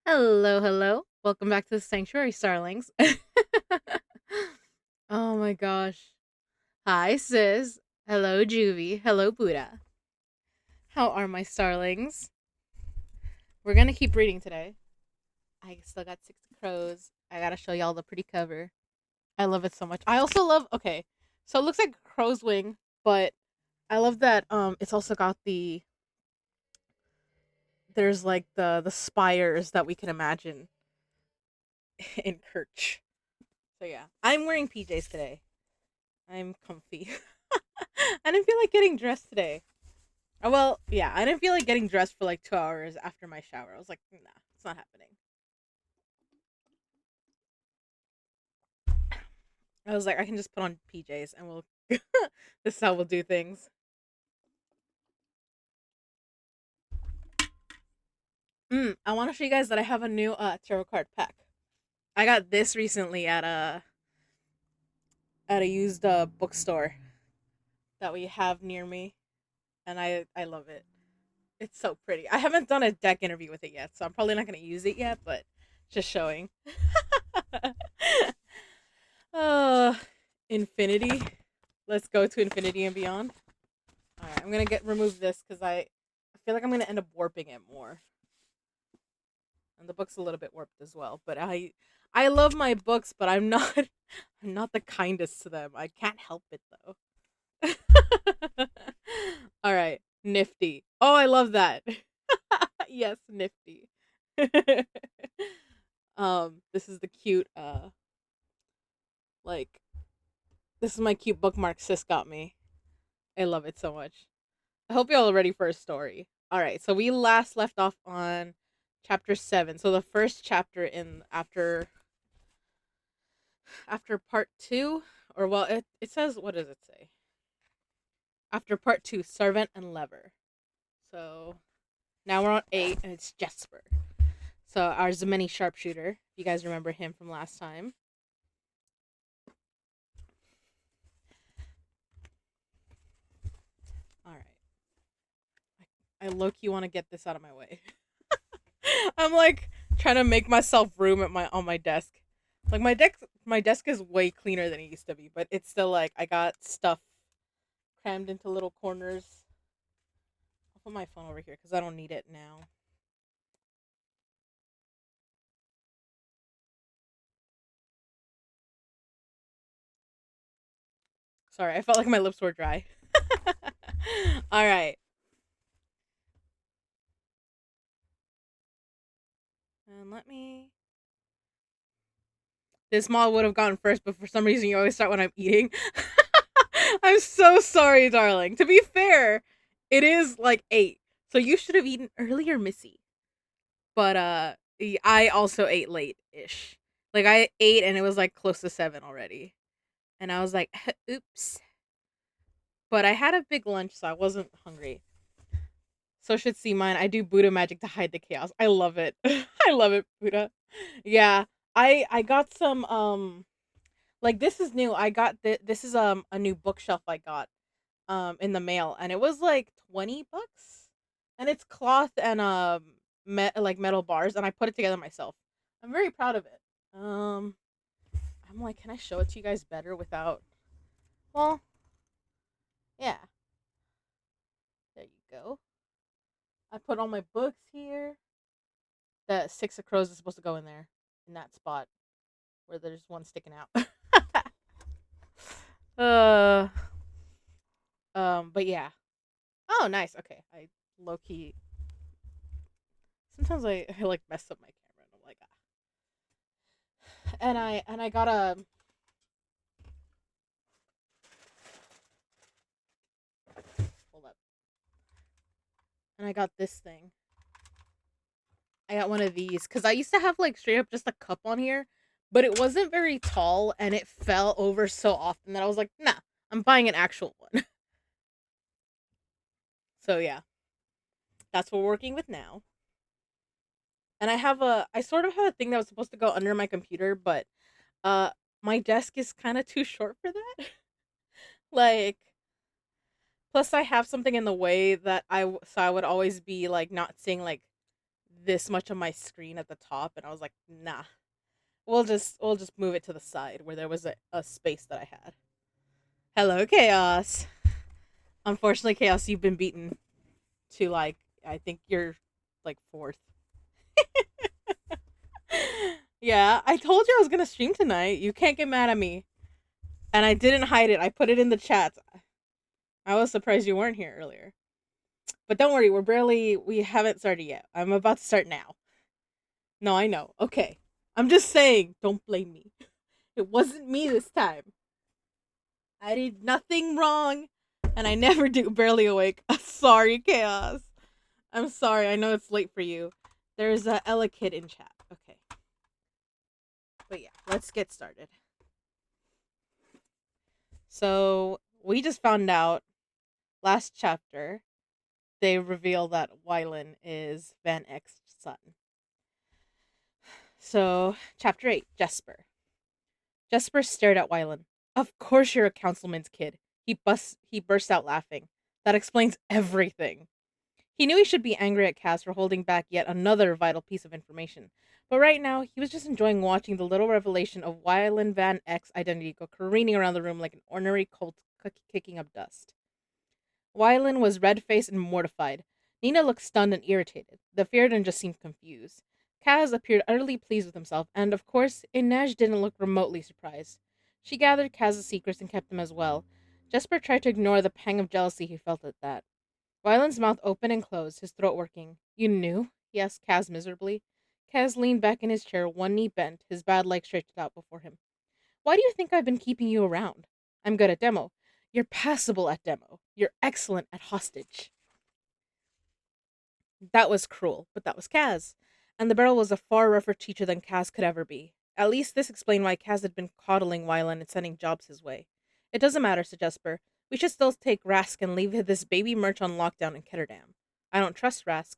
Hello, hello. Welcome back to the Sanctuary Starlings. Oh my gosh. Hi, sis. Hello, Juvie. Hello, Buddha. How are my starlings? We're gonna keep reading today. I still got Six of Crows. I gotta show y'all the pretty cover. I love it so much. I also love. Okay, so it looks like a crow's wing, but I love that. It's also got there's like the spires that we can imagine in Kirch. So yeah, I'm wearing PJs today. I'm comfy. I didn't feel like getting dressed today. Well, yeah, I didn't feel like getting dressed for like 2 hours after my shower. I was like, nah, it's not happening. I was like, I can just put on PJs and we'll. This is how we'll do things. I want to show you guys that I have a new tarot card pack. I got this recently at a used bookstore that we have near me, and I love it. It's so pretty. I haven't done a deck interview with it yet, so I'm probably not going to use it yet, but just showing. uh, Infinity. Let's go to Infinity and Beyond. All right, I'm gonna get remove this because I feel like I'm gonna end up warping it more, and the book's a little bit warped as well. But I love my books, but I'm not I'm not the kindest to them. I can't help it though. All right, Nifty. Oh, I love that. Yes, Nifty. This is the cute like this is my cute bookmark sis got me. I love it so much. I hope you're all ready for a story. All right, so we last left off on chapter 7. So the first chapter in after part 2, or well, it says, what does it say? After part 2, servant and lever. So now we're on 8 and it's Jesper. So our Zemeni sharpshooter, if you guys remember him from last time. All right. I low key want to get this out of my way. I'm like trying to make myself room at my on my desk. Like my desk is way cleaner than it used to be, but it's still like I got stuff crammed into little corners. I'll put my phone over here because I don't need it now. Sorry, I felt like my lips were dry. All right, and let me. This mall would have gone first, but for some reason you always start when I'm eating. I'm so sorry, darling. To be fair, it is like 8, so you should have eaten earlier, Missy. But I also ate late ish. Like I ate and it was like close to 7 already, and I was like, oops. But I had a big lunch, so I wasn't hungry. So should see mine. I do Buddha magic to hide the chaos. I love it. I love it, Buddha. Yeah, I got some like this is new. I got this is a new bookshelf I got in the mail, and it was like 20 bucks, and it's cloth and like metal bars, and I put it together myself. I'm very proud of it. Um, I'm like, can I show it to you guys better without? Well, yeah. There you go. I put all my books here. The Six of Crows is supposed to go in there, in that spot where there's one sticking out. uh, but yeah. Oh, nice. Okay, I low key. Sometimes I like mess up my camera, and I'm like, and I got a hold up, and I got this thing. I got one of these because I used to have like straight up just a cup on here, but it wasn't very tall and it fell over so often that I was like, nah, I'm buying an actual one. So yeah, that's what we're working with now. And I sort of have a thing that was supposed to go under my computer, but uh, my desk is kind of too short for that. Like, plus I have something in the way that so I would always be like not seeing like this much of my screen at the top, and I was like, nah, we'll just move it to the side where there was a space that I had. Hello, Chaos. Unfortunately, Chaos, you've been beaten to like I think you're like fourth. Yeah, I told you I was gonna stream tonight. You can't get mad at me. And I didn't hide it. I put it in the chat. I was surprised you weren't here earlier. But don't worry, we haven't started yet. I'm about to start now. No, I know. Okay. I'm just saying, don't blame me. It wasn't me this time. I did nothing wrong, and I never do. Barely awake. Sorry, Chaos. I'm sorry. I know it's late for you. There's a Ella Kid in chat. Okay. But yeah, let's get started. So, we just found out last chapter, they reveal that Wylan is Van Eck's son. So, chapter 8, Jesper. Jesper stared at Wylan. Of course you're a councilman's kid. He burst out laughing. That explains everything. He knew he should be angry at Cass for holding back yet another vital piece of information. But right now, he was just enjoying watching the little revelation of Wylan Van Eck's identity go careening around the room like an ornery colt kicking up dust. Wylan was red-faced and mortified. Nina looked stunned and irritated. The Fjerdan just seemed confused. Kaz appeared utterly pleased with himself, and of course, Inej didn't look remotely surprised. She gathered Kaz's secrets and kept them as well. Jesper tried to ignore the pang of jealousy he felt at that. Wyland's mouth opened and closed, his throat working. You knew? He asked Kaz miserably. Kaz leaned back in his chair, one knee bent, his bad leg stretched out before him. Why do you think I've been keeping you around? I'm good at demo. You're passable at demo. You're excellent at hostage. That was cruel, but that was Kaz. And the barrel was a far rougher teacher than Kaz could ever be. At least this explained why Kaz had been coddling Wylan and sending jobs his way. It doesn't matter, said Jesper. We should still take Rask and leave this baby merch on lockdown in Ketterdam. I don't trust Rask.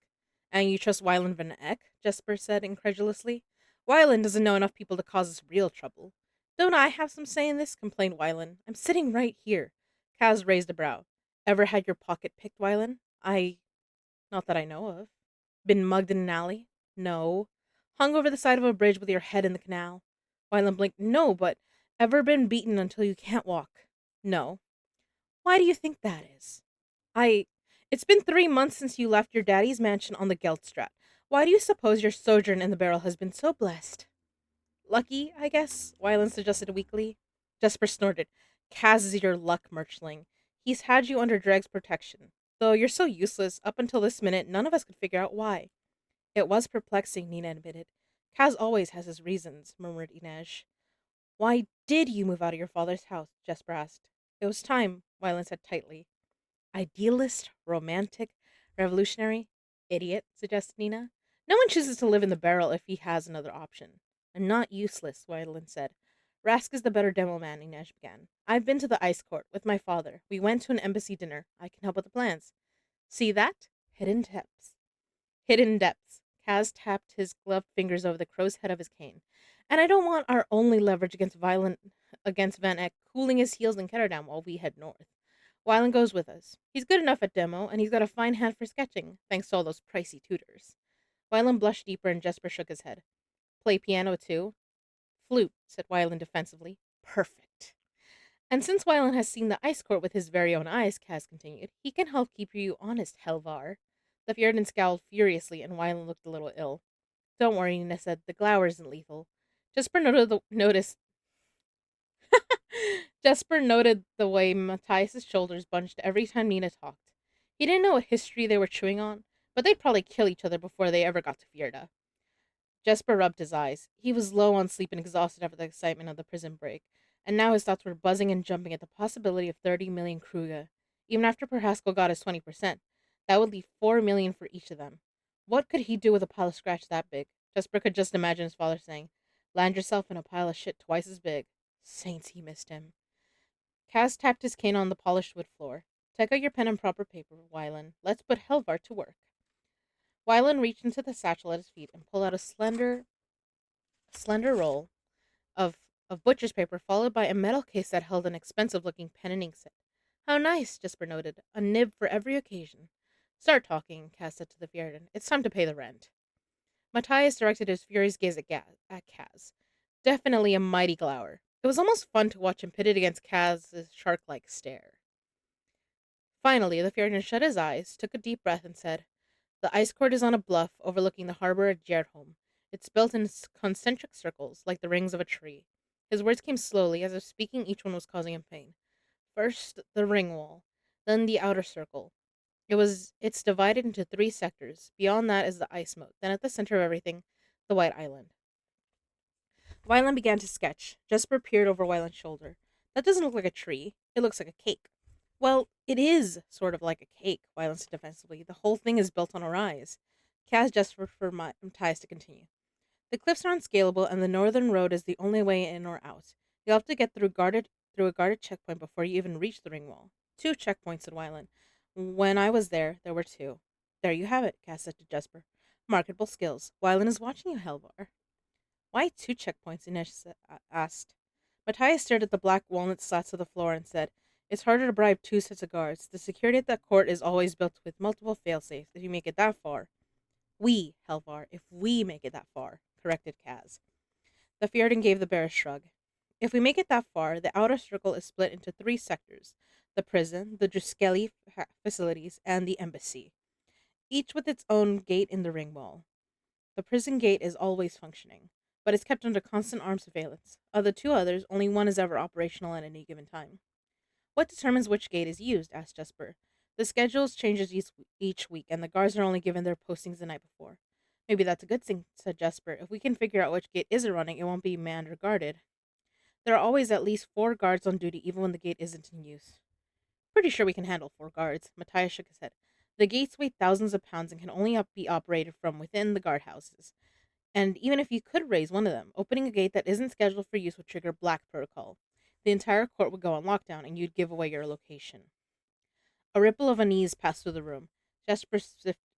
And you trust Wylan Van Eck? Jesper said incredulously. Wylan doesn't know enough people to cause us real trouble. Don't I have some say in this? Complained Wylan. I'm sitting right here. Kaz raised a brow. Ever had your pocket picked, Wylan? Not that I know of. Been mugged in an alley? No. Hung over the side of a bridge with your head in the canal? Wylan blinked. No, but ever been beaten until you can't walk? No. Why do you think that is? I. It's been 3 months since you left your daddy's mansion on the Geldstrat. Why do you suppose your sojourn in the barrel has been so blessed? Lucky, I guess, Wylan suggested weakly. Jesper snorted. Kaz is your luck, Merchling. He's had you under Dreg's protection. Though you're so useless, up until this minute, none of us could figure out why. It was perplexing, Nina admitted. Kaz always has his reasons, murmured Inej. Why did you move out of your father's house? Jesper asked. It was time, Wylan said tightly. Idealist, romantic, revolutionary, idiot, suggested Nina. No one chooses to live in the barrel if he has another option. I'm not useless, Wylan said. Rask is the better demo man, Inej began. I've been to the ice court with my father. We went to an embassy dinner. I can help with the plans. See that? Hidden depths. Hidden depths. Kaz tapped his gloved fingers over the crow's head of his cane. And I don't want our only leverage against Van Eck cooling his heels in Ketterdam while we head north. Wylan goes with us. He's good enough at demo, and he's got a fine hand for sketching, thanks to all those pricey tutors. Wylan blushed deeper, and Jesper shook his head. Play piano, too? Flute, said Wylan defensively. Perfect. And since Wylan has seen the ice court with his very own eyes, Kaz continued, he can help keep you honest, Helvar. The Fjerdan scowled furiously, and Wylan looked a little ill. Don't worry, Nina said. The glower isn't lethal. Jesper noticed Jesper noted the way Matthias's shoulders bunched every time Nina talked. He didn't know what history they were chewing on, but they'd probably kill each other before they ever got to Fjerda. Jesper rubbed his eyes. He was low on sleep and exhausted after the excitement of the prison break, and now his thoughts were buzzing and jumping at the possibility of 30 million Kruger. Even after Perhaskell got his 20%, that would leave 4 million for each of them. What could he do with a pile of scratch that big? Jesper could just imagine his father saying, Land yourself in a pile of shit twice as big. Saints, he missed him. Kaz tapped his cane on the polished wood floor. Take out your pen and proper paper, Wylan. Let's put Helvar to work. Wylan reached into the satchel at his feet and pulled out a slender roll of, of butcher's paper, followed by a metal case that held an expensive-looking pen and ink set. How nice, Jesper noted. A nib for every occasion. Start talking, Kaz said to the Fjerdan. It's time to pay the rent. Matthias directed his furious gaze at Kaz. Definitely a mighty glower. It was almost fun to watch him pitted against Kaz's shark like stare. Finally, the Fjordan shut his eyes, took a deep breath, and said, "The ice court is on a bluff overlooking the harbor at Gjertholm. It's built in concentric circles, like the rings of a tree." His words came slowly, as if speaking each one was causing him pain. First, the ring wall, then the outer circle. It's divided into three sectors. Beyond that is the ice moat. Then at the center of everything, the White Island. Wyland began to sketch. Jesper peered over Wyland's shoulder. "That doesn't look like a tree. It looks like a cake." "Well, it is sort of like a cake," Wyland said defensively. "The whole thing is built on a rise." Kaz gestured for Matthias to continue. "The cliffs are unscalable, and the northern road is the only way in or out. You'll have to get through a guarded checkpoint before you even reach the ring wall." "Two checkpoints," said Wyland. "When I was there were two." "There you have it," Kaz said to Jesper. "Marketable skills. Wyland is watching you, Helvar." "Why two checkpoints?" asked. Matthias stared at the black walnut slats of the floor and said, "It's harder to bribe two sets of guards. The security at that court is always built with multiple fail-safes. If you make it that far." "We, Helvar, if we make it that far," corrected Kaz. The Fjordan gave the barest shrug. "If we make it that far, the outer circle is split into three sectors: the prison, the Druskeli facilities, and the embassy, each with its own gate in the ring wall. The prison gate is always functioning, but it's kept under constant armed surveillance. Of the two others, only one is ever operational at any given time." "What determines which gate is used?" asked Jesper. "The schedules changes each week, and the guards are only given their postings the night before." "Maybe that's a good thing," said Jesper. "If we can figure out which gate isn't running, it won't be manned or guarded." "There are always at least four guards on duty, even when the gate isn't in use." "Pretty sure we can handle four guards." Matthias shook his head. "The gates weigh thousands of pounds and can only be operated from within the guardhouses. And even if you could raise one of them, opening a gate that isn't scheduled for use would trigger Black Protocol. The entire court would go on lockdown, and you'd give away your location." A ripple of unease passed through the room. Jesper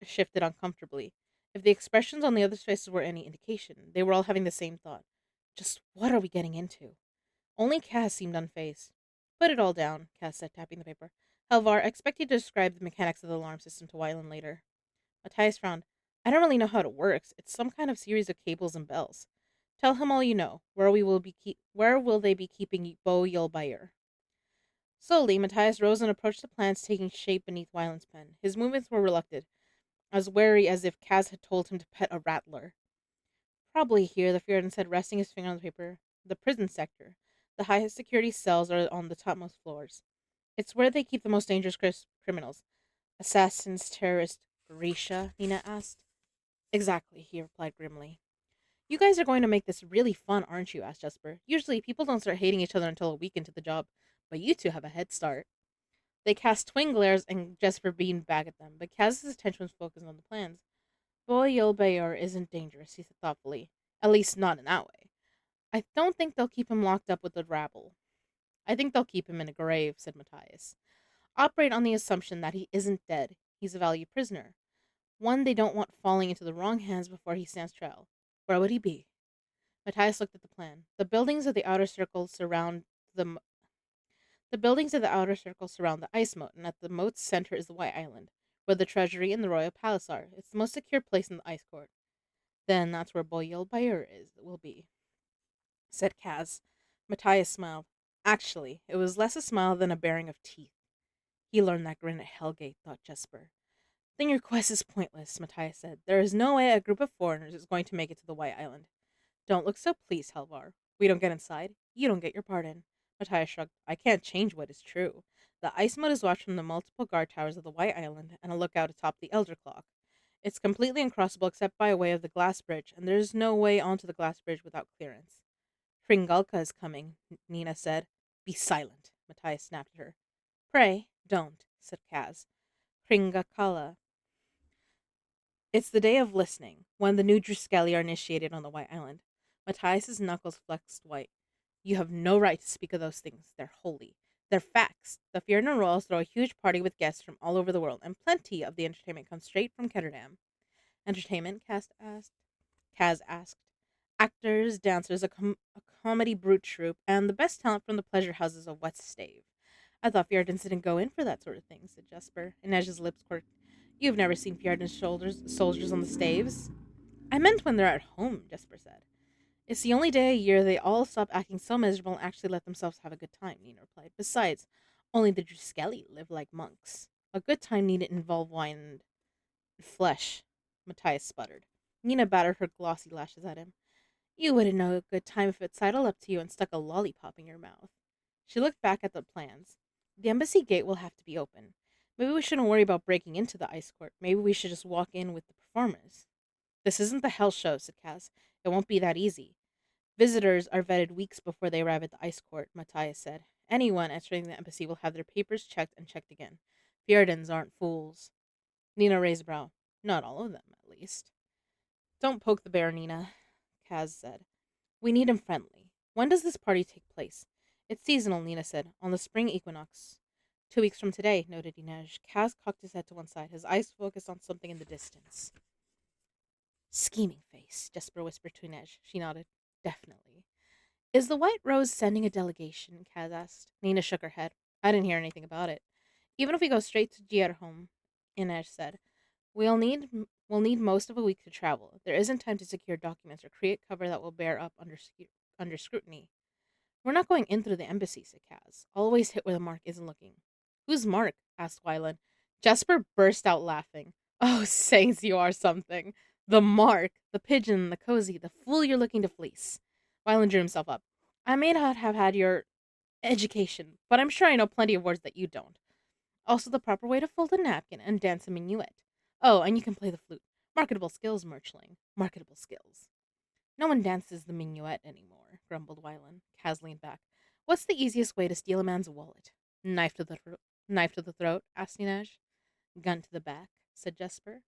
shifted uncomfortably. If the expressions on the other's faces were any indication, they were all having the same thought. Just what are we getting into? Only Cass seemed unfazed. "Put it all down," Cass said, tapping the paper. "Helvar, I expect you to describe the mechanics of the alarm system to Wyland later." Matthias frowned. "I don't really know how it works. It's some kind of series of cables and bells." "Tell him all you know. Where will they be keeping Bo Yulbayer?" Slowly, Matthias rose and approached the plans taking shape beneath Wyland's pen. His movements were reluctant, as wary as if Kaz had told him to pet a rattler. "Probably here," the Fjordan said, resting his finger on the paper. "The prison sector. The highest security cells are on the topmost floors. It's where they keep the most dangerous criminals." "Assassins, terrorists, Grisha?" Nina asked. "Exactly," he replied grimly. "You guys are going to make this really fun, aren't you?" asked Jesper. "Usually, people don't start hating each other until a week into the job, but you two have a head start." They cast twin glares, and Jesper beamed back at them, but Kaz's attention was focused on the plans. "Boy Bayor isn't dangerous," he said thoughtfully. "At least not in that way. I don't think they'll keep him locked up with the rabble." "I think they'll keep him in a grave," said Matthias. "Operate on the assumption that he isn't dead. He's a valued prisoner. One they don't want falling into the wrong hands before he stands trial. Where would he be?" Matthias looked at the plan. The the buildings of the outer circle surround the ice moat, and at the moat's center is the White Island, where the treasury and the royal palace are. It's the most secure place in the ice court. "Then that's where Boyel Bayer will be," said Kaz. Matthias smiled. Actually, it was less a smile than a baring of teeth. He learned that grin at Hellgate, thought Jesper. "Then your quest is pointless," Matthias said. "There is no way a group of foreigners is going to make it to the White Island." "Don't look so pleased, Helvar. We don't get inside. You don't get your pardon." Matthias shrugged. "I can't change what is true. The ice moat is watched from the multiple guard towers of the White Island and a lookout atop the Elder Clock. It's completely uncrossable except by way of the glass bridge, and there's no way onto the glass bridge without clearance." "Fringalka is coming," Nina said. "Be silent," Matthias snapped at her. "Pray, don't," said Kaz. "Fringakala. It's the day of listening, when the new Druskeli are initiated on the White Island." Matthias's knuckles flexed white. "You have no right to speak of those things. They're holy. They're facts. The Fierna Royals throw a huge party with guests from all over the world, and plenty of the entertainment comes straight from Ketterdam." "Entertainment?" Kaz asked. "Actors, dancers, a comedy brute troupe, and the best talent from the pleasure houses of West Stave." "I thought Fjordans didn't go in for that sort of thing," said Jesper. Inej's lips quirked. "You've never seen Fjordan's soldiers on the staves?" I meant when they're at home, Jesper said. It's the only day a year they all stop acting so miserable and actually let themselves have a good time, Nina replied. Besides, only the Druskeli live like monks. A good time needn't involve wine and flesh, Matthias sputtered. Nina battered her glossy lashes at him. You wouldn't know a good time if it sidled up to you and stuck a lollipop in your mouth. She looked back at the plans. The embassy gate will have to be open. Maybe we shouldn't worry about breaking into the ice court. Maybe we should just walk in with the performers. This isn't the hell show, said Kaz. It won't be that easy. Visitors are vetted weeks before they arrive at the ice court, Matthias said. Anyone entering the embassy will have their papers checked and checked again. Fjerdans aren't fools. Nina raised a brow. Not all of them, at least. Don't poke the bear, Nina, Kaz said. We need him friendly. When does this party take place? It's seasonal, Nina said, on the spring equinox. 2 weeks from today, noted Inej. Kaz cocked his head to one side, his eyes focused on something in the distance. Scheming face, Jesper whispered to Inej. She nodded. Definitely. Is the White Rose sending a delegation? Kaz asked. Nina shook her head. I didn't hear anything about it. Even if we go straight to Gierholm, Inej said, we'll need most of a week to travel. There isn't time to secure documents or create cover that will bear up under scrutiny. We're not going in through the embassy, said Kaz. Always hit where the mark isn't looking. Who's Mark? Asked Wylan. Jasper burst out laughing. Oh, saints, you are something. The mark, the pigeon, the cozy, the fool you're looking to fleece. Wylan drew himself up. I may not have had your education, but I'm sure I know plenty of words that you don't. Also, the proper way to fold a napkin and dance a minuet. Oh, and you can play the flute. Marketable skills, Murchling. Marketable skills. No one dances the minuet anymore, grumbled Wylan. Kaz leaned back. What's the easiest way to steal a man's wallet? Knife to the throat, asked Inej. Gun to the back, said Jesper.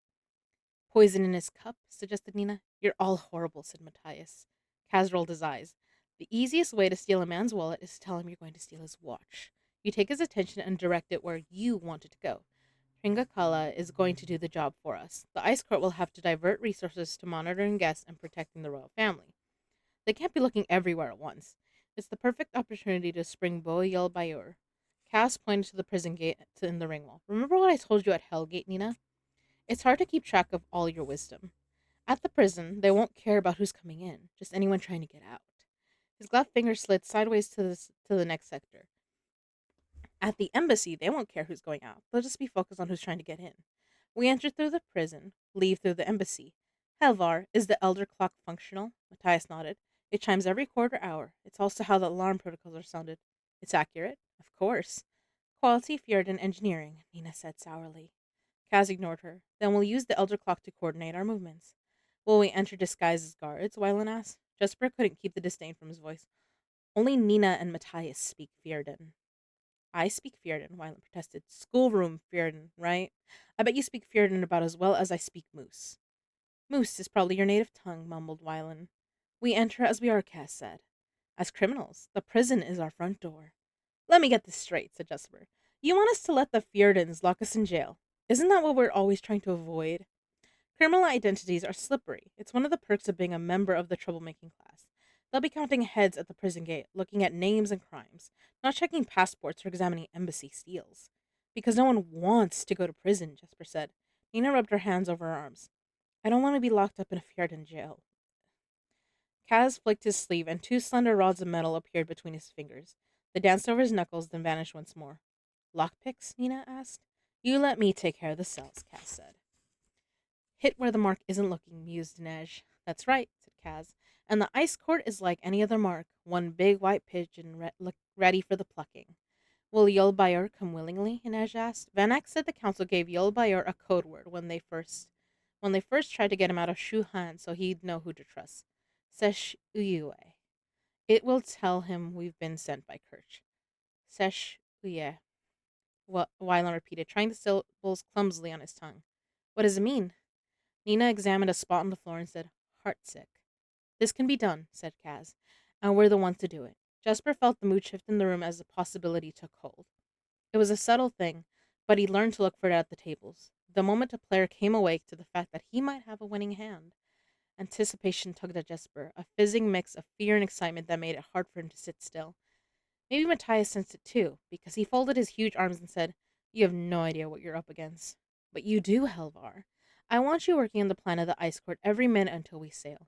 Poison in his cup, suggested Nina. You're all horrible, said Matthias. Kaz rolled his eyes. The easiest way to steal a man's wallet is to tell him you're going to steal his watch. You take his attention and direct it where you want it to go. Tringakala is going to do the job for us. The Ice Court will have to divert resources to monitoring guests and protecting the royal family. They can't be looking everywhere at once. It's the perfect opportunity to spring Boyel Bayur. Cass pointed to the prison gate in the ring wall. Remember what I told you at Hellgate, Nina? It's hard to keep track of all your wisdom. At the prison, they won't care about who's coming in, just anyone trying to get out. His gloved finger slid sideways to the next sector. At the embassy, they won't care who's going out. They'll just be focused on who's trying to get in. We enter through the prison, leave through the embassy. Helvar, is the elder clock functional? Matthias nodded. It chimes every quarter hour. It's also how the alarm protocols are sounded. It's accurate? Of course. Quality Fjordan engineering, Nina said sourly. Kaz ignored her. Then we'll use the elder clock to coordinate our movements. Will we enter disguised as guards? Wylan asked. Jesper couldn't keep the disdain from his voice. Only Nina and Matthias speak Fjordan. I speak Fjordan, Wyland protested. Schoolroom Fjordan, right? I bet you speak Fjordan about as well as I speak Moose. Moose is probably your native tongue, mumbled Wyland. We enter as we are, Cass said. As criminals. The prison is our front door. Let me get this straight, said Jesper. You want us to let the Fjordans lock us in jail? Isn't that what we're always trying to avoid? Criminal identities are slippery. It's one of the perks of being a member of the troublemaking class. They'll be counting heads at the prison gate, looking at names and crimes, not checking passports or examining embassy seals. Because no one wants to go to prison, Jesper said. Nina rubbed her hands over her arms. I don't want to be locked up in a Fjerdan jail. Kaz flicked his sleeve, and two slender rods of metal appeared between his fingers. They danced over his knuckles, then vanished once more. Lockpicks? Nina asked. You let me take care of the cells, Kaz said. Hit where the mark isn't looking, mused Nej. That's right, said Kaz. And the ice court is like any other mark, one big white pigeon ready for the plucking. Will Yolbayur come willingly? Inej asked. Van Eyck said the council gave Yolbayur a code word when they first tried to get him out of Shuhan so he'd know who to trust. Sesh Uyue. It will tell him we've been sent by Kirch. Sesh Uye. Wylan repeated, trying the syllables clumsily on his tongue. What does it mean? Nina examined a spot on the floor and said, Heartsick. This can be done, said Kaz, and we're the ones to do it. Jesper felt the mood shift in the room as the possibility took hold. It was a subtle thing, but he learned to look for it at the tables. The moment a player came awake to the fact that he might have a winning hand. Anticipation tugged at Jesper, a fizzing mix of fear and excitement that made it hard for him to sit still. Maybe Matthias sensed it too, because he folded his huge arms and said, You have no idea what you're up against. But you do, Helvar. I want you working on the plan of the ice court every minute until we sail.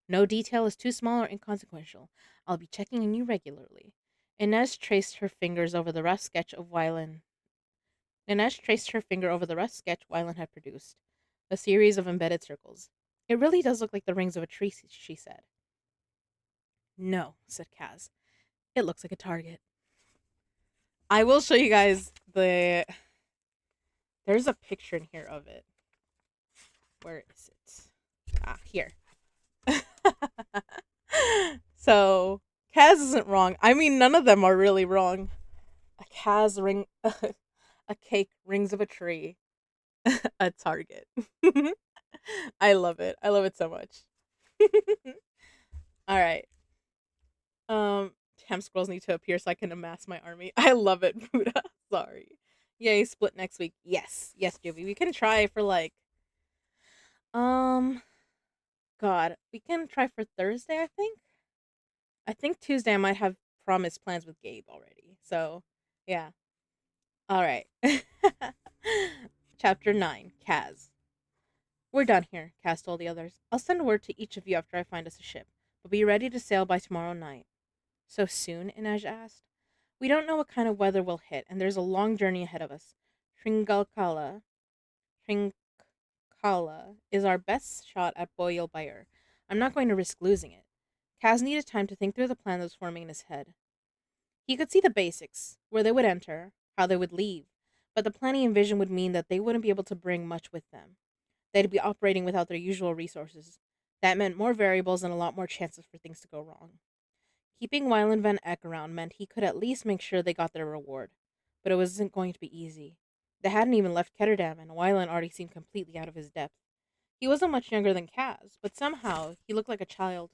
No detail is too small or inconsequential. I'll be checking on you regularly. Inez traced her fingers over the rough sketch of Wylan. Inez traced her finger over the rough sketch Wylan had produced, a series of embedded circles. It really does look like the rings of a tree, she said. No, said Kaz. It looks like a target. I will show you guys the. There's a picture in here of it. Where is it? Ah, here. So, Kaz isn't wrong. I mean, none of them are really wrong. A Kaz ring, a cake, rings of a tree, a target. I love it. I love it so much. All right. Damn squirrels need to appear so I can amass my army. I love it, Buddha. Sorry. Yay, split next week. Yes, yes, Jovi. We can try for like, um, God, we can try for Thursday. I think. I think Tuesday I might have promised plans with Gabe already. So, yeah. All right. Chapter 9. Kaz. We're done here, Kaz told the others. I'll send word to each of you after I find us a ship, but be ready to sail by tomorrow night. So soon? Inej asked. We don't know what kind of weather we'll hit, and there's a long journey ahead of us. Tringalkala, Trinkala is our best shot at Boyle Bayer. I'm not going to risk losing it. Kaz needed time to think through the plan that was forming in his head. He could see the basics, where they would enter, how they would leave, but the plan he envisioned would mean that they wouldn't be able to bring much with them. They'd be operating without their usual resources. That meant more variables and a lot more chances for things to go wrong. Keeping Wyland Van Eck around meant he could at least make sure they got their reward, but it wasn't going to be easy. They hadn't even left Ketterdam, and Wyland already seemed completely out of his depth. He wasn't much younger than Kaz, but somehow he looked like a child.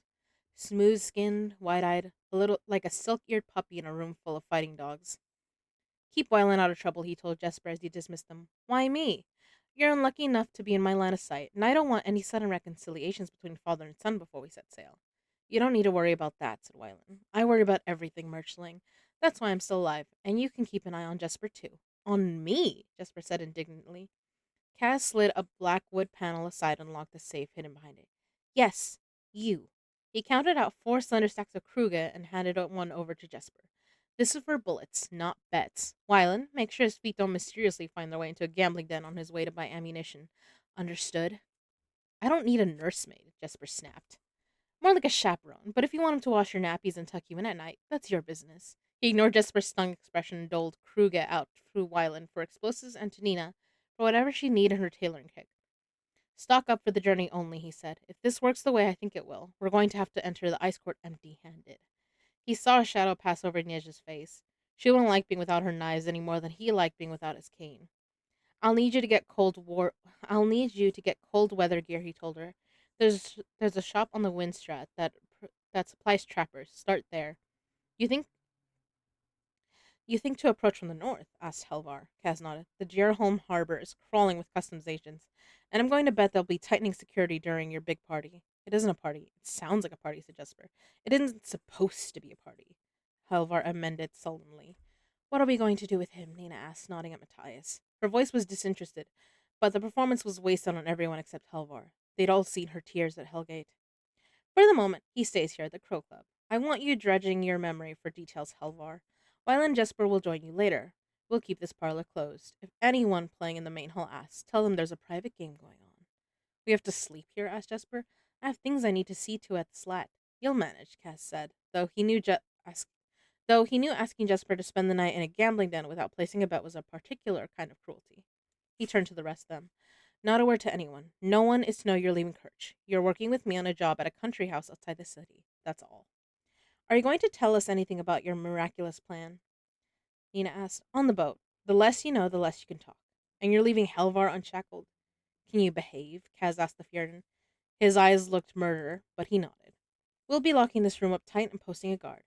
Smooth skinned, wide eyed, a little like a silk eared puppy in a room full of fighting dogs. Keep Wyland out of trouble, he told Jesper as he dismissed them. Why me? You're unlucky enough to be in my line of sight, and I don't want any sudden reconciliations between father and son before we set sail. You don't need to worry about that, said Wyland. I worry about everything, Murchling. That's why I'm still alive, and you can keep an eye on Jesper too. On me? Jesper said indignantly. Kaz slid a black wood panel aside and locked the safe hidden behind it. Yes, you. He counted out 4 slender stacks of Kruger and handed one over to Jesper. This is for bullets, not bets. Wyland, make sure his feet don't mysteriously find their way into a gambling den on his way to buy ammunition. Understood? I don't need a nursemaid, Jesper snapped. More like a chaperone, but if you want him to wash your nappies and tuck you in at night, that's your business. He ignored Jesper's stung expression and doled Kruger out through Wyland for explosives and to Nina for whatever she needed in her tailoring kit. Stock up for the journey only, he said. If this works the way I think it will, we're going to have to enter the ice court empty-handed. He saw a shadow pass over Nezha's face. She wouldn't like being without her knives any more than he liked being without his cane. I'll need you to get cold weather gear, he told her. There's a shop on the Windstrat that supplies trappers. Start there. You think you think to approach from the north? Asked Helvar. Kaz nodded. The Gerholm harbor is crawling with customs agents, and I'm going to bet they'll be tightening security during your big party. It isn't a party. It sounds like a party, said Jesper. It isn't supposed to be a party. Helvar amended sullenly. What are we going to do with him? Nina asked, nodding at Matthias. Her voice was disinterested, but the performance was wasted on everyone except Helvar. They'd all seen her tears at Hellgate. For the moment, he stays here at the Crow Club. I want you dredging your memory for details, Helvar. Wyland and Jesper will join you later. We'll keep this parlor closed. If anyone playing in the main hall asks, tell them there's a private game going on. We have to sleep here? Asked Jesper. I have things I need to see to at the slat. You'll manage, Cass said, though he knew asking Jesper to spend the night in a gambling den without placing a bet was a particular kind of cruelty. He turned to the rest of them. Not a word to anyone. No one is to know you're leaving Kirch. You're working with me on a job at a country house outside the city. That's all. Are you going to tell us anything about your miraculous plan? Nina asked. On the boat. The less you know, the less you can talk. And you're leaving Helvar unshackled. Can you behave? Kaz asked the Fjerdan. His eyes looked murder, but he nodded. We'll be locking this room up tight and posting a guard.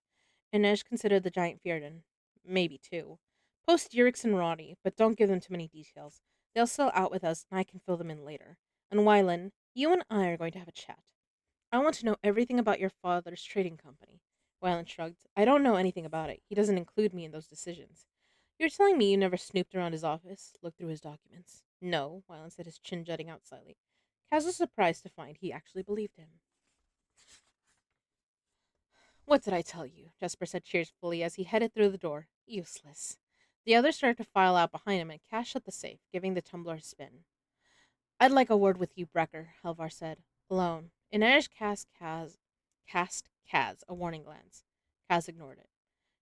Inej considered the giant Fjerdan. Maybe 2. Post Yurix and Roddy, but don't give them too many details. They'll sell out with us, and I can fill them in later. And Wyland, you and I are going to have a chat. I want to know everything about your father's trading company. Wyland shrugged. I don't know anything about it. He doesn't include me in those decisions. You're telling me you never snooped around his office, looked through his documents? No, Wyland said, his chin jutting out slightly. Kaz was surprised to find he actually believed him. What did I tell you? Jesper said cheerfully as he headed through the door. Useless. The others started to file out behind him, and Kaz shut the safe, giving the tumbler a spin. I'd like a word with you, Brecker, Helvar said. Alone. Inej cast Kaz a warning glance. Kaz ignored it.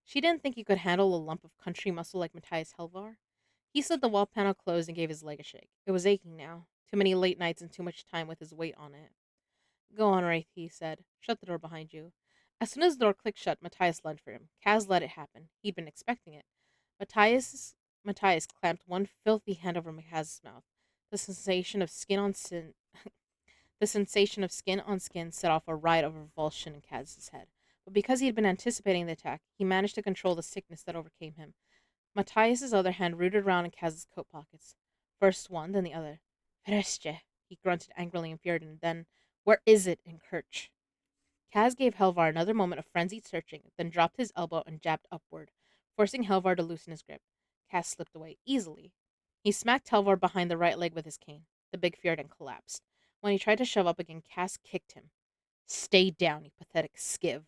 She didn't think he could handle a lump of country muscle like Matthias Helvar. He slid the wall panel closed and gave his leg a shake. It was aching now. Too many late nights and too much time with his weight on it. Go on, Wraith, he said. Shut the door behind you. As soon as the door clicked shut, Matthias lunged for him. Kaz let it happen. He'd been expecting it. Matthias clamped one filthy hand over Kaz's mouth. The sensation of skin on skin The sensation of skin on skin set off a riot of revulsion in Kaz's head. But because he had been anticipating the attack, he managed to control the sickness that overcame him. Matthias's other hand rooted around in Kaz's coat pockets. First one, then the other. Vrestje, he grunted angrily in Fjorden, then, where is it, in Kirch? Kaz gave Helvar another moment of frenzied searching, then dropped his elbow and jabbed upward, forcing Helvar to loosen his grip. Kaz slipped away, easily. He smacked Helvar behind the right leg with his cane. The big Fjorden collapsed. When he tried to shove up again, Kaz kicked him. Stay down, you pathetic skiv.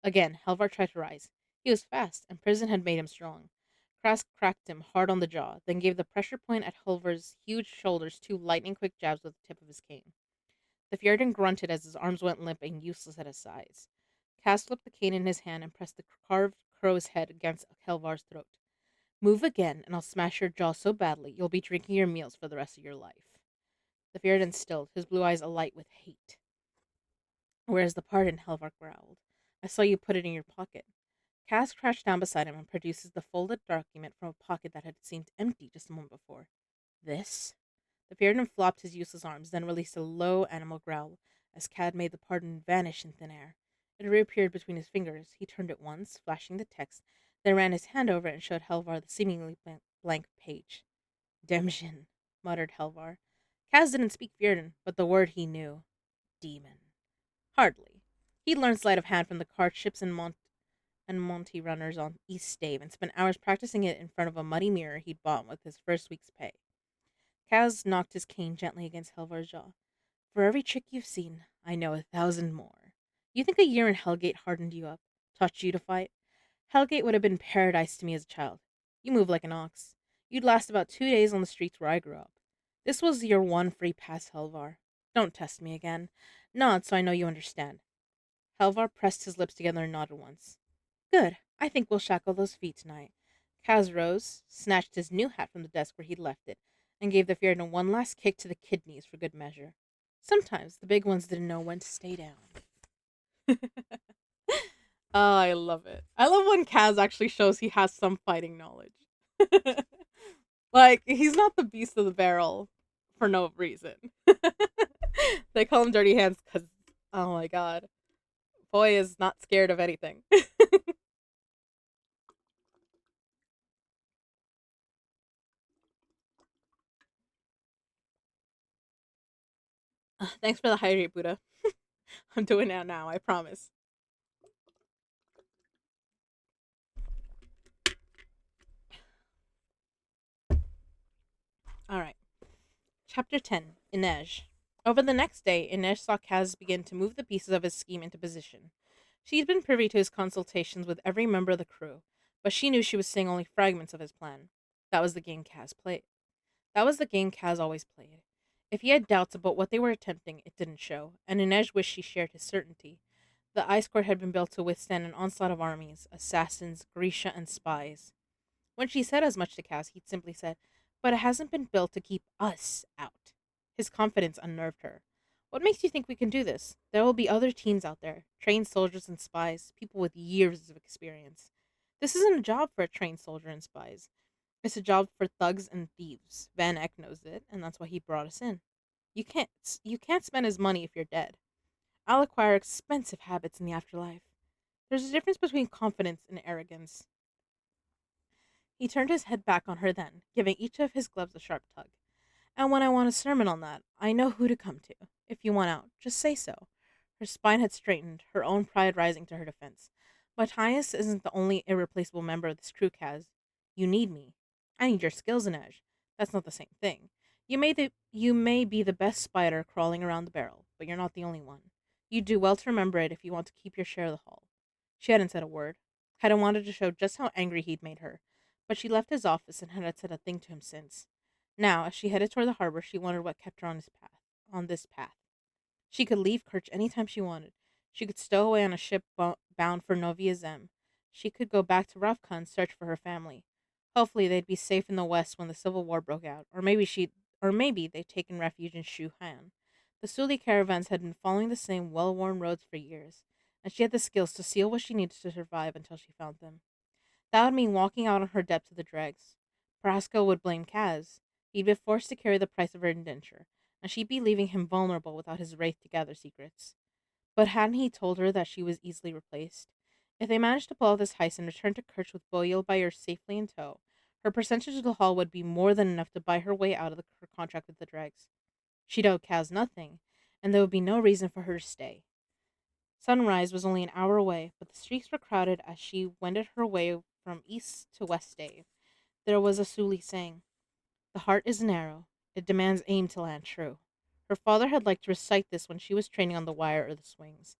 Again, Helvar tried to rise. He was fast, and prison had made him strong. Kras cracked him hard on the jaw, then gave the pressure point at Helvar's huge shoulders two lightning-quick jabs with the tip of his cane. The Fjordan grunted as his arms went limp and useless at his sides. Cass slipped the cane in his hand and pressed the carved crow's head against Helvar's throat. Move again, and I'll smash your jaw so badly you'll be drinking your meals for the rest of your life. The Fjordan stilled, his blue eyes alight with hate. Where's the pardon? Helvar growled. I saw you put it in your pocket. Cass crouched down beside him and produces the folded document from a pocket that had seemed empty just a moment before. This? The Fjordan flopped his useless arms, then released a low animal growl as Cad made the pardon vanish in thin air. It reappeared between his fingers. He turned it once, flashing the text, then ran his hand over it and showed Helvar the seemingly blank page. Demjin, muttered Helvar. Kaz didn't speak Fjordan, but the word he knew. Demon. Hardly. He'd learned sleight of hand from the card ships and Monty runners on East Stave and spent hours practicing it in front of a muddy mirror he'd bought with his first week's pay. Kaz knocked his cane gently against Helvar's jaw. For every trick you've seen, I know 1,000 more. You think a year in Hellgate hardened you up, taught you to fight? Hellgate would have been paradise to me as a child. You move like an ox. You'd last about 2 days on the streets where I grew up. This was your one free pass, Helvar. Don't test me again. Nod so I know you understand. Helvar pressed his lips together and nodded once. Good. I think we'll shackle those feet tonight. Kaz rose, snatched his new hat from the desk where he'd left it, and gave the Fjordan one last kick to the kidneys for good measure. Sometimes the big ones didn't know when to stay down. Oh, I love it. I love when Kaz actually shows he has some fighting knowledge. Like, he's not the beast of the barrel for no reason. They call him Dirty Hands because, oh my god, boy is not scared of anything. Thanks for the hydrate, Buddha. I'm doing it now, I promise. Alright. Chapter 10 Inej. Over the next day, Inej saw Kaz begin to move the pieces of his scheme into position. She'd been privy to his consultations with every member of the crew, but she knew she was seeing only fragments of his plan. That was the game Kaz played. That was the game Kaz always played. If he had doubts about what they were attempting, it didn't show, and Inej wished she shared his certainty. The Ice Court had been built to withstand an onslaught of armies, assassins, Grisha, and spies. When she said as much to Kaz, he'd simply said, but it hasn't been built to keep us out. His confidence unnerved her. What makes you think we can do this? There will be other teams out there, trained soldiers and spies, people with years of experience. This isn't a job for a trained soldier and spies. It's a job for thugs and thieves. Van Eck knows it, and that's why he brought us in. You can't spend his money if you're dead. I'll acquire expensive habits in the afterlife. There's a difference between confidence and arrogance. He turned his head back on her then, giving each of his gloves a sharp tug. And when I want a sermon on that, I know who to come to. If you want out, just say so. Her spine had straightened, her own pride rising to her defense. Matthias isn't the only irreplaceable member of this crew, Kaz. You need me. I need your skills, Inej. That's not the same thing. You may be the best spider crawling around the barrel, but you're not the only one. You do well to remember it if you want to keep your share of the haul. She hadn't said a word. Hadn't wanted to show just how angry he'd made her, but she left his office and hadn't said a thing to him since. Now, as she headed toward the harbor, she wondered what kept her on this path. She could leave Kerch any time she wanted. She could stow away on a ship bound for Novia Zem. She could go back to Ravka and search for her family. Hopefully, they'd be safe in the West when the Civil War broke out, or maybe they'd taken refuge in Shuhan. The Suli caravans had been following the same well-worn roads for years, and she had the skills to seal what she needed to survive until she found them. That would mean walking out on her debt to the dregs. Carrasco would blame Kaz. He'd be forced to carry the price of her indenture, and she'd be leaving him vulnerable without his wraith to gather secrets. But hadn't he told her that she was easily replaced? If they managed to pull off this heist and return to Kerch with Boyle Bayer safely in tow, her percentage of the haul would be more than enough to buy her way out of her contract with the dregs. She'd owe Kaz nothing, and there would be no reason for her to stay. Sunrise was only an hour away, but the streets were crowded as she wended her way from east to west day. There was a Suli saying, "The heart is narrow. It demands aim to land true." Her father had liked to recite this when she was training on the wire or the swings.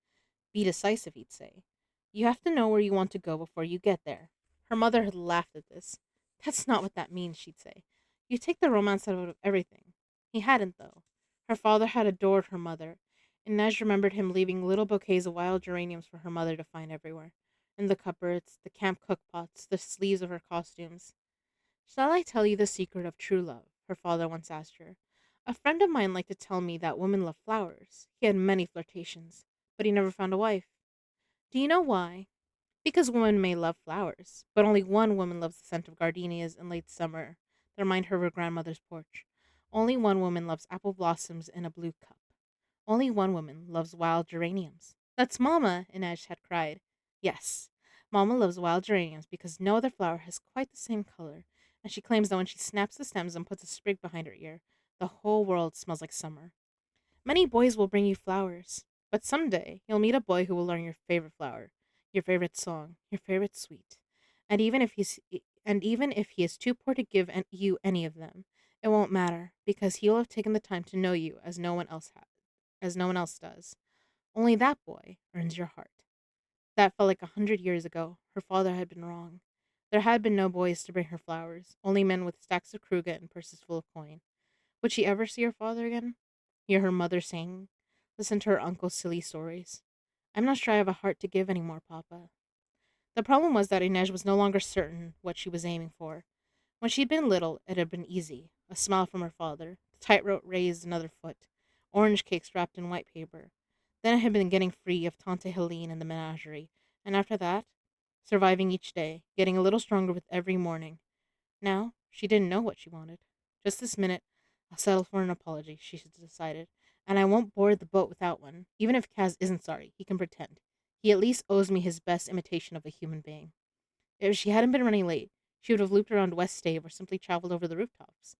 Be decisive, he'd say. You have to know where you want to go before you get there. Her mother had laughed at this. That's not what that means, she'd say. You take the romance out of everything. He hadn't, though. Her father had adored her mother. Inez remembered him leaving little bouquets of wild geraniums for her mother to find everywhere. In the cupboards, the camp cookpots, the sleeves of her costumes. Shall I tell you the secret of true love? Her father once asked her. A friend of mine liked to tell me that women love flowers. He had many flirtations, but he never found a wife. Do you know why? Because women may love flowers, but only one woman loves the scent of gardenias in late summer that remind her of her grandmother's porch. Only one woman loves apple blossoms in a blue cup. Only one woman loves wild geraniums. That's Mama, Inez had cried. Yes, Mama loves wild geraniums because no other flower has quite the same color, and she claims that when she snaps the stems and puts a sprig behind her ear, the whole world smells like summer. Many boys will bring you flowers, but someday you'll meet a boy who will learn your favorite flower, your favorite song, your favorite sweet. And even if he is too poor to give you any of them, it won't matter because he'll have taken the time to know you as no one else does. Only that boy earns your heart. That felt like 100 years ago. Her father had been wrong. There had been no boys to bring her flowers, only men with stacks of kruga and purses full of coin. Would she ever see her father again? Hear her mother sing? Listen to her uncle's silly stories? I'm not sure I have a heart to give any more, Papa. The problem was that Inez was no longer certain what she was aiming for. When she'd been little, it had been easy. A smile from her father, the tightrope raised another foot, orange cakes wrapped in white paper. Then it had been getting free of Tante Helene and the menagerie, and after that, surviving each day, getting a little stronger with every morning. Now, she didn't know what she wanted. Just this minute, I'll settle for an apology, she decided, and I won't board the boat without one. Even if Kaz isn't sorry, he can pretend. He at least owes me his best imitation of a human being. If she hadn't been running late, she would have looped around West Stave or simply traveled over the rooftops.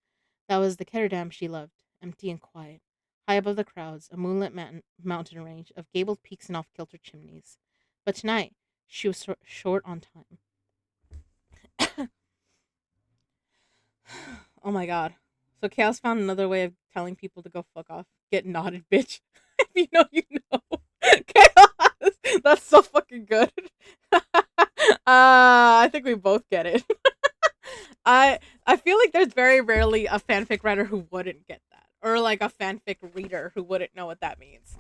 That was the Ketterdam she loved, empty and quiet. High above the crowds, a moonlit mountain range of gabled peaks and off-kilter chimneys. But tonight, she was short on time. Oh my god. So Chaos found another way of telling people to go fuck off. Get knotted, bitch. If you know, you know. Chaos! That's so fucking good. I think we both get it. I feel like there's very rarely a fanfic writer who wouldn't get that. Or like a fanfic reader who wouldn't know what that means.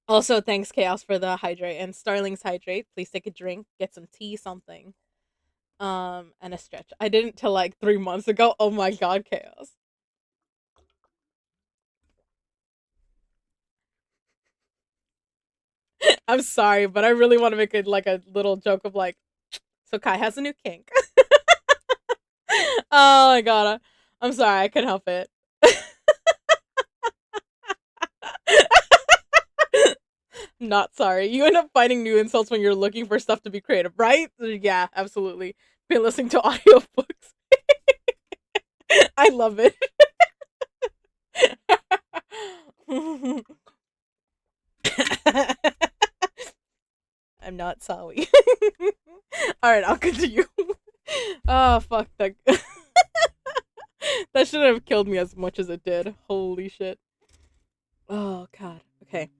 Also, thanks Chaos for the hydrate and Starling's hydrate. Please take a drink, get some tea, something. And a stretch. I didn't till like 3 months ago. Oh my god, Chaos. I'm sorry, but I really want to make it like a little joke of like, so Kai has a new kink. Oh my god, I'm sorry, I couldn't help it. Not sorry. You end up finding new insults when you're looking for stuff to be creative, right? Yeah, absolutely. Been listening to audiobooks. I love it. I'm not sorry. All right, I'll continue. Oh fuck that. That shouldn't have killed me as much as it did. Holy shit. Oh god. Okay.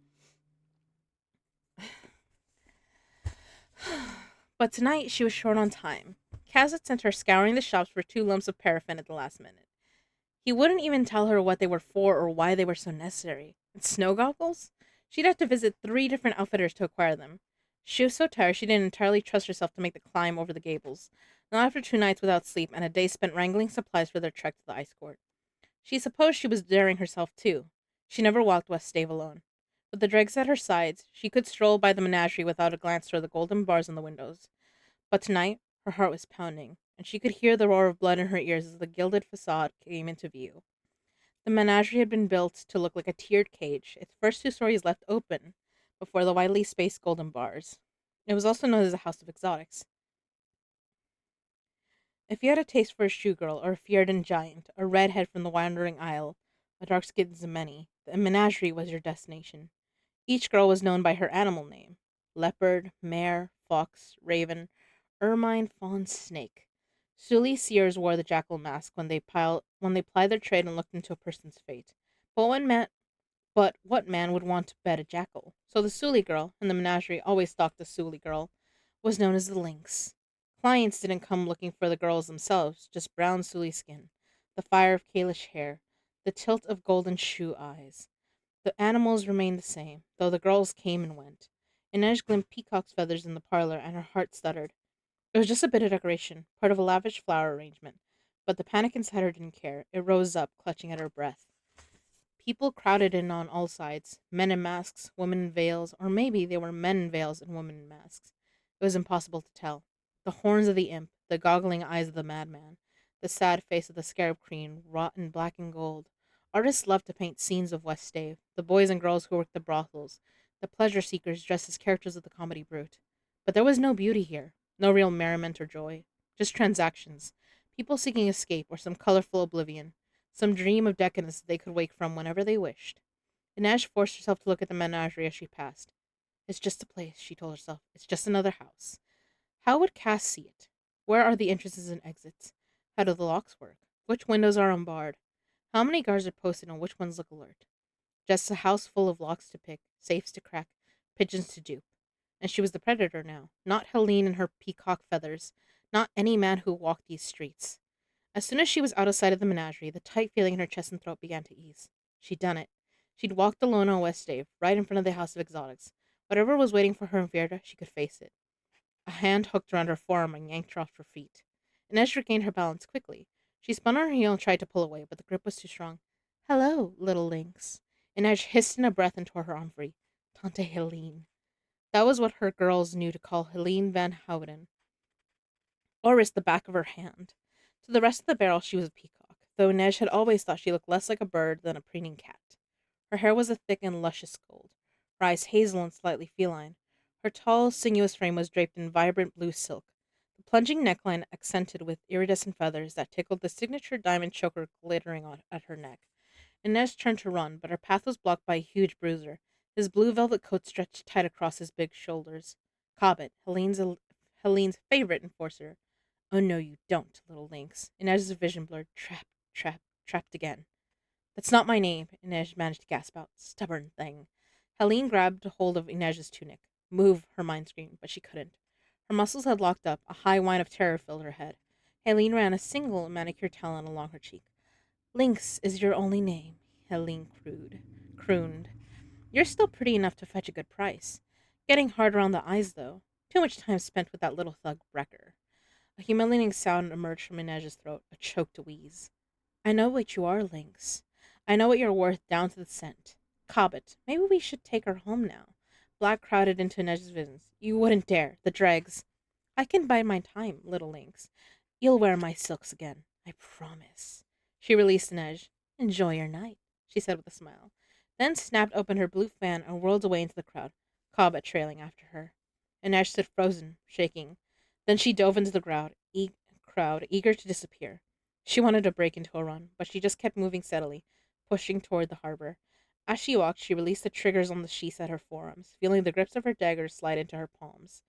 But tonight she was short on time. Kaz had sent her scouring the shops for 2 lumps of paraffin at the last minute. He wouldn't even tell her what they were for or why they were so necessary. And snow goggles? She'd have to visit 3 different outfitters to acquire them. She was so tired she didn't entirely trust herself to make the climb over the gables, not after 2 nights without sleep and a day spent wrangling supplies for their trek to the ice court. She supposed she was daring herself too. She never walked West Stave alone. With the dregs at her sides, she could stroll by the menagerie without a glance toward the golden bars on the windows. But tonight, her heart was pounding, and she could hear the roar of blood in her ears as the gilded facade came into view. The menagerie had been built to look like a tiered cage, its first 2 stories left open before the widely spaced golden bars. It was also known as a house of exotics. If you had a taste for a showgirl or a Fjerdan giant, a redhead from the Wandering Isle, a dark-skinned Zemeni, the menagerie was your destination. Each girl was known by her animal name: leopard, mare, fox, raven, ermine, fawn, snake. Suli seers wore the jackal mask when they plied their trade and looked into a person's fate. But what man would want to bed a jackal? So the Suli girl, and the menagerie always stalked the Suli girl, was known as the lynx. Clients didn't come looking for the girls themselves, just brown Suli skin, the fire of Kalish hair, the tilt of golden shoe eyes. The animals remained the same, though the girls came and went. Inej glimpsed peacock's feathers in the parlor, and her heart stuttered. It was just a bit of decoration, part of a lavish flower arrangement. But the panic inside her didn't care. It rose up, clutching at her breath. People crowded in on all sides, men in masks, women in veils, or maybe they were men in veils and women in masks. It was impossible to tell. The horns of the imp, the goggling eyes of the madman, the sad face of the scarab queen, wrought in black and gold. Artists loved to paint scenes of West Stave, the boys and girls who worked the brothels, the pleasure seekers dressed as characters of the comedy brute. But there was no beauty here, no real merriment or joy, just transactions, people seeking escape or some colorful oblivion, some dream of decadence that they could wake from whenever they wished. Inej forced herself to look at the menagerie as she passed. It's just a place, she told herself. It's just another house. How would Cass see it? Where are the entrances and exits? How do the locks work? Which windows are unbarred? How many guards are posted and which ones look alert? Just a house full of locks to pick, safes to crack, pigeons to dupe. And she was the predator now, not Helene and her peacock feathers, not any man who walked these streets. As soon as she was out of sight of the menagerie, the tight feeling in her chest and throat began to ease. She'd done it. She'd walked alone on West Stave, right in front of the House of Exotics. Whatever was waiting for her in Vierda, she could face it. A hand hooked around her forearm and yanked her off her feet. Inez regained her balance quickly. She spun on her heel and tried to pull away, but the grip was too strong. Hello, little lynx. Inez hissed in a breath and tore her arm free. Tante Helene. That was what her girls knew to call Helene Van Houten, or as the back of her hand. To the rest of the barrel, she was a peacock, though Inez had always thought she looked less like a bird than a preening cat. Her hair was a thick and luscious gold, her eyes hazel and slightly feline. Her tall, sinuous frame was draped in vibrant blue silk, the plunging neckline accented with iridescent feathers that tickled the signature diamond choker glittering at her neck. Inez turned to run, but her path was blocked by a huge bruiser, his blue velvet coat stretched tight across his big shoulders. Cobbett, Helene's favorite enforcer. Oh no, you don't, little lynx. Inez's vision blurred. Trapped again. That's not my name, Inez managed to gasp out. Stubborn thing. Helene grabbed hold of Inez's tunic. Move, her mind screamed, but she couldn't. Her muscles had locked up. A high whine of terror filled her head. Helene ran a single manicured talon along her cheek. Lynx is your only name, Helene crooned. You're still pretty enough to fetch a good price. Getting hard around the eyes, though. Too much time spent with that little thug Brecker. A humiliating sound emerged from Inez's throat, a choked wheeze. I know what you are, Lynx. I know what you're worth down to the cent. Cobbett, maybe we should take her home now. Black crowded into Inez's visions. You wouldn't dare. The dregs. I can bide my time, little Lynx. You'll wear my silks again. I promise. She released Inej. Enjoy your night, she said with a smile, then snapped open her blue fan and whirled away into the crowd, Cobbett trailing after her. Inej stood frozen, shaking. Then she dove into the crowd, eager to disappear. She wanted to break into a run, but she just kept moving steadily, pushing toward the harbor. As she walked, she released the triggers on the sheaths at her forearms, feeling the grips of her daggers slide into her palms.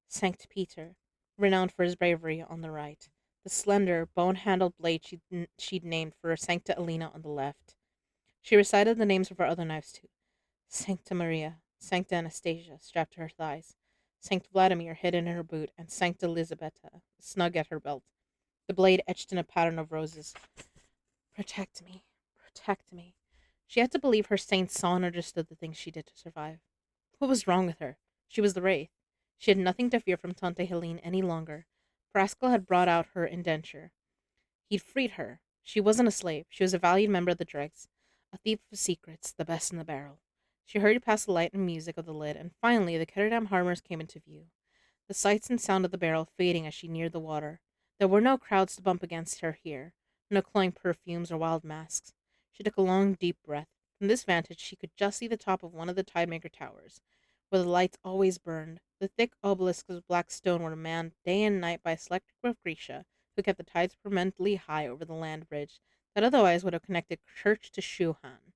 Sankt Peter. renowned for his bravery, on the right. The slender, bone-handled blade she'd named for Sancta Elena on the left. She recited the names of her other knives too. Sancta Maria, Sancta Anastasia, strapped to her thighs, Saint Vladimir hidden in her boot, and Sancta Elisabetta, snug at her belt, the blade etched in a pattern of roses. Protect me, protect me. She had to believe her saints saw and understood the things she did to survive. What was wrong with her? She was the Wraith. She had nothing to fear from Tante Helene any longer. Paraskal had brought out her indenture. He'd freed her. She wasn't a slave. She was a valued member of the Dregs, a thief of secrets, the best in the barrel. She hurried past the light and music of the lid, and finally the Ketterdam Harmers came into view, the sights and sound of the barrel fading as she neared the water. There were no crowds to bump against her here, no cloying perfumes or wild masks. She took a long, deep breath. From this vantage she could just see the top of one of the Tidemaker towers, where the lights always burned. The thick obelisks of black stone were manned day and night by a select group of Grisha, who kept the tides permanently high over the land bridge that otherwise would have connected Church to Shuhan.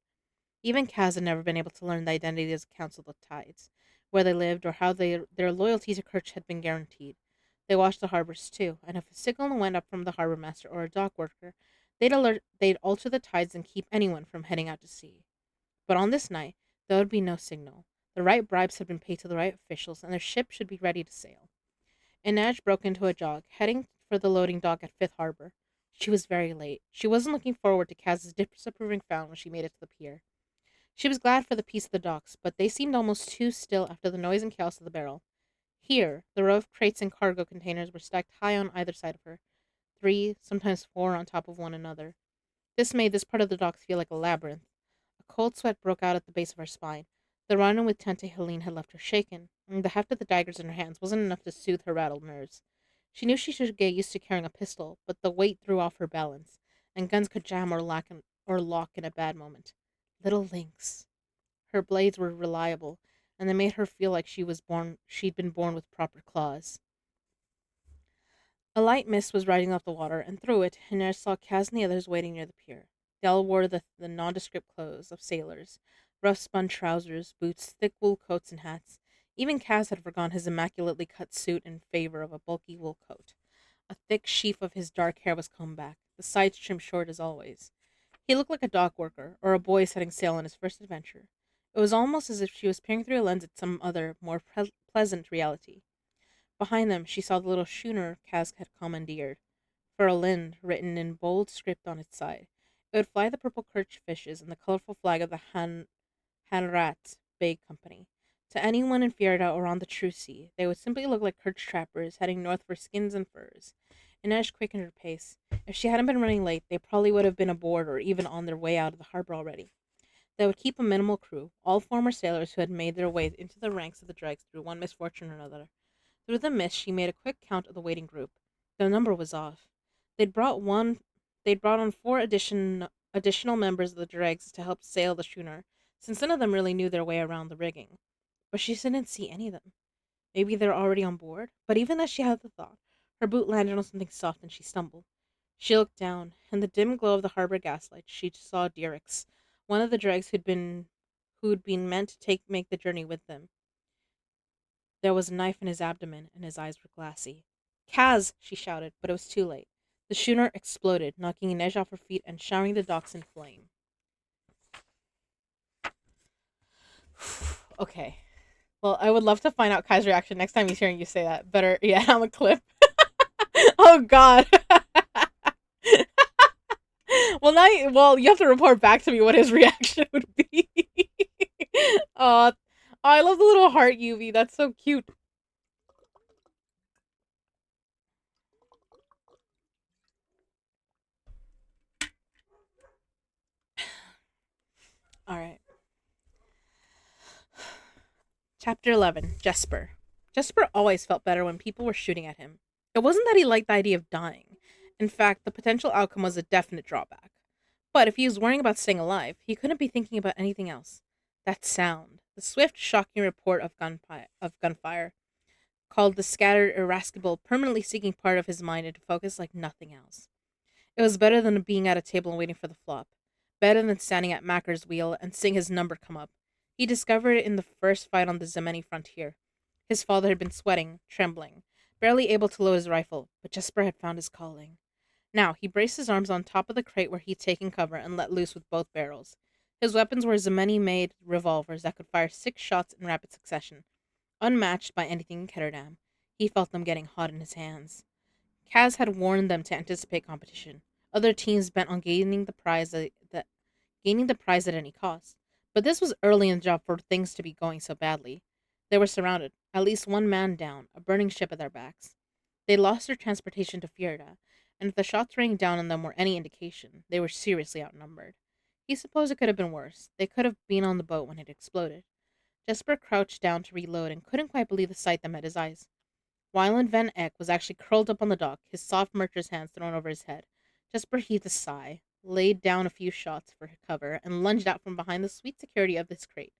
Even Kaz had never been able to learn the identity of the Council of Tides, where they lived, or how their loyalty to Kirch had been guaranteed. They watched the harbors too, and if a signal went up from the harbor master or a dock worker, they'd alter the tides and keep anyone from heading out to sea. But on this night, there would be no signal. The right bribes had been paid to the right officials, and their ship should be ready to sail. Inaj broke into a jog, heading for the loading dock at Fifth Harbor. She was very late. She wasn't looking forward to Kaz's disapproving frown when she made it to the pier. She was glad for the peace of the docks, but they seemed almost too still after the noise and chaos of the barrel. Here, the row of crates and cargo containers were stacked high on either side of her, 3, sometimes 4 on top of one another. This made this part of the docks feel like a labyrinth. A cold sweat broke out at the base of her spine. The run-in with Tante Helene had left her shaken, and the heft of the daggers in her hands wasn't enough to soothe her rattled nerves. She knew she should get used to carrying a pistol, but the weight threw off her balance, and guns could jam or lock in a bad moment. Little Lynx. Her blades were reliable, and they made her feel like she'd been born with proper claws. A light mist was riding off the water, and through it, Inez saw Kaz and the others waiting near the pier. They all wore the nondescript clothes of sailors, rough spun trousers, boots, thick wool coats, and hats. Even Kaz had forgone his immaculately cut suit in favor of a bulky wool coat. A thick sheaf of his dark hair was combed back, the sides trimmed short as always. He looked like a dock worker, or a boy setting sail on his first adventure. It was almost as if she was peering through a lens at some other, more pleasant reality. Behind them, she saw the little schooner Kaz had commandeered. For a Lind, written in bold script on its side. It would fly the purple perch fishes and the colorful flag of the Hanrat Bay Company. To anyone in Fjerda or on the true sea, they would simply look like Kerch trappers heading north for skins and furs. Inej quickened her pace. If she hadn't been running late, they probably would have been aboard or even on their way out of the harbor already. They would keep a minimal crew, all former sailors who had made their way into the ranks of the dregs through one misfortune or another. Through the mist, she made a quick count of the waiting group. The number was off. They'd brought one. They'd brought on 4 additional members of the dregs to help sail the schooner, since none of them really knew their way around the rigging. But she didn't see any of them. Maybe they're already on board. But even as she had the thought, her boot landed on something soft and she stumbled. She looked down. In the dim glow of the harbor gaslight, she saw Dirix, one of the dregs who'd been meant to make the journey with them. There was a knife in his abdomen, and his eyes were glassy. Kaz! She shouted, but it was too late. The schooner exploded, knocking Inej off her feet and showering the docks in flame. Okay. Well, I would love to find out Kai's reaction next time he's hearing you say that. Better, yeah, I'm a clip. Oh, God. Well, you have to report back to me what his reaction would be. Oh, I love the little heart UV. That's so cute. All right. Chapter 11. Jesper. Jesper always felt better when people were shooting at him. It wasn't that he liked the idea of dying. In fact, the potential outcome was a definite drawback. But if he was worrying about staying alive, he couldn't be thinking about anything else. That sound, the swift, shocking report of gunfire, called the scattered, irascible, permanently seeking part of his mind into focus like nothing else. It was better than being at a table and waiting for the flop. Better than standing at Macker's wheel and seeing his number come up. He discovered it in the first fight on the Zemeni frontier. His father had been sweating, trembling, barely able to load his rifle, but Jesper had found his calling. Now, he braced his arms on top of the crate where he'd taken cover and let loose with both barrels. His weapons were Zemeni-made revolvers that could fire 6 shots in rapid succession, unmatched by anything in Ketterdam. He felt them getting hot in his hands. Kaz had warned them to anticipate competition. Other teams bent on gaining the prize at any cost. But this was early in the job for things to be going so badly. They were surrounded, at least one man down, a burning ship at their backs. They lost their transportation to Fjerda, and if the shots raining down on them were any indication, they were seriously outnumbered. He supposed it could have been worse. They could have been on the boat when it exploded. Jesper crouched down to reload and couldn't quite believe the sight that met his eyes. Wyland Van Eck was actually curled up on the dock, his soft mercer's hands thrown over his head. Jesper heaved a sigh, laid down a few shots for cover, and lunged out from behind the sweet security of this crate.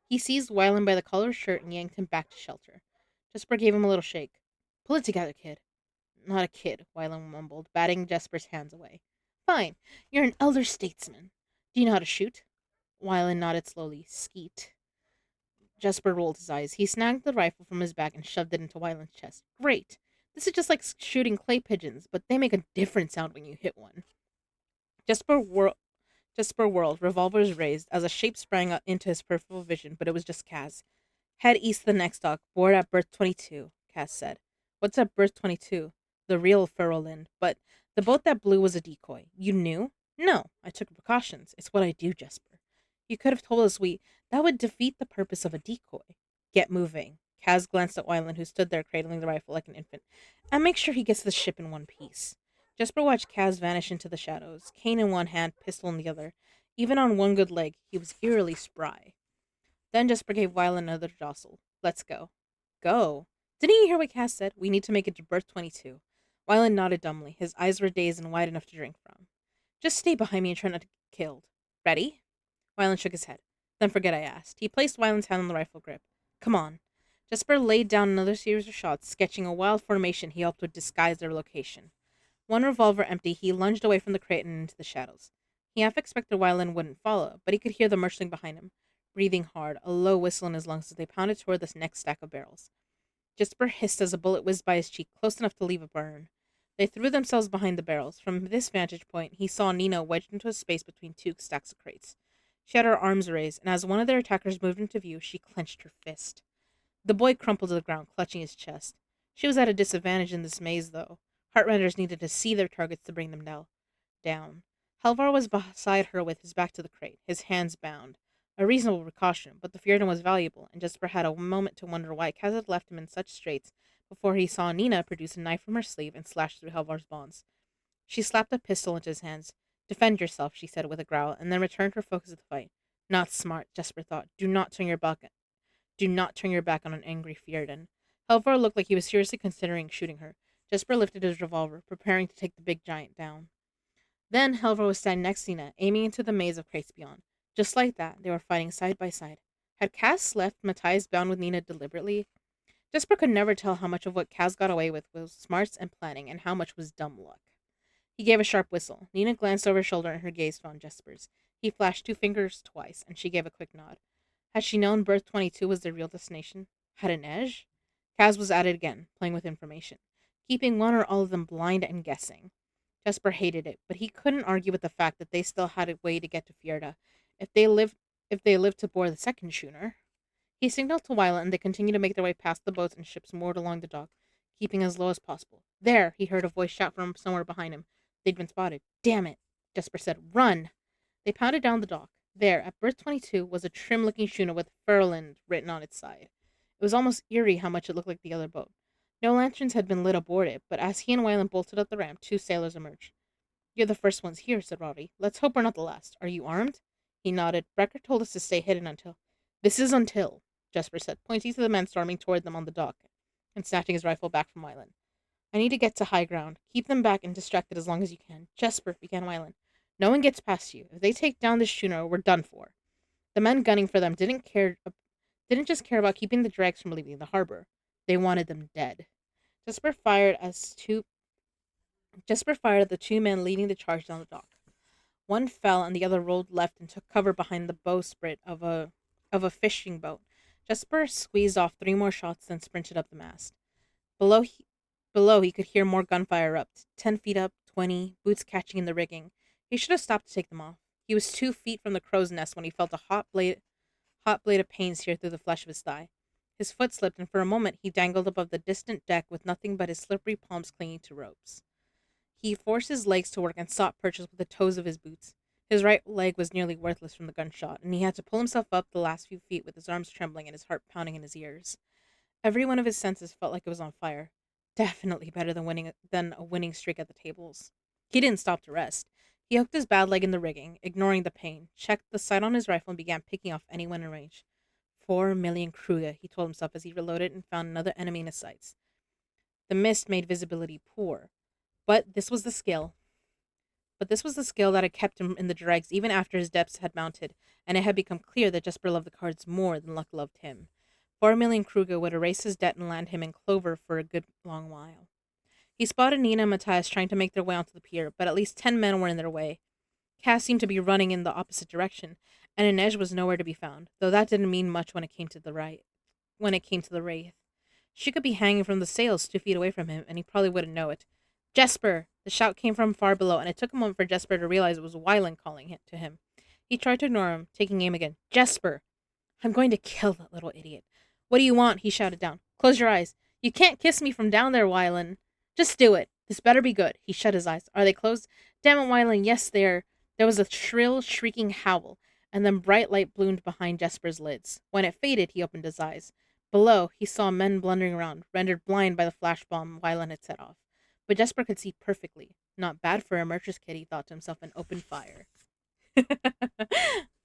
He seized Wyland by the collar of his shirt and yanked him back to shelter. Jesper gave him a little shake. Pull it together, kid. Not a kid, Wyland mumbled, batting Jesper's hands away. Fine. You're an elder statesman. Do you know how to shoot? Wyland nodded slowly. Skeet. Jesper rolled his eyes. He snagged the rifle from his back and shoved it into Wyland's chest. Great. This is just like shooting clay pigeons, but they make a different sound when you hit one. Jesper, whir- Jesper whirled, revolvers raised, as a shape sprang up into his peripheral vision, but it was just Kaz. Head east to the next dock, board at berth 22, Kaz said. What's at berth 22? The real Ferrolind, but the boat that blew was a decoy. You knew? No, I took precautions. It's what I do, Jesper. You could have told us that would defeat the purpose of a decoy. Get moving. Kaz glanced at Wyland, who stood there cradling the rifle like an infant. And make sure he gets the ship in one piece. Jesper watched Kaz vanish into the shadows, cane in one hand, pistol in the other. Even on one good leg, he was eerily spry. Then Jesper gave Wyland another jostle. Let's go. Go? Didn't you hear what Kaz said? We need to make it to berth 22. Wyland nodded dumbly. His eyes were dazed and wide enough to drink from. Just stay behind me and try not to get killed. Ready? Wyland shook his head. Then forget I asked. He placed Wyland's hand on the rifle grip. Come on. Jesper laid down another series of shots, sketching a wild formation he hoped would disguise their location. One revolver empty, he lunged away from the crate and into the shadows. He half expected Wyland wouldn't follow, but he could hear the merchling behind him, breathing hard, a low whistle in his lungs as they pounded toward this next stack of barrels. Jesper hissed as a bullet whizzed by his cheek, close enough to leave a burn. They threw themselves behind the barrels. From this vantage point, he saw Nina wedged into a space between 2 stacks of crates. She had her arms raised, and as one of their attackers moved into view, she clenched her fist. The boy crumpled to the ground, clutching his chest. She was at a disadvantage in this maze, though. Heartrenders needed to see their targets to bring them down. Halvar was beside her with his back to the crate, his hands bound. A reasonable precaution, but the Fjerdan was valuable, and Jesper had a moment to wonder why Kaz had left him in such straits before he saw Nina produce a knife from her sleeve and slash through Halvar's bonds. She slapped a pistol into his hands. Defend yourself, she said with a growl, and then returned her focus to the fight. Not smart, Jesper thought. Do not turn your back on an angry Fjerdan. Halvar looked like he was seriously considering shooting her. Jesper lifted his revolver, preparing to take the big giant down. Then Halvar was standing next to Nina, aiming into the maze of crates beyond. Just like that, they were fighting side by side. Had Kaz left Matthias bound with Nina deliberately? Jesper could never tell how much of what Kaz got away with was smarts and planning, and how much was dumb luck. He gave a sharp whistle. Nina glanced over her shoulder and her gaze fell on Jesper's. He flashed 2 fingers twice, and she gave a quick nod. Had she known berth 22 was their real destination? Had an edge? Kaz was at it again, playing with information, keeping one or all of them blind and guessing. Jesper hated it, but he couldn't argue with the fact that they still had a way to get to Fjerda if they lived to board the second schooner. He signaled to Wyland, and they continued to make their way past the boats and ships moored along the dock, keeping as low as possible. There, he heard a voice shout from somewhere behind him. They'd been spotted. Damn it, Jesper said. Run! They pounded down the dock. There, at berth 22, was a trim-looking schooner with Ferland written on its side. It was almost eerie how much it looked like the other boat. No lanterns had been lit aboard it, but as he and Wyland bolted up the ramp, 2 sailors emerged. You're the first ones here, said Rory. Let's hope we're not the last. Are you armed? He nodded. Brecker told us to stay hidden until... This is until, Jesper said, pointing to the men storming toward them on the dock, and snatching his rifle back from Wyland. I need to get to high ground. Keep them back and distracted as long as you can. Jesper, began Wyland. No one gets past you. If they take down this schooner, we're done for. The men gunning for them didn't just care about keeping the drags from leaving the harbor. They wanted them dead. Jesper fired at the 2 men leading the charge down the dock. One fell and the other rolled left and took cover behind the bowsprit of a fishing boat. Jesper squeezed off 3 more shots, then sprinted up the mast. Below Below, he could hear more gunfire erupt. 10 feet up, 20, boots catching in the rigging. He should have stopped to take them off. He was 2 feet from the crow's nest when he felt a hot blade of pain sear through the flesh of his thigh. His foot slipped, and for a moment he dangled above the distant deck with nothing but his slippery palms clinging to ropes. He forced his legs to work and sought purchase with the toes of his boots. His right leg was nearly worthless from the gunshot, and he had to pull himself up the last few feet with his arms trembling and his heart pounding in his ears. Every one of his senses felt like it was on fire. Definitely better than a winning streak at the tables. He didn't stop to rest. He hooked his bad leg in the rigging, ignoring the pain, checked the sight on his rifle, and began picking off anyone in range. 4 million Kruger, he told himself as he reloaded and found another enemy in his sights. The mist made visibility poor, but this was the skill. But this was the skill that had kept him in the dregs even after his debts had mounted, and it had become clear that Jesper loved the cards more than luck loved him. 4 million Kruger would erase his debt and land him in clover for a good long while. He spotted Nina and Matthias trying to make their way onto the pier, but at least 10 men were in their way. Cass seemed to be running in the opposite direction, and Inej was nowhere to be found, though that didn't mean much when it came to the wraith. She could be hanging from the sails 2 feet away from him, and he probably wouldn't know it. Jesper! The shout came from far below, and it took a moment for Jesper to realize it was Wylan calling to him. He tried to ignore him, taking aim again. Jesper! I'm going to kill that little idiot. What do you want? He shouted down. Close your eyes. You can't kiss me from down there, Wylan. Just do it. This better be good. He shut his eyes. Are they closed? Damn it, Wylan. Yes, they are. There was a shrill, shrieking howl, and then bright light bloomed behind Jesper's lids. When it faded, he opened his eyes. Below, he saw men blundering around, rendered blind by the flash bomb Wylan had set off. But Jesper could see perfectly. Not bad for a merchant's kid, he thought to himself, and opened fire.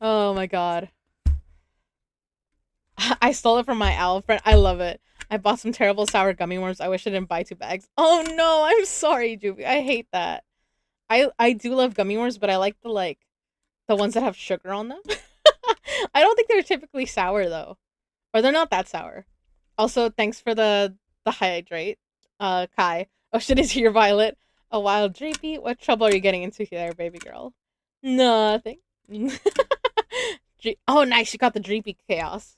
Oh my god. I stole it from my owl friend. I love it. I bought some terrible sour gummy worms. I wish I didn't buy 2 bags. Oh no, I'm sorry, Juby. I hate that. I do love gummy worms, but I like the ones that have sugar on them. I don't think they're typically sour though. Or they're not that sour. Also, thanks for the hydrate, Kai. Oh shit, is here, Violet? A wild drapey? What trouble are you getting into here, baby girl? Nothing. Oh, nice, you got the drapey chaos.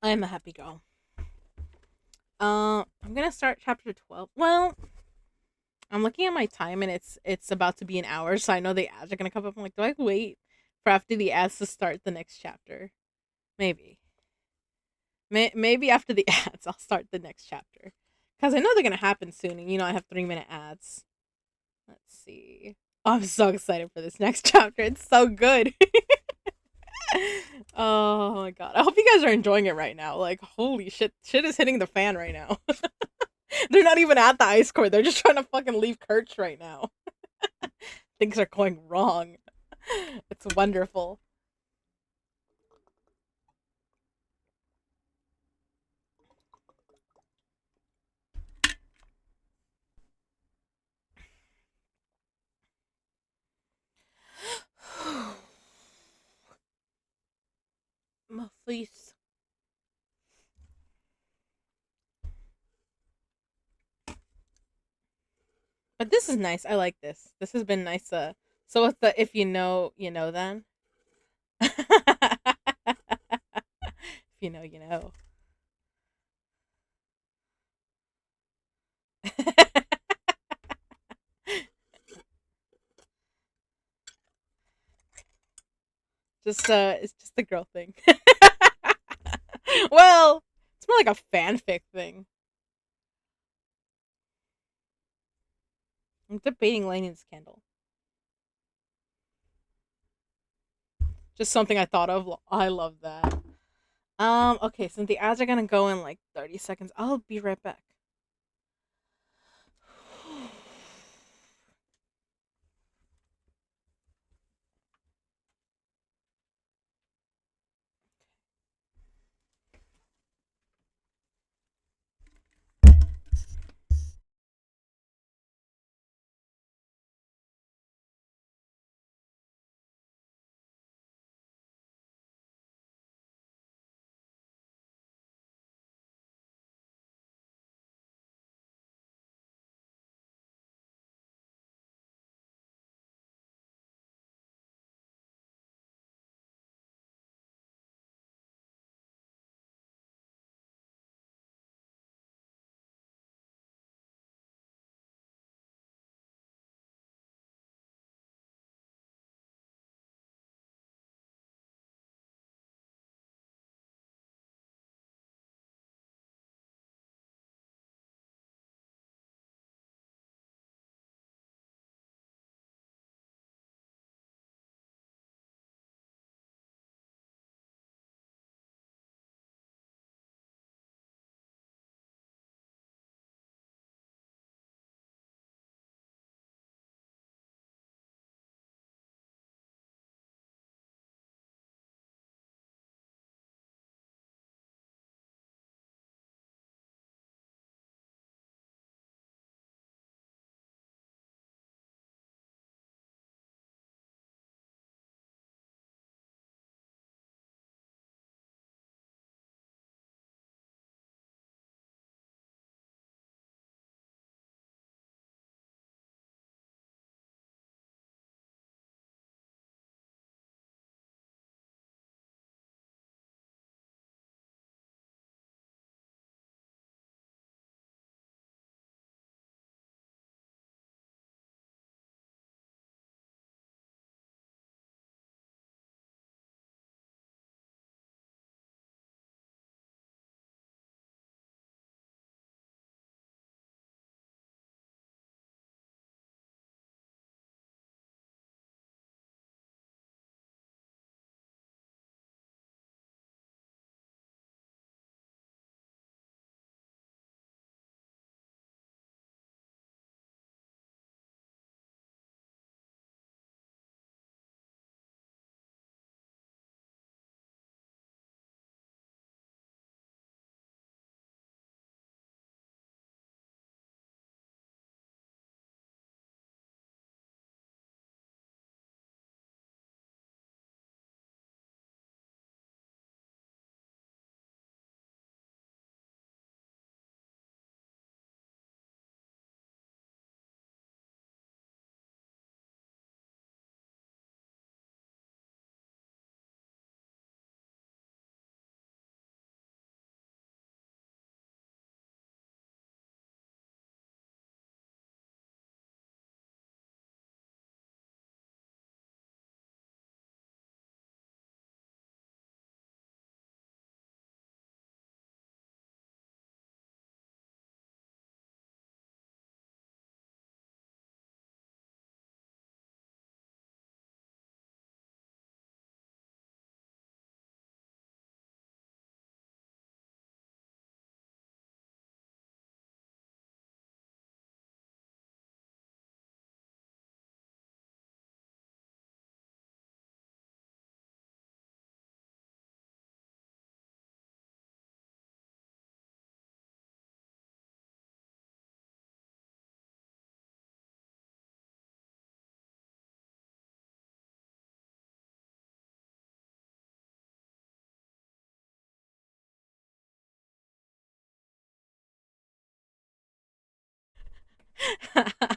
I am a happy girl. I'm gonna start chapter 12. Well, I'm looking at my time and it's about to be an hour, so I know the ads are gonna come up. I'm like, do I wait for after the ads to start the next chapter? Maybe. Maybe after the ads, I'll start the next chapter. Because I know they're gonna happen soon, and I have 3 minute ads. Let's see. Oh, I'm so excited for this next chapter. It's so good. Oh my god. I hope you guys are enjoying it right now. Like, holy shit. Shit is hitting the fan right now. They're not even at the ice court. They're just trying to fucking leave Kirch right now. Things are going wrong. It's wonderful. My fleece. But this is nice. I like this. This has been nice. So what's the if you know, you know then? If you know, you know. It's just a girl thing. Well, it's more like a fanfic thing. I'm debating Laney's candle. Just something I thought of. I love that. Okay, since the ads are gonna go in like 30 seconds, I'll be right back.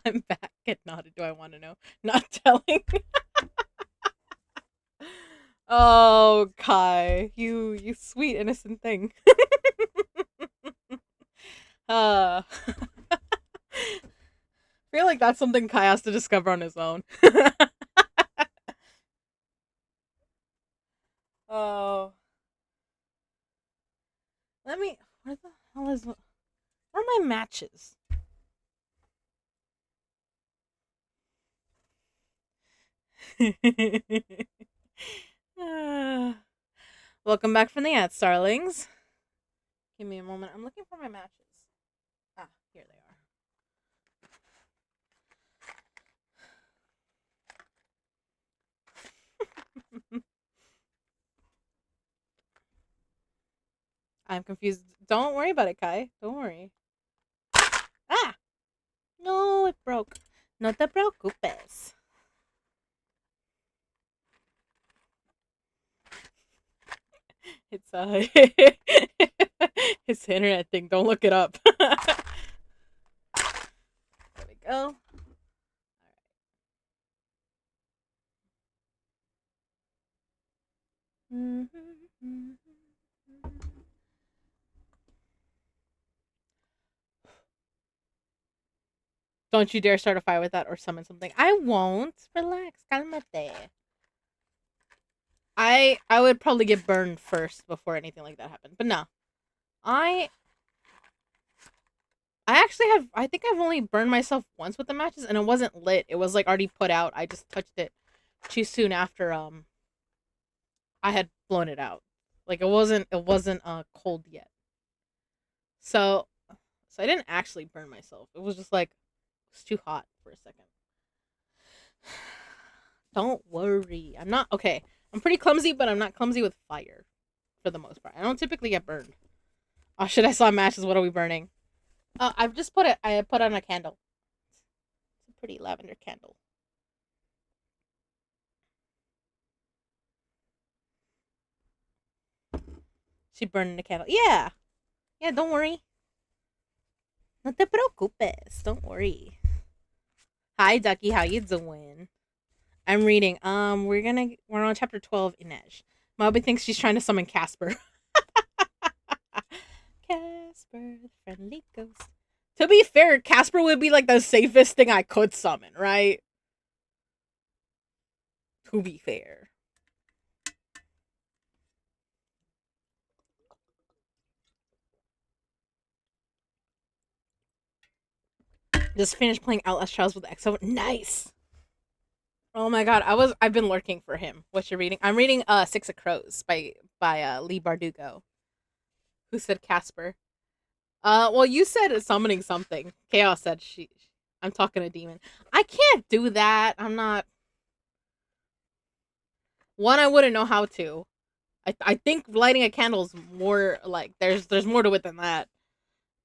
I'm back. Get nodded. Do I want to know? Not telling. Oh, Kai, you sweet innocent thing. uh, I feel like that's something Kai has to discover on his own. Oh, let me. Where the hell is? Where are my matches? Ah, welcome back from the ad, starlings. Give me a moment. I'm looking for my matches. Ah, here they are. I'm confused. Don't worry about it, Kai. Don't worry. Ah! No, it broke. No te preocupes. It's it's the internet thing. Don't look it up. There we go. Don't you dare start a fire with that or summon something. I won't. Relax. Calmate. I would probably get burned first before anything like that happened. But no. I actually have I think I've only burned myself once with the matches and it wasn't lit. It was like already put out. I just touched it too soon after I had blown it out. Like it wasn't cold yet. So I didn't actually burn myself. It was just like it was too hot for a second. Don't worry. I'm not okay. I'm pretty clumsy, but I'm not clumsy with fire for the most part. I don't typically get burned. Oh shit, I saw matches. What are we burning? I've just put it I put on a candle. It's a pretty lavender candle. She burned the candle. Yeah. Yeah, don't worry. No te preocupes. Don't worry. Hi Ducky, how you doing? I'm reading. We're on chapter 12, Inej. Moby thinks she's trying to summon Casper. Casper, the friendly ghost. To be fair, Casper would be like the safest thing I could summon, right? To be fair. Just finished playing Outlast Trials with EXO. Nice. Oh my god, I've been lurking for him. What you're reading? I'm reading Six of Crows by Lee Bardugo. Who said Casper? Well, you said summoning something. Chaos said I'm talking to demon. I can't do that. I'm not. One, I wouldn't know how to. I think lighting a candle is more like there's more to it than that.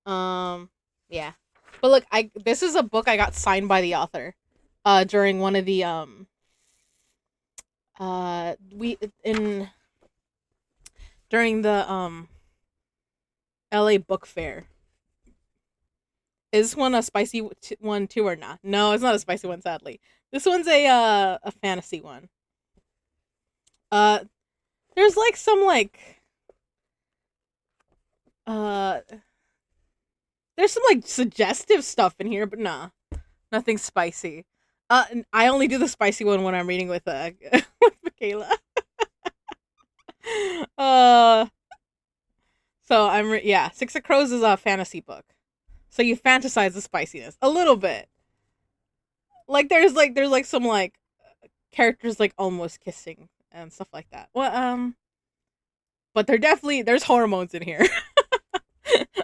Yeah. But look, I this is a book I got signed by the author. During one of the we in during the LA Book Fair. Is this one a spicy one too or not? No, it's not a spicy one. Sadly, this one's a fantasy one. Uh, there's like some like uh, there's some like suggestive stuff in here, but nah, nothing spicy. I only do the spicy one when I'm reading with with Michaela. uh, so yeah, Six of Crows is a fantasy book, so you fantasize the spiciness a little bit. Like there's like some like characters like almost kissing and stuff like that. Well, but there's hormones in here.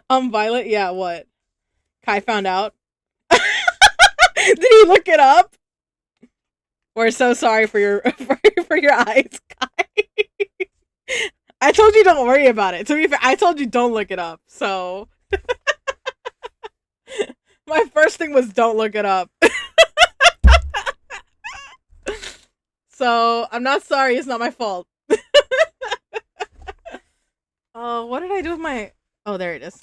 Violet, yeah, what? Kai found out. Did he look it up? We're so sorry for your for your eyes, Kai. I told you don't worry about it. To be fair, I told you don't look it up. So my first thing was don't look it up. So I'm not sorry. It's not my fault. Oh, what did I do with my? Oh, there it is.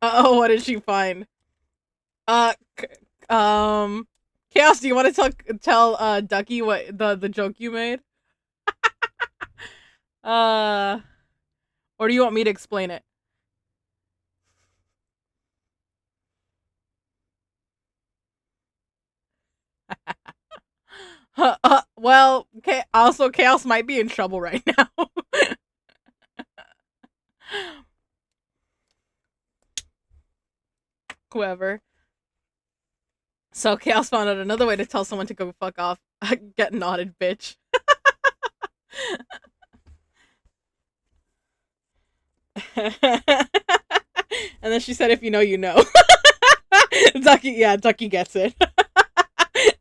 Oh, what did she find? Uh, Chaos, do you want to tell Ducky what the joke you made? Uh, or do you want me to explain it? Well, also Chaos might be in trouble right now. Whoever. So Chaos found out another way to tell someone to go fuck off. Get nodded, bitch. And then she said, "If you know, you know." Ducky, yeah, Ducky gets it.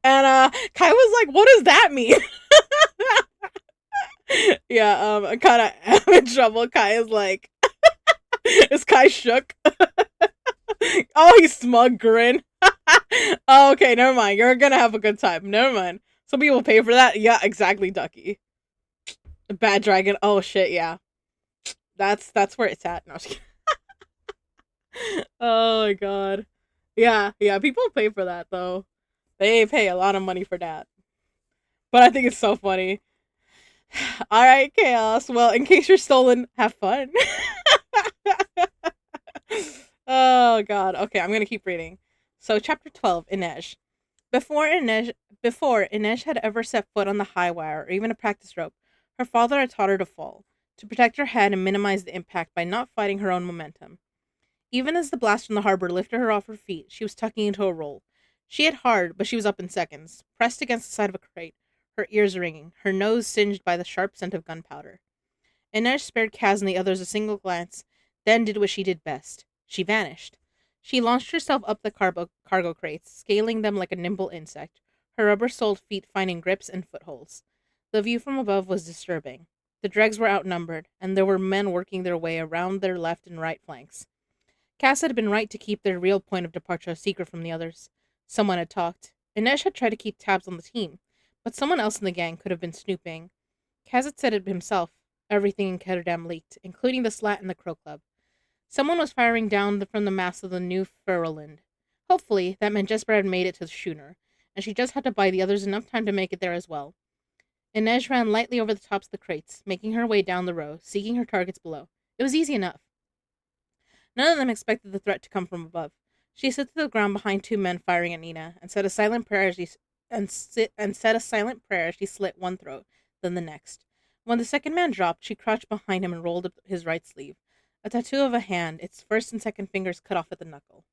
And Kai was like, "What does that mean?" Yeah, I kind of am in trouble. Kai is like, is Kai shook? Oh, he's smug grin. Oh, okay, never mind. You're gonna have a good time. Never mind. Some people pay for that. Yeah, exactly, Ducky. Bad dragon. Oh shit, yeah. That's where it's at. No, I'm just kidding. Oh my god. Yeah, yeah. People pay for that though. They pay a lot of money for that. But I think it's so funny. All right, chaos. Well, in case you're stolen, have fun. Oh god. Okay, I'm gonna keep reading. So, chapter 12, Inej. Before Inej had ever set foot on the high wire or even a practice rope, her father had taught her to fall, to protect her head and minimize the impact by not fighting her own momentum. Even as the blast from the harbor lifted her off her feet, she was tucking into a roll. She hit hard, but she was up in seconds, pressed against the side of a crate, her ears ringing, her nose singed by the sharp scent of gunpowder. Inej spared Kaz and the others a single glance, then did what she did best. She vanished. She launched herself up the cargo crates, scaling them like a nimble insect, her rubber-soled feet finding grips and footholds. The view from above was disturbing. The dregs were outnumbered, and there were men working their way around their left and right flanks. Cass had been right to keep their real point of departure a secret from the others. Someone had talked. Inej had tried to keep tabs on the team, but someone else in the gang could have been snooping. Kaz had said it himself. Everything in Ketterdam leaked, including the slat and the Crow Club. Someone was firing down from the mast of the new Ferroland. Hopefully, that meant Jesper had made it to the schooner, and she just had to buy the others enough time to make it there as well. Inej ran lightly over the tops of the crates, making her way down the row, seeking her targets below. It was easy enough. None of them expected the threat to come from above. She slid to the ground behind two men firing at Nina, and said a silent prayer as she slit one throat, then the next. When the second man dropped, she crouched behind him and rolled up his right sleeve. A tattoo of a hand, its first and second fingers cut off at the knuckle.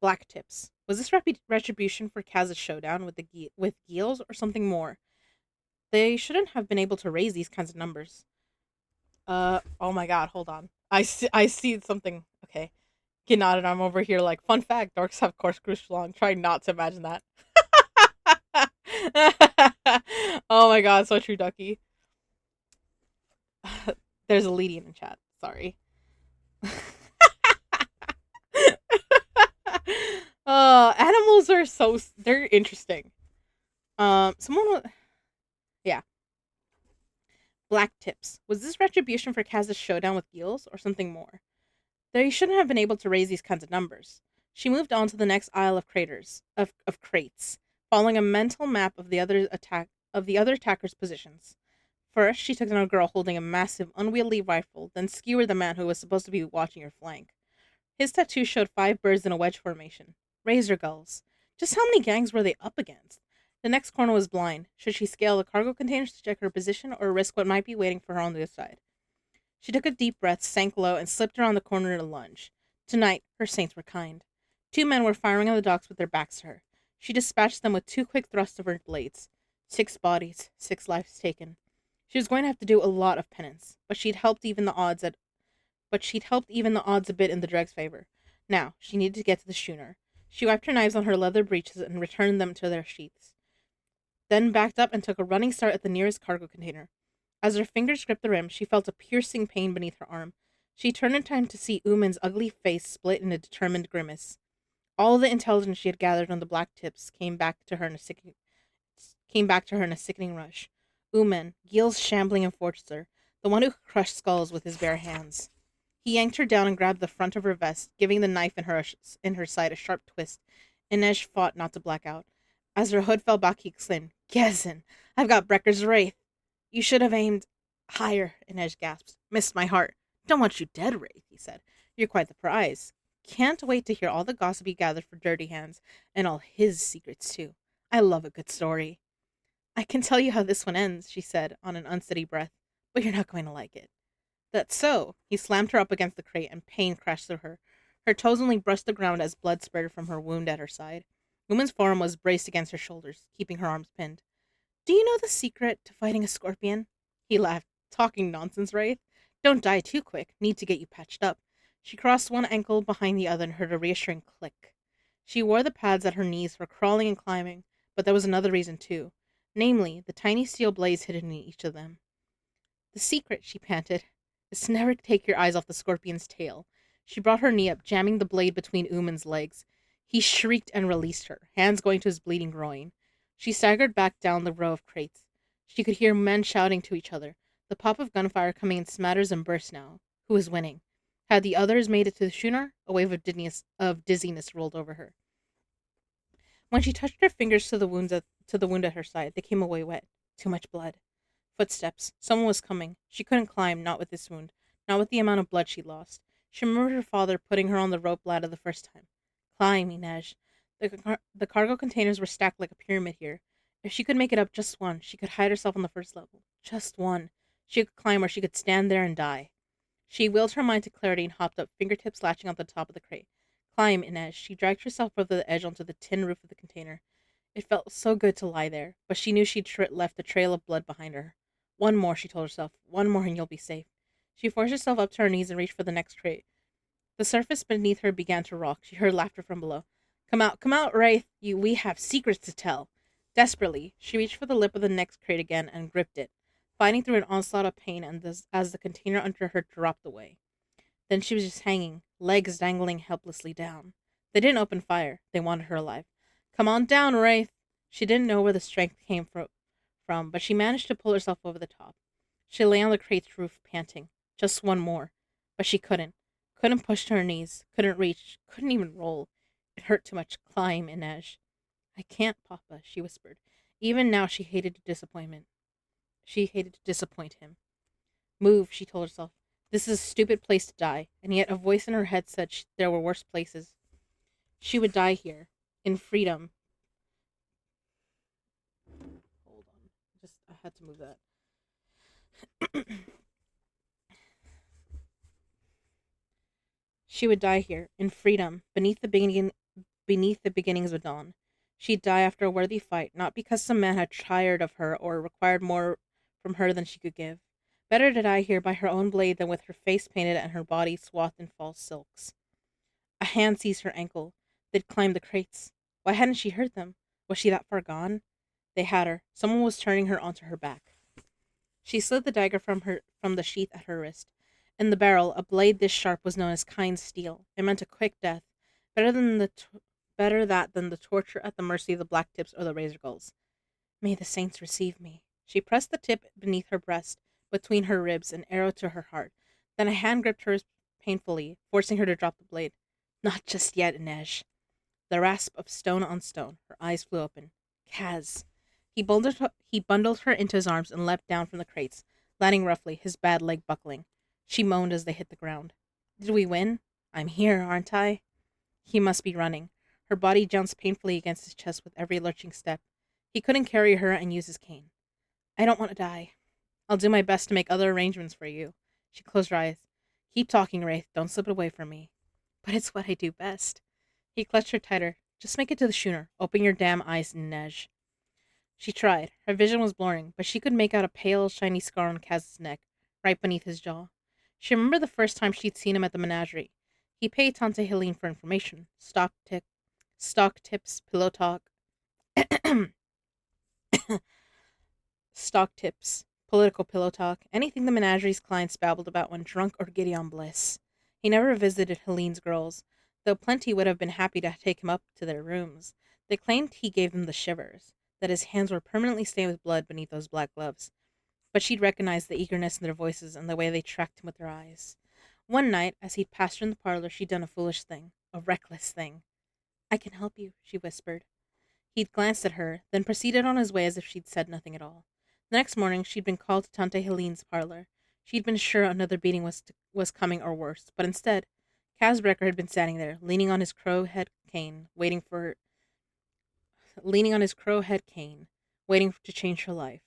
Black tips. Was this retribution for Kaz's showdown with with Geels or something more? They shouldn't have been able to raise these kinds of numbers. Oh my god, hold on. I see something. Okay. Get nodded. I'm over here like, fun fact, dorks have corkscrew schlong. Try not to imagine that. Oh my god, so true, Ducky. There's a lady in the chat. Sorry. Animals are they're interesting. Someone, yeah. Black tips. Was this retribution for Kaz's showdown with Geels or something more? They shouldn't have been able to raise these kinds of numbers. She moved on to the next aisle of crates, following a mental map of the other attackers' positions. First, she took down a girl holding a massive, unwieldy rifle, then skewered the man who was supposed to be watching her flank. His tattoo showed 5 birds in a wedge formation. Razor gulls. Just how many gangs were they up against? The next corner was blind. Should she scale the cargo containers to check her position or risk what might be waiting for her on the other side? She took a deep breath, sank low, and slipped around the corner to lunge. Tonight, her saints were kind. 2 men were firing on the docks with their backs to her. She dispatched them with 2 quick thrusts of her blades. 6 bodies, 6 lives taken. She was going to have to do a lot of penance, but she'd helped even the odds a bit in the Dreg's favor. Now, she needed to get to the schooner. She wiped her knives on her leather breeches and returned them to their sheaths. Then backed up and took a running start at the nearest cargo container. As her fingers gripped the rim, she felt a piercing pain beneath her arm. She turned in time to see Uman's ugly face split in a determined grimace. All the intelligence she had gathered on the black tips came back to her in a sickening rush. Uman, Geel's shambling enforcer, the one who crushed skulls with his bare hands. He yanked her down and grabbed the front of her vest, giving the knife in her side a sharp twist. Inej fought not to black out. As her hood fell back, he exclaimed, "Gessen, I've got Brecker's Wraith." "You should have aimed higher," Inej gasped. "Missed my heart." "Don't want you dead, Wraith," he said. "You're quite the prize. Can't wait to hear all the gossip he gathered for Dirty Hands, and all his secrets, too. I love a good story." "I can tell you how this one ends," she said, on an unsteady breath, "but you're not going to like it." "That's so." He slammed her up against the crate, and pain crashed through her. Her toes only brushed the ground as blood spurted from her wound at her side. Woman's forearm was braced against her shoulders, keeping her arms pinned. "Do you know the secret to fighting a scorpion?" He laughed. "Talking nonsense, Wraith. Don't die too quick. Need to get you patched up." She crossed one ankle behind the other and heard a reassuring click. She wore the pads at her knees for crawling and climbing, but there was another reason too, namely, the tiny steel blades hidden in each of them. "The secret," she panted, "is to never take your eyes off the scorpion's tail." She brought her knee up, jamming the blade between Uman's legs. He shrieked and released her, hands going to his bleeding groin. She staggered back down the row of crates. She could hear men shouting to each other, the pop of gunfire coming in smatters and bursts now. Who was winning? Had the others made it to the schooner? A wave of dizziness rolled over her. When she touched her fingers to the wound at her side, they came away wet. Too much blood. Footsteps. Someone was coming. She couldn't climb, not with this wound, not with the amount of blood she lost. She remembered her father putting her on the rope ladder the first time. "Climb, Inej." The cargo containers were stacked like a pyramid here. If she could make it up just one, she could hide herself on the first level. Just one. She could climb, or she could stand there and die. She willed her mind to clarity and hopped up, fingertips latching on the top of the crate. "Climb, Inej." She dragged herself over the edge onto the tin roof of the container. It felt so good to lie there, but she knew she'd left a trail of blood behind her. One more, she told herself. One more and you'll be safe. She forced herself up to her knees and reached for the next crate. The surface beneath her began to rock. She heard laughter from below. Come out, Wraith! We have secrets to tell." Desperately, she reached for the lip of the next crate again and gripped it, fighting through an onslaught of pain as the container under her dropped away. Then she was just hanging, legs dangling helplessly down. They didn't open fire. They wanted her alive. "Come on down, Wraith." She didn't know where the strength came from, but she managed to pull herself over the top. She lay on the crate's roof, panting. Just one more. But she couldn't. Couldn't push to her knees. Couldn't reach. Couldn't even roll. It hurt too much. "Climb, Inej." "I can't, Papa," she whispered. Even now she hated disappointment. She hated to disappoint him. "Move," she told herself. "This is a stupid place to die." And yet a voice in her head said there were worse places. She would die here, in freedom. Hold on. I had to move that. She would die here, in freedom, beneath the beginnings of dawn. She'd die after a worthy fight, not because some man had tired of her or required more from her than she could give. Better to die here by her own blade than with her face painted and her body swathed in false silks. A hand seized her ankle. They'd climbed the crates. Why hadn't she heard them? Was she that far gone? They had her. Someone was turning her onto her back. She slid the dagger from the sheath at her wrist. In the barrel, a blade this sharp was known as kind steel. It meant a quick death, better that than the torture at the mercy of the black tips or the razor gulls. "May the saints receive me." She pressed the tip beneath her breast, between her ribs, an arrow to her heart. Then a hand gripped hers painfully, forcing her to drop the blade. "Not just yet, Inej." The rasp of stone on stone. Her eyes flew open. Kaz. He bundled her into his arms and leapt down from the crates, landing roughly, his bad leg buckling. She moaned as they hit the ground. "Did we win? I'm here, aren't I?" He must be running. Her body jounced painfully against his chest with every lurching step. He couldn't carry her and use his cane. "I don't want to die. I'll do my best to make other arrangements for you." She closed her eyes. "Keep talking, Wraith. Don't slip it away from me." "But it's what I do best." He clutched her tighter. "Just make it to the schooner. Open your damn eyes, Inej." She tried. Her vision was blurring, but she could make out a pale, shiny scar on Kaz's neck, right beneath his jaw. She remembered the first time she'd seen him at the menagerie. He paid Tante Helene for information. Stock tips, pillow talk. Stock tips, political pillow talk, anything the menagerie's clients babbled about when drunk or giddy on bliss. He never visited Helene's girls, though plenty would have been happy to take him up to their rooms. They claimed he gave them the shivers, that his hands were permanently stained with blood beneath those black gloves. But she'd recognized the eagerness in their voices and the way they tracked him with their eyes. One night, as he'd passed her in the parlor, she'd done a foolish thing, a reckless thing. I can help you, she whispered. He'd glanced at her, then proceeded on his way as if she'd said nothing at all. The next morning, she'd been called to Tante Helene's parlor. She'd been sure another beating was coming or worse, but instead, Casbrecker had been standing there, leaning on his crow head cane, waiting to change her life.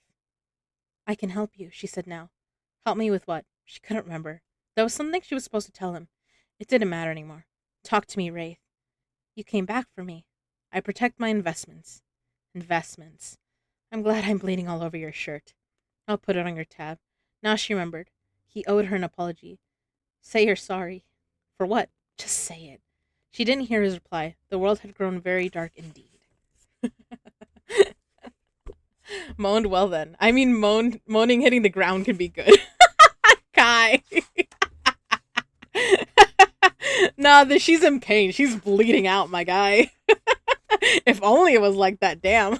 I can help you, she said now. Help me with what? She couldn't remember. There was something she was supposed to tell him. It didn't matter anymore. Talk to me, Wraith. You came back for me. I protect my investments. Investments. I'm glad I'm bleeding all over your shirt. I'll put it on your tab. Now she remembered. He owed her an apology. Say you're sorry. For what? Just say it. She didn't hear his reply. The world had grown very dark indeed. Moaned well then. I mean, moaning hitting the ground can be good. Kai. Nah, she's in pain. She's bleeding out, my guy. If only it was like that, damn.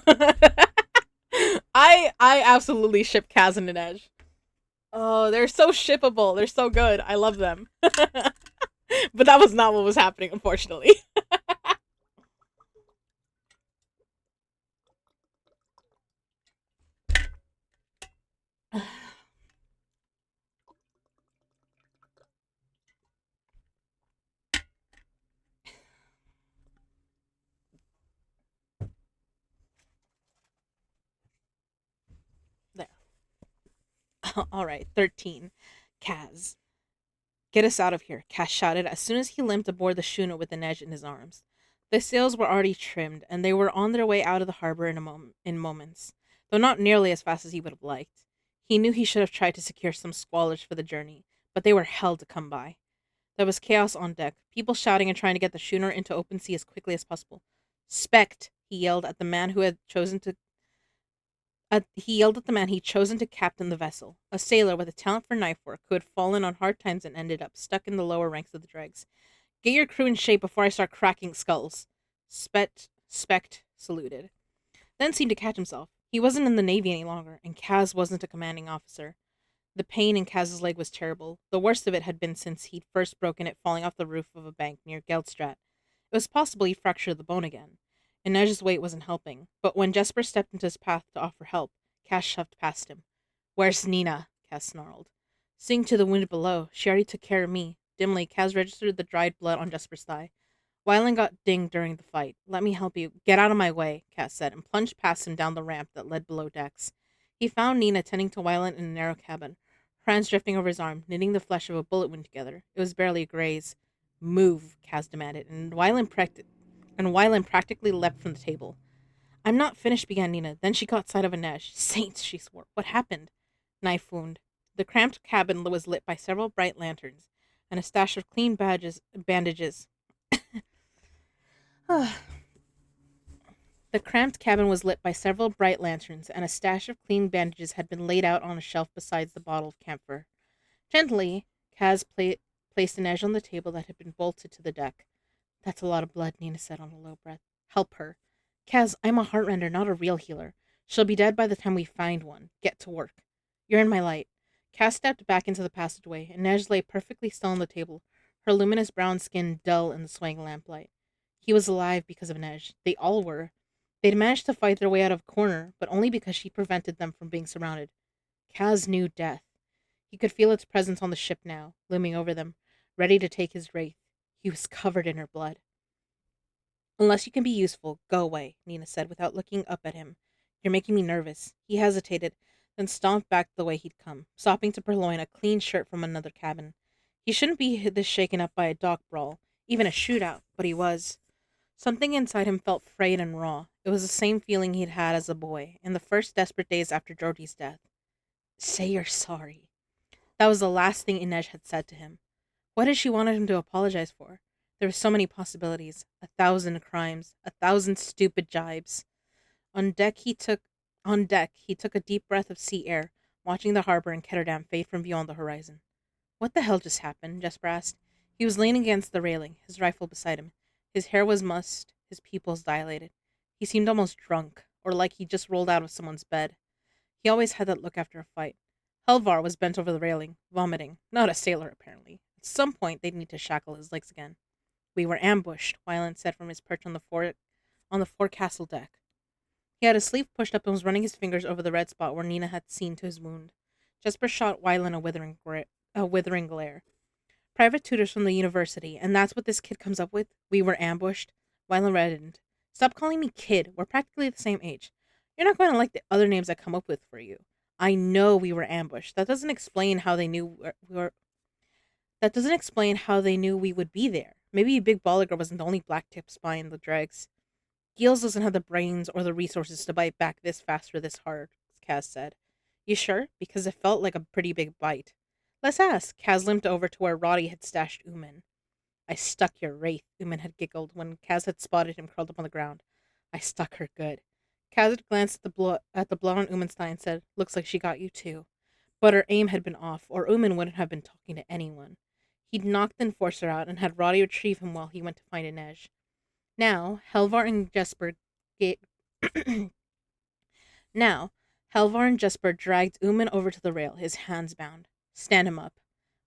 I absolutely ship Kaz and Inej. Oh, they're so shippable. They're so good. I love them. But that was not what was happening, unfortunately. There. All right, 13. Kaz. Get us out of here, Cass shouted as soon as he limped aboard the schooner with Inej in his arms. The sails were already trimmed, and they were on their way out of the harbor in moments, though not nearly as fast as he would have liked. He knew he should have tried to secure some squallage for the journey, but they were hell to come by. There was chaos on deck, people shouting and trying to get the schooner into open sea as quickly as possible. Spect, he yelled at the man who had chosen to he yelled at the man he'd chosen to captain the vessel, a sailor with a talent for knife work who had fallen on hard times and ended up stuck in the lower ranks of the dregs. Get your crew in shape before I start cracking skulls. Spect saluted, then seemed to catch himself. He wasn't in the Navy any longer, and Kaz wasn't a commanding officer. The pain in Kaz's leg was terrible. The worst of it had been since he'd first broken it falling off the roof of a bank near Geldstrat. It was possible he'd fractured the bone again. Inej's weight wasn't helping, but when Jesper stepped into his path to offer help, Cass shoved past him. Where's Nina? Cass snarled. Seeing to the wounded below, she already took care of me. Dimly, Cass registered the dried blood on Jesper's thigh. Wylan got dinged during the fight. Let me help you. Get out of my way, Cass said, and plunged past him down the ramp that led below decks. He found Nina tending to Wylan in a narrow cabin, her hands drifting over his arm, knitting the flesh of a bullet wound together. It was barely a graze. Move, Cass demanded, and Wylan practically leapt from the table. I'm not finished, began Nina. Then she caught sight of Inej. Saints, she swore. What happened? Knife wound. The cramped cabin was lit by several bright lanterns, and a stash of clean bandages. The cramped cabin was lit by several bright lanterns, and a stash of clean bandages had been laid out on a shelf beside the bottle of camphor. Gently, placed Inej on the table that had been bolted to the deck. That's a lot of blood, Nina said on a low breath. Help her. Kaz, I'm a heartrender, not a real healer. She'll be dead by the time we find one. Get to work. You're in my light. Kaz stepped back into the passageway, and Inej lay perfectly still on the table, her luminous brown skin dull in the swaying lamplight. He was alive because of Inej. They all were. They'd managed to fight their way out of a corner, but only because she prevented them from being surrounded. Kaz knew death. He could feel its presence on the ship now, looming over them, ready to take his wraith. He was covered in her blood. Unless you can be useful, go away, Nina said without looking up at him. You're making me nervous. He hesitated, then stomped back the way he'd come, stopping to purloin a clean shirt from another cabin. He shouldn't be this shaken up by a dock brawl, even a shootout, but he was. Something inside him felt frayed and raw. It was the same feeling he'd had as a boy, in the first desperate days after Georgie's death. Say you're sorry. That was the last thing Inej had said to him. What had she wanted him to apologize for? There were so many possibilities, 1,000 crimes, 1,000 stupid jibes. On deck he took a deep breath of sea air, watching the harbor and Ketterdam fade from view on the horizon. What the hell just happened? Jesper asked. He was leaning against the railing, his rifle beside him. His hair was mussed, his pupils dilated. He seemed almost drunk, or like he'd just rolled out of someone's bed. He always had that look after a fight. Helvar was bent over the railing, vomiting. Not a sailor, apparently. some point, they'd need to shackle his legs again. We were ambushed, Wyland said from his perch on the forecastle deck. He had his sleeve pushed up and was running his fingers over the red spot where Nina had seen to his wound. Jesper shot Wyland a withering glare. Private tutors from the university, and that's what this kid comes up with? We were ambushed? Wyland reddened. Stop calling me kid. We're practically the same age. You're not going to like the other names I come up with for you. I know we were ambushed. That doesn't explain how they knew we were. That doesn't explain how they knew we would be there. Maybe Big Bolliger wasn't the only black tip spy in the dregs. Gills doesn't have the brains or the resources to bite back this fast or this hard, Kaz said. You sure? Because it felt like a pretty big bite. Let's ask. Kaz limped over to where Roddy had stashed Ooman. I stuck your wraith, Ooman had giggled when Kaz had spotted him curled up on the ground. I stuck her good. Kaz had glanced at the blood on Ooman's thigh and said, Looks like she got you too. But her aim had been off, or Ooman wouldn't have been talking to anyone. He'd knocked the enforcer out and had Roddy retrieve him while he went to find Inej. Now, Helvar and Jesper ga- Now, Helvar and Jesper dragged Ooman over to the rail, his hands bound. Stand him up.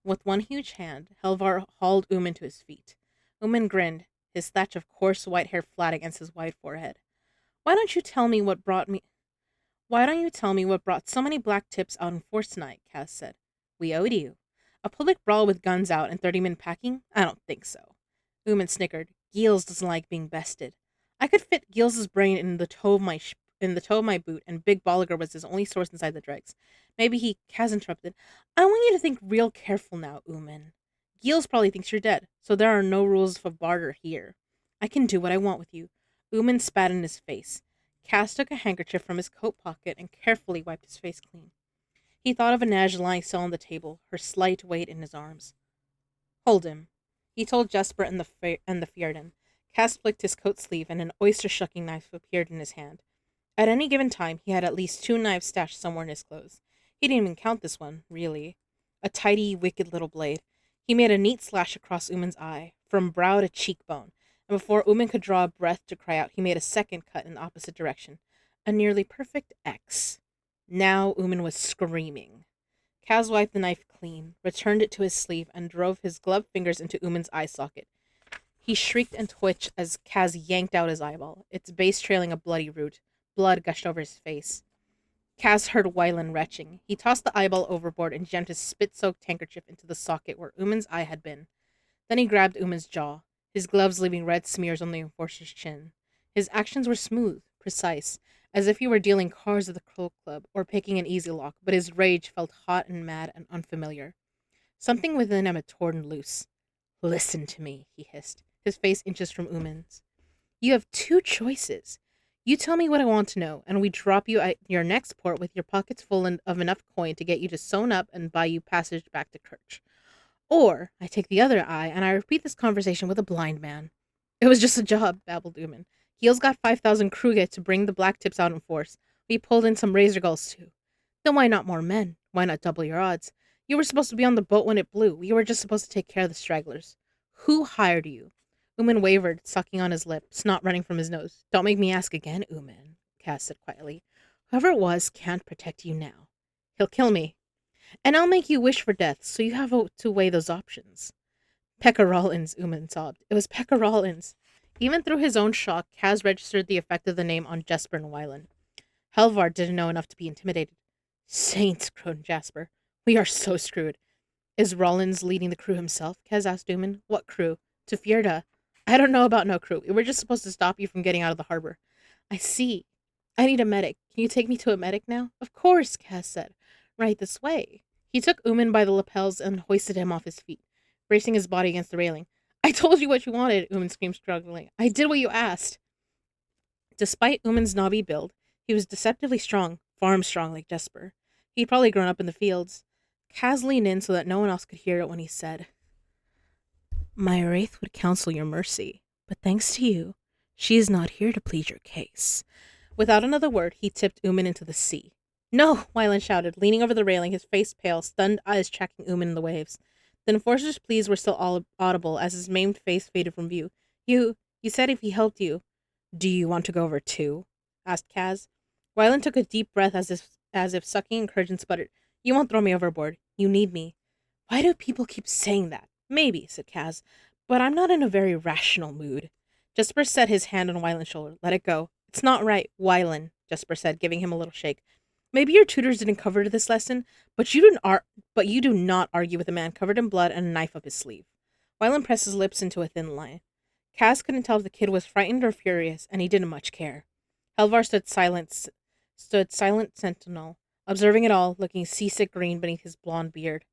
With one huge hand, Helvar hauled Ooman to his feet. Ooman grinned, his thatch of coarse white hair flat against his wide forehead. Why don't you tell me what brought so many black tips out in force tonight? Kaz said. We owed you. A public brawl with guns out and 30 men packing? I don't think so. Ooman snickered. Gills doesn't like being bested. I could fit Gills's brain in the toe of my boot, and Big Bolliger was his only source inside the dregs. Kaz interrupted. I want you to think real careful now, Ooman. Gills probably thinks you're dead, so there are no rules of barter here. I can do what I want with you. Ooman spat in his face. Kaz took a handkerchief from his coat pocket and carefully wiped his face clean. He thought of Inej lying still on the table, her slight weight in his arms. Hold him, he told Jesper and the Fjerdan. Kaz flicked his coat sleeve, and an oyster-shucking knife appeared in his hand. At any given time, he had at least 2 knives stashed somewhere in his clothes. He didn't even count this one, really. A tidy, wicked little blade. He made a neat slash across Ooman's eye, from brow to cheekbone, and before Ooman could draw a breath to cry out, he made a second cut in the opposite direction. A nearly perfect X. Now Ooman was screaming. Kaz wiped the knife clean, returned it to his sleeve, and drove his gloved fingers into Ooman's eye socket. He shrieked and twitched as Kaz yanked out his eyeball, its base trailing a bloody root. Blood gushed over his face. Kaz heard Wyland retching. He tossed the eyeball overboard and jammed his spit-soaked handkerchief into the socket where Ooman's eye had been. Then he grabbed Ooman's jaw, his gloves leaving red smears on the enforcer's chin. His actions were smooth, precise, as if he were dealing cards at the Cloak Club or picking an easy lock, but his rage felt hot and mad and unfamiliar. Something within him had torn loose. Listen to me, he hissed, his face inches from Ooman's. You have 2 choices. You tell me what I want to know, and we drop you at your next port with your pockets full of enough coin to get you to sewn up and buy you passage back to Kirch. Or I take the other eye, and I repeat this conversation with a blind man. It was just a job, babbled Ooman. Gills got 5,000 Kruge to bring the black tips out in force. We pulled in some razor gulls, too. Then why not more men? Why not double your odds? You were supposed to be on the boat when it blew. We were just supposed to take care of the stragglers. Who hired you? Ooman wavered, sucking on his lip, snot running from his nose. Don't make me ask again, Ooman, Kaz said quietly. Whoever it was can't protect you now. He'll kill me. And I'll make you wish for death, so you have to weigh those options. Pekka Rollins, Ooman sobbed. It was Pekka Rollins. Even through his own shock, Kaz registered the effect of the name on Jesper and Wyland. Helvar didn't know enough to be intimidated. Saints, groaned Jasper. We are so screwed. Is Rollins leading the crew himself? Kaz asked Ooman. What crew? To Fjerda. I don't know about no crew. We were just supposed to stop you from getting out of the harbor. I see. I need a medic. Can you take me to a medic now? Of course, Kaz said. Right this way. He took Ooman by the lapels and hoisted him off his feet, bracing his body against the railing. I told you what you wanted, Ooman screamed, struggling. I did what you asked. Despite Ooman's knobby build, he was deceptively strong, farm strong like Jesper. He'd probably grown up in the fields. Kaz leaned in so that no one else could hear it when he said, My wraith would counsel your mercy, but thanks to you, she is not here to plead your case. Without another word, he tipped Ooman into the sea. No, Wyland shouted, leaning over the railing, his face pale, stunned eyes tracking Ooman in the waves. The enforcer's pleas were still audible as his maimed face faded from view. You said if he helped you. Do you want to go over too? Asked Kaz. Wyland took a deep breath as if sucking encouragement, sputtered. You won't throw me overboard. You need me. Why do people keep saying that? Maybe, said Kaz, but I'm not in a very rational mood. Jesper set his hand on Wyland's shoulder. Let it go. It's not right, Wyland, Jesper said, giving him a little shake. Maybe your tutors didn't cover this lesson, but you do not argue with a man covered in blood and a knife up his sleeve. Wyland pressed his lips into a thin line. Kaz couldn't tell if the kid was frightened or furious, and he didn't much care. Helvar stood silent sentinel, observing it all, looking seasick green beneath his blond beard.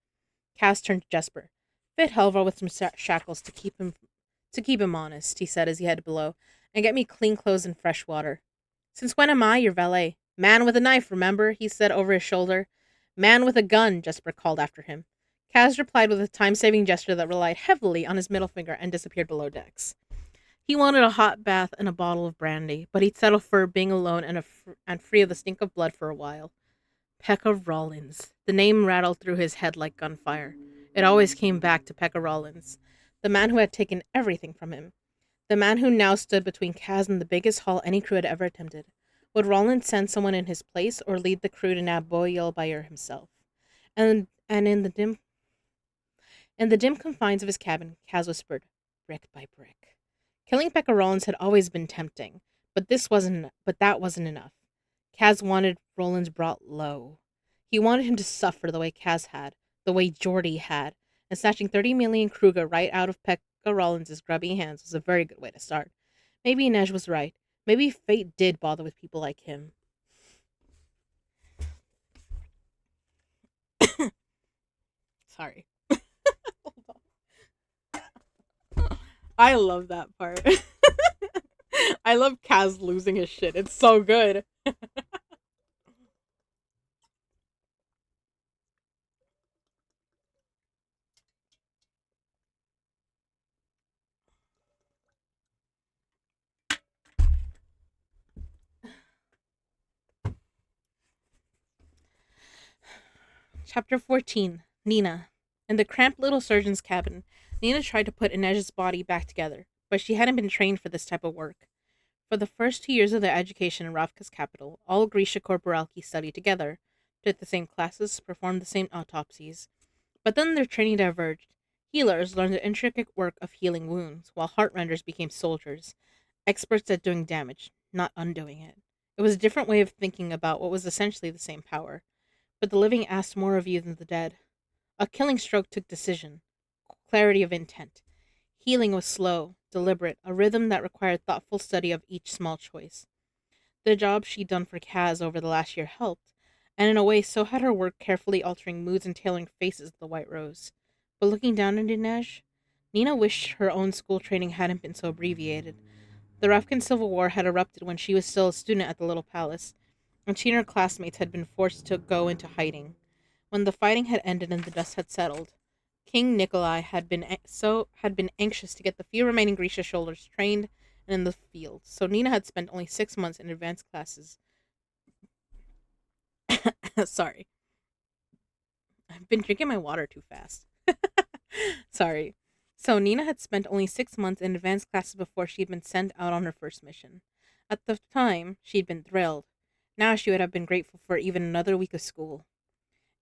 Cass turned to Jesper. Fit Helvar with some shackles to keep him honest, he said as he headed below, and get me clean clothes and fresh water. Since when am I your valet? Man with a knife, remember? He said over his shoulder. Man with a gun, Jesper called after him. Kaz replied with a time-saving gesture that relied heavily on his middle finger and disappeared below decks. He wanted a hot bath and a bottle of brandy, but he'd settle for being alone and free of the stink of blood for a while. Pekka Rollins. The name rattled through his head like gunfire. It always came back to Pekka Rollins, the man who had taken everything from him. The man who now stood between Kaz and the biggest haul any crew had ever attempted. Would Rollins send someone in his place or lead the crew to nab Boyle Bayer himself? And in the dim confines of his cabin, Kaz whispered, brick by brick. Killing Pekka Rollins had always been tempting, but that wasn't enough. Kaz wanted Rollins brought low. He wanted him to suffer the way Kaz had, the way Geordie had, and snatching 30 million Kruger right out of Pekka Rollins' grubby hands was a very good way to start. Maybe Inej was right. Maybe fate did bother with people like him. Sorry. Hold on. I love that part. I love Kaz losing his shit. It's so good. Chapter 14. Nina. In the cramped little surgeon's cabin, Nina tried to put Inej's body back together, but she hadn't been trained for this type of work. For the first 2 years of their education in Ravka's capital, all Grisha Korporalki studied together, took the same classes, performed the same autopsies. But then their training diverged. Healers learned the intricate work of healing wounds, while heartrenders became soldiers, experts at doing damage, not undoing it. It was a different way of thinking about what was essentially the same power. But the living asked more of you than the dead. A killing stroke took decision, clarity of intent. Healing was slow, deliberate, a rhythm that required thoughtful study of each small choice. The job she'd done for Kaz over the last year helped, and in a way so had her work carefully altering moods and tailoring faces of the White Rose. But looking down at Inej, Nina wished her own school training hadn't been so abbreviated. The Rafkin Civil War had erupted when she was still a student at the Little Palace, and she and her classmates had been forced to go into hiding. When the fighting had ended and the dust had settled, King Nikolai had been anxious to get the few remaining Grisha soldiers trained and in the field, so Nina had spent only 6 months in advanced classes. Sorry. I've been drinking my water too fast. Sorry. So Nina had spent only 6 months in advanced classes before she'd been sent out on her first mission. At the time, she'd been thrilled. Now she would have been grateful for even another week of school.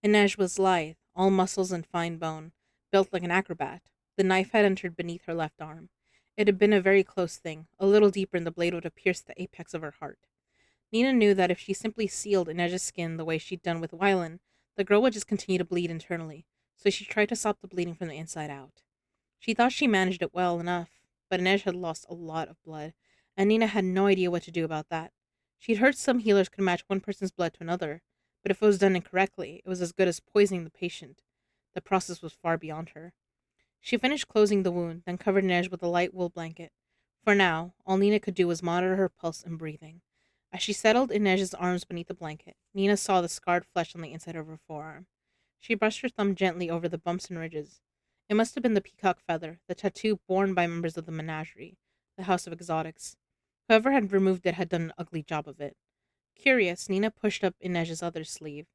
Inej was lithe, all muscles and fine bone, built like an acrobat. The knife had entered beneath her left arm. It had been a very close thing. A little deeper and the blade would have pierced the apex of her heart. Nina knew that if she simply sealed Inej's skin the way she'd done with Wylan, the girl would just continue to bleed internally, so she tried to stop the bleeding from the inside out. She thought she managed it well enough, but Inej had lost a lot of blood, and Nina had no idea what to do about that. She'd heard some healers could match one person's blood to another, but if it was done incorrectly, it was as good as poisoning the patient. The process was far beyond her. She finished closing the wound, then covered Inej with a light wool blanket. For now, all Nina could do was monitor her pulse and breathing. As she settled Inej's arms beneath the blanket, Nina saw the scarred flesh on the inside of her forearm. She brushed her thumb gently over the bumps and ridges. It must have been the peacock feather, the tattoo borne by members of the menagerie, the House of Exotics. Whoever had removed it had done an ugly job of it. Curious, Nina pushed up Inej's other sleeve.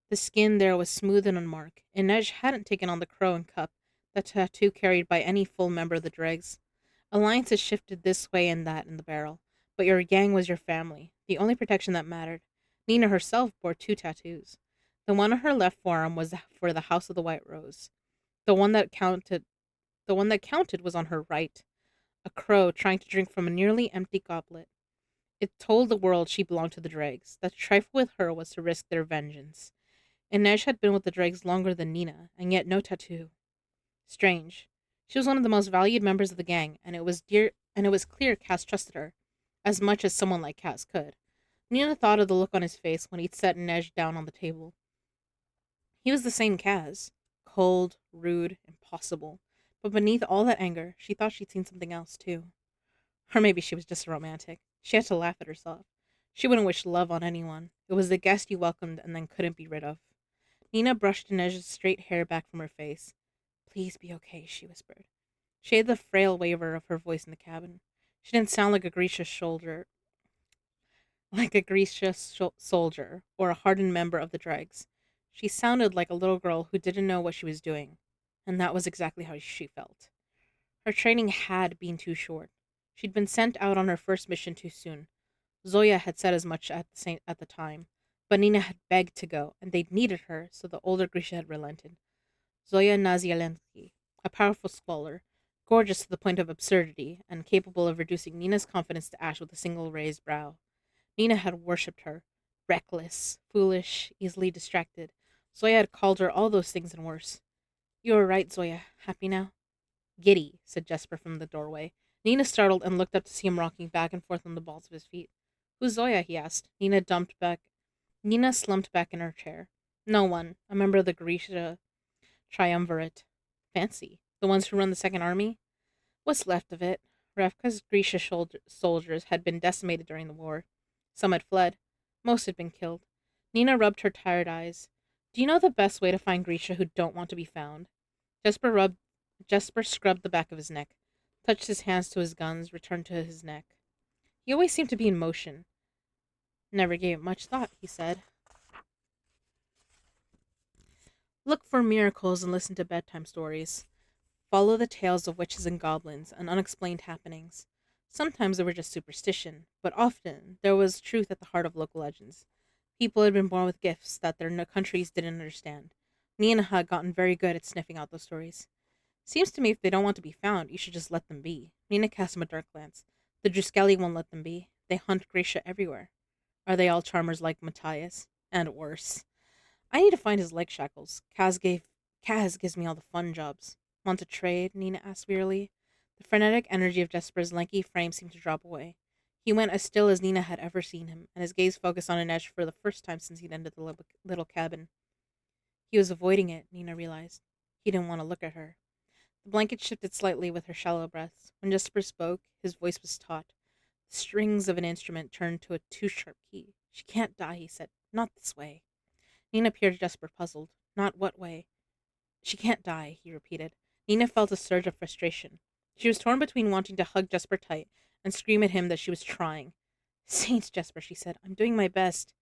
The skin there was smooth and unmarked. Inej hadn't taken on the crow and cup, the tattoo carried by any full member of the dregs. Alliances shifted this way and that in the barrel, but your gang was your family, the only protection that mattered. Nina herself bore 2 tattoos. The one on her left forearm was for the House of the White Rose. The one that counted The one that counted was on her right, a crow trying to drink from a nearly empty goblet. It told the world she belonged to the dregs, that to trifle with her was to risk their vengeance. Inej had been with the dregs longer than Nina, and yet no tattoo. Strange. She was one of the most valued members of the gang, and it was clear Cass trusted her, as much as someone like Cass could. Nina thought of the look on his face when he'd set Inej down on the table. He was the same Kaz. Cold, rude, impossible. But beneath all that anger, she thought she'd seen something else, too. Or maybe she was just a romantic. She had to laugh at herself. She wouldn't wish love on anyone. It was the guest you welcomed and then couldn't be rid of. Nina brushed Inej's straight hair back from her face. Please be okay, she whispered. She had the frail waver of her voice in the cabin. She didn't sound like a soldier or a hardened member of the dregs. She sounded like a little girl who didn't know what she was doing, and that was exactly how she felt. Her training had been too short. She'd been sent out on her first mission too soon. Zoya had said as much at the time, but Nina had begged to go, and they'd needed her, so the older Grisha had relented. Zoya Nazialensky, a powerful scholar, gorgeous to the point of absurdity, and capable of reducing Nina's confidence to ash with a single raised brow. Nina had worshipped her. Reckless, foolish, easily distracted. Zoya had called her all those things and worse. You are right, Zoya. Happy now? Giddy, said Jesper from the doorway. Nina startled and looked up to see him rocking back and forth on the balls of his feet. Who's Zoya? He asked. Nina slumped back in her chair. No one. A member of the Grisha triumvirate. Fancy. The ones who run the Second Army? What's left of it? Revka's Grisha soldiers had been decimated during the war. Some had fled. Most had been killed. Nina rubbed her tired eyes. Do you know the best way to find Grisha who don't want to be found? Jesper scrubbed the back of his neck, touched his hands to his guns, returned to his neck. He always seemed to be in motion. Never gave it much thought, he said. Look for miracles and listen to bedtime stories. Follow the tales of witches and goblins and unexplained happenings. Sometimes they were just superstition, but often there was truth at the heart of local legends. People had been born with gifts that their countries didn't understand. Nina had gotten very good at sniffing out those stories. Seems to me if they don't want to be found, you should just let them be. Nina cast him a dark glance. The Druskeli won't let them be. They hunt Grisha everywhere. Are they all charmers like Matthias? And worse. I need to find his leg shackles. Kaz gives me all the fun jobs. Want to trade? Nina asked wearily. The frenetic energy of Jesper's lanky frame seemed to drop away. He went as still as Nina had ever seen him, and his gaze focused on Inej for the first time since he'd entered the little cabin. He was avoiding it, Nina realized. He didn't want to look at her. The blanket shifted slightly with her shallow breaths. When Jesper spoke, his voice was taut. The strings of an instrument turned to a too-sharp key. She can't die, he said. Not this way. Nina peered at Jesper, puzzled. Not what way? She can't die, he repeated. Nina felt a surge of frustration. She was torn between wanting to hug Jesper tight and scream at him that she was trying. Saints, Jesper, she said. I'm doing my best.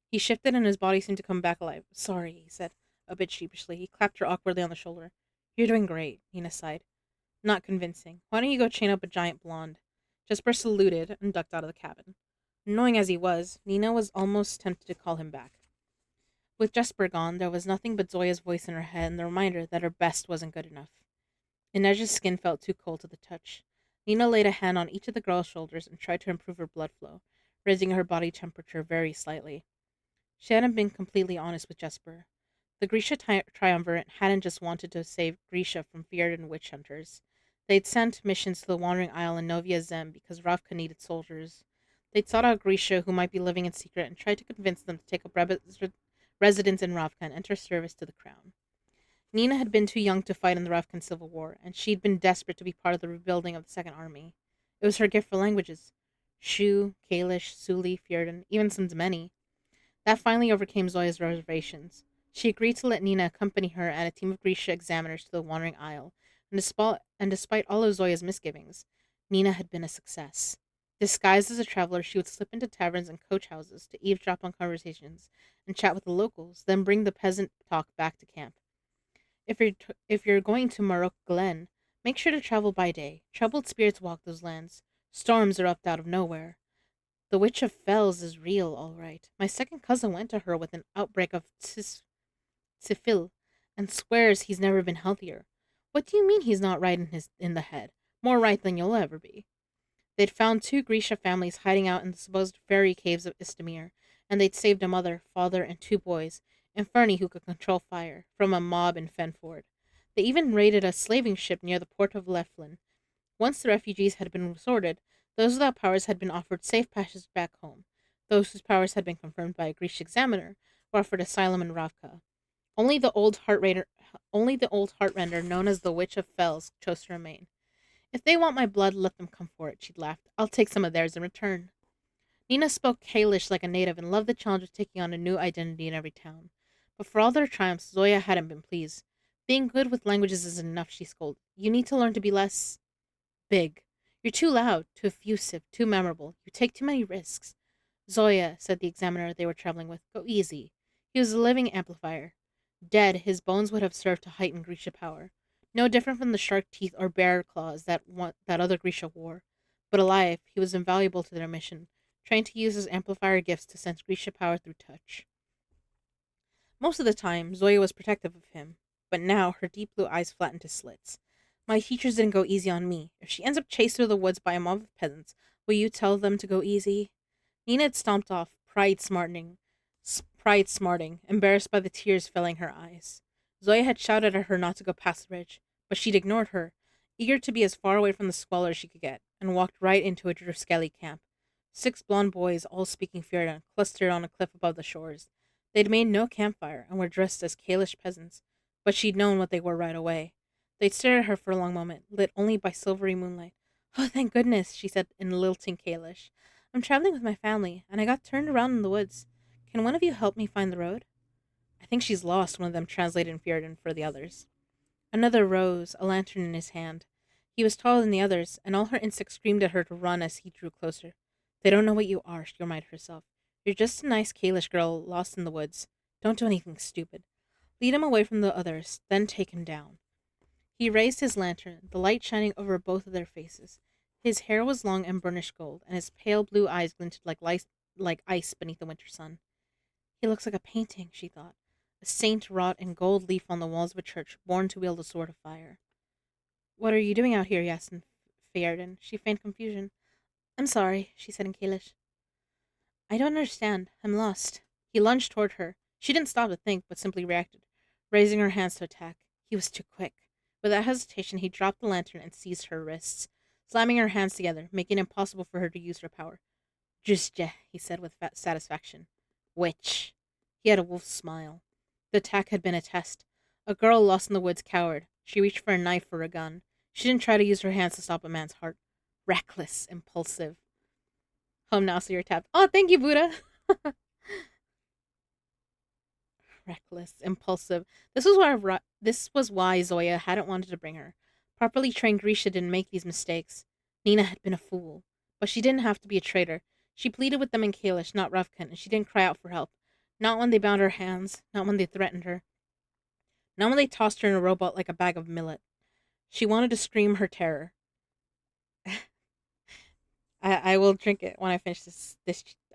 He shifted and his body seemed to come back alive. Sorry, he said, a bit sheepishly. He clapped her awkwardly on the shoulder. You're doing great, Nina sighed. Not convincing. Why don't you go chain up a giant blonde? Jesper saluted and ducked out of the cabin. Knowing as he was, Nina was almost tempted to call him back. With Jesper gone, there was nothing but Zoya's voice in her head and the reminder that her best wasn't good enough. Inej's skin felt too cold to the touch. Nina laid a hand on each of the girl's shoulders and tried to improve her blood flow, raising her body temperature very slightly. She hadn't been completely honest with Jesper. The Grisha triumvirate hadn't just wanted to save Grisha from Fjerdan witch hunters. They'd sent missions to the Wandering Isle and Novia Zem because Ravka needed soldiers. They'd sought out Grisha, who might be living in secret, and tried to convince them to take up residence in Ravka and enter service to the crown. Nina had been too young to fight in the Ravkan Civil War, and she'd been desperate to be part of the rebuilding of the Second Army. It was her gift for languages. Shu, Kalish, Suli, Fjerdan, even some Zemeni. That finally overcame Zoya's reservations. She agreed to let Nina accompany her and a team of Grisha examiners to the Wandering Isle, and despite all of Zoya's misgivings, Nina had been a success. Disguised as a traveler, she would slip into taverns and coach houses to eavesdrop on conversations and chat with the locals, then bring the peasant talk back to camp. If you're going to Marok Glen, make sure to travel by day. Troubled spirits walk those lands. Storms erupt out of nowhere. The Witch of Fells is real, all right. My second cousin went to her with an outbreak of syphil and swears he's never been healthier. What do you mean he's not right in the head? More right than you'll ever be. They'd found two Grisha families hiding out in the supposed fairy caves of Istamir, and they'd saved a mother, father, and two boys, and Fernie who could control fire, from a mob in Fenford. They even raided a slaving ship near the port of Leflin. Once the refugees had been sorted, those without powers had been offered safe passage back home. Those whose powers had been confirmed by a Grisha examiner were offered asylum in Ravka. Only the old Heartrender known as the Witch of Fells chose to remain. If they want my blood, let them come for it, she'd laughed. I'll take some of theirs in return. Nina spoke Kalish like a native and loved the challenge of taking on a new identity in every town. But for all their triumphs, Zoya hadn't been pleased. Being good with languages isn't enough, she scolded. You need to learn to be less big. You're too loud, too effusive, too memorable. You take too many risks. Zoya, said the examiner they were traveling with, go easy. He was a living amplifier. Dead, his bones would have served to heighten Grisha power. No different from the shark teeth or bear claws that other Grisha wore. But alive, he was invaluable to their mission, trained to use his amplifier gifts to sense Grisha power through touch. Most of the time, Zoya was protective of him, but now her deep blue eyes flattened to slits. My teachers didn't go easy on me. If she ends up chased through the woods by a mob of peasants, will you tell them to go easy? Nina had stomped off, pride smarting, embarrassed by the tears filling her eyes. Zoya had shouted at her not to go past the ridge, but she'd ignored her, eager to be as far away from the squalor as she could get, and walked right into a Druskeli camp. 6 blond boys, all speaking Fjerdan, clustered on a cliff above the shores. They'd made no campfire and were dressed as Kalish peasants, but she'd known what they were right away. They'd stared at her for a long moment, lit only by silvery moonlight. Oh, thank goodness, she said in lilting Kalish. I'm traveling with my family, and I got turned around in the woods. Can one of you help me find the road? I think she's lost, one of them translated in Fjerdan for the others. Another rose, a lantern in his hand. He was taller than the others, and all her insects screamed at her to run as he drew closer. They don't know what you are, she reminded herself. You're just a nice Kalish girl lost in the woods. Don't do anything stupid. Lead him away from the others, then take him down. He raised his lantern, the light shining over both of their faces. His hair was long and burnished gold, and his pale blue eyes glinted like ice beneath the winter sun. He looks like a painting, she thought. A saint wrought in gold leaf on the walls of a church, born to wield a sword of fire. What are you doing out here? He asked in Fjerdan. She feigned confusion. I'm sorry, she said in Kalish. I don't understand. I'm lost. He lunged toward her. She didn't stop to think, but simply reacted, raising her hands to attack. He was too quick. Without hesitation, he dropped the lantern and seized her wrists, slamming her hands together, making it impossible for her to use her power. Justje, he said with satisfaction. Witch. He had a wolf's smile. The attack had been a test. A girl lost in the woods cowered. She reached for a knife or a gun. She didn't try to use her hands to stop a man's heart. Reckless, impulsive. Home now, so you're tapped. Oh, thank you, Buddha. Reckless, impulsive. This was why Zoya hadn't wanted to bring her. Properly trained Grisha didn't make these mistakes. Nina had been a fool, but she didn't have to be a traitor. She pleaded with them in Kalish, not Ravkan, and she didn't cry out for help. Not when they bound her hands, not when they threatened her, not when they tossed her in a rowboat like a bag of millet. She wanted to scream her terror. I will drink it when I finish this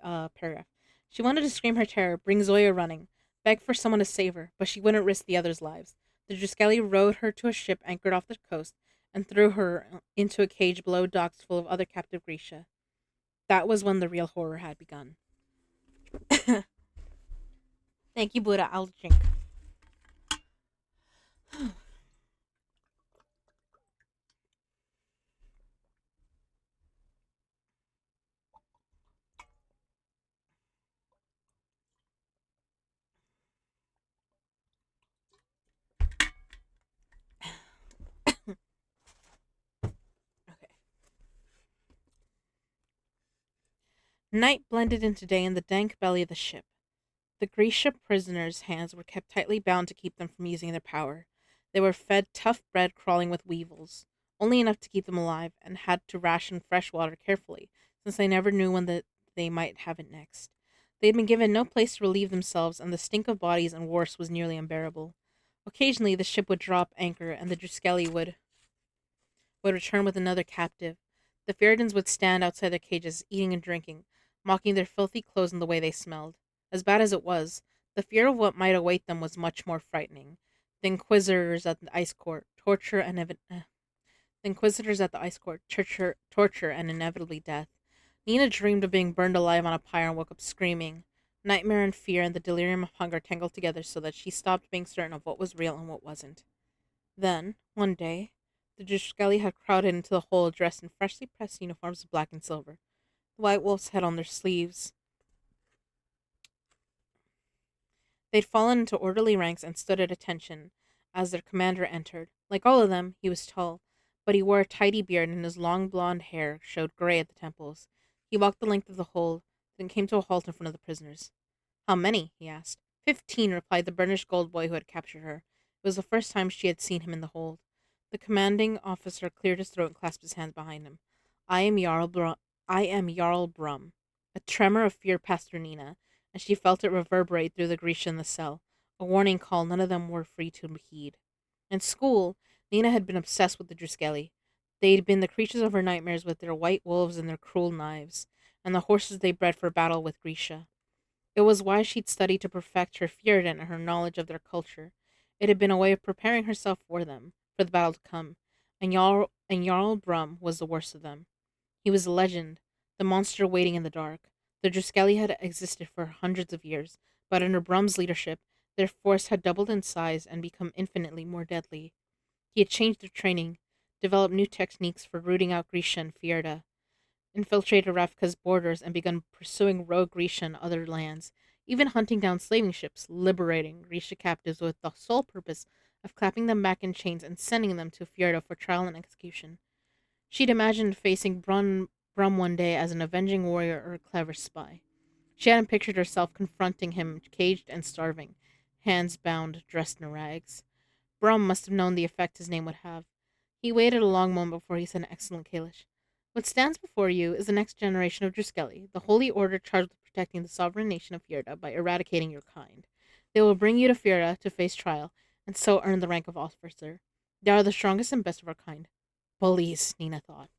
paragraph. She wanted to scream her terror, bring Zoya running, beg for someone to save her, but she wouldn't risk the others' lives. The Druskeli rowed her to a ship anchored off the coast and threw her into a cage below docks full of other captive Grisha. That was when the real horror had begun. Thank you, Buddha. I'll drink. Okay. Night blended into day in the dank belly of the ship. The Grisha prisoners' hands were kept tightly bound to keep them from using their power. They were fed tough bread crawling with weevils, only enough to keep them alive, and had to ration fresh water carefully, since they never knew when they might have it next. They had been given no place to relieve themselves, and the stink of bodies and worse was nearly unbearable. Occasionally the ship would drop anchor, and the Druskeli would return with another captive. The Fjeradins would stand outside their cages, eating and drinking, mocking their filthy clothes and the way they smelled. As bad as it was, the fear of what might await them was much more frightening. The inquisitors at the ice court, torture, and the Inquisitors at the Ice Court, torture, and inevitably death. Nina dreamed of being burned alive on a pyre and woke up screaming. Nightmare and fear and the delirium of hunger tangled together so that she stopped being certain of what was real and what wasn't. Then, one day, the Druskeli had crowded into the hole dressed in freshly pressed uniforms of black and silver, the white wolf's head on their sleeves. They'd fallen into orderly ranks and stood at attention as their commander entered. Like all of them, he was tall, but he wore a tidy beard and his long blonde hair showed gray at the temples. He walked the length of the hold, then came to a halt in front of the prisoners. How many? He asked. 15, replied the burnished gold boy who had captured her. It was the first time she had seen him in the hold. The commanding officer cleared his throat and clasped his hands behind him. I am Jarl Brum. I am Jarl Brum. A tremor of fear passed through Nina, and she felt it reverberate through the Grisha in the cell, a warning call none of them were free to heed. In school, Nina had been obsessed with the Druskeli. They'd been the creatures of her nightmares with their white wolves and their cruel knives, and the horses they bred for battle with Grisha. It was why she'd studied to perfect her Fjordan and her knowledge of their culture. It had been a way of preparing herself for them, for the battle to come, and Jarl Brum was the worst of them. He was a legend, the monster waiting in the dark. The Druskeli had existed for hundreds of years, but under Brum's leadership, their force had doubled in size and become infinitely more deadly. He had changed their training, developed new techniques for rooting out Grisha and Fjerda, infiltrated Ravka's borders, and begun pursuing rogue Grisha in other lands, even hunting down slaving ships, liberating Grisha captives with the sole purpose of clapping them back in chains and sending them to Fjerda for trial and execution. She'd imagined facing Brum one day as an avenging warrior or a clever spy. She hadn't pictured herself confronting him caged and starving, hands bound, dressed in rags. Brum must have known the effect his name would have. He waited a long moment before he said in excellent Kalish, what stands before you is the next generation of Druskeli, the holy order charged with protecting the sovereign nation of Fjerda by eradicating your kind. They will bring you to Fjerda to face trial, and so earn the rank of officer. They are the strongest and best of our kind. Bullies, Nina thought.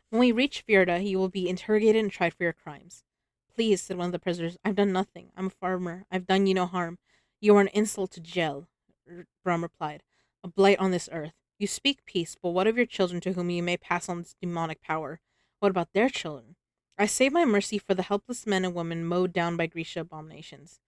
When we reach Fjerda, you will be interrogated and tried for your crimes. Please, said one of the prisoners, I've done nothing. I'm a farmer. I've done you no harm. You are an insult to Jel, Brum replied, a blight on this earth. You speak peace, but what of your children to whom you may pass on this demonic power? What about their children? I save my mercy for the helpless men and women mowed down by Grisha abominations.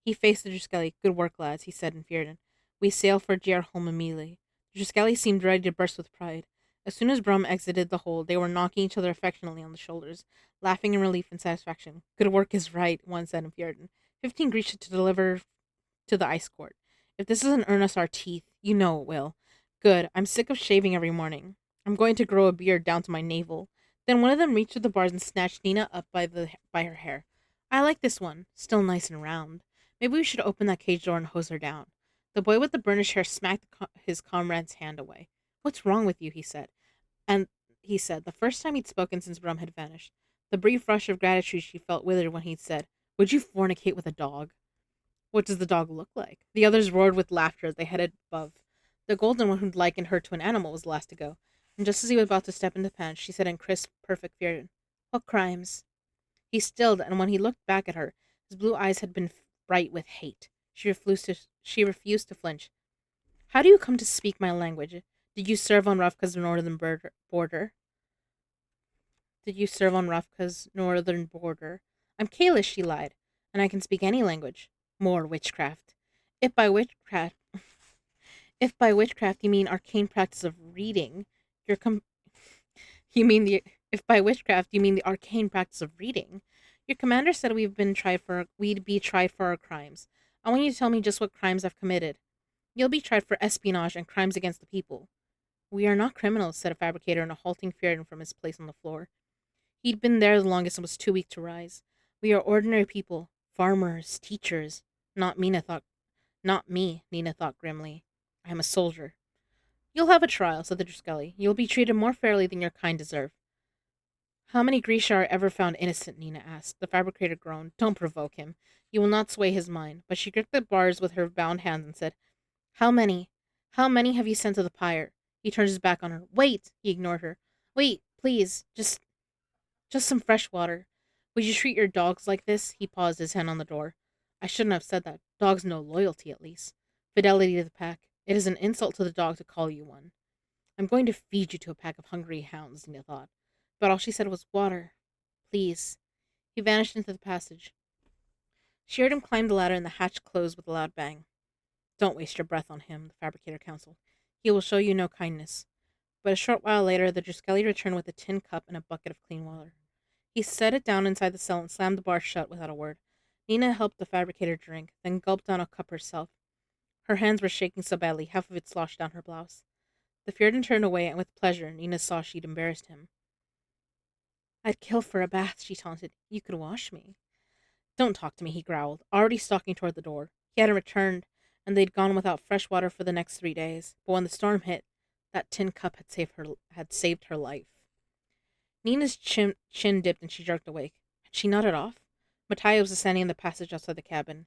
He faced the Druskeli. Good work, lads, he said in Fjerdan. We sail for Gerholm immediately. The Druskeli seemed ready to burst with pride. As soon as Brum exited the hold, they were knocking each other affectionately on the shoulders, laughing in relief and satisfaction. Good work is right, one said in Fjerdan. 15 Grisha to deliver to the ice court. If this doesn't earn us our teeth, you know it will. Good. I'm sick of shaving every morning. I'm going to grow a beard down to my navel. Then one of them reached to the bars and snatched Nina up by her hair. I like this one, still nice and round. Maybe we should open that cage door and hose her down. The boy with the burnished hair smacked his comrade's hand away. What's wrong with you? He said, the first time he'd spoken since Brum had vanished. The brief rush of gratitude she felt withered when he'd said, would you fornicate with a dog? What does the dog look like? The others roared with laughter as they headed above. The golden one who'd likened her to an animal was the last to go, and just as he was about to step into the pen, she said in crisp, perfect Fjerdan, what crimes? He stilled, and when he looked back at her, his blue eyes had been bright with hate. She refused to flinch. How do you come to speak my language? Did you serve on Ravka's northern border? Did you serve on Ravka's northern border? I'm Kalish, she lied, and I can speak any language. More witchcraft. If by witchcraft, if by witchcraft you mean arcane practice of reading, your you mean the if by witchcraft you mean the arcane practice of reading, your commander said we'd be tried for our crimes. I want you to tell me just what crimes I've committed. You'll be tried for espionage and crimes against the people. We are not criminals, said a fabricator in a halting Fjerdan from his place on the floor. He'd been there the longest and was too weak to rise. We are ordinary people, farmers, teachers. Not me, Nina thought grimly. I am a soldier. You'll have a trial, said the Druskeli. You'll be treated more fairly than your kind deserve. How many Grisha are ever found innocent? Nina asked. The fabricator groaned. Don't provoke him. You will not sway his mind. But she gripped the bars with her bound hands and said, How many? How many have you sent to the pyre? He turned his back on her. Wait! He ignored her. Wait, please. Just some fresh water. Would you treat your dogs like this? He paused, his hand on the door. I shouldn't have said that. Dogs know loyalty, at least. Fidelity to the pack. It is an insult to the dog to call you one. I'm going to feed you to a pack of hungry hounds, Nina thought. But all she said was, water. Please. He vanished into the passage. She heard him climb the ladder and the hatch closed with a loud bang. Don't waste your breath on him, the fabricator counseled. He will show you no kindness. But a short while later, the Druskelly returned with a tin cup and a bucket of clean water. He set it down inside the cell and slammed the bar shut without a word. Nina helped the fabricator drink, then gulped down a cup herself. Her hands were shaking so badly, half of it sloshed down her blouse. The Fjordan turned away, and with pleasure, Nina saw she'd embarrassed him. I'd kill for a bath, she taunted. You could wash me. Don't talk to me, he growled, already stalking toward the door. He hadn't returned, and they'd gone without fresh water for the next 3 days. But when the storm hit, that tin cup had saved her life. Nina's chin dipped and she jerked awake. Had she nodded off? Matthias was standing in the passage outside the cabin.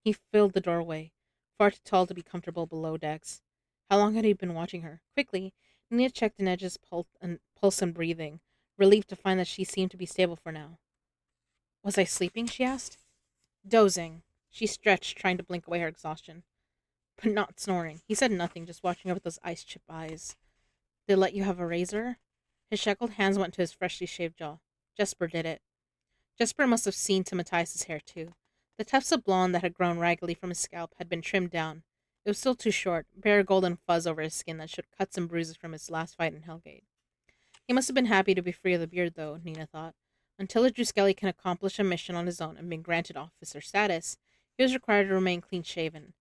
He filled the doorway, far too tall to be comfortable below decks. How long had he been watching her? Quickly, Nina checked Inej's pulse and breathing, relieved to find that she seemed to be stable for now. Was I sleeping? She asked. Dozing. She stretched, trying to blink away her exhaustion. But not snoring. He said nothing, just watching her with those ice-chip eyes. They let you have a razor? His shackled hands went to his freshly shaved jaw. Jesper did it. Jesper must have seen to Matthias's hair, too. The tufts of blonde that had grown raggedly from his scalp had been trimmed down. It was still too short, bare golden fuzz over his skin that showed cuts and bruises from his last fight in Hellgate. He must have been happy to be free of the beard, though, Nina thought. Until a Druskelly can accomplish a mission on his own and been granted officer status, he was required to remain clean-shaven.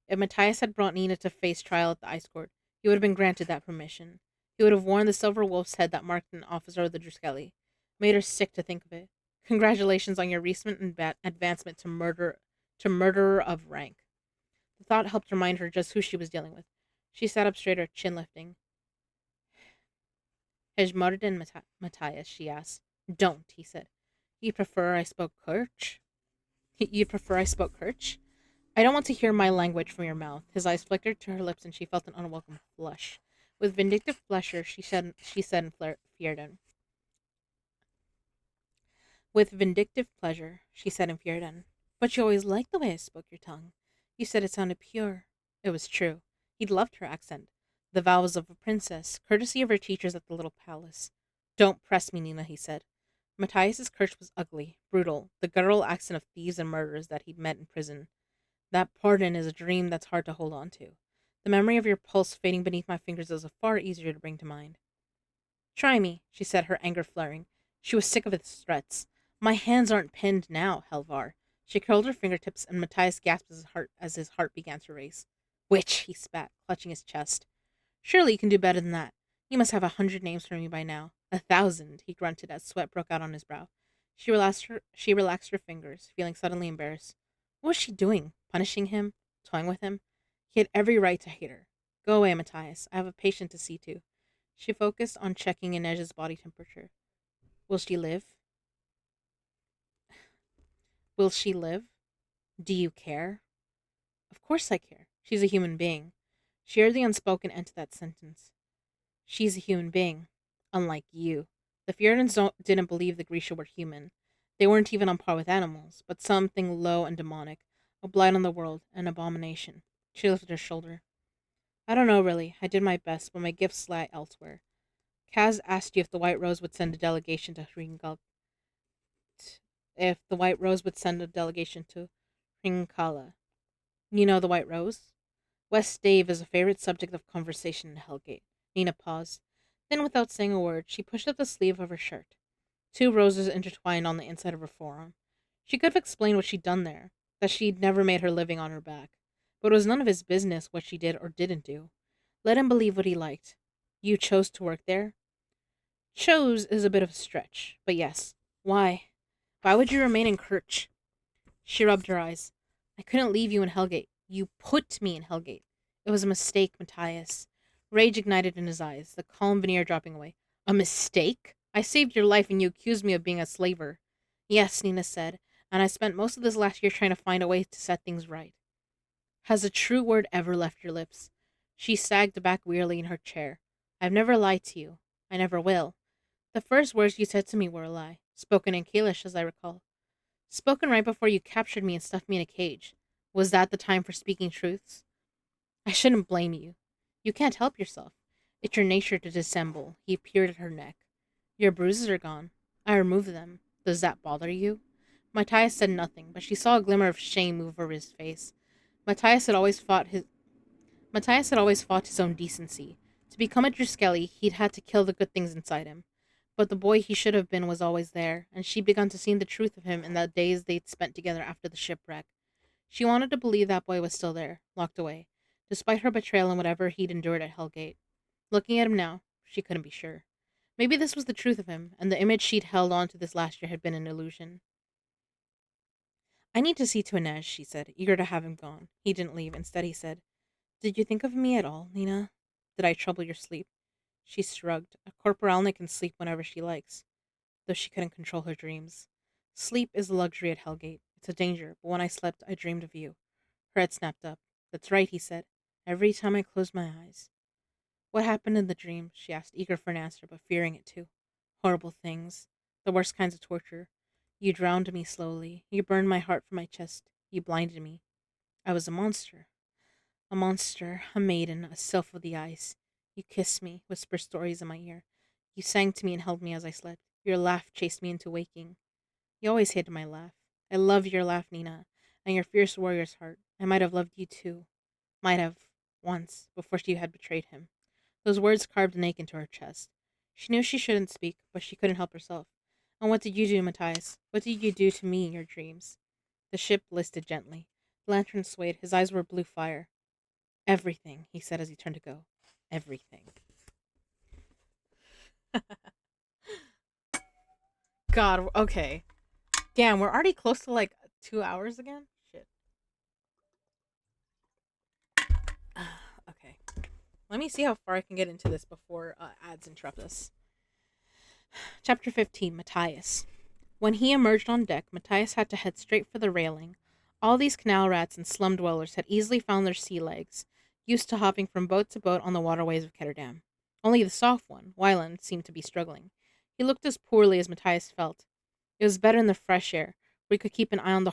If Matthias had brought Nina to face trial at the Ice Court, he would have been granted that permission. He would have worn the silver wolf's head that marked an officer of the Druskelly. Made her sick to think of it. Congratulations on your recent advancement to murderer of rank. The thought helped remind her just who she was dealing with. She sat up straighter, chin lifting. Has Martin Matthias? She asked. Don't, he said. You'd prefer I spoke Kirch? You'd prefer I spoke Kirch? I don't want to hear my language from your mouth. His eyes flickered to her lips, and she felt an unwelcome flush. With vindictive pleasure, she said in Fjordan. With vindictive pleasure, she said in Fjordan. But you always liked the way I spoke your tongue. You said it sounded pure. It was true. He'd loved her accent. The vows of a princess, courtesy of her teachers at the little palace. Don't press me, Nina, he said. Matthias's Kirch was ugly, brutal, the guttural accent of thieves and murderers that he'd met in prison. That pardon is a dream that's hard to hold on to. The memory of your pulse fading beneath my fingers is far easier to bring to mind. Try me, she said, her anger flaring. She was sick of his threats. My hands aren't pinned now, Helvar. She curled her fingertips, and Matthias gasped as his heart began to race. Witch, he spat, clutching his chest. Surely you can do better than that. You must have 100 names for me by now. 1,000, he grunted as sweat broke out on his brow. She relaxed her fingers, feeling suddenly embarrassed. What was she doing? Punishing him? Toying with him? He had every right to hate her. Go away, Matthias. I have a patient to see to. She focused on checking Inej's body temperature. Will she live? Will she live? Do you care? Of course I care. She's a human being. She heard the unspoken end to that sentence. She's a human being. Unlike you. The Fjordans didn't believe the Grisha were human. They weren't even on par with animals, but something low and demonic, a blight on the world, an abomination. She lifted her shoulder. I don't know, really. I did my best, but my gifts lie elsewhere. Kaz asked you if the White Rose would send a delegation to Hringkala. If the White Rose would send a delegation to Hringkala. You know the White Rose? West Dave is a favorite subject of conversation in Hellgate. Nina paused. Then, without saying a word, she pushed up the sleeve of her shirt. 2 roses intertwined on the inside of her forearm. She could have explained what she'd done there, that she'd never made her living on her back. But it was none of his business what she did or didn't do. Let him believe what he liked. You chose to work there? Chose is a bit of a stretch, but yes. Why? Why would you remain in Kirch? She rubbed her eyes. I couldn't leave you in Hellgate. You put me in Hellgate. It was a mistake, Matthias. Rage ignited in his eyes, the calm veneer dropping away. A mistake? I saved your life and you accused me of being a slaver. Yes, Nina said, and I spent most of this last year trying to find a way to set things right. Has a true word ever left your lips? She sagged back wearily in her chair. I've never lied to you. I never will. The first words you said to me were a lie, spoken in Kaelish, as I recall. Spoken right before you captured me and stuffed me in a cage. Was that the time for speaking truths? I shouldn't blame you. You can't help yourself. It's your nature to dissemble. He peered at her neck. Your bruises are gone. I removed them. Does that bother you? Matthias said nothing, but she saw a glimmer of shame move over his face. Matthias had always fought his Matthias had always fought his own decency. To become a Druskelly, he'd had to kill the good things inside him. But the boy he should have been was always there, and she'd begun to see the truth of him in the days they'd spent together after the shipwreck. She wanted to believe that boy was still there, locked away, despite her betrayal and whatever he'd endured at Hellgate. Looking at him now, she couldn't be sure. Maybe this was the truth of him, and the image she'd held on to this last year had been an illusion. I need to see to Inej, she said, eager to have him gone. He didn't leave. Instead, he said, Did you think of me at all, Nina? Did I trouble your sleep? She shrugged. A corporalna can sleep whenever she likes, though she couldn't control her dreams. Sleep is a luxury at Hellgate. It's a danger, but when I slept, I dreamed of you. Her head snapped up. That's right, he said. Every time I closed my eyes. What happened in the dream? She asked, eager for an answer, but fearing it too. Horrible things. The worst kinds of torture. You drowned me slowly. You burned my heart from my chest. You blinded me. I was a monster. A monster, a maiden, a sylph of the ice. You kissed me, whispered stories in my ear. You sang to me and held me as I slept. Your laugh chased me into waking. You always hated my laugh. I love your laugh, Nina, and your fierce warrior's heart. I might have loved you too. Might have, once, before you had betrayed him. Those words carved an ache into her chest. She knew she shouldn't speak, but she couldn't help herself. And what did you do, Matthias? What did you do to me in your dreams? The ship listed gently. The lantern swayed. His eyes were blue fire. Everything, he said as he turned to go. Everything. God, okay. Damn, we're already close to like 2 hours again? Shit. Okay. Let me see how far I can get into this before ads interrupt us. Chapter 15 Matthias. When he emerged on deck, Matthias had to head straight for the railing. All these canal rats and slum dwellers had easily found their sea legs, used to hopping from boat to boat on the waterways of Ketterdam. Only the soft one, Wyland, seemed to be struggling. He looked as poorly as Matthias felt. It was better in the fresh air, where he could keep an eye on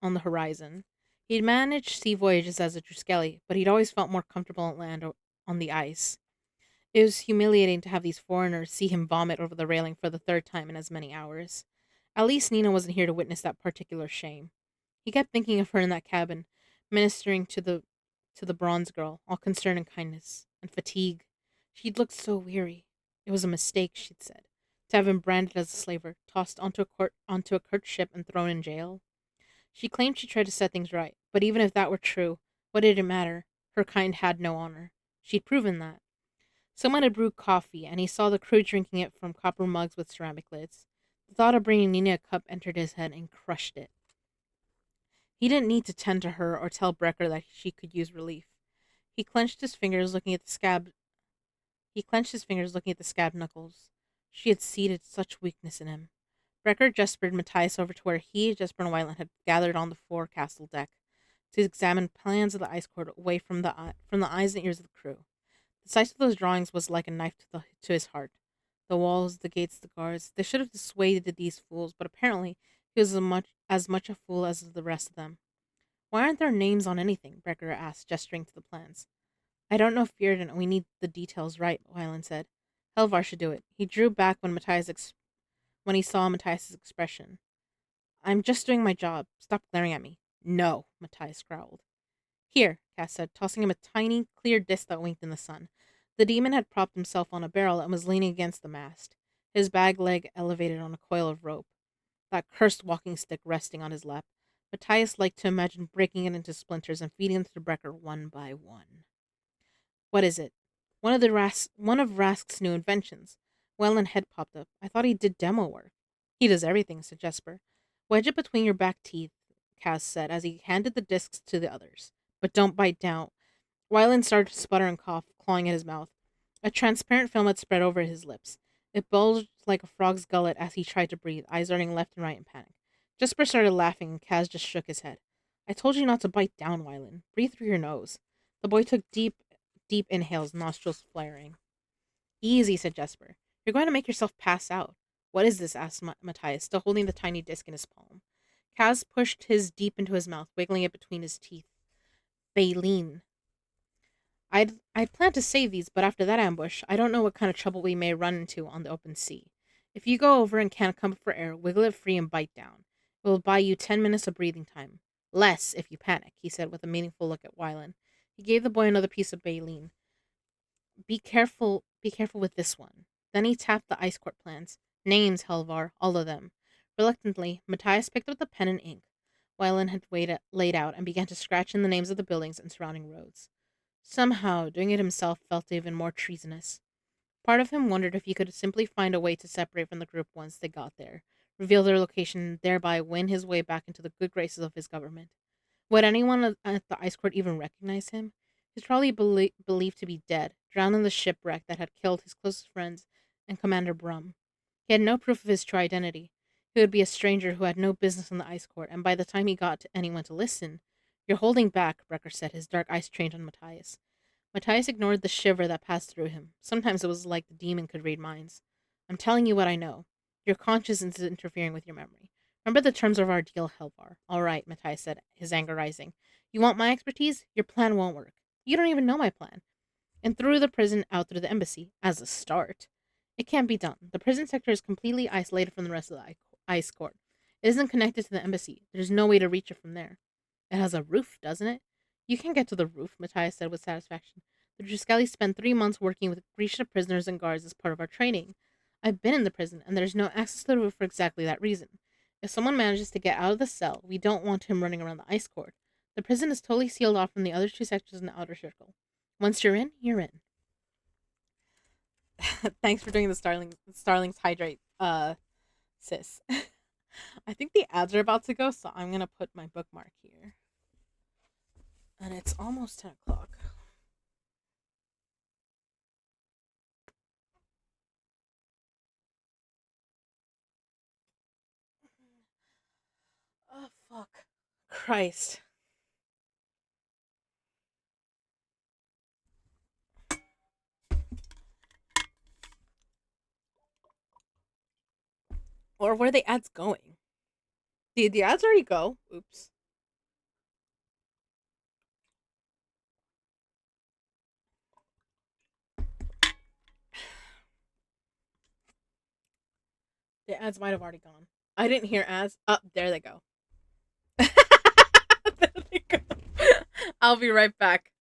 on the horizon. He'd managed sea voyages as a Druskelly, but he'd always felt more comfortable at land or on the ice. It was humiliating to have these foreigners see him vomit over the railing for the third time in as many hours. At least Nina wasn't here to witness that particular shame. He kept thinking of her in that cabin, ministering to the bronze girl, all concern and kindness, and fatigue. She'd looked so weary. It was a mistake, she'd said, to have him branded as a slaver, tossed onto a cursed ship and thrown in jail. She claimed she tried to set things right, but even if that were true, what did it matter? Her kind had no honor. She'd proven that. Someone had brewed coffee, and he saw the crew drinking it from copper mugs with ceramic lids. The thought of bringing Nina a cup entered his head and crushed it. He didn't need to tend to her or tell Brecker that she could use relief. He clenched his fingers, looking at the scab. He clenched his fingers, looking at the scabbed knuckles. She had seeded such weakness in him. Brecker gestured Matthias over to where he, Jesper, and Wyland had gathered on the forecastle deck to examine plans of the ice court away from from the eyes and ears of the crew. The sight of those drawings was like a knife to his heart. The walls, the gates, the guards, they should have dissuaded these fools, but apparently he was as much a fool as the rest of them. Why aren't there names on anything? Brecker asked, gesturing to the plans. I don't know Fearden, and we need the details right, Wyland said. Helvar should do it. He drew back when he saw Matthias's expression. I'm just doing my job. Stop glaring at me. No, Matthias growled. Here, Cass said, tossing him a tiny, clear disc that winked in the sun. The demon had propped himself on a barrel and was leaning against the mast, his bag leg elevated on a coil of rope, that cursed walking stick resting on his lap. Matthias liked to imagine breaking it into splinters and feeding them to Brecker one by one. What is it? One of Rask's new inventions. Wellin head popped up. I thought he did demo work. He does everything, said Jesper. Wedge it between your back teeth, Cass said as he handed the discs to the others. But don't bite down. Wyland started to sputter and cough, clawing at his mouth. A transparent film had spread over his lips. It bulged like a frog's gullet as he tried to breathe, eyes darting left and right in panic. Jesper started laughing, and Kaz just shook his head. I told you not to bite down, Wyland. Breathe through your nose. The boy took deep inhales, nostrils flaring. Easy, said Jesper. You're going to make yourself pass out. What is this? Asked Matthias, still holding the tiny disc in his palm. Kaz pushed his deep into his mouth, wiggling it between his teeth. Baleen. I'd planned to save these, but after that ambush, I don't know what kind of trouble we may run into on the open sea. If you go over and can't come up for air, wiggle it free and bite down. It will buy you 10 minutes of breathing time. Less if you panic, he said with a meaningful look at Wylan. He gave the boy another piece of baleen. Be careful with this one. Then he tapped the ice court plans. Names, Helvar, all of them. Reluctantly, Matthias picked up the pen and ink Wylan had laid out and began to scratch in the names of the buildings and surrounding roads. Somehow, doing it himself felt even more treasonous. Part of him wondered if he could simply find a way to separate from the group once they got there, reveal their location, and thereby win his way back into the good graces of his government. Would anyone at the ice court even recognize him? He's probably believed to be dead, drowned in the shipwreck that had killed his closest friends and Commander Brum. He had no proof of his true identity. He would be a stranger who had no business in the ice court, and by the time he got to anyone to listen, "You're holding back," Brecker said, his dark eyes trained on Matthias. Matthias ignored the shiver that passed through him. Sometimes it was like the demon could read minds. "I'm telling you what I know. Your conscience is interfering with your memory. Remember the terms of our deal, Helvar." "All right," Matthias said, his anger rising. "You want my expertise? Your plan won't work. You don't even know my plan." "And through the prison, out through the embassy, as a start." "It can't be done. The prison sector is completely isolated from the rest of the ice court. It isn't connected to the embassy. There's no way to reach it from there." "It has a roof, doesn't it?" "You can get to the roof," Matthias said with satisfaction. "The Driskelli spent 3 months working with Grisha prisoners and guards as part of our training. I've been in the prison, and there's no access to the roof for exactly that reason. If someone manages to get out of the cell, we don't want him running around the ice court. The prison is totally sealed off from the other two sectors in the outer circle. Once you're in, you're in." Thanks for doing the Starlings Hydrate, sis. I think the ads are about to go, so I'm gonna put my bookmark here. And it's almost 10 o'clock. Oh, fuck. Christ. Or where are the ads going? Did the ads already go? Oops. The ads might have already gone. I didn't hear ads. Up there they go. There they go. I'll be right back.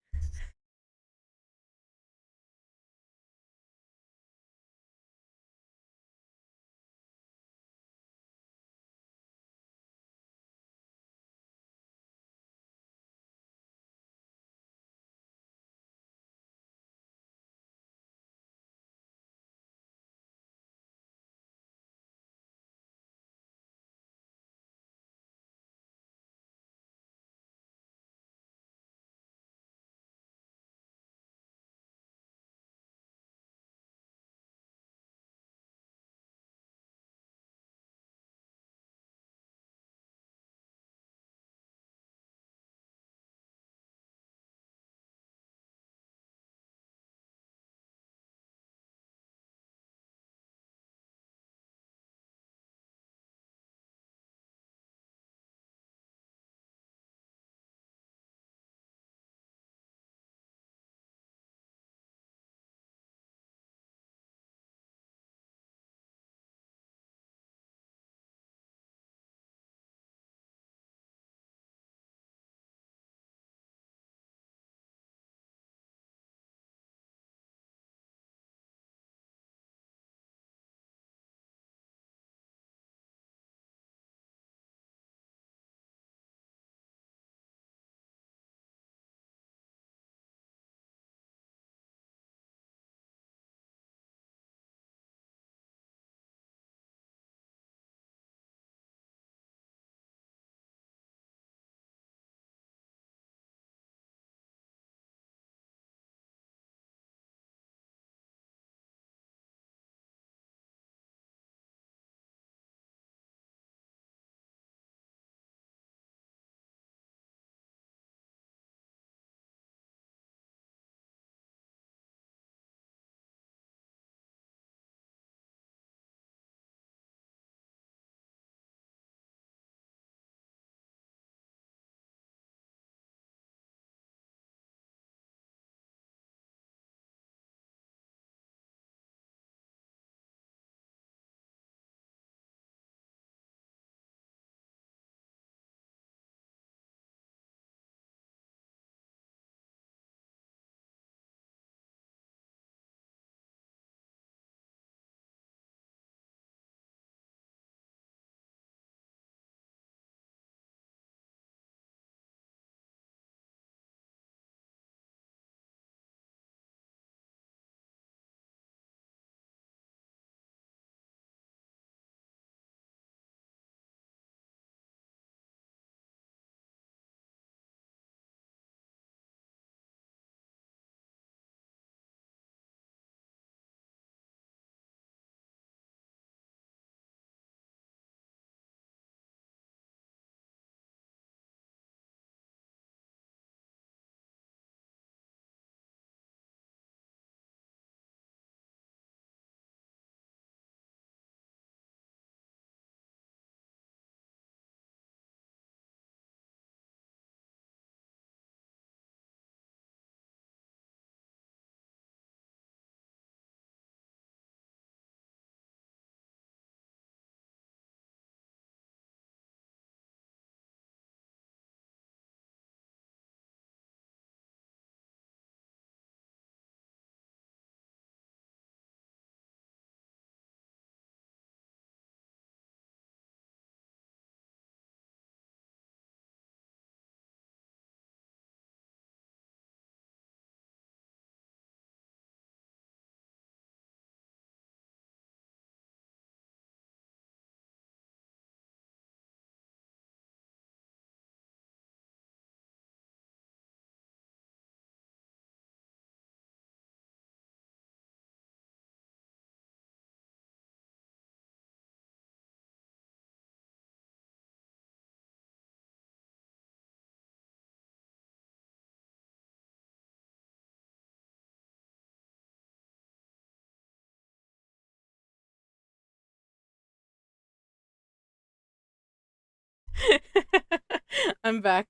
I'm back.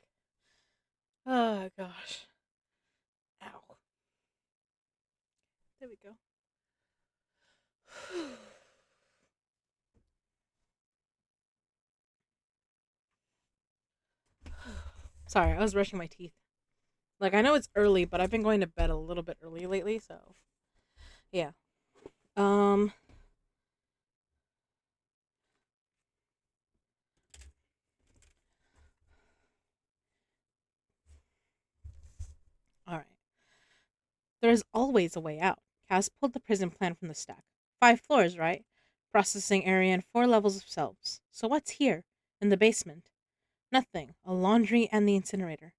Oh gosh. Ow. There we go. Sorry, I was brushing my teeth. Like I know it's early, but I've been going to bed a little bit early lately, so yeah. Um all right. There's always a way out. Kaz pulled the prison plan from the stack. 5 floors, right? Processing area and 4 levels of cells. So what's here? In the basement? Nothing. A laundry and the incinerator.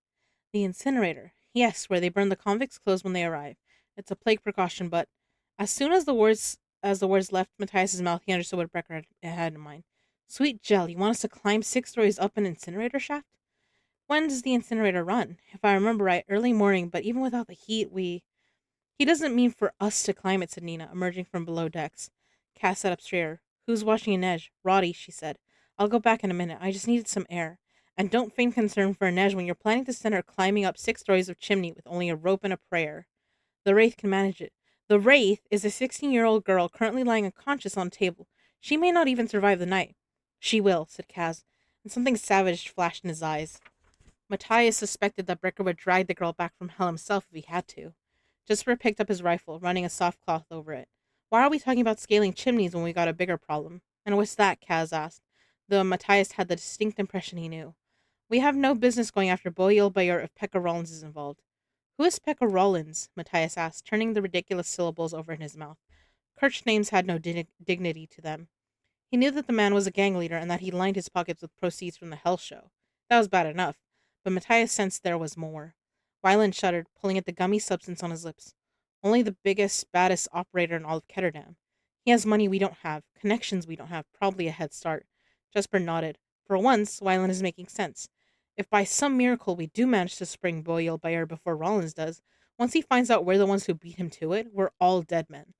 The incinerator. Yes, where they burn the convicts' clothes when they arrive. It's a plague precaution, but as soon as the words left Matthias's mouth, he understood what Brecker had in mind. Sweet Gel, you want us to climb 6 stories up an incinerator shaft? When does the incinerator run? If I remember right, early morning, but even without the heat, we he doesn't mean for us to climb it, said Nina, emerging from below decks. Cass sat up straighter. Who's watching Inej? Roddy, she said. I'll go back in a minute. I just needed some air. And don't feign concern for Inej when you're planning to send her climbing up 6 stories of chimney with only a rope and a prayer. The Wraith can manage it. The Wraith is a 16-year-old girl currently lying unconscious on a table. She may not even survive the night. She will, said Kaz, and something savage flashed in his eyes. Matthias suspected that Brecker would drag the girl back from hell himself if he had to. Jesper picked up his rifle, running a soft cloth over it. Why are we talking about scaling chimneys when we got a bigger problem? And what's that? Kaz asked, though Matthias had the distinct impression he knew. We have no business going after Boyle Bayer if Pekka Rollins is involved. Who is Pekka Rollins? Matthias asked, turning the ridiculous syllables over in his mouth. Kirch's names had no dignity to them. He knew that the man was a gang leader and that he lined his pockets with proceeds from the Hell Show. That was bad enough, but Matthias sensed there was more. Wyland shuddered, pulling at the gummy substance on his lips. Only the biggest, baddest operator in all of Ketterdam. He has money we don't have, connections we don't have, probably a head start. Jesper nodded. For once, Wyland is making sense. If by some miracle we do manage to spring Boyle Bayer before Rollins does, once he finds out we're the ones who beat him to it, we're all dead men.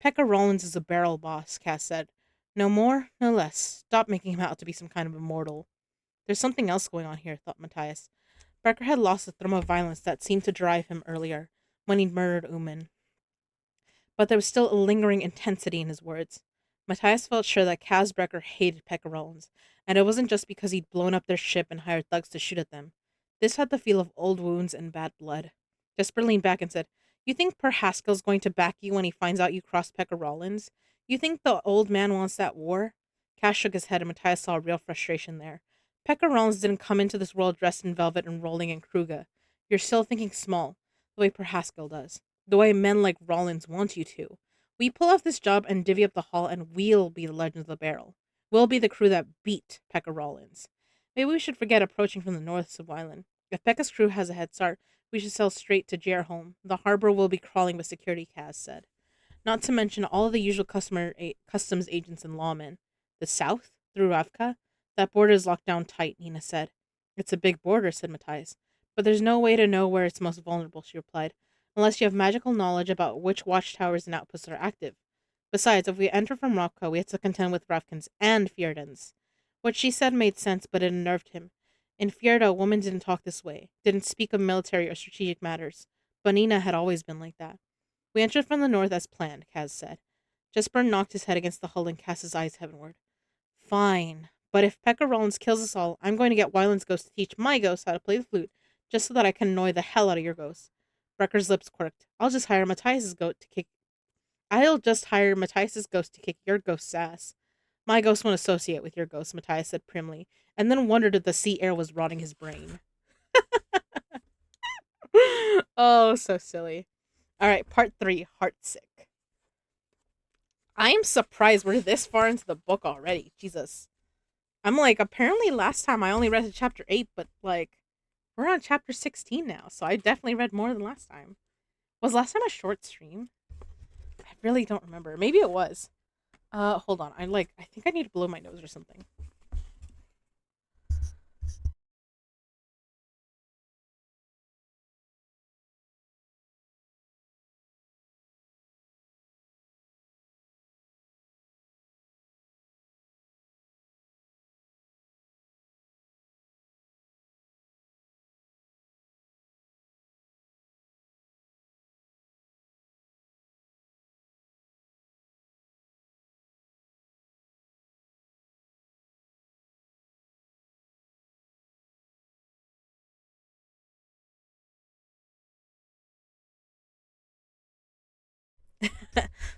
Pekka Rollins is a barrel boss, Cass said. No more, no less. Stop making him out to be some kind of immortal. There's something else going on here, thought Matthias. Brecker had lost the thrum of violence that seemed to drive him earlier, when he'd murdered Uman. But there was still a lingering intensity in his words. Matthias felt sure that Kaz Brecker hated Pekka Rollins, and it wasn't just because he'd blown up their ship and hired thugs to shoot at them. This had the feel of old wounds and bad blood. Jesper leaned back and said, You think Per Haskell's going to back you when he finds out you crossed Pekka Rollins? You think the old man wants that war? Cass shook his head, and Matthias saw real frustration there. Pekka Rollins didn't come into this world dressed in velvet and rolling in Kruga. You're still thinking small, the way Per Haskell does, the way men like Rollins want you to. We pull off this job and divvy up the haul, and we'll be the Legends of the Barrel. We'll be the crew that beat Pekka Rollins. Maybe we should forget approaching from the north, said Wyland. If Pekka's crew has a head start, we should sail straight to Gerholm. The harbor will be crawling with security, Kaz said. Not to mention all of the usual customs agents and lawmen. The south? Through Ravka? That border is locked down tight, Nina said. It's a big border, said Matthias. But there's no way to know where it's most vulnerable, she replied, unless you have magical knowledge about which watchtowers and outposts are active. Besides, if we enter from Ravka, we have to contend with Ravkans and Fjordans. What she said made sense, but it unnerved him. In Fjorda, women didn't talk this way, didn't speak of military or strategic matters. But Nina had always been like that. We entered from the north as planned, Kaz said. Jesper knocked his head against the hull and cast his eyes heavenward. Fine. But if Pekka Rollins kills us all, I'm going to get Wyland's ghost to teach my ghost how to play the flute, just so that I can annoy the hell out of your ghost. Brecker's lips quirked. I'll just hire Matthias's ghost to kick your ghost's ass. My ghost won't associate with your ghost, Matthias said primly, and then wondered if the sea air was rotting his brain. Oh, so silly. All right, part 3, Heartsick. I am surprised we're this far into the book already. Jesus. I'm like, apparently last time I only read to chapter 8, but like, we're on chapter 16 now, so I definitely read more than last time. Was last time a short stream? I really don't remember. Maybe it was. Hold on. I think I need to blow my nose or something.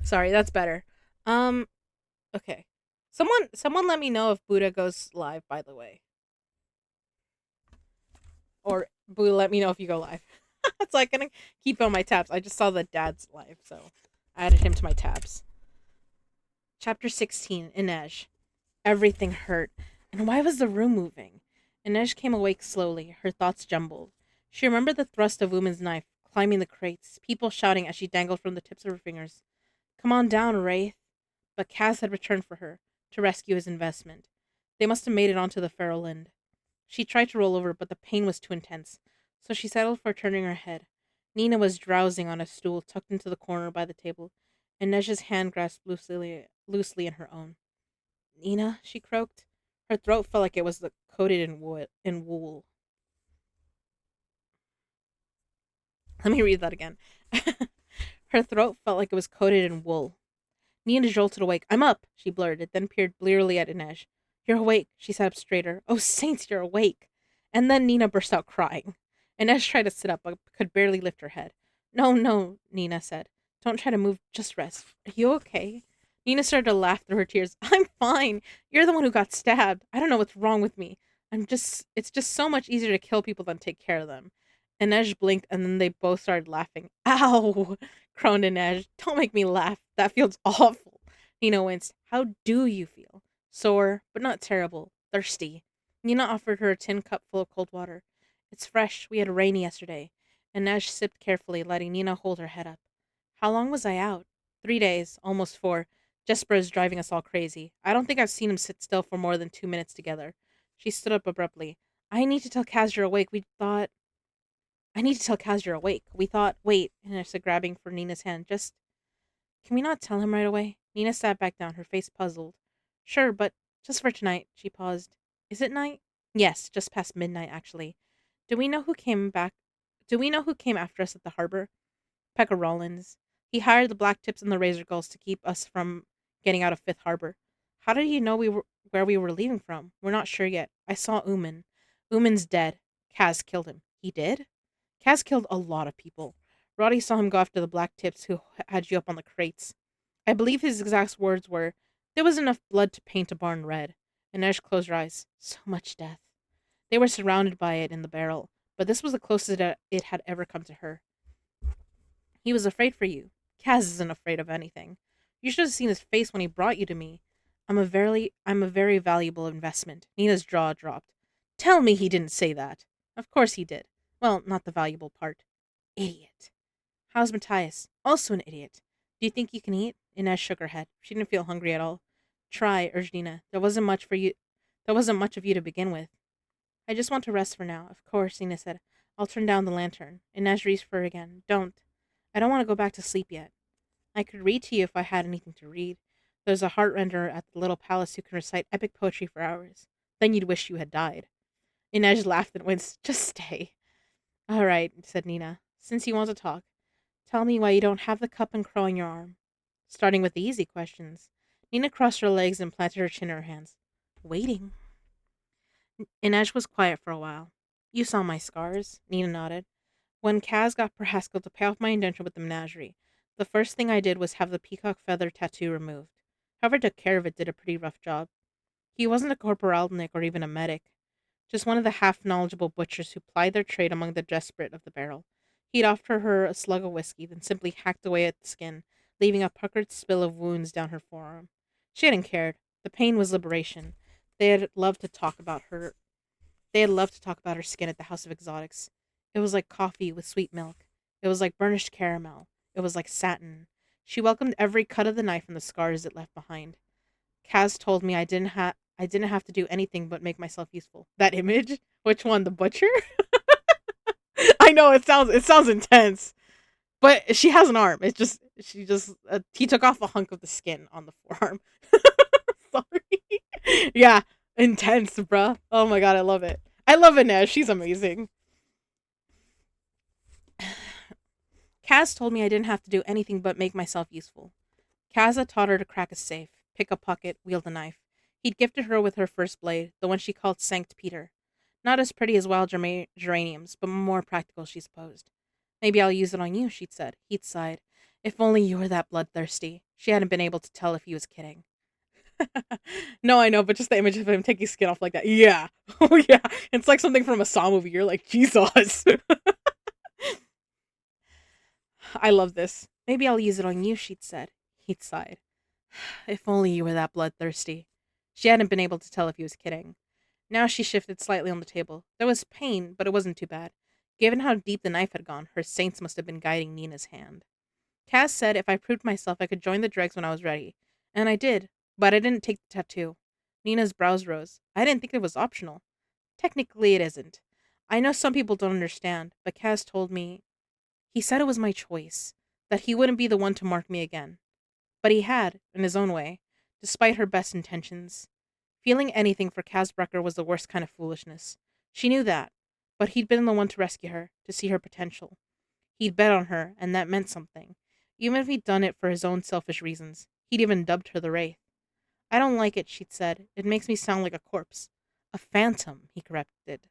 Sorry, that's better. Um, okay. Someone let me know if Buddha goes live, by the way. Or Buddha let me know if you go live. So I can keep on my tabs. I just saw the dad's live, so I added him to my tabs. Chapter 16, Inej. Everything hurt. And why was the room moving? Inej came awake slowly, her thoughts jumbled. She remembered the thrust of Woman's knife, climbing the crates, people shouting as she dangled from the tips of her fingers. Come on down, Wraith. But Kaz had returned for her, to rescue his investment. They must have made it onto the feral Lind. She tried to roll over, but the pain was too intense, so she settled for turning her head. Nina was drowsing on a stool tucked into the corner by the table, and Nej's hand grasped loosely in her own. Nina, she croaked. Her throat felt like it was coated in wool. Let me read that again. Her throat felt like it was coated in wool. Nina jolted awake. I'm up, she blurted, then peered blearily at Inej. You're awake, she sat up straighter. Oh, saints, you're awake. And then Nina burst out crying. Inej tried to sit up, but could barely lift her head. No, no, Nina said. Don't try to move, just rest. Are you okay? Nina started to laugh through her tears. I'm fine. You're the one who got stabbed. I don't know what's wrong with me. It's just so much easier to kill people than take care of them. Inej blinked, and then they both started laughing. Ow! Groaned Inej. Don't make me laugh. That feels awful. Nina winced. How do you feel? Sore, but not terrible. Thirsty. Nina offered her a tin cup full of cold water. It's fresh. We had rain yesterday. Inej sipped carefully, letting Nina hold her head up. How long was I out? 3 days, almost 4. Jesper is driving us all crazy. I don't think I've seen him sit still for more than 2 minutes together. She stood up abruptly. I need to tell Kaz you're awake. I need to tell Kaz you're awake. We thought, wait, Nina said, grabbing for Nina's hand. Can we not tell him right away? Nina sat back down, her face puzzled. Sure, but just for tonight. She paused. Is it night? Yes, just past midnight, actually. Do we know who came back? Do we know who came after us at the harbor? Pekka Rollins. He hired the Black Tips and the Razor Gulls to keep us from getting out of Fifth Harbor. How did he know where we were leaving from? We're not sure yet. I saw Uman. Uman's dead. Kaz killed him. He did? Kaz killed a lot of people. Roddy saw him go after the Black Tips who had you up on the crates. I believe his exact words were, there was enough blood to paint a barn red. Inej closed her eyes. So much death. They were surrounded by it in the barrel, but this was the closest it had ever come to her. He was afraid for you. Kaz isn't afraid of anything. You should have seen his face when he brought you to me. I'm a very valuable investment. Nina's jaw dropped. Tell me he didn't say that. Of course he did. Well, not the valuable part. Idiot. How's Matthias? Also an idiot. Do you think you can eat? Inez shook her head. She didn't feel hungry at all. Try, urged Nina. There wasn't much of you to begin with. I just want to rest for now. Of course, Nina said. I'll turn down the lantern. Inez reached for her again. Don't. I don't want to go back to sleep yet. I could read to you if I had anything to read. There's a heart render at the little palace who can recite epic poetry for hours. Then you'd wish you had died. Inez laughed and winced. Just stay. All right, said Nina. Since you want to talk, tell me why you don't have the cup and crow on your arm. Starting with the easy questions. Nina crossed her legs and planted her chin in her hands. Waiting. Inez was quiet for a while. You saw my scars, Nina nodded. When Kaz got Haskell to pay off my indenture with the menagerie, the first thing I did was have the peacock feather tattoo removed. Whoever took care of it did a pretty rough job. He wasn't a corporalnik or even a medic, just one of the half-knowledgeable butchers who plied their trade among the desperate of the barrel. He'd offer her a slug of whiskey, then simply hacked away at the skin, leaving a puckered spill of wounds down her forearm. She hadn't cared. The pain was liberation. They had loved to talk about her. They had loved to talk about her skin at the House of Exotics. It was like coffee with sweet milk. It was like burnished caramel. It was like satin. She welcomed every cut of the knife and the scars it left behind. Kaz told me I didn't have to do anything but make myself useful. That image? Which one? The butcher? I know it sounds intense, but she has an arm. He took off a hunk of the skin on the forearm. Sorry. Yeah, intense, bruh. Oh my god, I love it. I love Inez. She's amazing. Kaz told me I didn't have to do anything but make myself useful. Kaza taught her to crack a safe, pick a pocket, wield a knife. He'd gifted her with her first blade, the one she called Sankt Peter. Not as pretty as wild geraniums, but more practical, she supposed. Maybe I'll use it on you, she'd said. He'd sighed. If only you were that bloodthirsty. She hadn't been able to tell if he was kidding. No, I know, but just the image of him taking skin off like that. Yeah. Oh, yeah. It's like something from a Saw movie. You're like, Jesus. I love this. Maybe I'll use it on you, she'd said. He'd sighed. If only you were that bloodthirsty. She hadn't been able to tell if he was kidding. Now she shifted slightly on the table. There was pain, but it wasn't too bad. Given how deep the knife had gone, her saints must have been guiding Nina's hand. Cass said if I proved myself I could join the dregs when I was ready. And I did, but I didn't take the tattoo. Nina's brows rose. I didn't think it was optional. Technically, it isn't. I know some people don't understand, but Cass told me he said it was my choice, that he wouldn't be the one to mark me again. But he had, in his own way, despite her best intentions. Feeling anything for Cass Brecker was the worst kind of foolishness. She knew that, but he'd been the one to rescue her, to see her potential. He'd bet on her, and that meant something. Even if he'd done it for his own selfish reasons, he'd even dubbed her the Wraith. I don't like it, she'd said. It makes me sound like a corpse. A phantom, he corrected.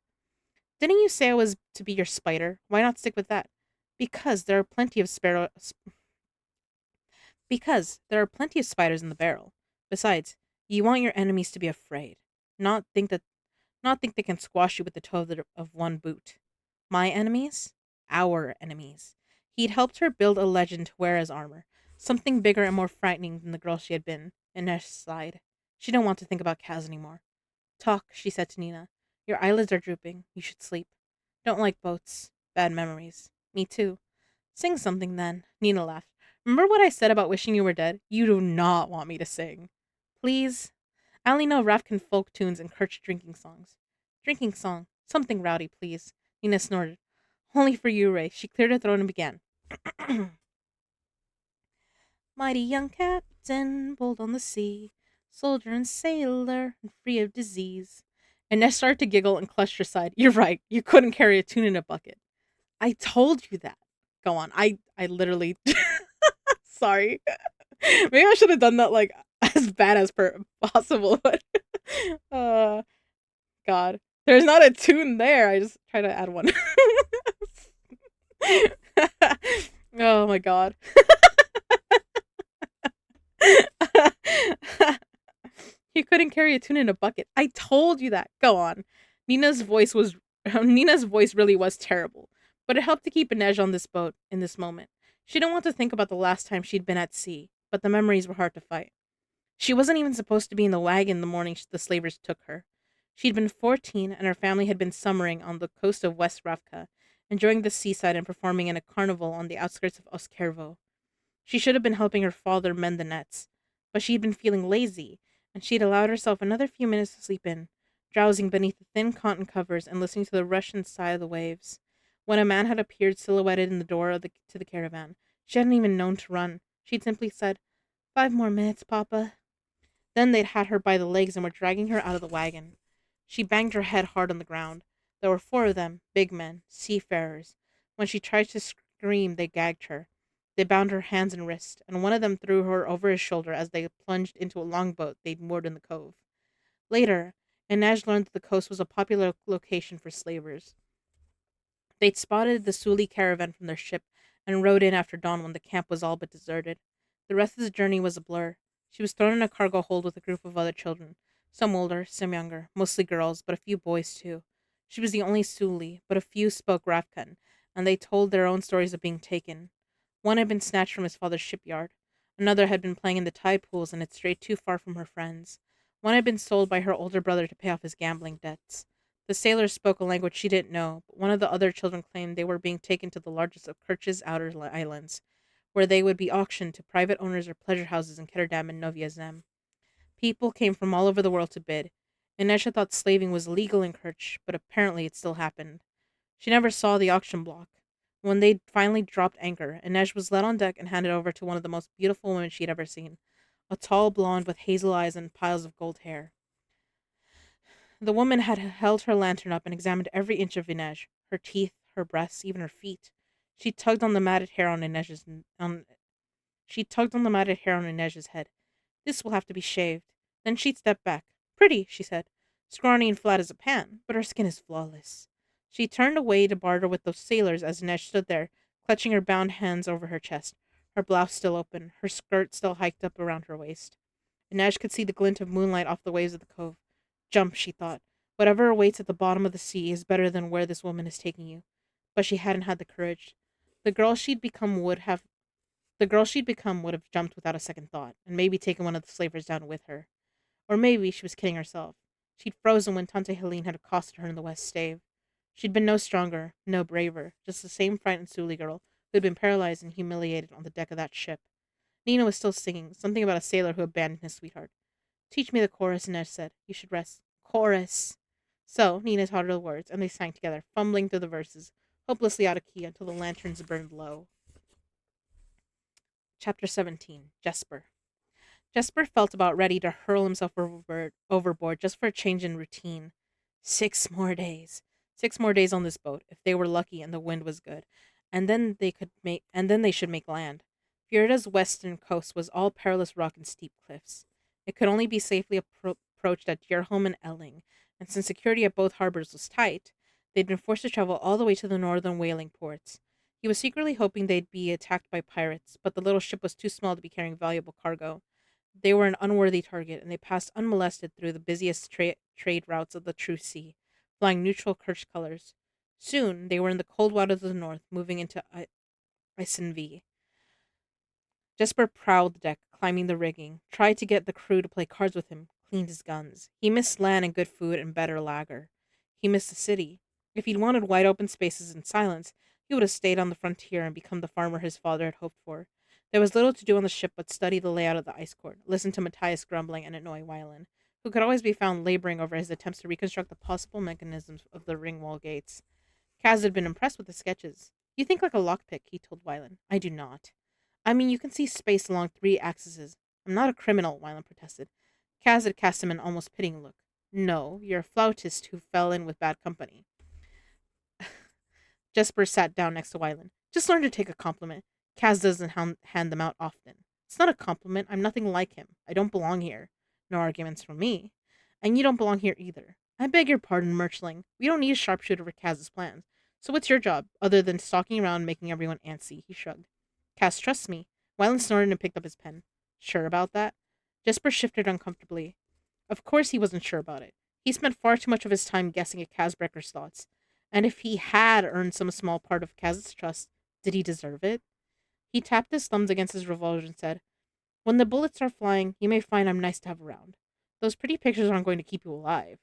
Didn't you say I was to be your spider? Why not stick with that? Because there are plenty of spiders in the barrel. Besides, you want your enemies to be afraid, not think that not think they can squash you with the toe of one boot. My enemies? Our enemies. He'd helped her build a legend to wear as armor, something bigger and more frightening than the girl she had been. Inesh sighed. She didn't want to think about Kaz anymore. Talk, she said to Nina. Your eyelids are drooping. You should sleep. Don't like boats. Bad memories. Me too. Sing something then. Nina laughed. Remember what I said about wishing you were dead? You do not want me to sing. Please? I only know Ravkan folk tunes and Kirch drinking songs. Drinking song. Something rowdy, please. Nina snorted. Only for you, Ray. She cleared her throat and began. Mighty young captain, bold on the sea, soldier and sailor, and free of disease. And Ness started to giggle and clutched her side. You're right. You couldn't carry a tune in a bucket. I told you that. Go on. I literally sorry. Maybe I should have done that like as bad as possible, but uh God. There's not a tune there. I just try to add one. Oh my God. You couldn't carry a tune in a bucket. I told you that. Go on. Nina's voice was Nina's voice really was terrible, but it helped to keep Inej on this boat in this moment. She didn't want to think about the last time she'd been at sea, but the memories were hard to fight. She wasn't even supposed to be in the wagon the morning the slavers took her. She'd been 14, and her family had been summering on the coast of West Ravka, enjoying the seaside and performing in a carnival on the outskirts of Oskervo. She should have been helping her father mend the nets, but she'd been feeling lazy, and she'd allowed herself another few minutes to sleep in, drowsing beneath the thin cotton covers and listening to the rush and sigh of the waves. When a man had appeared silhouetted in the door to the caravan, she hadn't even known to run. She'd simply said, 5 more minutes, Papa. Then they'd had her by the legs and were dragging her out of the wagon. She banged her head hard on the ground. There were 4 of them, big men, seafarers. When she tried to scream, they gagged her. They bound her hands and wrists, and one of them threw her over his shoulder as they plunged into a longboat they'd moored in the cove. Later, Inej learned that the coast was a popular location for slavers. They'd spotted the Suli caravan from their ship and rode in after dawn when the camp was all but deserted. The rest of the journey was a blur. She was thrown in a cargo hold with a group of other children, some older, some younger, mostly girls, but a few boys too. She was the only Suli, but a few spoke Ravkan, and they told their own stories of being taken. One had been snatched from his father's shipyard. Another had been playing in the tide pools and had strayed too far from her friends. One had been sold by her older brother to pay off his gambling debts. The sailors spoke a language she didn't know, but one of the other children claimed they were being taken to the largest of Kerch's outer islands, where they would be auctioned to private owners or pleasure houses in Ketterdam and Novia Zem. People came from all over the world to bid. Inesha thought slaving was legal in Kerch, but apparently it still happened. She never saw the auction block. When they'd finally dropped anchor, Inej was led on deck and handed over to one of the most beautiful women she'd ever seen, a tall blonde with hazel eyes and piles of gold hair. The woman had held her lantern up and examined every inch of Inej, her teeth, her breasts, even her feet. She tugged on the matted hair on Inej's on She tugged on the matted hair on Inej's head. This will have to be shaved. Then she'd step back. Pretty, she said. Scrawny and flat as a pan, but her skin is flawless. She turned away to barter with those sailors as Inej stood there, clutching her bound hands over her chest. her blouse still open, her skirt still hiked up around her waist. Inej could see the glint of moonlight off the waves of the cove. Jump, she thought. Whatever awaits at the bottom of the sea is better than where this woman is taking you. But she hadn't had the courage. The girl she'd become would have the girl she'd become would have jumped without a second thought, and maybe taken one of the slavers down with her. Or maybe she was kidding herself. She'd frozen when Tante Helene had accosted her in the West Stave. She'd been no stronger, no braver, just the same frightened Suli girl who had been paralyzed and humiliated on the deck of that ship. Nina was still singing, something about a sailor who abandoned his sweetheart. Teach me the chorus, Inej said. You should rest. Chorus. So, Nina taught her the words, and they sang together, fumbling through the verses, hopelessly out of key until the lanterns burned low. Chapter 17. Jesper. Jesper felt about ready to hurl himself overboard just for a change in routine. 6 more days. 6 more days on this boat, if they were lucky and the wind was good, and then they should make land. Fjerda's western coast was all perilous rock and steep cliffs. It could only be safely approached at Djerholm and Elling, and since security at both harbors was tight, they'd been forced to travel all the way to the northern whaling ports. He was secretly hoping they'd be attacked by pirates, but the little ship was too small to be carrying valuable cargo. They were an unworthy target, and they passed unmolested through the busiest trade routes of the true sea, flying neutral Kirch colors. Soon they were in the cold waters of the north, moving into Isenvi. Jesper prowled the deck, climbing the rigging, tried to get the crew to play cards with him, cleaned his guns. He missed land and good food and better lager. He missed the city. If he'd wanted wide open spaces and silence, he would have stayed on the frontier and become the farmer his father had hoped for. There was little to do on the ship but study the layout of the ice court, listen to Matthias grumbling, and annoy Wylan, who could always be found laboring over his attempts to reconstruct the possible mechanisms of the ring wall gates. Kaz had been impressed with the sketches. You think like a lockpick, he told Wylan. I do not. I mean, you can see space along 3 axes. I'm not a criminal, Wylan protested. Kaz had cast him an almost pitying look. No, you're a flautist who fell in with bad company. Jesper sat down next to Wylan. Just learn to take a compliment. Kaz doesn't hand them out often. It's not a compliment. I'm nothing like him. I don't belong here. No arguments from me. And you don't belong here either. I beg your pardon, Merchling. We don't need a sharpshooter for Kaz's plans. So what's your job, other than stalking around and making everyone antsy? He shrugged. Kaz trusts me. Wylan snorted and picked up his pen. Sure about that? Jesper shifted uncomfortably. Of course he wasn't sure about it. He spent far too much of his time guessing at Kazbreker's thoughts. And if he had earned some small part of Kaz's trust, did he deserve it? He tapped his thumbs against his revolver and said, When the bullets are flying, you may find I'm nice to have around. Those pretty pictures aren't going to keep you alive.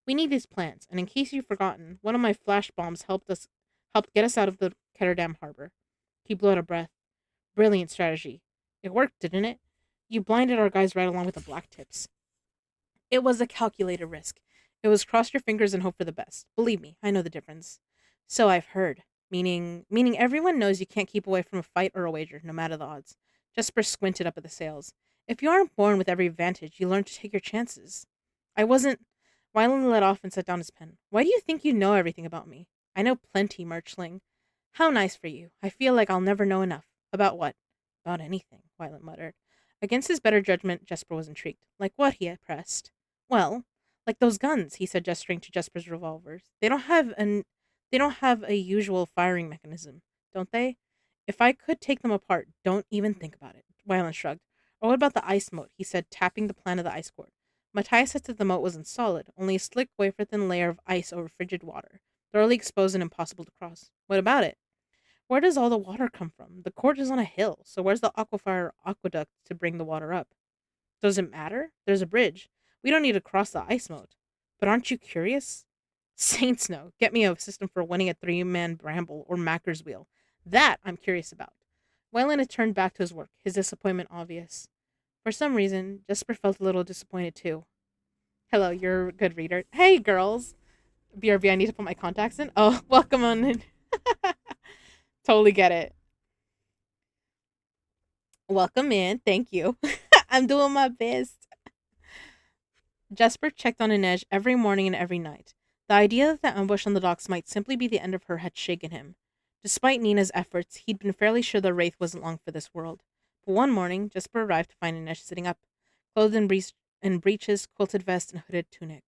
We need these plans, and in case you've forgotten, one of my flash bombs helped get us out of the Ketterdam harbor. He blew out a breath. Brilliant strategy. It worked, didn't it? You blinded our guys right along with the black tips. It was a calculated risk. It was cross your fingers and hope for the best. Believe me, I know the difference. So I've heard. Meaning everyone knows you can't keep away from a fight or a wager, no matter the odds. Jesper squinted up at the sails. If you aren't born with every advantage, you learn to take your chances. I wasn't. Wyland let off and set down his pen. Why do you think you know everything about me? I know plenty, Merchling. How nice for you. I feel like I'll never know enough. About what? About anything, Wyland muttered. Against his better judgment, Jesper was intrigued. Like what? He pressed. Well, like those guns, he said, gesturing to Jesper's revolvers. They don't have a usual firing mechanism, don't they? If I could take them apart, don't even think about it. Wyland shrugged. Or what about the ice moat? He said, tapping the plan of the ice court. Matthias said that the moat wasn't solid, only a slick, wafer-thin layer of ice over frigid water, thoroughly exposed and impossible to cross. What about it? Where does all the water come from? The court is on a hill, so where's the aquifer aqueduct to bring the water up? Does it matter? There's a bridge. We don't need to cross the ice moat. But aren't you curious? Saints no. Get me a system for winning a 3-man bramble or Macker's wheel. That I'm curious about. Wayland had turned back to his work, his disappointment obvious. For some reason, Jesper felt a little disappointed too. Hello, you're a good reader. Hey, girls. BRB, I need to put my contacts in. Oh, welcome on in. Totally get it. Welcome in. Thank you. I'm doing my best. Jesper checked on Inej every morning and every night. The idea that the ambush on the docks might simply be the end of her had shaken him. Despite Nina's efforts, he'd been fairly sure the Wraith wasn't long for this world. But one morning, Jesper arrived to find Inej sitting up, clothed in breeches, quilted vest, and hooded tunic.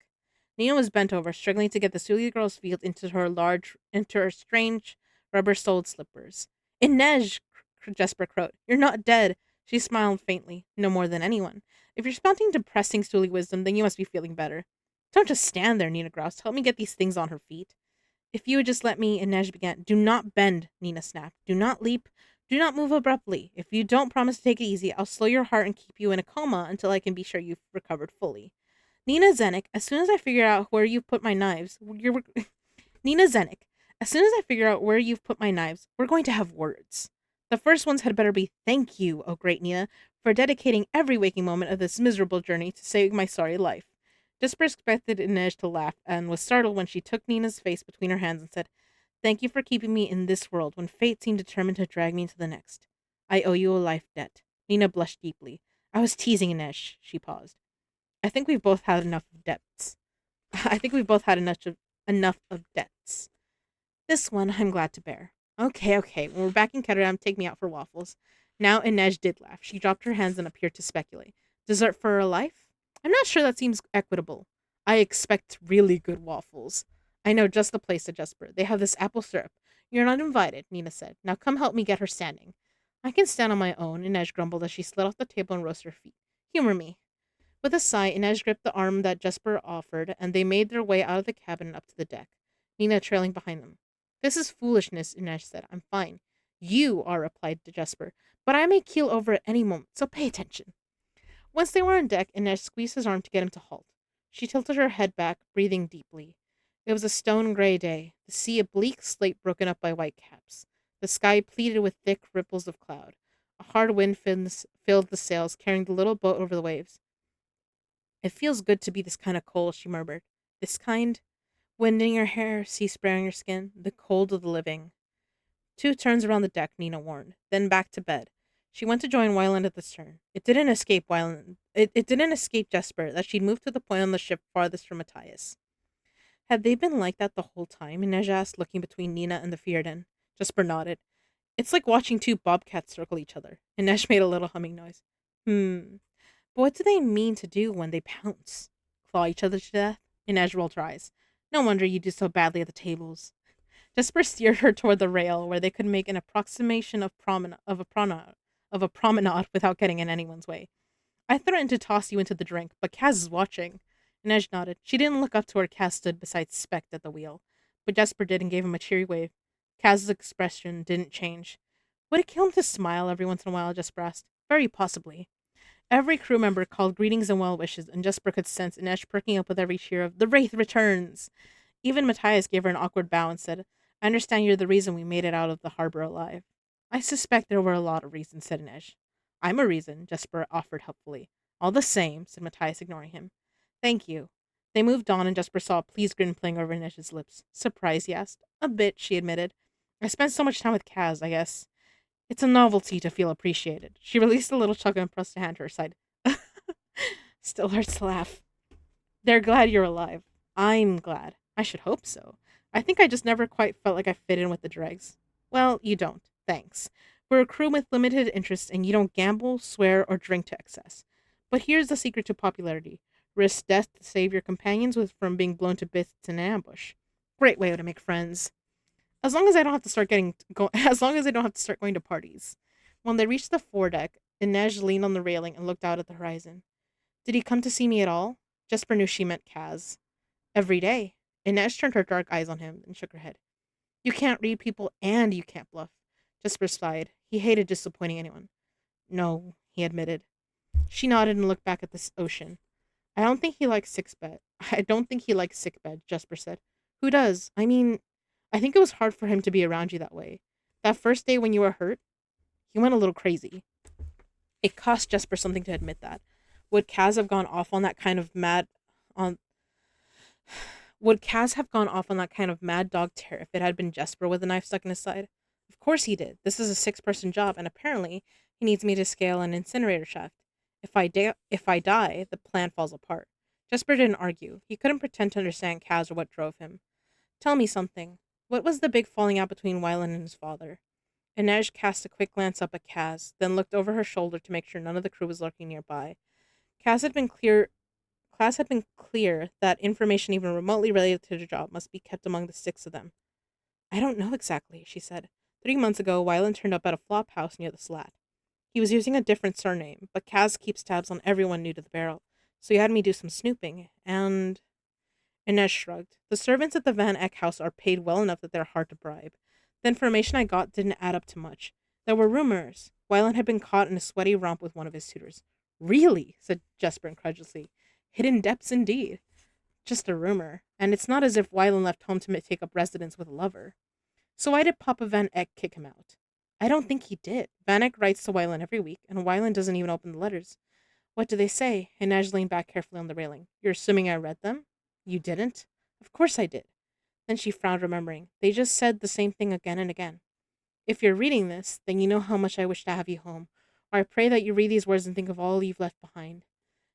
Nina was bent over, struggling to get the Suli girl's feet into her strange, rubber-soled slippers. Inej! Jesper crowed. "You're not dead." She smiled faintly, no more than anyone. "If you're spouting depressing stooly wisdom, then you must be feeling better." "Don't just stand there," Nina groused. "Help me get these things on her feet." "If you would just let me," Inej began. "Do not bend," Nina snapped. "Do not leap. Do not move abruptly. If you don't promise to take it easy, I'll slow your heart and keep you in a coma until I can be sure you've recovered fully." Nina Zenik, as soon as I figure out where you've put my knives, you're Nina Zenik, as soon as I figure out where you've put my knives, we're going to have words. The first ones had better be thank you, oh great Nina, for dedicating every waking moment of this miserable journey to saving my sorry life. Jesper expected Inej to laugh and was startled when she took Nina's face between her hands and said, "Thank you for keeping me in this world when fate seemed determined to drag me into the next. I owe you a life debt." Nina blushed deeply. "I was teasing Inej," she paused. I think we've both had enough of debts. I think we've both had enough of debts. This one I'm glad to bear. Okay, okay. When we're back in Ketterdam, take me out for waffles. Now Inej did laugh. She dropped her hands and appeared to speculate. Dessert for her life? I'm not sure that seems equitable. I expect really good waffles. I know just the place, said Jesper. They have this apple syrup. You're not invited, Nina said. Now come help me get her standing. I can stand on my own, Inej grumbled as she slid off the table and rose to her feet. Humor me. With a sigh, Inej gripped the arm that Jesper offered, and they made their way out of the cabin and up to the deck, Nina trailing behind them. This is foolishness, Inej said. I'm fine. You are, replied Jesper, but I may keel over at any moment, so pay attention. Once they were on deck, Inej squeezed his arm to get him to halt. She tilted her head back, breathing deeply. It was a stone gray day, the sea a bleak slate broken up by white caps. The sky pleated with thick ripples of cloud. A hard wind filled the sails, carrying the little boat over the waves. It feels good to be this kind of cold, she murmured. This kind? Wind in your hair, sea spray on your skin, the cold of the living. 2 turns around the deck, Nina warned, then back to bed. She went to join Wyland at the stern. It didn't escape Jesper that she'd moved to the point on the ship farthest from Matthias. Had they been like that the whole time? Inej asked, looking between Nina and the Fjerdan. Jesper nodded. It's like watching 2 bobcats circle each other. Inej made a little humming noise. But what do they mean to do when they pounce? Claw each other to death? Inej rolled her eyes. No wonder you do so badly at the tables. Jesper steered her toward the rail, where they could make an approximation of a promenade without getting in anyone's way. I threatened to toss you into the drink, but Kaz is watching. Inej nodded. She didn't look up to where Kaz stood beside Spect at the wheel, but Jesper did and gave him a cheery wave. Kaz's expression didn't change. Would it kill him to smile every once in a while? Jesper asked. Very possibly. Every crew member called greetings and well wishes, and Jesper could sense Inej perking up with every cheer of "The Wraith returns!" Even Matthias gave her an awkward bow and said, I understand you're the reason we made it out of the harbor alive. I suspect there were a lot of reasons, said Inej. I'm a reason, Jesper offered helpfully. All the same, said Matthias, ignoring him. Thank you. They moved on, and Jesper saw a pleased grin playing over Inej's lips. Surprised, he asked. A bit, she admitted. I spent so much time with Kaz, I guess. It's a novelty to feel appreciated. She released a little chuckle and pressed a hand to her side. Still hurts to laugh. They're glad you're alive. I'm glad. I should hope so. I think I just never quite felt like I fit in with the dregs. Well, you don't. Thanks. We're a crew with limited interests, and you don't gamble, swear, or drink to excess. But here's the secret to popularity. Risk death to save your companions from being blown to bits in an ambush. Great way to make friends. As long as I don't have to start as long as I don't have to start going to parties. When they reached the foredeck, Inej leaned on the railing and looked out at the horizon. Did he come to see me at all? Jesper knew she meant Kaz. Every day. Inej turned her dark eyes on him and shook her head. You can't read people and you can't bluff. Jesper sighed. He hated disappointing anyone. No, he admitted. She nodded and looked back at the ocean. I don't think he likes sickbed. I don't think he likes sickbed, Jesper said. Who does? I mean, I think it was hard for him to be around you that way. That first day when you were hurt, he went a little crazy. It cost Jesper something to admit that. Would Kaz have gone off on that kind of mad on Would Kaz have gone off on that kind of mad dog tear if it had been Jesper with a knife stuck in his side? Of course he did. This is a 6-person job, and apparently he needs me to scale an incinerator shaft. If I die, the plan falls apart. Jesper didn't argue. He couldn't pretend to understand Kaz or what drove him. Tell me something. What was the big falling out between Wyland and his father? Inej cast a quick glance up at Kaz, then looked over her shoulder to make sure none of the crew was lurking nearby. Kaz had been clear Class had been clear that information even remotely related to the job must be kept among the 6 of them. I don't know exactly, she said. 3 months ago, Wyland turned up at a flop house near the Slat. He was using a different surname, but Kaz keeps tabs on everyone new to the barrel, so he had me do some snooping, and Inez shrugged. The servants at the Van Eck house are paid well enough that they're hard to bribe. The information I got didn't add up to much. There were rumors. Wyland had been caught in a sweaty romp with one of his tutors. Really? Said Jesper incredulously. Hidden depths indeed. Just a rumor, and it's not as if Wyland left home to take up residence with a lover. So why did Papa Van Eck kick him out? I don't think he did. Van Eck writes to Wyland every week, and Wyland doesn't even open the letters. What do they say? Inaj leaned back carefully on the railing. You're assuming I read them? You didn't? Of course I did. Then she frowned, remembering. They just said the same thing again and again. If you're reading this, then you know how much I wish to have you home, or I pray that you read these words and think of all you've left behind.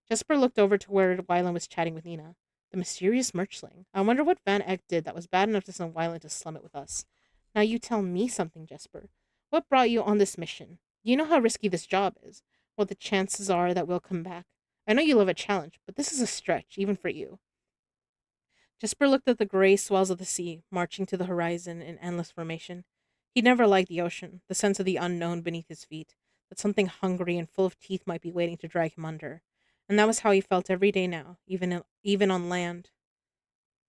Jesper looked over to where Wyland was chatting with Nina. The mysterious merchling. I wonder what Van Eck did that was bad enough to send Wyland to slum it with us. Now you tell me something, Jesper. What brought you on this mission? You know how risky this job is. What the chances are that we'll come back. I know you love a challenge, but this is a stretch, even for you. Jesper looked at the gray swells of the sea, marching to the horizon in endless formation. He'd never liked the ocean, the sense of the unknown beneath his feet, that something hungry and full of teeth might be waiting to drag him under. And that was how he felt every day now, even on land.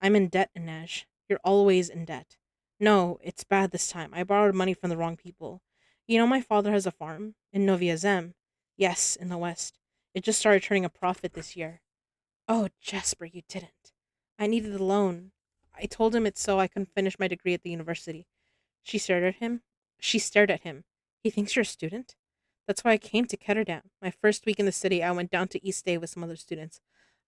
I'm in debt, Inej. You're always in debt. No, it's bad this time. I borrowed money from the wrong people. You know my father has a farm? In Novia Zem. Yes, in the west. It just started turning a profit this year. Oh, Jasper, you didn't. I needed the loan. I told him it's so I can finish my degree at the university. She stared at him. She stared at him. He thinks you're a student? That's why I came to Ketterdam. My first week in the city, I went down to East Day with some other students.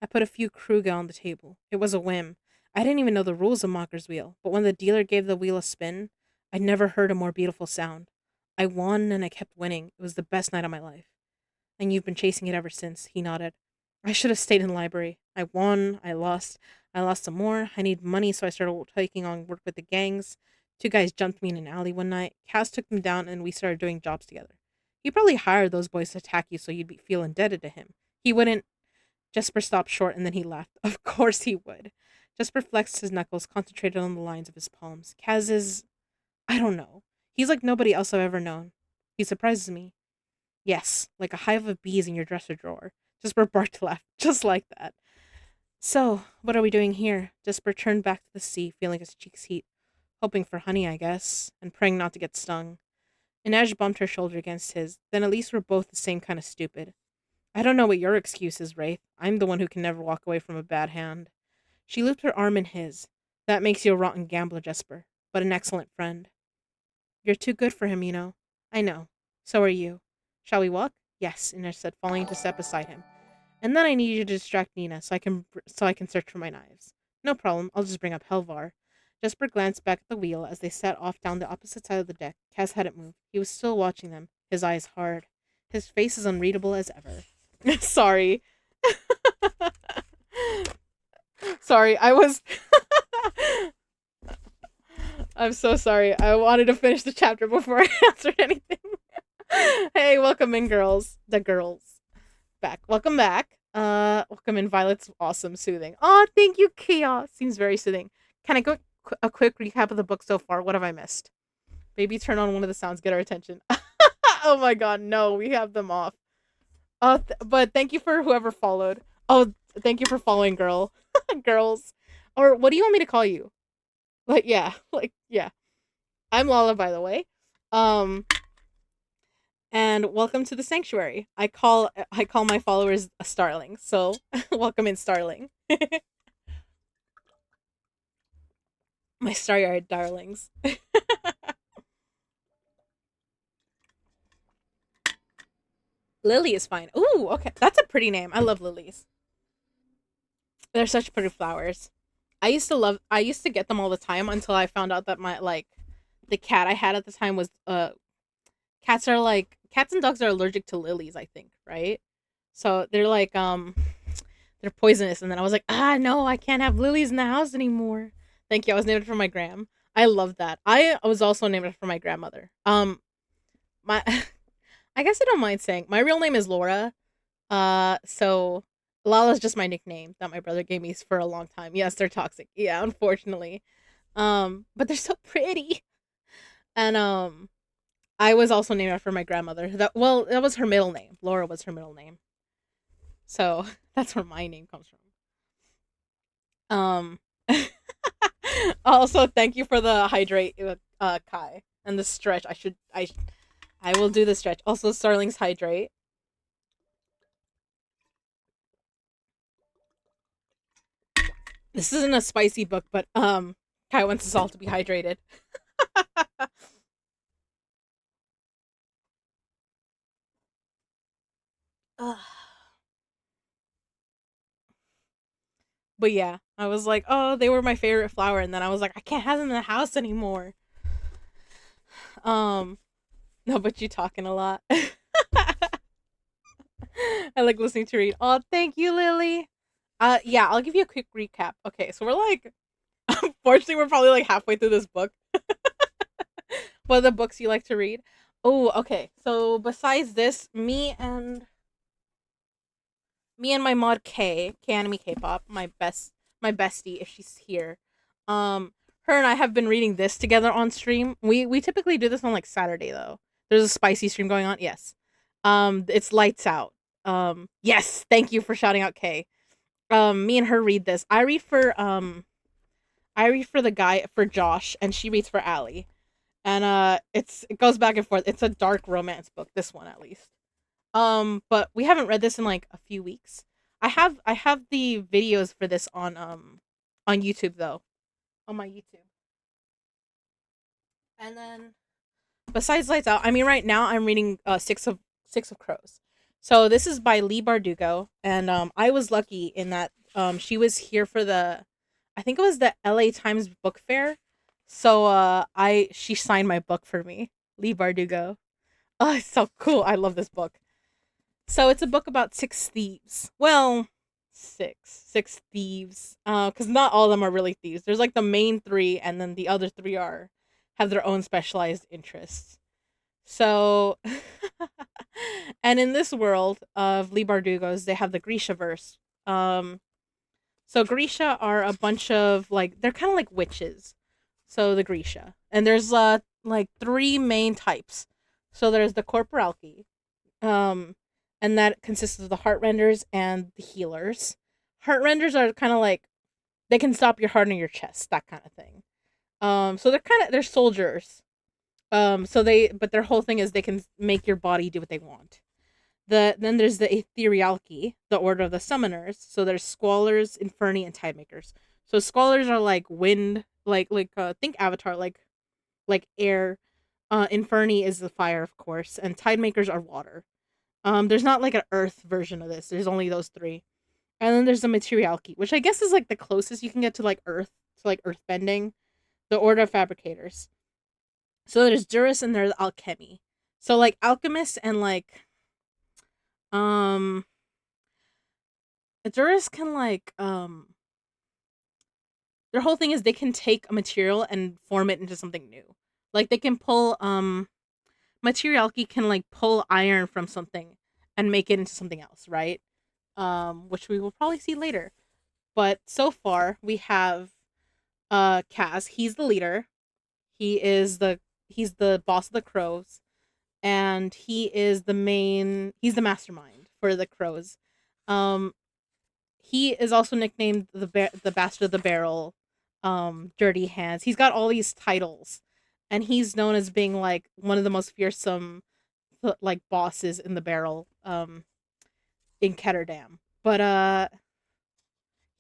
I put a few Kruga on the table. It was a whim. I didn't even know the rules of Mocker's Wheel, but when the dealer gave the wheel a spin, I'd never heard a more beautiful sound. I won and I kept winning. It was the best night of my life. And you've been chasing it ever since, he nodded. I should have stayed in the library. I won, I lost some more. I need money, so I started taking on work with the gangs. Two guys jumped me in an alley one night. Cass took them down and we started doing jobs together. He probably hired those boys to attack you so you'd feel indebted to him. He wouldn't. Jesper stopped short and then he laughed. Of course he would. Jesper flexed his knuckles, concentrated on the lines of his palms. Kaz is. I don't know. He's like nobody else I've ever known. He surprises me. Yes, like a hive of bees in your dresser drawer. Jesper barked laugh, just like that. So, what are we doing here? Jesper turned back to the sea, feeling his cheeks heat. Hoping for honey, I guess, and praying not to get stung. Inej bumped her shoulder against his. Then at least we're both the same kind of stupid. I don't know what your excuse is, Wraith. I'm the one who can never walk away from a bad hand. She looped her arm in his. That makes you a rotten gambler, Jesper, but an excellent friend. You're too good for him, you know. I know. So are you. Shall we walk? Yes, Inej said, falling into step beside him. And then I need you to distract Nina so I can search for my knives. No problem. I'll just bring up Helvar. Jesper glanced back at the wheel as they set off down the opposite side of the deck. Kaz hadn't moved. He was still watching them, his eyes hard. His face as unreadable as ever. Sorry. Sorry, I was. I'm so sorry. I wanted to finish the chapter before I answered anything. Hey, welcome in, girls. The girls. Back. Welcome back. Welcome in, Violet's awesome soothing. Oh, thank you, Chaos. Seems very soothing. Can I go a quick recap of the book so far? What have I missed? Maybe turn on one of the sounds, get our attention. Oh my god, no, we have them off. But thank you for whoever followed. Oh, thank you for following, girls. Or what do you want me to call you? Yeah. I'm Lala, by the way. And welcome to the sanctuary. I call my followers a starling. So welcome in, starling. My Staryard darlings. Lily is fine. Ooh, okay. That's a pretty name. I love lilies. They're such pretty flowers. I used to get them all the time until I found out that the cat I had at the time was cats and dogs are allergic to lilies, I think, right? So they're they're poisonous, and then I was like, ah, no, I can't have lilies in the house anymore. Thank you. I was named for my gram. I love that. I was also named for my grandmother. My I guess I don't mind saying my real name is Laura. So Lala's just my nickname that my brother gave me for a long time. Yes, they're toxic. Yeah, unfortunately. But they're so pretty. And I was also named after my grandmother. That was her middle name. Laura was her middle name. So that's where my name comes from. Also, thank you for the hydrate, Kai, and the stretch. I will do the stretch. Also, Starling's hydrate. This isn't a spicy book, but Kai wants us all to be hydrated. Ugh. But yeah, I was like, oh, they were my favorite flower, and then I was like, I can't have them in the house anymore. Um, no, but you talking a lot. I like listening to read. Oh, thank you, Lily. Yeah, I'll give you a quick recap. Okay, so we're like, unfortunately, we're probably like halfway through this book. What are the books you like to read? Oh, okay. So besides this, me and my mod K Anime K-pop, my bestie if she's here. Um Her and I have been reading this together on stream. We typically do this on like Saturday though. There's a spicy stream going on. Yes. It's lights out. Yes, thank you for shouting out K. Me and her read this. I read for the guy for Josh and she reads for Allie. And it goes back and forth. It's a dark romance book, this one at least. But we haven't read this in like a few weeks. I have the videos for this on YouTube though. On my YouTube. And then besides Lights Out, I mean right now I'm reading Six of Crows. So this is by Lee Bardugo and I was lucky in that she was here for the I think it was the LA Times book fair. So I she signed my book for me. Lee Bardugo. Oh, it's so cool. I love this book. So it's a book about six thieves. Well, six thieves. Because not all of them are really thieves. There's like the main three, and then the other three are have their own specialized interests. So, and in this world of Lee Bardugo's, they have the Grisha verse. So Grisha are a bunch of like they're kind of like witches. So the Grisha, and there's like three main types. So there's the Corporalki, um, and that consists of the heart renders and the healers. Heart renders are kind of like they can stop your heart in your chest, that kind of thing. So they're soldiers. So they but their whole thing is they can make your body do what they want. Then there's the Etherealki, the order of the summoners. So there's squallers, inferni, and tidemakers. So squallers are like wind, think Avatar, like air. Inferni is the fire, of course, and tidemakers are water. There's not like an Earth version of this. There's only those three. And then there's the Materialki, which I guess is like the closest you can get to like Earth, to like Earth bending. The Order of Fabricators. So there's Duras and there's Alchemy. So like alchemists and like um Duras can like their whole thing is they can take a material and form it into something new. Like they can pull Materialki can like pull iron from something and make it into something else, right? Which we will probably see later. But so far we have Kaz. He's the leader. He is the he's the boss of the crows, and he's the mastermind for the crows. Um, he is also nicknamed the bastard of the barrel, dirty hands. He's got all these titles, and he's known as being like one of the most fearsome like bosses in the barrel in Ketterdam. But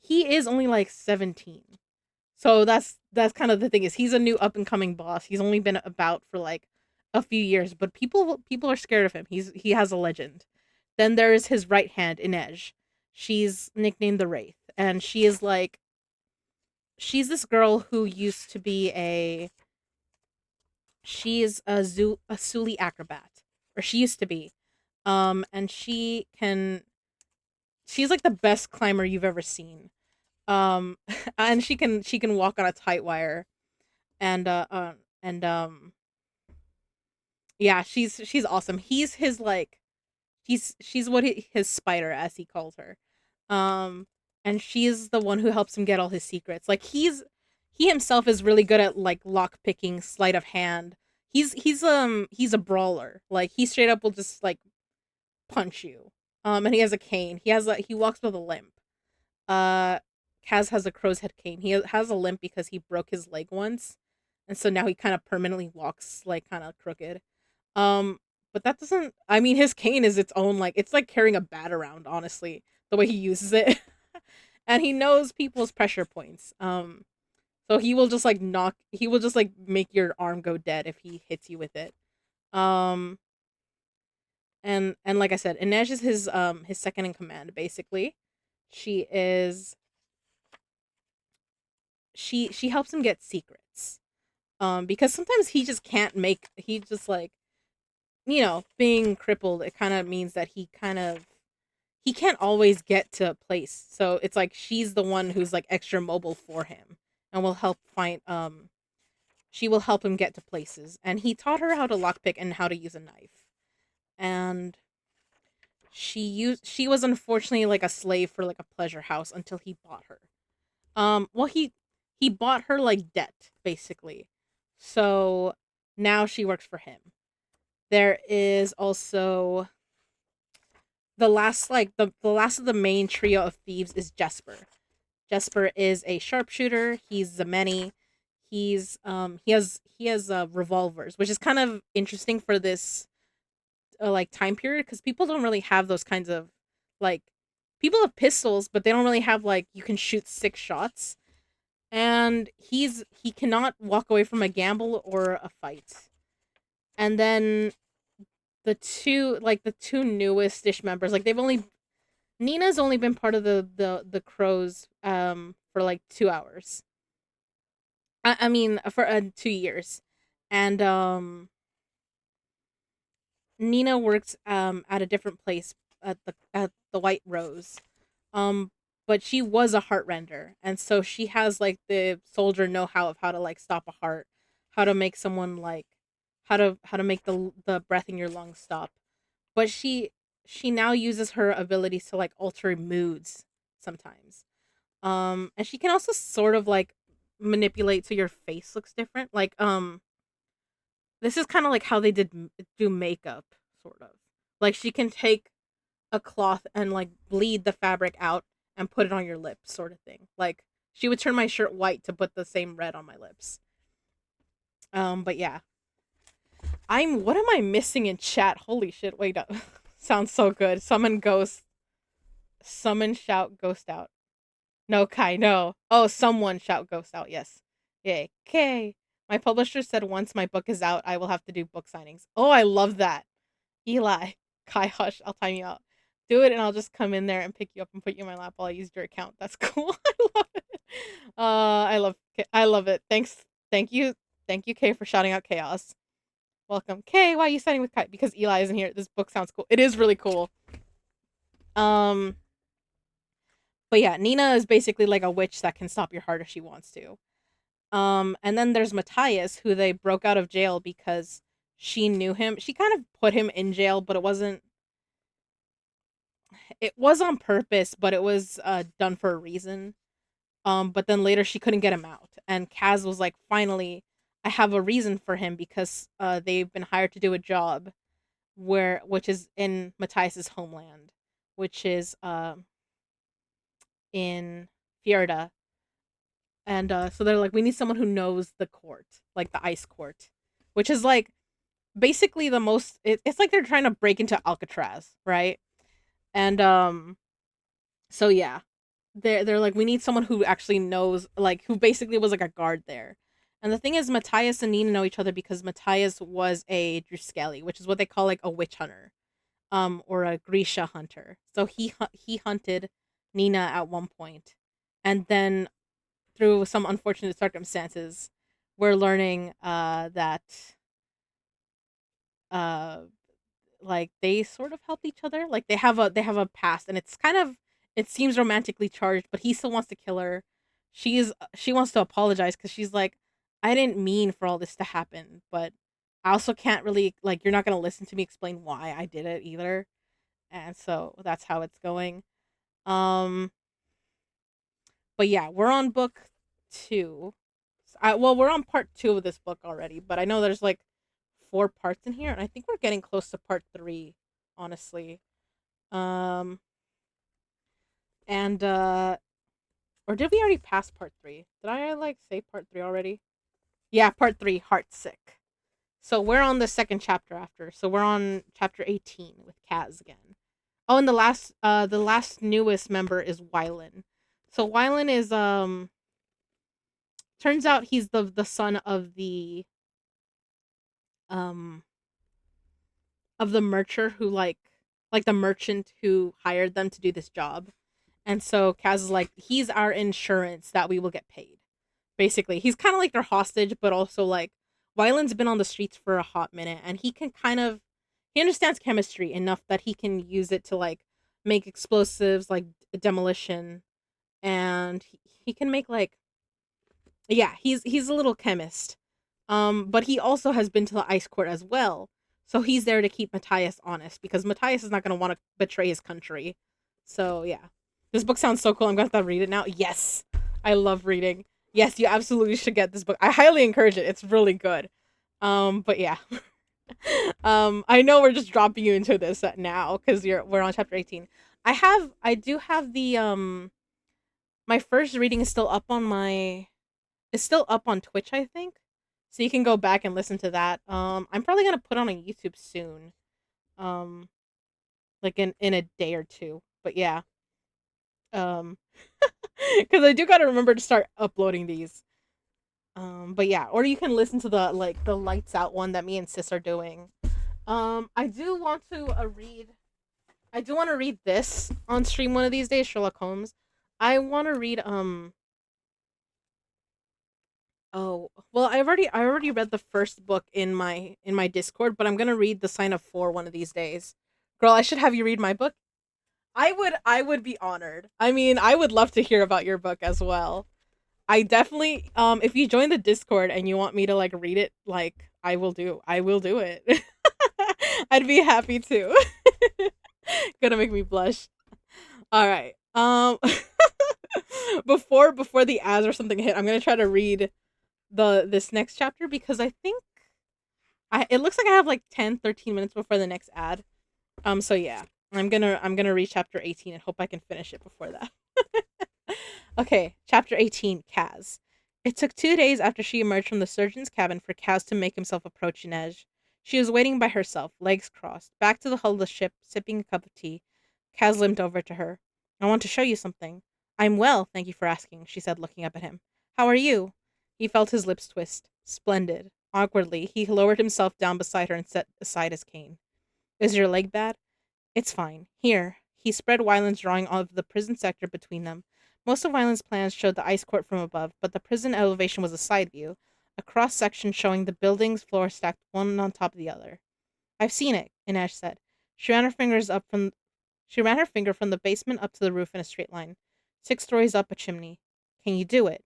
he is only like 17. So that's kind of the thing is he's a new up and coming boss. He's only been about for like a few years, but people are scared of him. He has a legend. Then there is his right hand, Inej. She's nicknamed the Wraith, and she's this girl who used to be she's a Suli acrobat, or she used to be, and she's like the best climber you've ever seen. And she can walk on a tight wire, and yeah, she's awesome. He's his like she's his spider as he calls her, um, and she's the one who helps him get all his secrets. Like he himself is really good at like lock picking, sleight of hand. He's a brawler. Like he straight up will just like punch you. And he has a cane. He walks with a limp. Uh, Kaz has a crow's head cane. Has a limp because he broke his leg once, and so now he kind of permanently walks like kind of crooked. Um, but that doesn't. I mean, his cane is its own like it's like carrying a bat around. Honestly, the way he uses it, and he knows people's pressure points. So he will just like knock. He will just like make your arm go dead if he hits you with it. Um, and like I said, Inej is his second in command. Basically, she is she helps him get secrets. Because sometimes he just can't make he just like being crippled. It kind of means that he can't always get to a place. So it's like she's the one who's like extra mobile for him and will help find she will help him get to places. And he taught her how to lockpick and how to use a knife. And she was unfortunately like a slave for like a pleasure house until he bought her. Well, he bought her like debt basically. So now she works for him. There is also the last of the main trio of thieves is Jesper. Jesper is a sharpshooter. He's Zemeni. He has revolvers, which is kind of interesting for this like time period because people don't really have those kinds of like people have pistols, but they don't really have like you can shoot 6 shots. And he cannot walk away from a gamble or a fight. And then the two newest Dish members, like they've only Nina's only been part of the crows for like 2 hours. I mean for 2 years. And Nina works at a different place at the White Rose. Um but she was a heart render, and so she has like the soldier know-how of how to like stop a heart, how to make someone like how to make the breath in your lungs stop. But she now uses her abilities to like alter moods sometimes. And she can also sort of like manipulate so your face looks different. Like this is kind of like how they do makeup sort of. Like she can take a cloth and like bleed the fabric out and put it on your lips sort of thing. Like she would turn my shirt white to put the same red on my lips. But yeah. What am I missing in chat? Holy shit, wait up. Sounds so good. Summon shout ghost out. No, Kai, no. Oh, someone shout ghost out. Yes. Yay. Okay. My publisher said once my book is out, I will have to do book signings. Oh, I love that. Eli. Kai, hush. I'll time you out. Do it and I'll just come in there and pick you up and put you in my lap while I use your account. That's cool. I love it. I love it. Thanks. Thank you. Thank you, Kay, for shouting out chaos. Welcome. Kay, why are you siding with Kai? Because Eli isn't here. This book sounds cool. It is really cool. Um but yeah, Nina is basically like a witch that can stop your heart if she wants to. And then there's Matthias, who they broke out of jail because she knew him. She kind of put him in jail, but it was on purpose, but it was done for a reason. But then later she couldn't get him out. And Kaz was like, finally, I have a reason for him because they've been hired to do a job which is in Matthias's homeland, which is in Fjerda. And so they're like, we need someone who knows the court, like the ice court, which is like basically it's like they're trying to break into Alcatraz, right? And so yeah, they're like, we need someone who actually knows, like who basically was like a guard there. And the thing is, Matthias and Nina know each other because Matthias was a Druskeli, which is what they call like a witch hunter, or a Grisha hunter. So he hunted Nina at one point, and then through some unfortunate circumstances, we're learning that uh like they sort of help each other. Like they have a past, and it's kind of it seems romantically charged, but he still wants to kill her. She wants to apologize because she's like, I didn't mean for all this to happen, but I also can't really like you're not gonna listen to me explain why I did it either. And so that's how it's going. Um, but yeah, we're on book 2. Well, we're on part 2 of this book already, but I know there's like 4 parts in here, and I think we're getting close to part 3, honestly. Um, and or did we already pass part 3? Did I like say part 3 already? Yeah, part 3, Heartsick. So we're on the second chapter after. So we're on chapter 18 with Kaz again. Oh, and the last newest member is Wylan. So Wylan is turns out he's the son um of the merchant who like the merchant who hired them to do this job. And so Kaz is like, he's our insurance that we will get paid. Basically, he's kind of like their hostage, but also like Wyland's been on the streets for a hot minute, and he can kind of he understands chemistry enough that he can use it to like make explosives, like demolition, and he can make like yeah, he's a little chemist. But he also has been to the ice court as well. So he's there to keep Matthias honest because Matthias is not going to want to betray his country. So yeah. This book sounds so cool. I'm going to have to read it now. Yes. I love reading. Yes, you absolutely should get this book. I highly encourage it. It's really good. But yeah. I know we're just dropping you into this now cuz we're on chapter 18. I do have the my first reading is still up on my it's still up on Twitch, I think. So you can go back and listen to that. I'm probably gonna put on YouTube soon. Um, like in a day or two. But yeah. Um, because I do gotta remember to start uploading these. But yeah, or you can listen to the like the lights out one that me and Sis are doing. I do want to read. I do want to read this on stream one of these days, Sherlock Holmes. I want to read Oh, well, I already read the first book in my Discord, but I'm gonna read The Sign of Four one of these days. Girl, I should have you read my book. I would be honored. I mean, I would love to hear about your book as well. I definitely if you join the Discord and you want me to like read it, like I will do it. I'd be happy to. Gonna make me blush. All right. Before the ads or something hit, I'm gonna try to read the this next chapter because I think I it looks like I have like 10-13 minutes before the next ad. So yeah. I'm gonna read chapter 18 and hope I can finish it before that. Okay, chapter 18, Kaz. It took 2 days after she emerged from the surgeon's cabin for Kaz to make himself approach Inej. She was waiting by herself, legs crossed, back to the hull of the ship, sipping a cup of tea. Kaz limped over to her. I want to show you something. I'm well, thank you for asking, she said, looking up at him. How are you? He felt his lips twist. Splendid. Awkwardly, he lowered himself down beside her and set aside his cane. Is your leg bad? It's fine. Here. He spread Wyland's drawing of the prison sector between them. Most of Wyland's plans showed the ice court from above, but the prison elevation was a side view, a cross section showing the building's floor stacked one on top of the other. I've seen it, Inej said. She ran her fingers up from she ran her finger from the basement up to the roof in a straight line. 6 stories up a chimney. Can you do it?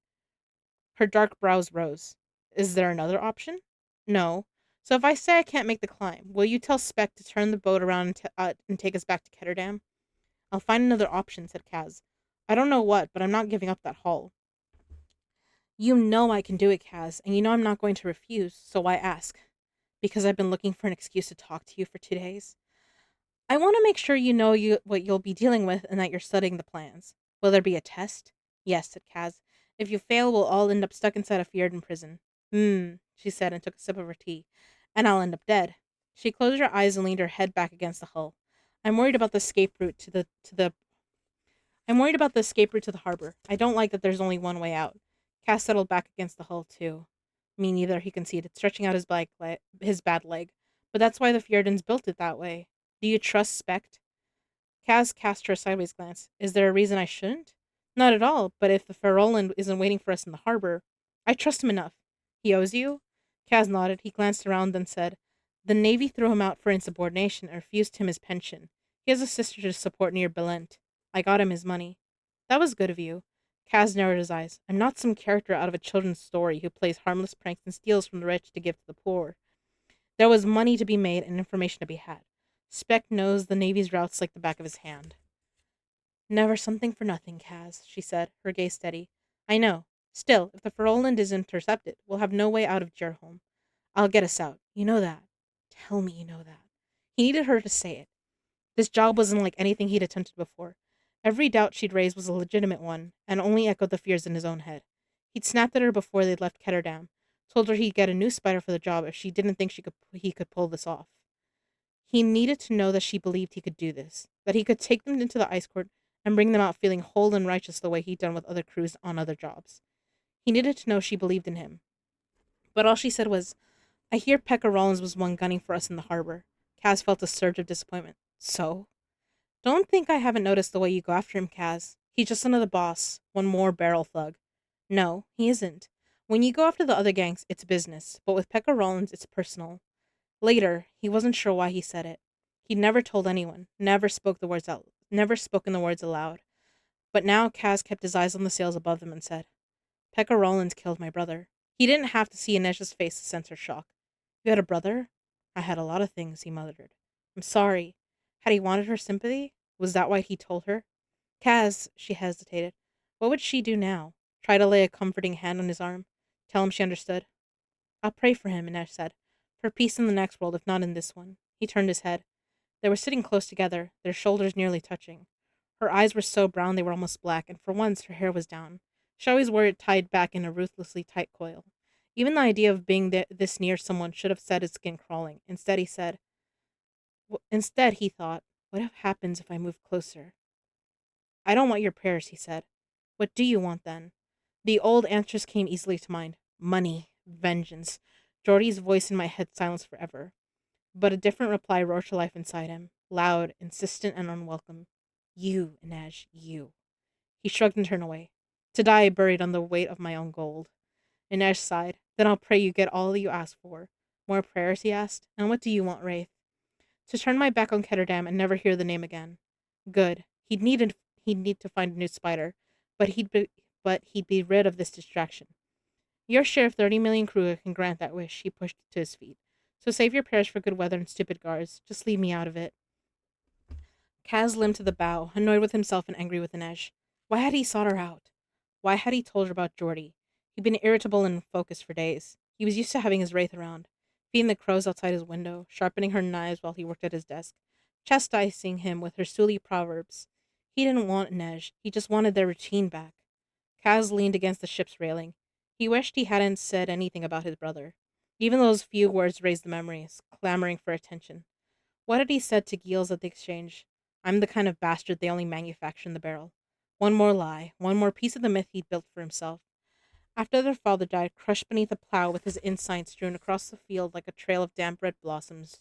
Her dark brows rose. Is there another option? No. So if I say I can't make the climb, will you tell Speck to turn the boat around and take us back to Ketterdam? I'll find another option, said Kaz. I don't know what, but I'm not giving up that hull. You know I can do it, Kaz, and you know I'm not going to refuse, so why ask? Because I've been looking for an excuse to talk to you for 2 days. I want to make sure you know what you'll be dealing with and that you're studying the plans. Will there be a test? Yes, said Kaz. If you fail, we'll all end up stuck inside a Fjerdan prison. She said and took a sip of her tea. And I'll end up dead. She closed her eyes and leaned her head back against the hull. I'm worried about the escape route to the I'm worried about the escape route to the harbor. I don't like that there's only one way out. Cass settled back against the hull too. Me neither, he conceded, stretching out his bad leg. But that's why the Fjordans built it that way. Do you trust Specht? Kaz cast her a sideways glance. Is there a reason I shouldn't? Not at all, but if the Faroland isn't waiting for us in the harbor, I trust him enough. He owes you? Kaz nodded. He glanced around, then said, The Navy threw him out for insubordination and refused him his pension. He has a sister to support near Belent. I got him his money. That was good of you. Kaz narrowed his eyes. I'm not some character out of a children's story who plays harmless pranks and steals from the rich to give to the poor. There was money to be made and information to be had. Speck knows the Navy's routes like the back of his hand. Never something for nothing, Kaz, she said, her gaze steady. I know. Still, if the Faroland is intercepted, we'll have no way out of Gerholm. I'll get us out. You know that. Tell me you know that. He needed her to say it. This job wasn't like anything he'd attempted before. Every doubt she'd raised was a legitimate one, and only echoed the fears in his own head. He'd snapped at her before they'd left Ketterdam, told her he'd get a new spider for the job if she didn't think he could pull this off. He needed to know that she believed he could do this, that he could take them into the ice court and bring them out feeling whole and righteous the way he'd done with other crews on other jobs. He needed to know she believed in him. But all she said was, I hear Pekka Rollins was one gunning for us in the harbor. Kaz felt a surge of disappointment. So? Don't think I haven't noticed the way you go after him, Kaz. He's just another boss, one more barrel thug. No, he isn't. When you go after the other gangs, it's business, but with Pekka Rollins, it's personal. Later, he wasn't sure why he said it. He'd never told anyone, never spoken the words aloud. But now Kaz kept his eyes on the sails above them and said, Pekka Rollins killed my brother. He didn't have to see Inesh's face to sense her shock. You had a brother? I had a lot of things, he muttered. I'm sorry. Had he wanted her sympathy? Was that why he told her? Kaz, she hesitated. What would she do now? Try to lay a comforting hand on his arm? Tell him she understood? I'll pray for him, Inesh said. For peace in the next world, if not in this one. He turned his head. They were sitting close together, their shoulders nearly touching. Her eyes were so brown they were almost black, and for once her hair was down. She always wore it tied back in a ruthlessly tight coil. Even the idea of being this near someone should have set his skin crawling. Instead, he thought, what happens if I move closer? I don't want your prayers, he said. What do you want then? The old answers came easily to mind. Money, vengeance. Jordy's voice in my head silenced forever. But a different reply roared to life inside him, loud, insistent, and unwelcome. You, Inej, you. He shrugged and turned away. To die buried on the weight of my own gold. Inej sighed. Then I'll pray you get all you ask for. More prayers, he asked. And what do you want, Wraith? To turn my back on Ketterdam and never hear the name again. Good. He'd need to find a new spider, but he'd be rid of this distraction. Your share of 30 million Kruger can grant that wish, he pushed to his feet. So save your prayers for good weather and stupid guards. Just leave me out of it. Kaz limped to the bow, annoyed with himself and angry with Inej. Why had he sought her out? Why had he told her about Geordie? He'd been irritable and focused for days. He was used to having his wraith around, feeding the crows outside his window, sharpening her knives while he worked at his desk, chastising him with her silly proverbs. He didn't want Inej, he just wanted their routine back. Kaz leaned against the ship's railing. He wished he hadn't said anything about his brother. Even those few words raised the memories, clamoring for attention. What had he said to Giles at the exchange? I'm the kind of bastard they only manufacture in the barrel. One more lie, one more piece of the myth he'd built for himself. After their father died, crushed beneath a plow with his insides strewn across the field like a trail of damp red blossoms,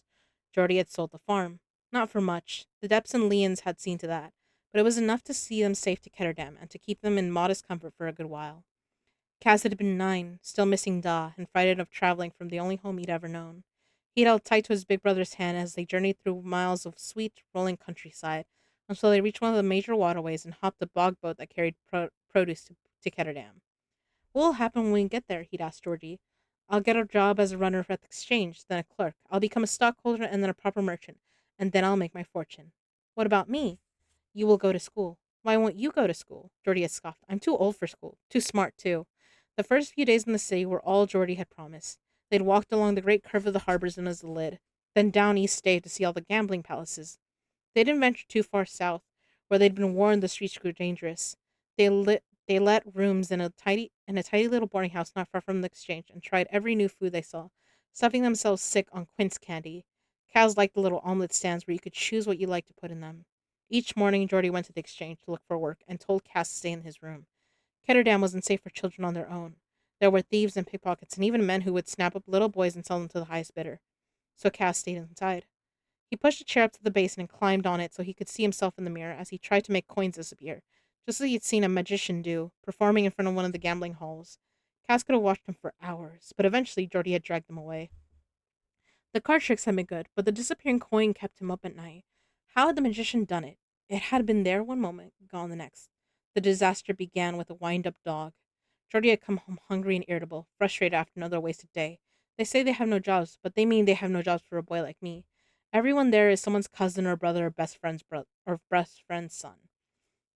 Geordie had sold the farm. Not for much. The Depps and Leons had seen to that, but it was enough to see them safe to Ketterdam and to keep them in modest comfort for a good while. Kaz had been 9, still missing Da, and frightened of traveling from the only home he'd ever known. He held tight to his big brother's hand as they journeyed through miles of sweet, rolling countryside until they reached one of the major waterways and hopped a bog boat that carried produce to Ketterdam. What'll happen when we get there? He'd asked Georgie. I'll get a job as a runner at the exchange, then a clerk. I'll become a stockholder and then a proper merchant, and then I'll make my fortune. What about me? You will go to school. Why won't you go to school? Geordie had scoffed. I'm too old for school. Too smart, too. The first few days in the city were all Geordie had promised. They'd walked along the great curve of the harbors and as the lid, then down East Stave to see all the gambling palaces. They didn't venture too far south, where they'd been warned the streets grew dangerous. They let rooms in a tidy little boarding house not far from the exchange and tried every new food they saw, stuffing themselves sick on quince candy. Cows liked the little omelet stands where you could choose what you liked to put in them. Each morning Geordie went to the exchange to look for work and told Cass to stay in his room. Ketterdam wasn't safe for children on their own. There were thieves and pickpockets and even men who would snap up little boys and sell them to the highest bidder. So Cass stayed inside. He pushed a chair up to the basin and climbed on it so he could see himself in the mirror as he tried to make coins disappear, just as he'd seen a magician do, performing in front of one of the gambling halls. Cass could have watched him for hours, but eventually Geordie had dragged them away. The card tricks had been good, but the disappearing coin kept him up at night. How had the magician done it? It had been there one moment, gone the next. The disaster began with a wind-up dog. Geordie had come home hungry and irritable, frustrated after another wasted day. They say they have no jobs, but they mean they have no jobs for a boy like me. Everyone there is someone's cousin or brother or best friend's son.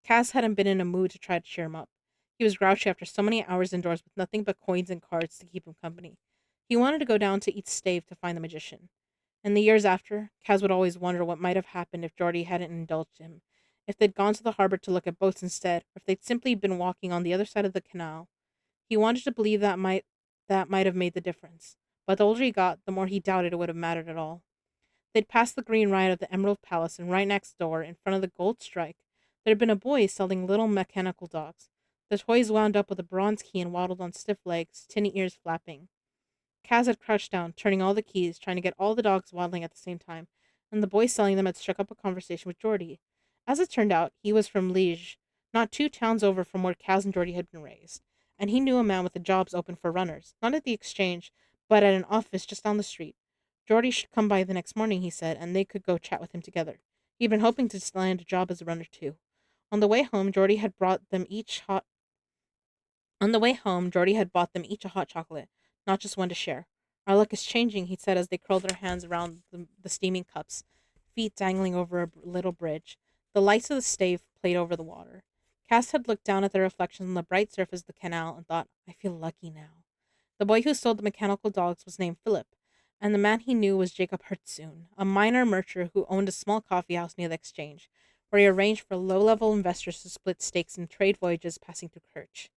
Cass hadn't been in a mood to try to cheer him up. He was grouchy after so many hours indoors with nothing but coins and cards to keep him company. He wanted to go down to East Stave to find the magician. In the years after, Kaz would always wonder what might have happened if Geordie hadn't indulged him, if they'd gone to the harbor to look at boats instead, or if they'd simply been walking on the other side of the canal. He wanted to believe that might have made the difference, but the older he got, the more he doubted it would have mattered at all. They'd passed the green ride of the Emerald Palace, and right next door, in front of the Gold Strike, there had been a boy selling little mechanical dogs. The toys wound up with a bronze key and waddled on stiff legs, tinny ears flapping. Kaz had crouched down, turning all the keys, trying to get all the dogs waddling at the same time, and the boy selling them had struck up a conversation with Geordie. As it turned out, he was from Liege, not 2 towns over from where Kaz and Geordie had been raised, and he knew a man with the jobs open for runners, not at the exchange, but at an office just down the street. Geordie should come by the next morning, he said, and they could go chat with him together. He'd been hoping to land a job as a runner too. On the way home, Geordie had brought them each hot on the way home, Geordie had bought them each a hot chocolate, not just one to share. Our luck is changing, he said as they curled their hands around the steaming cups, feet dangling over a little bridge. The lights of the stave played over the water. Cass had looked down at their reflections on the bright surface of the canal and thought, I feel lucky now. The boy who sold the mechanical dogs was named Philip, and the man he knew was Jacob Hertzsoon, a minor merchant who owned a small coffee house near the exchange, where he arranged for low-level investors to split stakes in trade voyages passing through Kerch.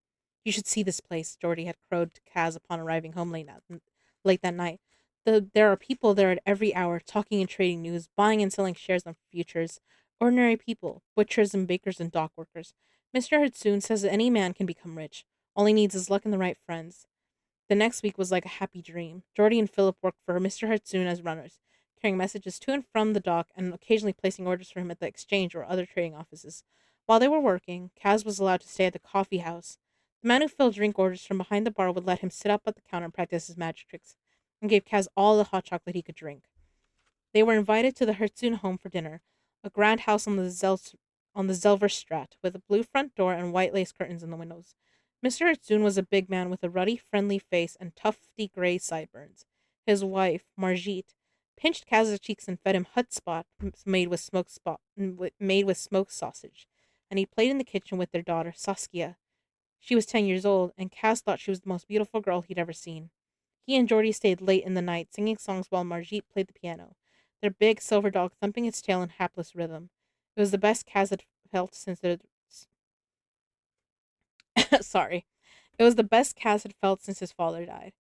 You should see this place, Geordie had crowed to Kaz upon arriving home late that night. There are people there at every hour, talking and trading news, buying and selling shares on futures. Ordinary people, butchers and bakers and dock workers. Mr. Hudsoon says that any man can become rich. All he needs is luck and the right friends. The next week was like a happy dream. Geordie and Philip worked for Mr. Hudsoon as runners, carrying messages to and from the dock and occasionally placing orders for him at the exchange or other trading offices. While they were working, Kaz was allowed to stay at the coffee house. The man who filled drink orders from behind the bar would let him sit up at the counter and practice his magic tricks, and gave Kaz all the hot chocolate he could drink. They were invited to the Hertzun home for dinner, a grand house on the Zelverstraat, with a blue front door and white lace curtains in the windows. Mr. Hertzun was a big man with a ruddy, friendly face and tufty gray sideburns. His wife, Margit, pinched Kaz's cheeks and fed him hutspot made with smoked sausage, and he played in the kitchen with their daughter, Saskia. She was 10 years old, and Kaz thought she was the most beautiful girl he'd ever seen. He and Geordie stayed late in the night, singing songs while Margit played the piano, their big silver dog thumping its tail in hapless rhythm. It was the best Kaz had felt since the sorry. It was the best Kaz had felt since his father died.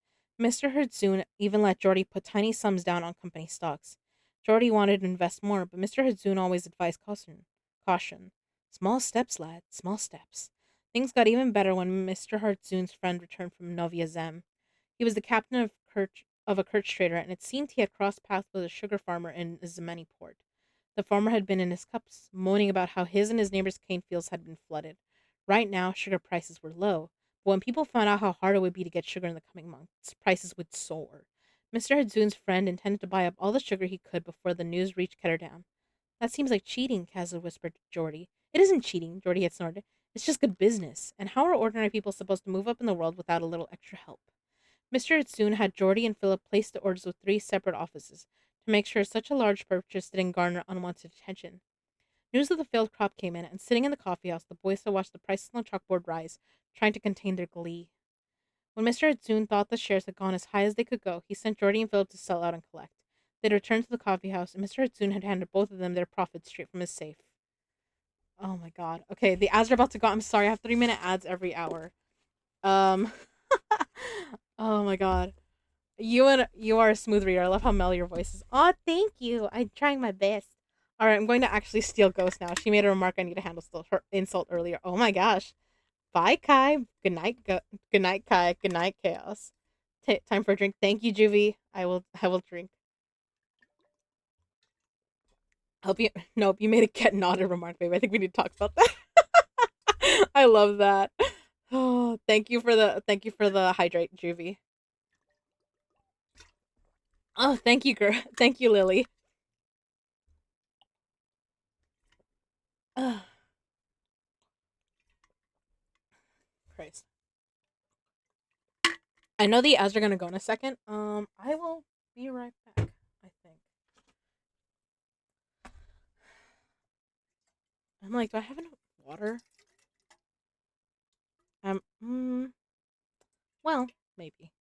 Mr. Hudsoon even let Geordie put tiny sums down on company stocks. Geordie wanted to invest more, but Mr. Hudsoon always advised caution. Caution. Small steps, lad, small steps. Things got even better when Mr. Hudsoon's friend returned from Novia Zem. He was the captain of a Kerch trader, and it seemed he had crossed paths with a sugar farmer in Zemeni port. The farmer had been in his cups, moaning about how his and his neighbor's cane fields had been flooded. Right now, sugar prices were low, but when people found out how hard it would be to get sugar in the coming months, prices would soar. Mr. Hadzoon's friend intended to buy up all the sugar he could before the news reached Ketterdam. That seems like cheating, Kaz had whispered to Geordie. It isn't cheating, Geordie had snorted. It's just good business. And how are ordinary people supposed to move up in the world without a little extra help? Mr. Hadzoon had Geordie and Philip place the orders with 3 separate offices to make sure such a large purchase didn't garner unwanted attention. News of the failed crop came in, and sitting in the coffee house, the boys had watched the prices on the chalkboard rise, trying to contain their glee. When Mr. Hadzoon thought the shares had gone as high as they could go, he sent Geordie and Philip to sell out and collect. They'd returned to the coffee house, and Mr. Hadzoon had handed both of them their profits straight from his safe. Oh my god. Okay, the ads are about to go. I'm sorry, I have 3-minute ads every hour. Um Oh my god. You are a smooth reader. I love how mellow your voice is. Oh, thank you. I'm trying my best. All right, I'm going to actually steal Ghost now. She made a remark I need to handle still her insult earlier. Oh my gosh. Bye, Kai. Good night. Good night, Kai. Good night, Chaos. Time for a drink. Thank you, Juvie. I will. I will drink. Hope you. Nope. You made a get nodded remark, babe. I think we need to talk about that. I love that. Oh, thank you for the hydrate, Juvie. Oh, thank you, girl. Thank you, Lily. Oh, Christ. I know the ads are gonna go in a second. I will be right back. I think. I'm like, do I have enough water? Well, maybe.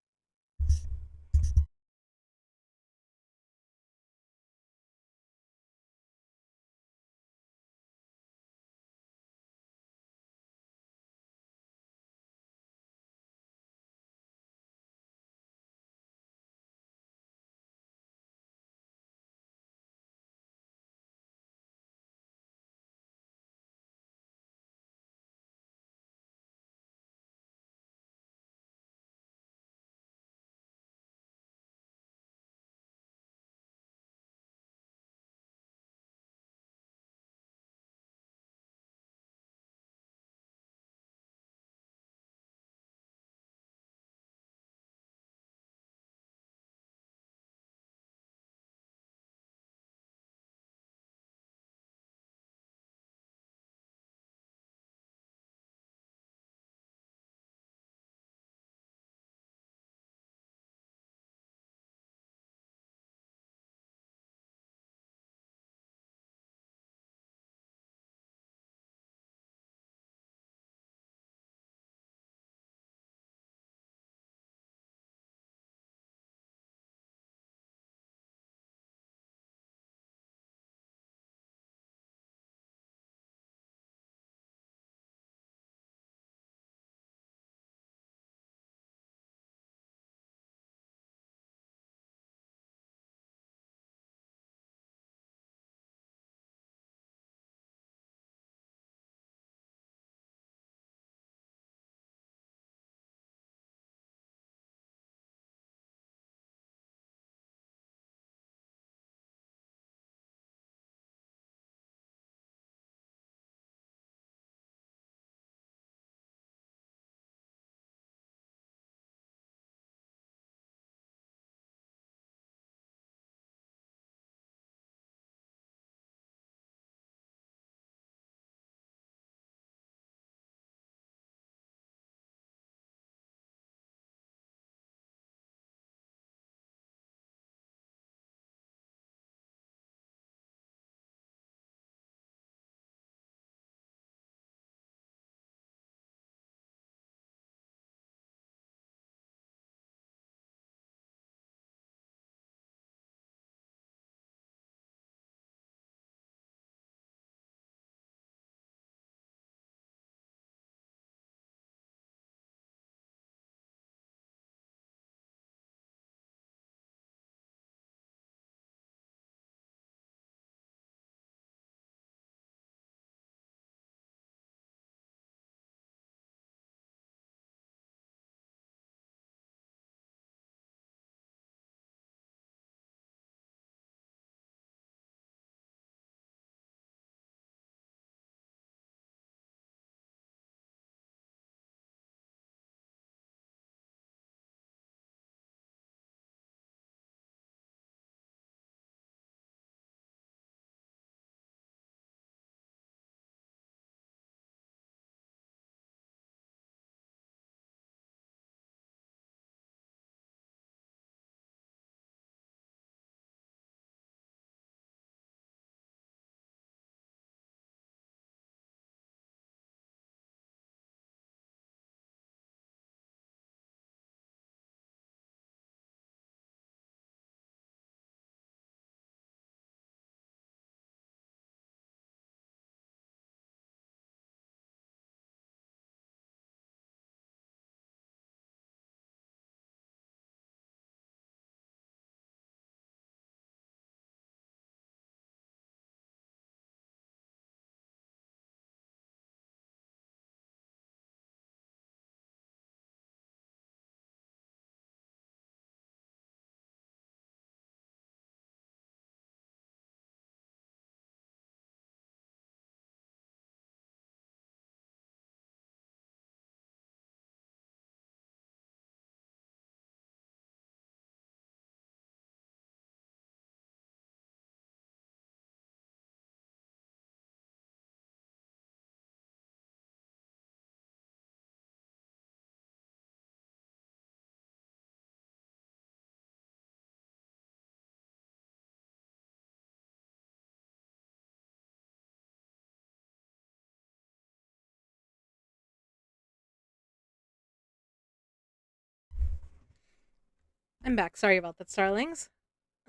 I'm back. Sorry about that, starlings.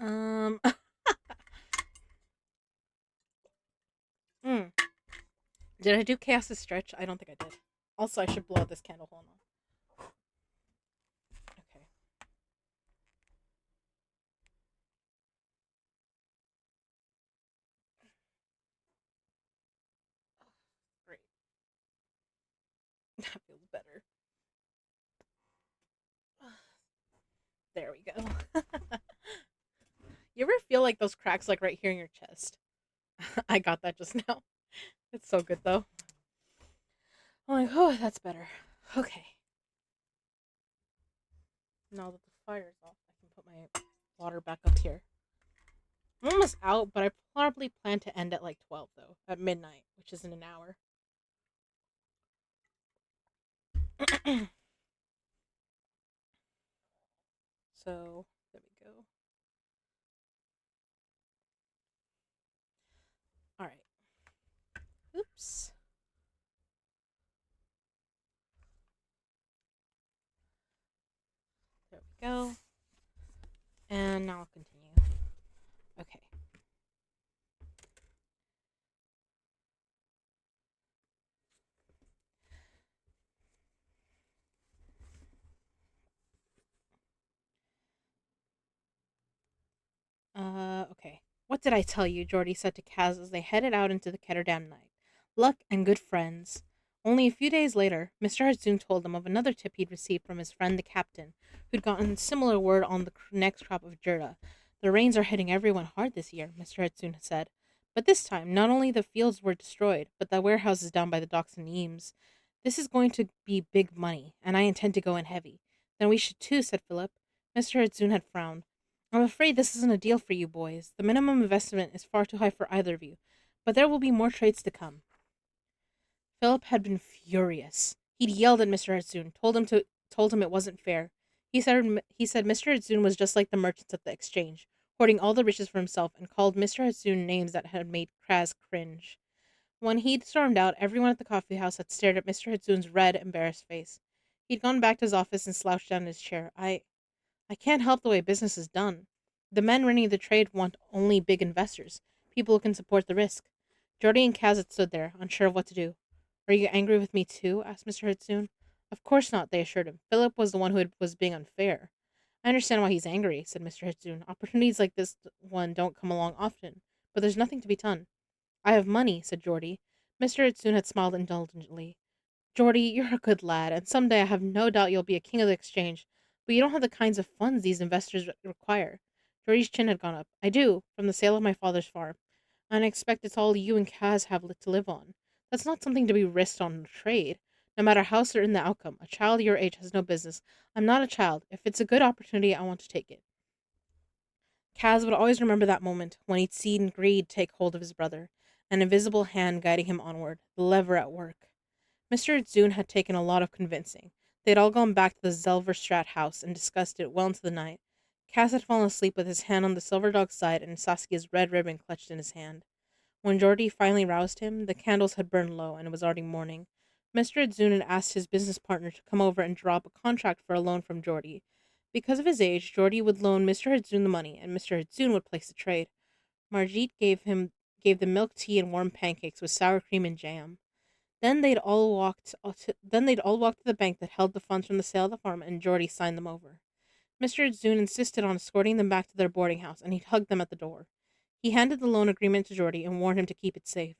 Um, mm. Did I do chaos's stretch? I don't think I did. Also, I should blow out this candle. Hold on. Okay, great. That feels better. There we go. You ever feel like those cracks, like right here in your chest? I got that just now. It's so good though. I'm like, oh, that's better. Okay. Now that the fire's off, I can put my water back up here. I'm almost out, but I probably plan to end at like 12 though, at midnight, which is in an hour. So there we go. All right. Oops. There we go. And now I'll continue. Okay. Okay. What did I tell you? Jordy said to Kaz as they headed out into the Ketterdam night. Luck and good friends. Only a few days later, Mr. Hartsoon told them of another tip he'd received from his friend the captain, who'd gotten similar word on the next crop of Jurda. The rains are hitting everyone hard this year, Mr. Hartsoon said. But this time, not only the fields were destroyed, but the warehouses down by the docks and Eames. This is going to be big money, and I intend to go in heavy. Then we should too, said Philip. Mr. Hartsoon had frowned. I'm afraid this isn't a deal for you boys. The minimum investment is far too high for either of you, but there will be more trades to come. Philip had been furious. He'd yelled at Mr. Hartsoon, told him it wasn't fair. He said Mr. Hartsoon was just like the merchants at the exchange, hoarding all the riches for himself, and called Mr. Hartsoon names that had made Kraz cringe. When he'd stormed out, everyone at the coffee house had stared at Mr. Hartsoon's red, embarrassed face. He'd gone back to his office and slouched down in his chair. I can't help the way business is done. The men running the trade want only big investors, people who can support the risk. Jordy and Kaz had stood there, unsure of what to do. Are you angry with me too? Asked Mr. Hartsoon. Of course not, they assured him. Philip was the one was being unfair. I understand why he's angry, said Mr. Hartsoon. Opportunities like this one don't come along often, but there's nothing to be done. I have money, said Jordy. Mr. Hartsoon had smiled indulgently. Jordy, you're a good lad, and someday I have no doubt you'll be a king of the exchange, but you don't have the kinds of funds these investors require. Jordy's chin had gone up. I do, from the sale of my father's farm, and I expect it's all you and Kaz have to live on. That's not something to be risked on trade. No matter how certain the outcome, a child your age has no business. I'm not a child. If it's a good opportunity, I want to take it. Kaz would always remember that moment when he'd seen greed take hold of his brother, an invisible hand guiding him onward, the lever at work. Mr. Zune had taken a lot of convincing. They had all gone back to the Zelverstrat house and discussed it well into the night. Cass had fallen asleep with his hand on the silver dog's side and Saskia's red ribbon clutched in his hand. When Geordie finally roused him, the candles had burned low and it was already morning. Mr. Zune had asked his business partner to come over and draw up a contract for a loan from Geordie. Because of his age, Geordie would loan Mr. Hudsoon the money, and Mr. Hudsoon would place the trade. Margit gave them milk tea and warm pancakes with sour cream and jam. Then they'd all walked to the bank that held the funds from the sale of the farm, and Geordie signed them over. Mr. Zune insisted on escorting them back to their boarding house, and he hugged them at the door. He handed the loan agreement to Geordie and warned him to keep it safe.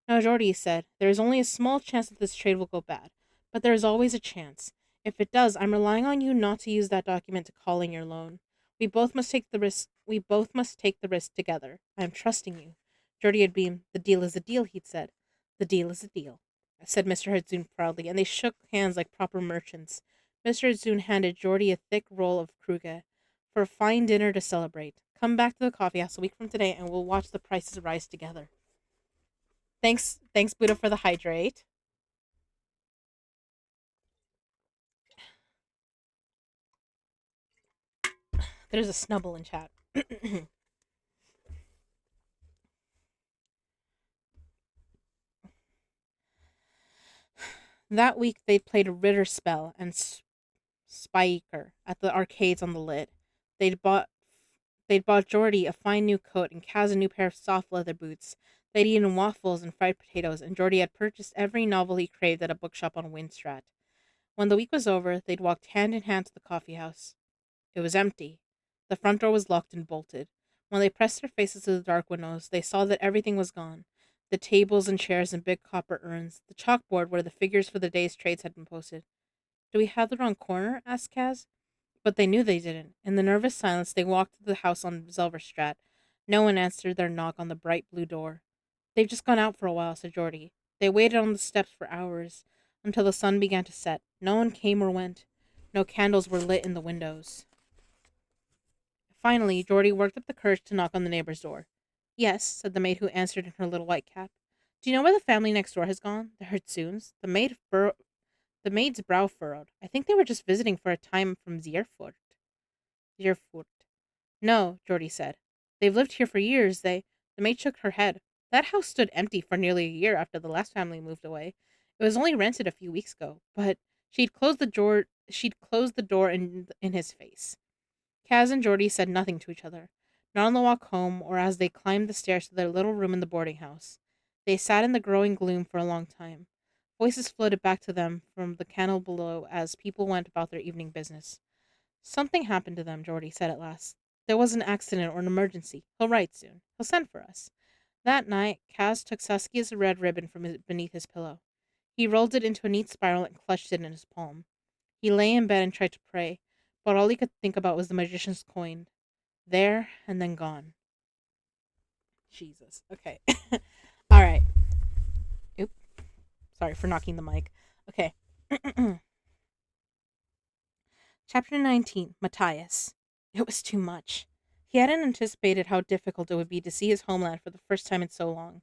Now, Geordie said, there is only a small chance that this trade will go bad, but there is always a chance. If it does, I'm relying on you not to use that document to call in your loan. We both must take the risk. We both must take the risk together. I am trusting you. Geordie had beamed. The deal is a deal, he'd said. The deal is a deal, said Mr. Hudsoon proudly, and they shook hands like proper merchants. Mr. Hudsoon handed Geordie a thick roll of kruge for a fine dinner to celebrate. Come back to the coffee house a week from today, and we'll watch the prices rise together. Thanks, Buddha, for the hydrate. There's a snubble in chat. That week they played a Ritter spell and Spiker at the arcades on the lid. They'd bought they'd bought Jordy a fine new coat and Kaz a new pair of soft leather boots. They'd eaten waffles and fried potatoes, and Jordy had purchased every novel he craved at a bookshop on Windstrat. When the week was over, they'd walked hand in hand to the coffee house. It was empty. The front door was locked and bolted. When they pressed their faces to the dark windows, they saw that everything was gone. The tables and chairs and big copper urns, the chalkboard where the figures for the day's trades had been posted. Do we have the wrong corner? Asked Kaz. But they knew they didn't. In the nervous silence, they walked to the house on Zelverstrat. No one answered their knock on the bright blue door. They've just gone out for a while, said Geordie. They waited on the steps for hours, until the sun began to set. No one came or went. No candles were lit in the windows. Finally, Geordie worked up the courage to knock on the neighbor's door. Yes, said the maid who answered in her little white cap. Do you know where the family next door has gone? The Hertzuns? The maid's brow furrowed. I think they were just visiting for a time from Zierfurt. Zierfurt. No, Geordie said. They've lived here for years. The maid shook her head. That house stood empty for nearly a year after the last family moved away. It was only rented a few weeks ago, but she'd closed the door in his face. Kaz and Geordie said nothing to each other, not on the walk home or as they climbed the stairs to their little room in the boarding house. They sat in the growing gloom for a long time. Voices floated back to them from the canal below as people went about their evening business. Something happened to them, Geordie said at last. There was an accident or an emergency. He'll write soon. He'll send for us. That night, Kaz took Saskia's red ribbon from beneath his pillow. He rolled it into a neat spiral and clutched it in his palm. He lay in bed and tried to pray, but all he could think about was the magician's coin. There and then gone. Jesus. Okay. All right. Oop. Sorry for knocking the mic. Okay. Chapter 19. Matthias. It was too much. He hadn't anticipated how difficult it would be to see his homeland for the first time in so long.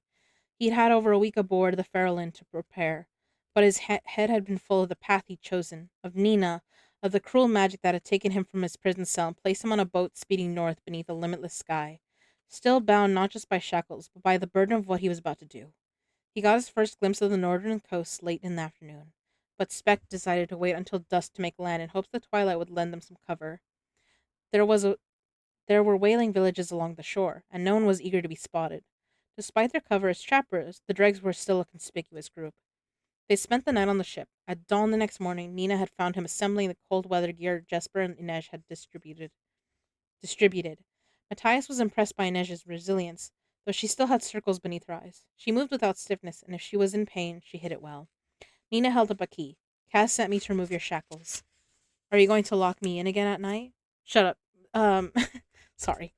He'd had over a week aboard the Farallon to prepare, but his head had been full of the path he'd chosen, of Nina, of the cruel magic that had taken him from his prison cell and placed him on a boat speeding north beneath a limitless sky, still bound not just by shackles, but by the burden of what he was about to do. He got his first glimpse of the northern coast late in the afternoon, but Speck decided to wait until dusk to make land in hopes the twilight would lend them some cover. There was a there were whaling villages along the shore, and no one was eager to be spotted. Despite their cover as trappers, the dregs were still a conspicuous group. They spent the night on the ship. At dawn the next morning, Nina had found him assembling the cold weather gear Jesper and Inej had distributed. Matthias was impressed by Inej's resilience, though she still had circles beneath her eyes. She moved without stiffness, and if she was in pain, she hid it well. Nina held up a key. Cass sent me to remove your shackles. Are you going to lock me in again at night? Shut up. Um, sorry.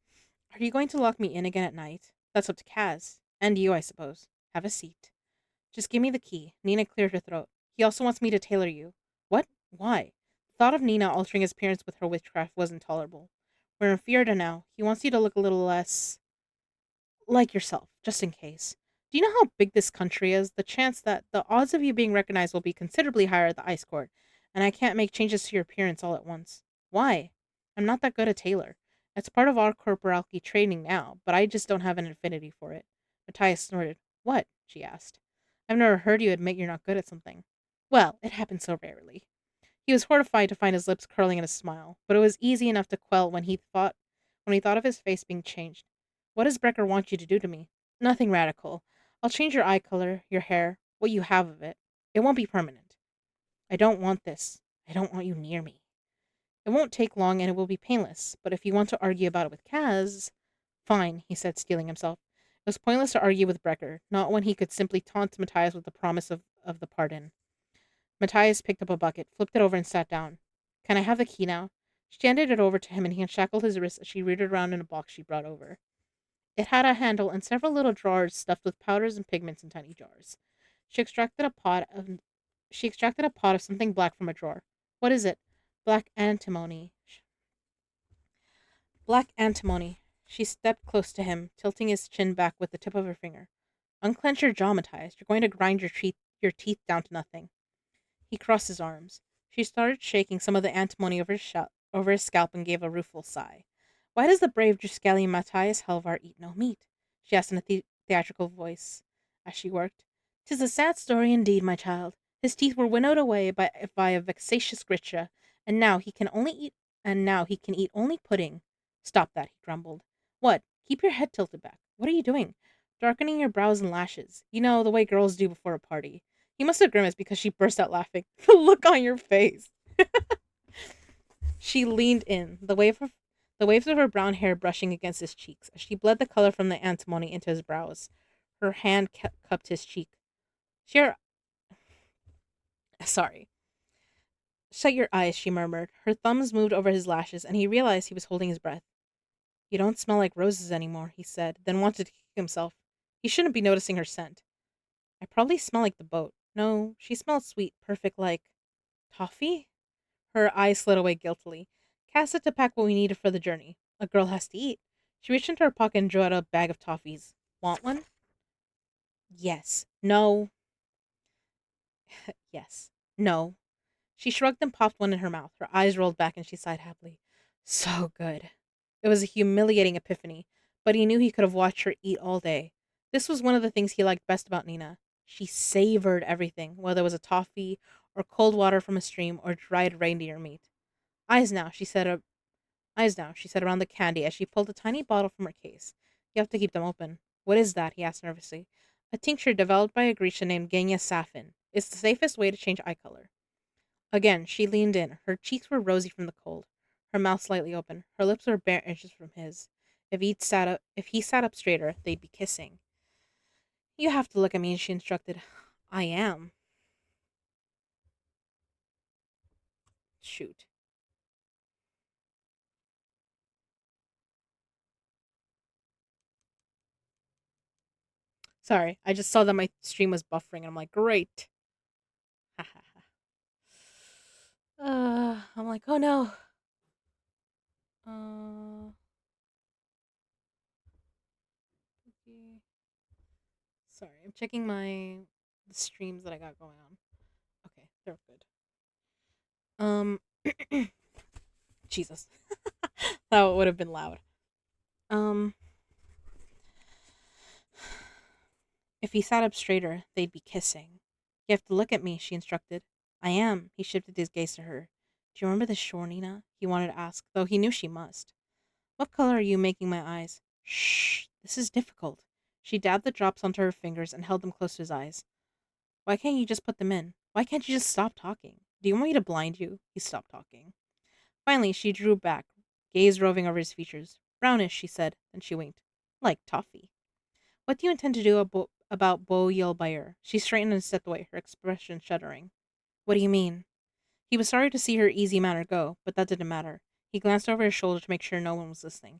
Are you going to lock me in again at night? That's up to Kaz. And you, I suppose. Have a seat. Just give me the key. Nina cleared her throat. He also wants me to tailor you. What? Why? The thought of Nina altering his appearance with her witchcraft was intolerable. We're in Fierda now. He wants you to look a little less like yourself, just in case. Do you know how big this country is? The odds of you being recognized will be considerably higher at the ice court, and I can't make changes to your appearance all at once. Why? I'm not that good a tailor. It's part of our corporality training now, but I just don't have an affinity for it. Matthias snorted. What? She asked. I've never heard you admit you're not good at something. Well, it happens so rarely. He was horrified to find his lips curling in a smile, but it was easy enough to quell when he thought of his face being changed. What does Brecker want you to do to me? Nothing radical. I'll change your eye color, your hair, what you have of it. It won't be permanent. I don't want this. I don't want you near me. It won't take long and it will be painless, but if you want to argue about it with Kaz... Fine, he said, steeling himself. It was pointless to argue with Brecker, not when he could simply taunt Matthias with the promise of the pardon. Matthias picked up a bucket, flipped it over, and sat down. Can I have the key now? She handed it over to him, and he unshackled his wrists as she rooted around in a box she brought over. It had a handle and several little drawers stuffed with powders and pigments in tiny jars. She extracted a pot of something black from a drawer. What is it? Black antimony. Black antimony. She stepped close to him, tilting his chin back with the tip of her finger. Unclench your jaw, Matthias. You're going to grind your teeth down to nothing. He crossed his arms. She started shaking some of the antimony over his scalp and gave a rueful sigh. Why does the brave Triskelion Matthias Helvar eat no meat? She asked in a theatrical voice as she worked. "'Tis a sad story indeed, my child. His teeth were winnowed away by a vexatious Grisha, and now he can only eat and now he can eat only pudding. Stop that, he grumbled. What? Keep your head tilted back. What are you doing? Darkening your brows and lashes. You know, the way girls do before a party. He must have grimaced because she burst out laughing. The look on your face. She leaned in, the waves of her brown hair brushing against his cheeks as she bled the color from the antimony into his brows. Her hand cupped his cheek. Shut sorry. Shut your eyes, she murmured. Her thumbs moved over his lashes, and he realized he was holding his breath. You don't smell like roses anymore, he said, then wanted to kick himself. He shouldn't be noticing her scent. I probably smell like the boat. No, she smelled sweet, perfect like toffee? Her eyes slid away guiltily. Cass had to pack what we needed for the journey. A girl has to eat. She reached into her pocket and drew out a bag of toffees. Want one? Yes. No. Yes. No. She shrugged and popped one in her mouth. Her eyes rolled back and she sighed happily. So good. It was a humiliating epiphany, but he knew he could have watched her eat all day. This was one of the things he liked best about Nina. She savored everything, whether it was a toffee, or cold water from a stream, or dried reindeer meat. Eyes now, she said. Eyes now, she said around the candy as she pulled a tiny bottle from her case. You have to keep them open. What is that? He asked nervously. A tincture developed by a Grecian named Genia Safin. It's the safest way to change eye color. Again, she leaned in. Her cheeks were rosy from the cold, her mouth slightly open. Her lips were bare inches from his. If he sat up straighter, they'd be kissing. You have to look at me, she instructed. I am. Shoot. Sorry, I just saw that my stream was buffering, and I'm like, great. I'm like, oh no. Uh, okay. Sorry, I'm checking the streams that I got going on. Okay, they're good. Um, Jesus, that would have been loud. Um, if he sat up straighter, they'd be kissing. You have to look at me, she instructed. I am. He shifted his gaze to her. Do you remember the shore, Nina? He wanted to ask, though he knew she must. What color are you making my eyes? Shh, this is difficult. She dabbed the drops onto her fingers and held them close to his eyes. Why can't you just put them in? Why can't you just stop talking? Do you want me to blind you? He stopped talking. Finally, she drew back, gaze roving over his features. Brownish, she said, then she winked. Like toffee. What do you intend to do about Bo Yelbayer? She straightened and stepped away, her expression shuddering. What do you mean? He was sorry to see her easy manner go, but that didn't matter. He glanced over his shoulder to make sure no one was listening.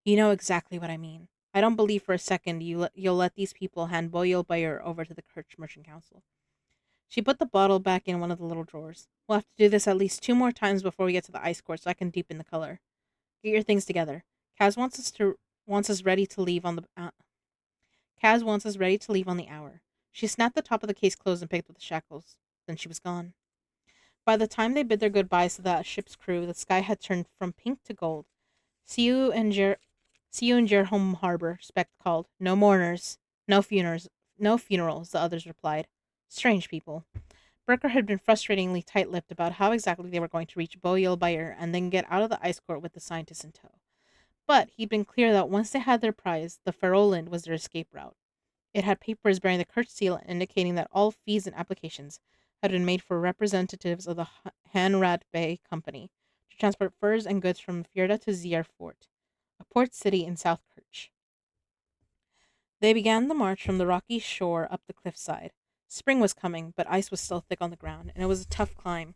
You know exactly what I mean. I don't believe for a second you'll let these people hand Boyle Bayer over to the Kirch Merchant Council. She put the bottle back in one of the little drawers. We'll have to do this at least 2 more times before we get to the ice court so I can deepen the color. Get your things together. Kaz wants us ready to leave on the Kaz wants us ready to leave on the hour. She snapped the top of the case closed and picked up the shackles. Then she was gone. By the time they bid their goodbyes to the ship's crew, the sky had turned from pink to gold. See you in Jerhome Harbor, Specht called. No mourners. No funerals. No funerals, the others replied. Strange people. Brecker had been frustratingly tight-lipped about how exactly they were going to reach Boyle Bayer and then get out of the ice court with the scientists in tow. But he'd been clear that once they had their prize, the Faroland was their escape route. It had papers bearing the Kirch seal indicating that all fees and applications had been made for representatives of the Hanrad Bay Company to transport furs and goods from Fjerda to Zierfort, a port city in South Kirch. They began the march from the rocky shore up the cliffside. Spring was coming, but ice was still thick on the ground, and it was a tough climb.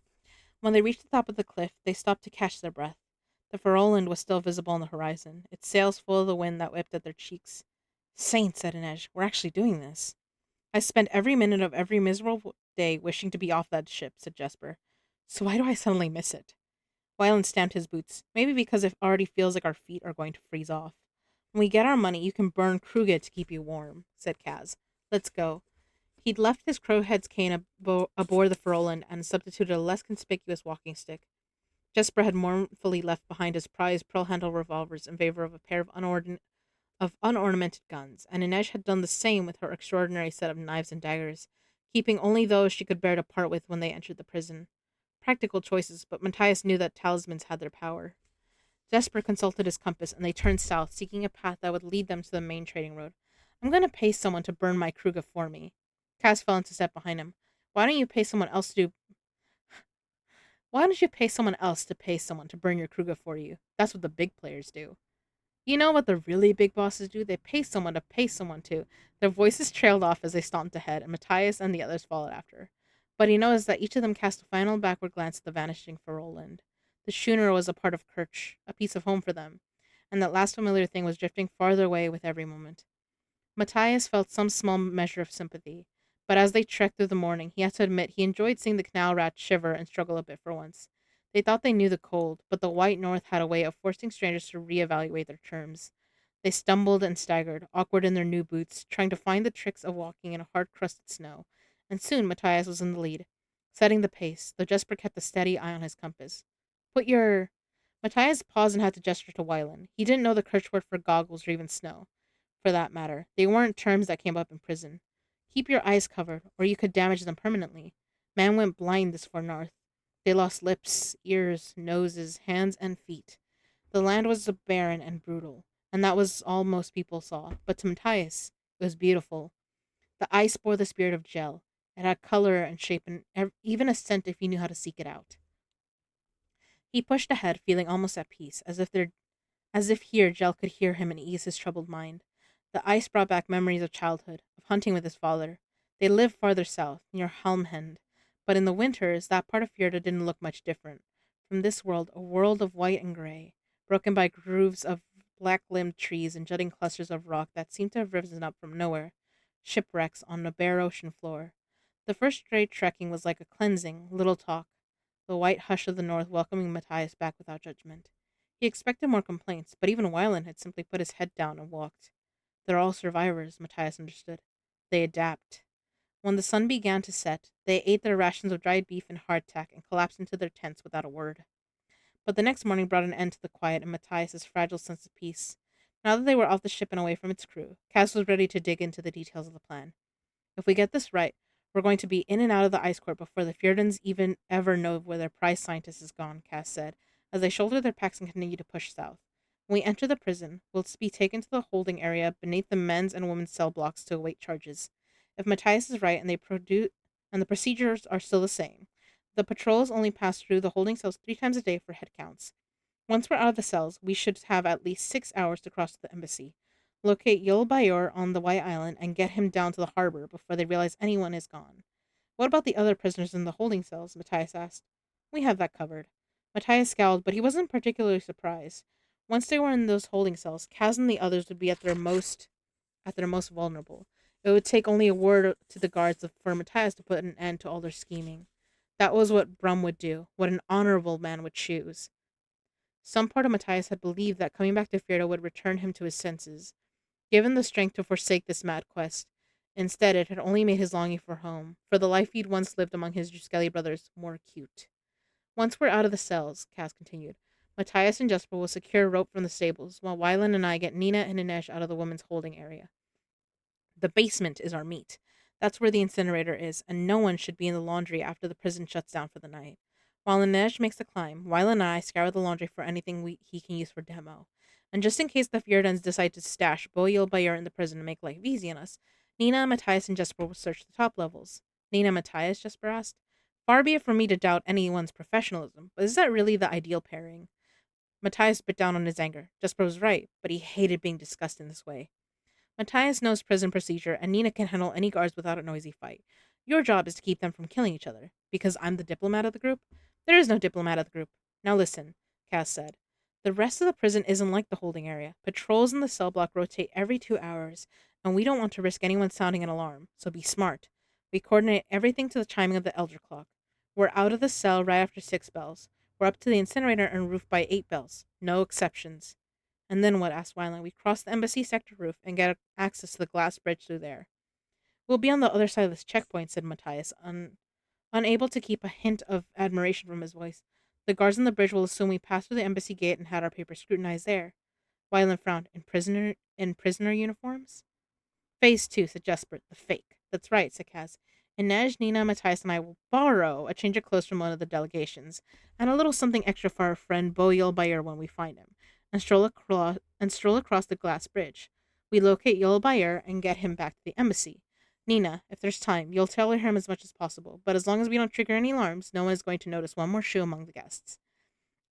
When they reached the top of the cliff, they stopped to catch their breath. The Faroland was still visible on the horizon, its sails full of the wind that whipped at their cheeks. Saints, said Inej, we're actually doing this. I spend every minute of every miserable day wishing to be off that ship, said Jesper. So why do I suddenly miss it? Wyland stamped his boots. Maybe because it already feels like our feet are going to freeze off. When we get our money, you can burn Kruget to keep you warm, said Kaz. Let's go. He'd left his crowhead's cane aboard the Faroland and substituted a less conspicuous walking stick. Jesper had mournfully left behind his prized pearl-handled revolvers in favor of a pair of unornamented guns, and Inej had done the same with her extraordinary set of knives and daggers, keeping only those she could bear to part with when they entered the prison. practical choices, but Matthias knew that talismans had their power. Jesper consulted his compass, and they turned south, seeking a path that would lead them to the main trading road. I'm going to pay someone to burn my Kruger for me. Cass fell into step behind him. Why don't you pay someone else to do Why don't you pay someone else to pay someone to burn your Kruger for you? That's what the big players do. You know what the really big bosses do? They pay someone to pay someone to. Their voices trailed off as they stomped ahead, and Matthias and the others followed after. But he noticed that each of them cast a final backward glance at the vanishing Faroland. The schooner was a part of Kirch, a piece of home for them, and that last familiar thing was drifting farther away with every moment. Matthias felt some small measure of sympathy, but as they trekked through the morning, he had to admit he enjoyed seeing the canal rats shiver and struggle a bit for once. They thought they knew the cold, but the White North had a way of forcing strangers to reevaluate their terms. They stumbled and staggered, awkward in their new boots, trying to find the tricks of walking in a hard crusted snow, and soon Matthias was in the lead, setting the pace, though Jesper kept a steady eye on his compass. Put your. Matthias paused and had to gesture to Wylan. He didn't know the Kirch word for goggles or even snow for that matter. They weren't terms that came up in prison. Keep your eyes covered, or you could damage them permanently. Man went blind this far north. They lost lips, ears, noses, hands, and feet. The land was barren and brutal, and that was all most people saw. But to Matthias, it was beautiful. The ice bore the spirit of Gel. It had color and shape and even a scent if you knew how to seek it out. He pushed ahead, feeling almost at peace, as if here Gel could hear him and ease his troubled mind. The ice brought back memories of childhood, of hunting with his father. They lived farther south, near Halmhend, but in the winters that part of Fjerda didn't look much different from this world, a world of white and gray, broken by grooves of black-limbed trees and jutting clusters of rock that seemed to have risen up from nowhere, shipwrecks on a bare ocean floor. The first day trekking was like a cleansing, little talk, the white hush of the north welcoming Matthias back without judgment. He expected more complaints, but even Wylan had simply put his head down and walked. They're all survivors, Matthias understood. They adapt. When the sun began to set, they ate their rations of dried beef and hardtack and collapsed into their tents without a word. But the next morning brought an end to the quiet and Matthias's fragile sense of peace. Now that they were off the ship and away from its crew, Cass was ready to dig into the details of the plan. If we get this right, we're going to be in and out of the ice court before the Fjordans even ever know where their prize scientist is gone, Cass said, as they shouldered their packs and continued to push south. When we enter the prison, we'll be taken to the holding area beneath the men's and women's cell blocks to await charges. If Matthias is right and the procedures are still the same, the patrols only pass through the holding cells 3 times a day for head counts. Once we're out of the cells, we should have at least 6 hours to cross to the embassy. Locate Yul Bayor on the White Island and get him down to the harbor before they realize anyone is gone. What about the other prisoners in the holding cells? Matthias asked. We have that covered. Matthias scowled, but he wasn't particularly surprised. Once they were in those holding cells, Kaz and the others would be at their most vulnerable. It would take only a word to the guards for Matthias to put an end to all their scheming. That was what Brum would do, what an honorable man would choose. Some part of Matthias had believed that coming back to Fjerda would return him to his senses, given the strength to forsake this mad quest. Instead, it had only made his longing for home, for the life he'd once lived among his Skelly brothers, more acute. Once we're out of the cells, Cass continued, Matthias and Jesper will secure a rope from the stables, while Wylan and I get Nina and Inej out of the women's holding area. The basement is our meat. That's where the incinerator is, and no one should be in the laundry after the prison shuts down for the night. While Inej makes the climb, Wylan and I scour the laundry for anything he can use for demo. And just in case the Fjordans decide to stash Boyle Bayer in the prison to make life easy on us, Nina, Matthias, and Jesper will search the top levels. Nina Matthias, Jesper asked. Far be it from me to doubt anyone's professionalism, but is that really the ideal pairing? Matthias bit down on his anger. Jesper was right, but he hated being discussed in this way. Matthias knows prison procedure, and Nina can handle any guards without a noisy fight. Your job is to keep them from killing each other. Because I'm the diplomat of the group? There is no diplomat of the group. Now listen, Cass said. The rest of the prison isn't like the holding area. Patrols in the cell block rotate every 2 hours, and we don't want to risk anyone sounding an alarm, so be smart. We coordinate everything to the chiming of the elder clock. We're out of the cell right after 6 bells. We're up to the incinerator and roof by 8 bells. No exceptions. And then what? Asked Wyland. We cross the embassy sector roof and get access to the glass bridge through there. We'll be on the other side of this checkpoint, said Matthias, unable to keep a hint of admiration from his voice. The guards on the bridge will assume we passed through the embassy gate and had our papers scrutinized there. Wyland frowned. In prisoner uniforms? Phase 2, said Jesper. The fake. That's right, said Kaz. Inej, Nina, Matthias, and I will borrow a change of clothes from one of the delegations, and a little something extra for our friend Boyel Bayer when we find him, and stroll across the glass bridge. We locate Yul Bayer and get him back to the embassy. Nina, if there's time, you'll tell him as much as possible, but as long as we don't trigger any alarms, no one is going to notice one more shoe among the guests.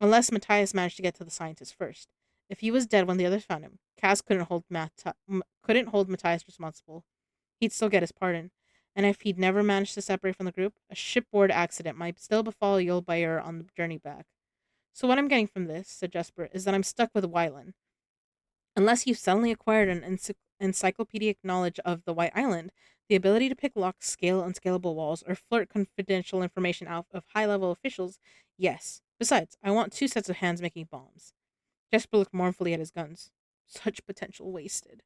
Unless Matthias managed to get to the scientist first. If he was dead when the others found him, Kaz couldn't hold Matthias responsible. He'd still get his pardon. And if he'd never managed to separate from the group, a shipboard accident might still befall Yul Bayer on the journey back. So what I'm getting from this, said Jesper, is that I'm stuck with Wylan. Unless you've suddenly acquired an encyclopedic knowledge of the White Island, the ability to pick locks, scale unscalable walls, or flirt confidential information out of high level officials, yes. Besides, I want two sets of hands making bombs. Jesper looked mournfully at his guns. Such potential wasted.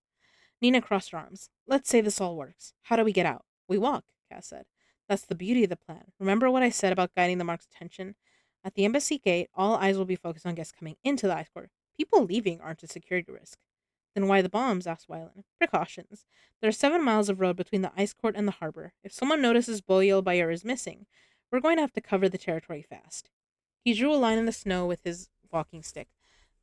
Nina crossed her arms. Let's say this all works. How do we get out? We walk, Cass said. That's the beauty of the plan. Remember what I said about guiding the Mark's attention? At the embassy gate, all eyes will be focused on guests coming into the ice court. People leaving aren't a security risk. Then why the bombs? Asked Wylan. Precautions. There are 7 miles of road between the ice court and the harbor. If someone notices Boyel Bayer is missing, we're going to have to cover the territory fast. He drew a line in the snow with his walking stick.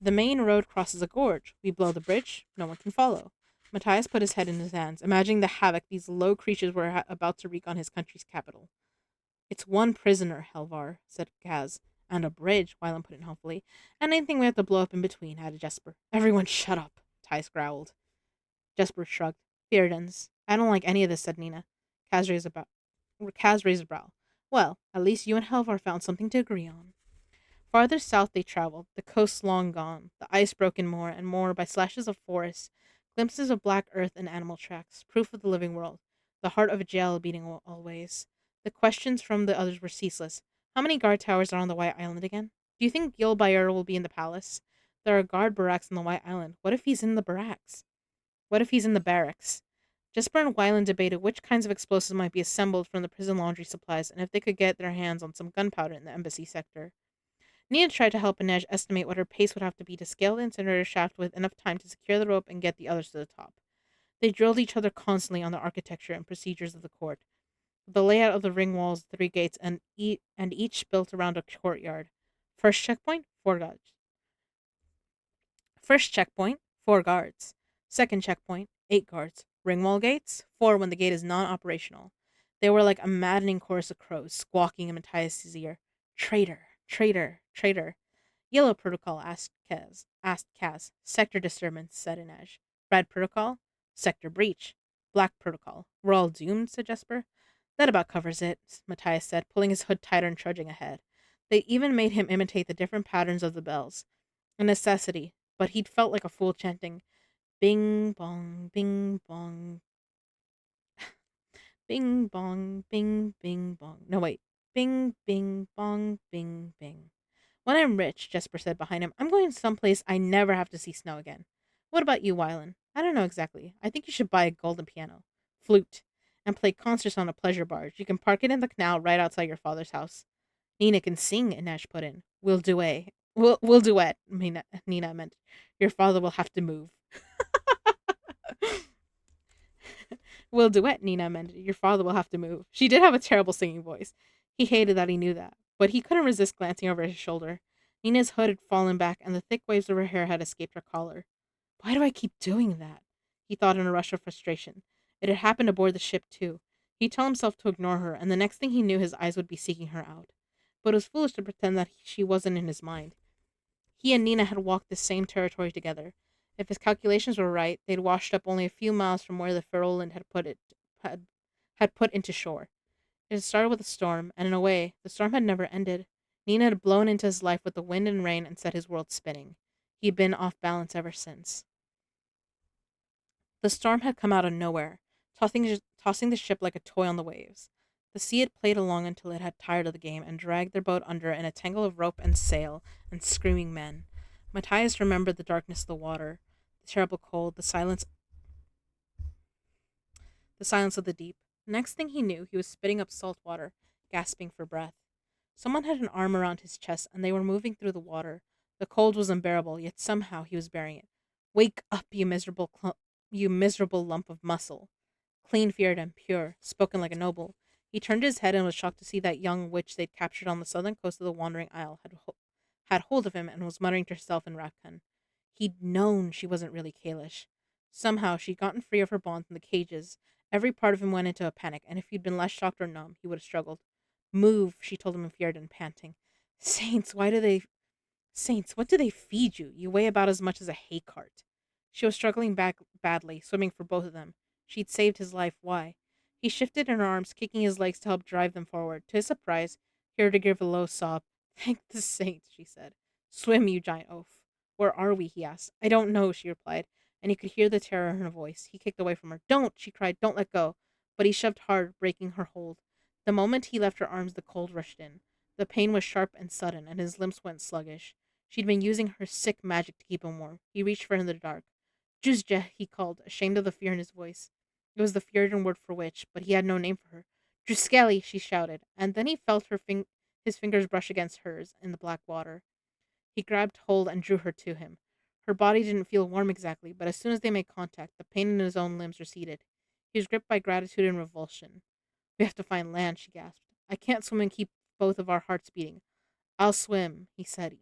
The main road crosses a gorge. We blow the bridge, no one can follow. Matthias put his head in his hands, imagining the havoc these low creatures were about to wreak on his country's capital. It's one prisoner, Helvar, said Kaz. And a bridge, Wyland put in hopefully. And anything we have to blow up in between, added Jesper. Everyone shut up, Tice growled. Jesper shrugged. Theodens. I don't like any of this, said Nina. Kaz raised a brow. Well, at least you and Helvar found something to agree on. Farther south they traveled, the coast long gone, the ice broken more and more by slashes of forest, glimpses of black earth and animal tracks, proof of the living world, the heart of a jail beating always. The questions from the others were ceaseless. How many guard towers are on the White Island again? Do you think Gil Bayer will be in the palace? There are guard barracks on the White Island. What if he's in the barracks? What if he's in the barracks? Jesper and Wyland debated which kinds of explosives might be assembled from the prison laundry supplies and if they could get their hands on some gunpowder in the embassy sector. Nia tried to help Inej estimate what her pace would have to be to scale the incinerator shaft with enough time to secure the rope and get the others to the top. They drilled each other constantly on the architecture and procedures of the court, the layout of the ring walls, the three gates, and each built around a courtyard. First checkpoint, 4 guards. First checkpoint, 4 guards. Second checkpoint, 8 guards. Ring wall gates, 4 when the gate is non-operational. They were like a maddening chorus of crows squawking in Matthias's ear. Traitor, traitor, traitor. Yellow protocol, asked Kaz. Sector disturbance, said Inej. Red protocol? Sector breach. Black protocol. We're all doomed, said Jesper. That about covers it, Matthias said, pulling his hood tighter and trudging ahead. They even made him imitate the different patterns of the bells. A necessity, but he'd felt like a fool chanting, bing bong, bing bong, bing bong, bing bing bong. No, wait. Bing, bing, bong, bing, bing. When I'm rich, Jesper said behind him, I'm going someplace I never have to see snow again. What about you, Wylan? I don't know exactly. I think you should buy a golden piano, flute, and play concerts on a pleasure barge. You can park it in the canal right outside your father's house. Nina can sing, Inej put in. We'll duet. We'll duet, Nina meant. Your father will have to move. We'll duet, Nina amended. Your father will have to move. She did have a terrible singing voice. He hated that he knew that, but he couldn't resist glancing over his shoulder. Nina's hood had fallen back, and the thick waves of her hair had escaped her collar. Why do I keep doing that? He thought in a rush of frustration. It had happened aboard the ship, too. He'd tell himself to ignore her, and the next thing he knew, his eyes would be seeking her out. But it was foolish to pretend that she wasn't in his mind. He and Nina had walked the same territory together. If his calculations were right, they'd washed up only a few miles from where the Ferroland had put into shore. It had started with a storm, and in a way, the storm had never ended. Nina had blown into his life with the wind and rain and set his world spinning. He'd been off balance ever since. The storm had come out of nowhere, tossing the ship like a toy on the waves. The sea had played along until it had tired of the game and dragged their boat under in a tangle of rope and sail and screaming men. Matthias remembered the darkness of the water, the terrible cold, the silence of the deep. Next thing he knew, he was spitting up salt water, gasping for breath. Someone had an arm around his chest, and they were moving through the water. The cold was unbearable, yet somehow he was bearing it. Wake up, you miserable lump of muscle. Clean, feared, and pure, spoken like a noble. He turned his head and was shocked to see that young witch they'd captured on the southern coast of the Wandering Isle had hold of him and was muttering to herself in Rakhan. He'd known she wasn't really Kalish. Somehow she'd gotten free of her bonds in the cages. Every part of him went into a panic, and if he'd been less shocked or numb, he would have struggled. Move, she told him in fear and panting. Saints, Saints, what do they feed you? You weigh about as much as a hay cart. She was struggling back badly, swimming for both of them. She'd saved his life. Why? He shifted in her arms, kicking his legs to help drive them forward. To his surprise, he heard her give a low sob. Thank the saints, she said. Swim, you giant oaf. Where are we? He asked. I don't know, she replied, and he could hear the terror in her voice. He kicked away from her. Don't, she cried. Don't let go. But he shoved hard, breaking her hold. The moment he left her arms, the cold rushed in. The pain was sharp and sudden, and his limbs went sluggish. She'd been using her sick magic to keep him warm. He reached for her in the dark. Juzja, he called, ashamed of the fear in his voice. It was the Fjordan word for witch, but he had no name for her. Druskeli, she shouted, and then he felt his fingers brush against hers in the black water. He grabbed hold and drew her to him. Her body didn't feel warm exactly, but as soon as they made contact, the pain in his own limbs receded. He was gripped by gratitude and revulsion. We have to find land, she gasped. I can't swim and keep both of our hearts beating. I'll swim, he said.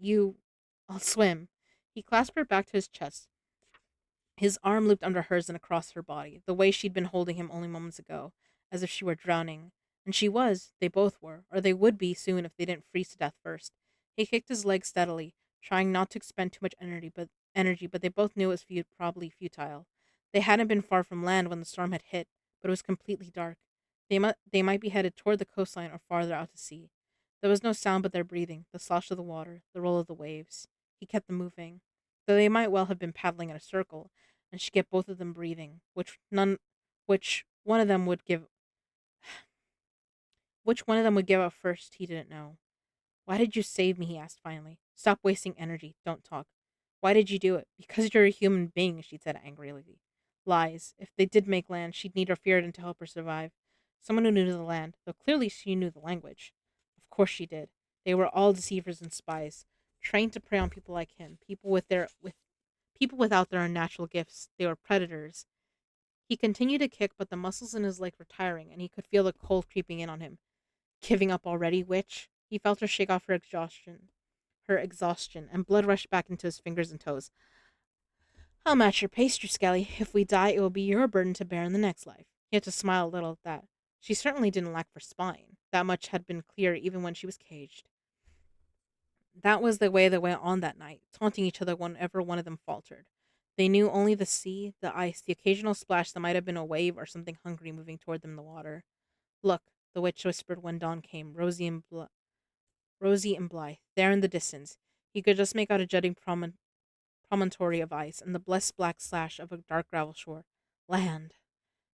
I'll swim. He clasped her back to his chest. His arm looped under hers and across her body, the way she'd been holding him only moments ago, as if she were drowning. And she was. They both were. Or they would be soon if they didn't freeze to death first. He kicked his leg steadily, trying not to expend too much energy, but they both knew it was probably futile. They hadn't been far from land when the storm had hit, but it was completely dark. They might be headed toward the coastline or farther out to sea. There was no sound but their breathing, the slosh of the water, the roll of the waves. He kept them moving, though they might well have been paddling in a circle, and she kept both of them breathing, which one of them would give which one of them would give up first, he didn't know. Why did you save me? He asked finally. Stop wasting energy. Don't talk. Why did you do it? Because you're a human being, she said angrily. Lies. If they did make land, she'd need her Fjordan to help her survive. Someone who knew the land, though clearly she knew the language. Of course she did. They were all deceivers and spies, trained to prey on people like him, people with people without their unnatural gifts. They were predators. He continued to kick, but the muscles in his leg were tiring, and he could feel the cold creeping in on him. Giving up already, witch? He felt her shake off her exhaustion, and blood rushed back into his fingers and toes. I'll match your pace, Skelly. If we die, it will be your burden to bear in the next life. He had to smile a little at that. She certainly didn't lack for spine. That much had been clear even when she was caged. That was the way they went on that night, taunting each other whenever one of them faltered. They knew only the sea, the ice, the occasional splash that might have been a wave or something hungry moving toward them in the water. Look, the witch whispered when dawn came, rosy and blithe, there in the distance. He could just make out a jutting promontory of ice and the blessed black slash of a dark gravel shore. Land.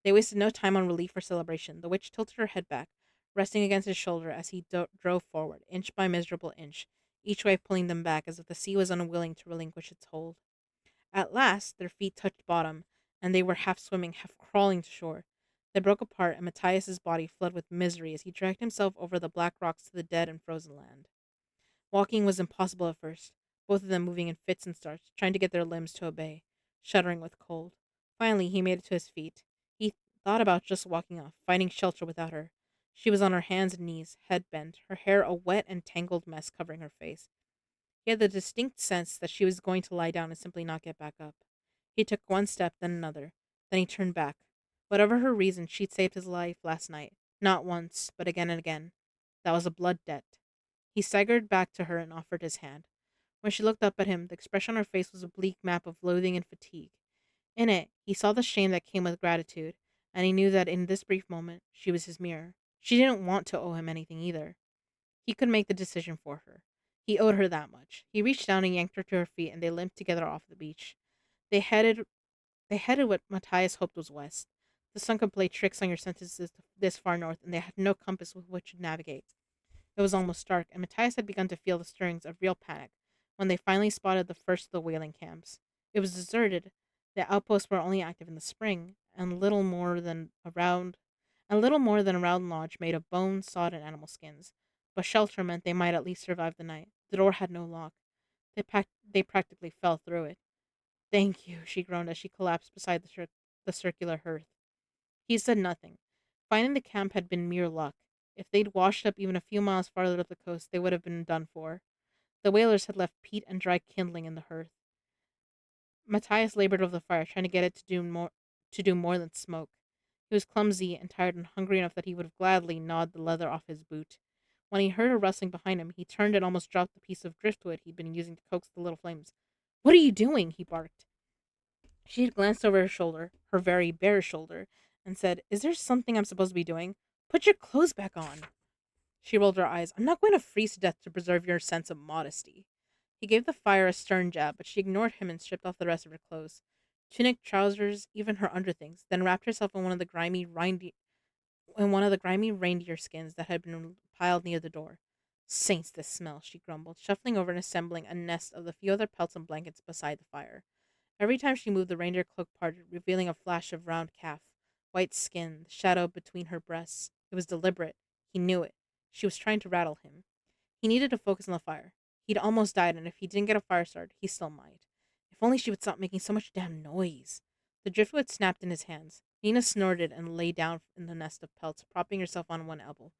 They wasted no time on relief or celebration. The witch tilted her head back, resting against his shoulder as he drove forward, inch by miserable inch, each wave pulling them back as if the sea was unwilling to relinquish its hold. At last, their feet touched bottom, and they were half swimming, half crawling to shore. They broke apart, and Matthias's body fled with misery as he dragged himself over the black rocks to the dead and frozen land. Walking was impossible at first, both of them moving in fits and starts, trying to get their limbs to obey, shuddering with cold. Finally, he made it to his feet. He thought about just walking off, finding shelter without her. She was on her hands and knees, head bent, her hair a wet and tangled mess covering her face. He had the distinct sense that she was going to lie down and simply not get back up. He took one step, then another. Then he turned back. Whatever her reason, she'd saved his life last night. Not once, but again and again. That was a blood debt. He staggered back to her and offered his hand. When she looked up at him, the expression on her face was a bleak map of loathing and fatigue. In it, he saw the shame that came with gratitude, and he knew that in this brief moment, she was his mirror. She didn't want to owe him anything either. He could make the decision for her. He owed her that much. He reached down and yanked her to her feet, and they limped together off the beach. They headed they headed what Matthias hoped was west. The sun could play tricks on your senses this far north, and they had no compass with which to navigate. It was almost dark, and Matthias had begun to feel the stirrings of real panic when they finally spotted the first of the whaling camps. It was deserted. The outposts were only active in the spring, and little more than a round lodge made of bone, sod, and animal skins. But shelter meant they might at least survive the night. The door had no lock. They practically fell through it. Thank you, she groaned as she collapsed beside the circular hearth. He said nothing. Finding the camp had been mere luck. If they'd washed up even a few miles farther up the coast, they would have been done for. The whalers had left peat and dry kindling in the hearth. Matthias labored over the fire, trying to get it to do more than smoke. He was clumsy and tired and hungry enough that he would have gladly gnawed the leather off his boot. When he heard a rustling behind him, he turned and almost dropped the piece of driftwood he'd been using to coax the little flames. "What are you doing?" he barked. She had glanced over her shoulder, her very bare shoulder, and said, "Is there something I'm supposed to be doing? Put your clothes back on." She rolled her eyes. "I'm not going to freeze to death to preserve your sense of modesty." He gave the fire a stern jab, but she ignored him and stripped off the rest of her clothes. Tunic, trousers, even her underthings, then wrapped herself in one of the grimy reindeer skins that had been piled near the door. "Saints, this smell," she grumbled, shuffling over and assembling a nest of the few other pelts and blankets beside the fire. Every time she moved, the reindeer cloak parted, revealing a flash of round calf, white skin, the shadow between her breasts. It was deliberate. He knew it. She was trying to rattle him. He needed to focus on the fire. He'd almost died, and if he didn't get a fire started, he still might. If only she would stop making so much damn noise. The driftwood snapped in his hands. Nina snorted and lay down in the nest of pelts, propping herself on one elbow.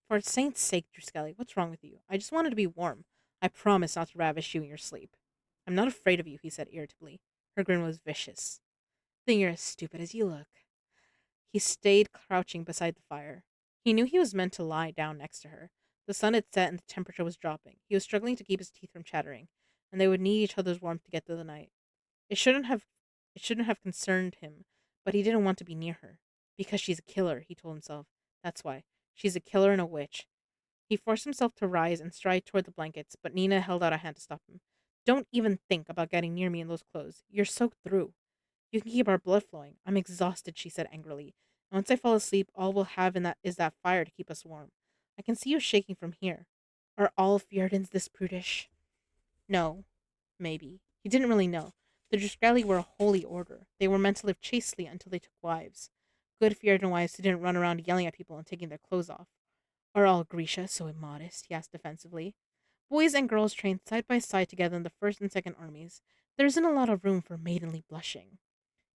"For saint's sake, Druskelly, what's wrong with you? I just wanted to be warm. I promise not to ravish you in your sleep." "I'm not afraid of you," he said irritably. Her grin was vicious. "Then you're as stupid as you look." He stayed crouching beside the fire. He knew he was meant to lie down next to her. The sun had set and the temperature was dropping. He was struggling to keep his teeth from chattering, and they would need each other's warmth to get through the night. It shouldn't have it shouldn't have concerned him, but he didn't want to be near her. Because she's a killer, he told himself. That's why. She's a killer and a witch. He forced himself to rise and stride toward the blankets, but Nina held out a hand to stop him. "Don't even think about getting near me in those clothes. You're soaked through. You can keep our blood flowing." "I'm exhausted," she said angrily. "And once I fall asleep, all we'll have in that is that fire to keep us warm. I can see you shaking from here. Are all Fjordans this prudish?" No. Maybe. He didn't really know. The Druskelli were a holy order. They were meant to live chastely until they took wives. Good Fjerdan wives who didn't run around yelling at people and taking their clothes off. "Are all Grisha so immodest?" he asked defensively. "Boys and girls trained side by side together in the first and second armies. There isn't a lot of room for maidenly blushing.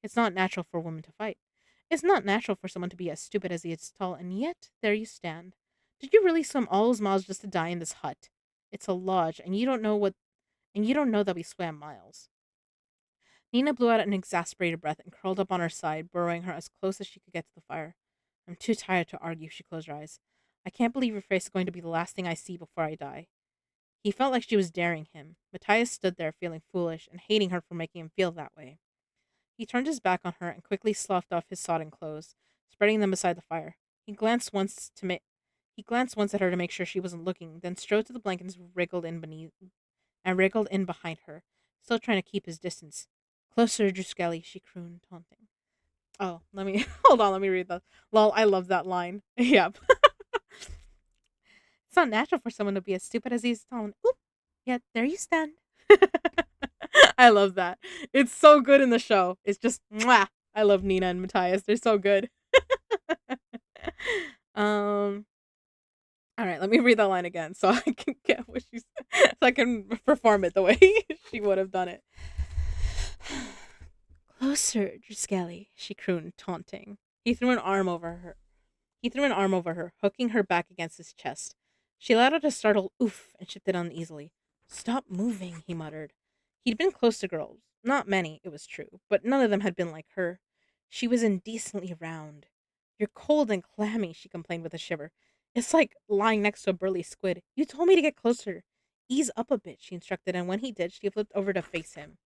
It's not natural for women to fight. It's not natural for someone to be as stupid as he is tall, and yet there you stand. Did you really swim all those miles just to die in this hut? It's a lodge, and you don't know that we swam miles." Nina blew out an exasperated breath and curled up on her side, burrowing her as close as she could get to the fire. "I'm too tired to argue," she closed her eyes. "I can't believe your face is going to be the last thing I see before I die." He felt like she was daring him. Matthias stood there feeling foolish and hating her for making him feel that way. He turned his back on her and quickly sloughed off his sodden clothes, spreading them beside the fire. He glanced once at her to make sure she wasn't looking, then strode to the blankets and wriggled in behind her, still trying to keep his distance. "Closer, Druskelly," she crooned, taunting. Oh, let me hold on, let me read that. Lol, I love that line. Yep. It's not natural for someone to be as stupid as he's tall. Oop. Yeah, there you stand. I love that. It's so good in the show. It's just mwah. I love Nina and Matthias. They're so good. um all right, let me read that line again so I can get what she said. So I can perform it the way she would have done it. "Closer, Druskelly," she crooned, taunting. He threw an arm over her, hooking her back against his chest. She let out a startled oof and shifted uneasily. "Stop moving," he muttered. He'd been close to girls. Not many, it was true, but none of them had been like her. She was indecently round. "You're cold and clammy," she complained with a shiver. "It's like lying next to a burly squid. You told me to get closer." "Ease up a bit," she instructed, and when he did, she flipped over to face him.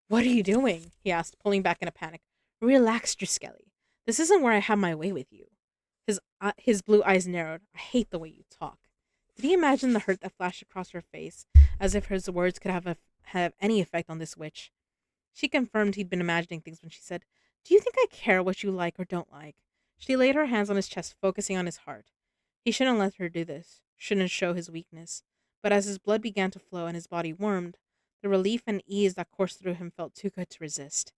"What are you doing?" he asked, pulling back in a panic. "Relax, Druskelly. This isn't where I have my way with you." His blue eyes narrowed. "I hate the way you talk." Did he imagine the hurt that flashed across her face, as if his words could have any effect on this witch? She confirmed he'd been imagining things when she said, "Do you think I care what you like or don't like?" She laid her hands on his chest, focusing on his heart. He shouldn't let her do this, shouldn't show his weakness. But as his blood began to flow and his body warmed, the relief and ease that coursed through him felt too good to resist.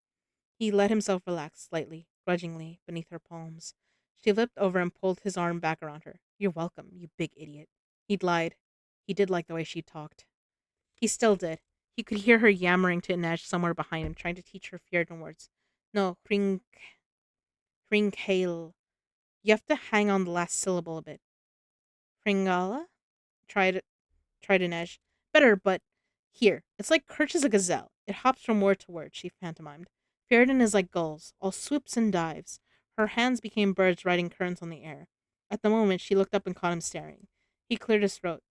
He let himself relax slightly, grudgingly, beneath her palms. She flipped over and pulled his arm back around her. "You're welcome, you big idiot." He'd lied. He did like the way she talked. He still did. He could hear her yammering to Inej somewhere behind him, trying to teach her Fjerdan words. "No, Hring Hringhail. You have to hang on the last syllable a bit. Pringala? Tried tried Inej. Better, but here. It's like Kirch is a gazelle. It hops from word to word, she pantomimed. Fëridan is like gulls, all swoops and dives. Her hands became birds riding currents on the air. At the moment, she looked up and caught him staring. He cleared his throat.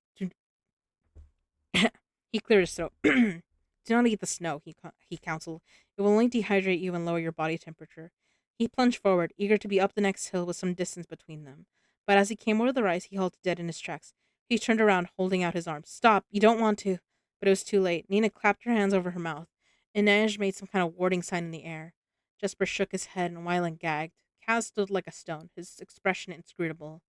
He cleared his throat. Do not eat the snow, he counseled. It will only dehydrate you and lower your body temperature. He plunged forward, eager to be up the next hill with some distance between them. But as he came over the rise, he halted dead in his tracks. He turned around, holding out his arms. Stop! You don't want to. But it was too late. Nina clapped her hands over her mouth. Inej made some kind of warding sign in the air. Jesper shook his head, and Wylan gagged. Kaz stood like a stone, his expression inscrutable.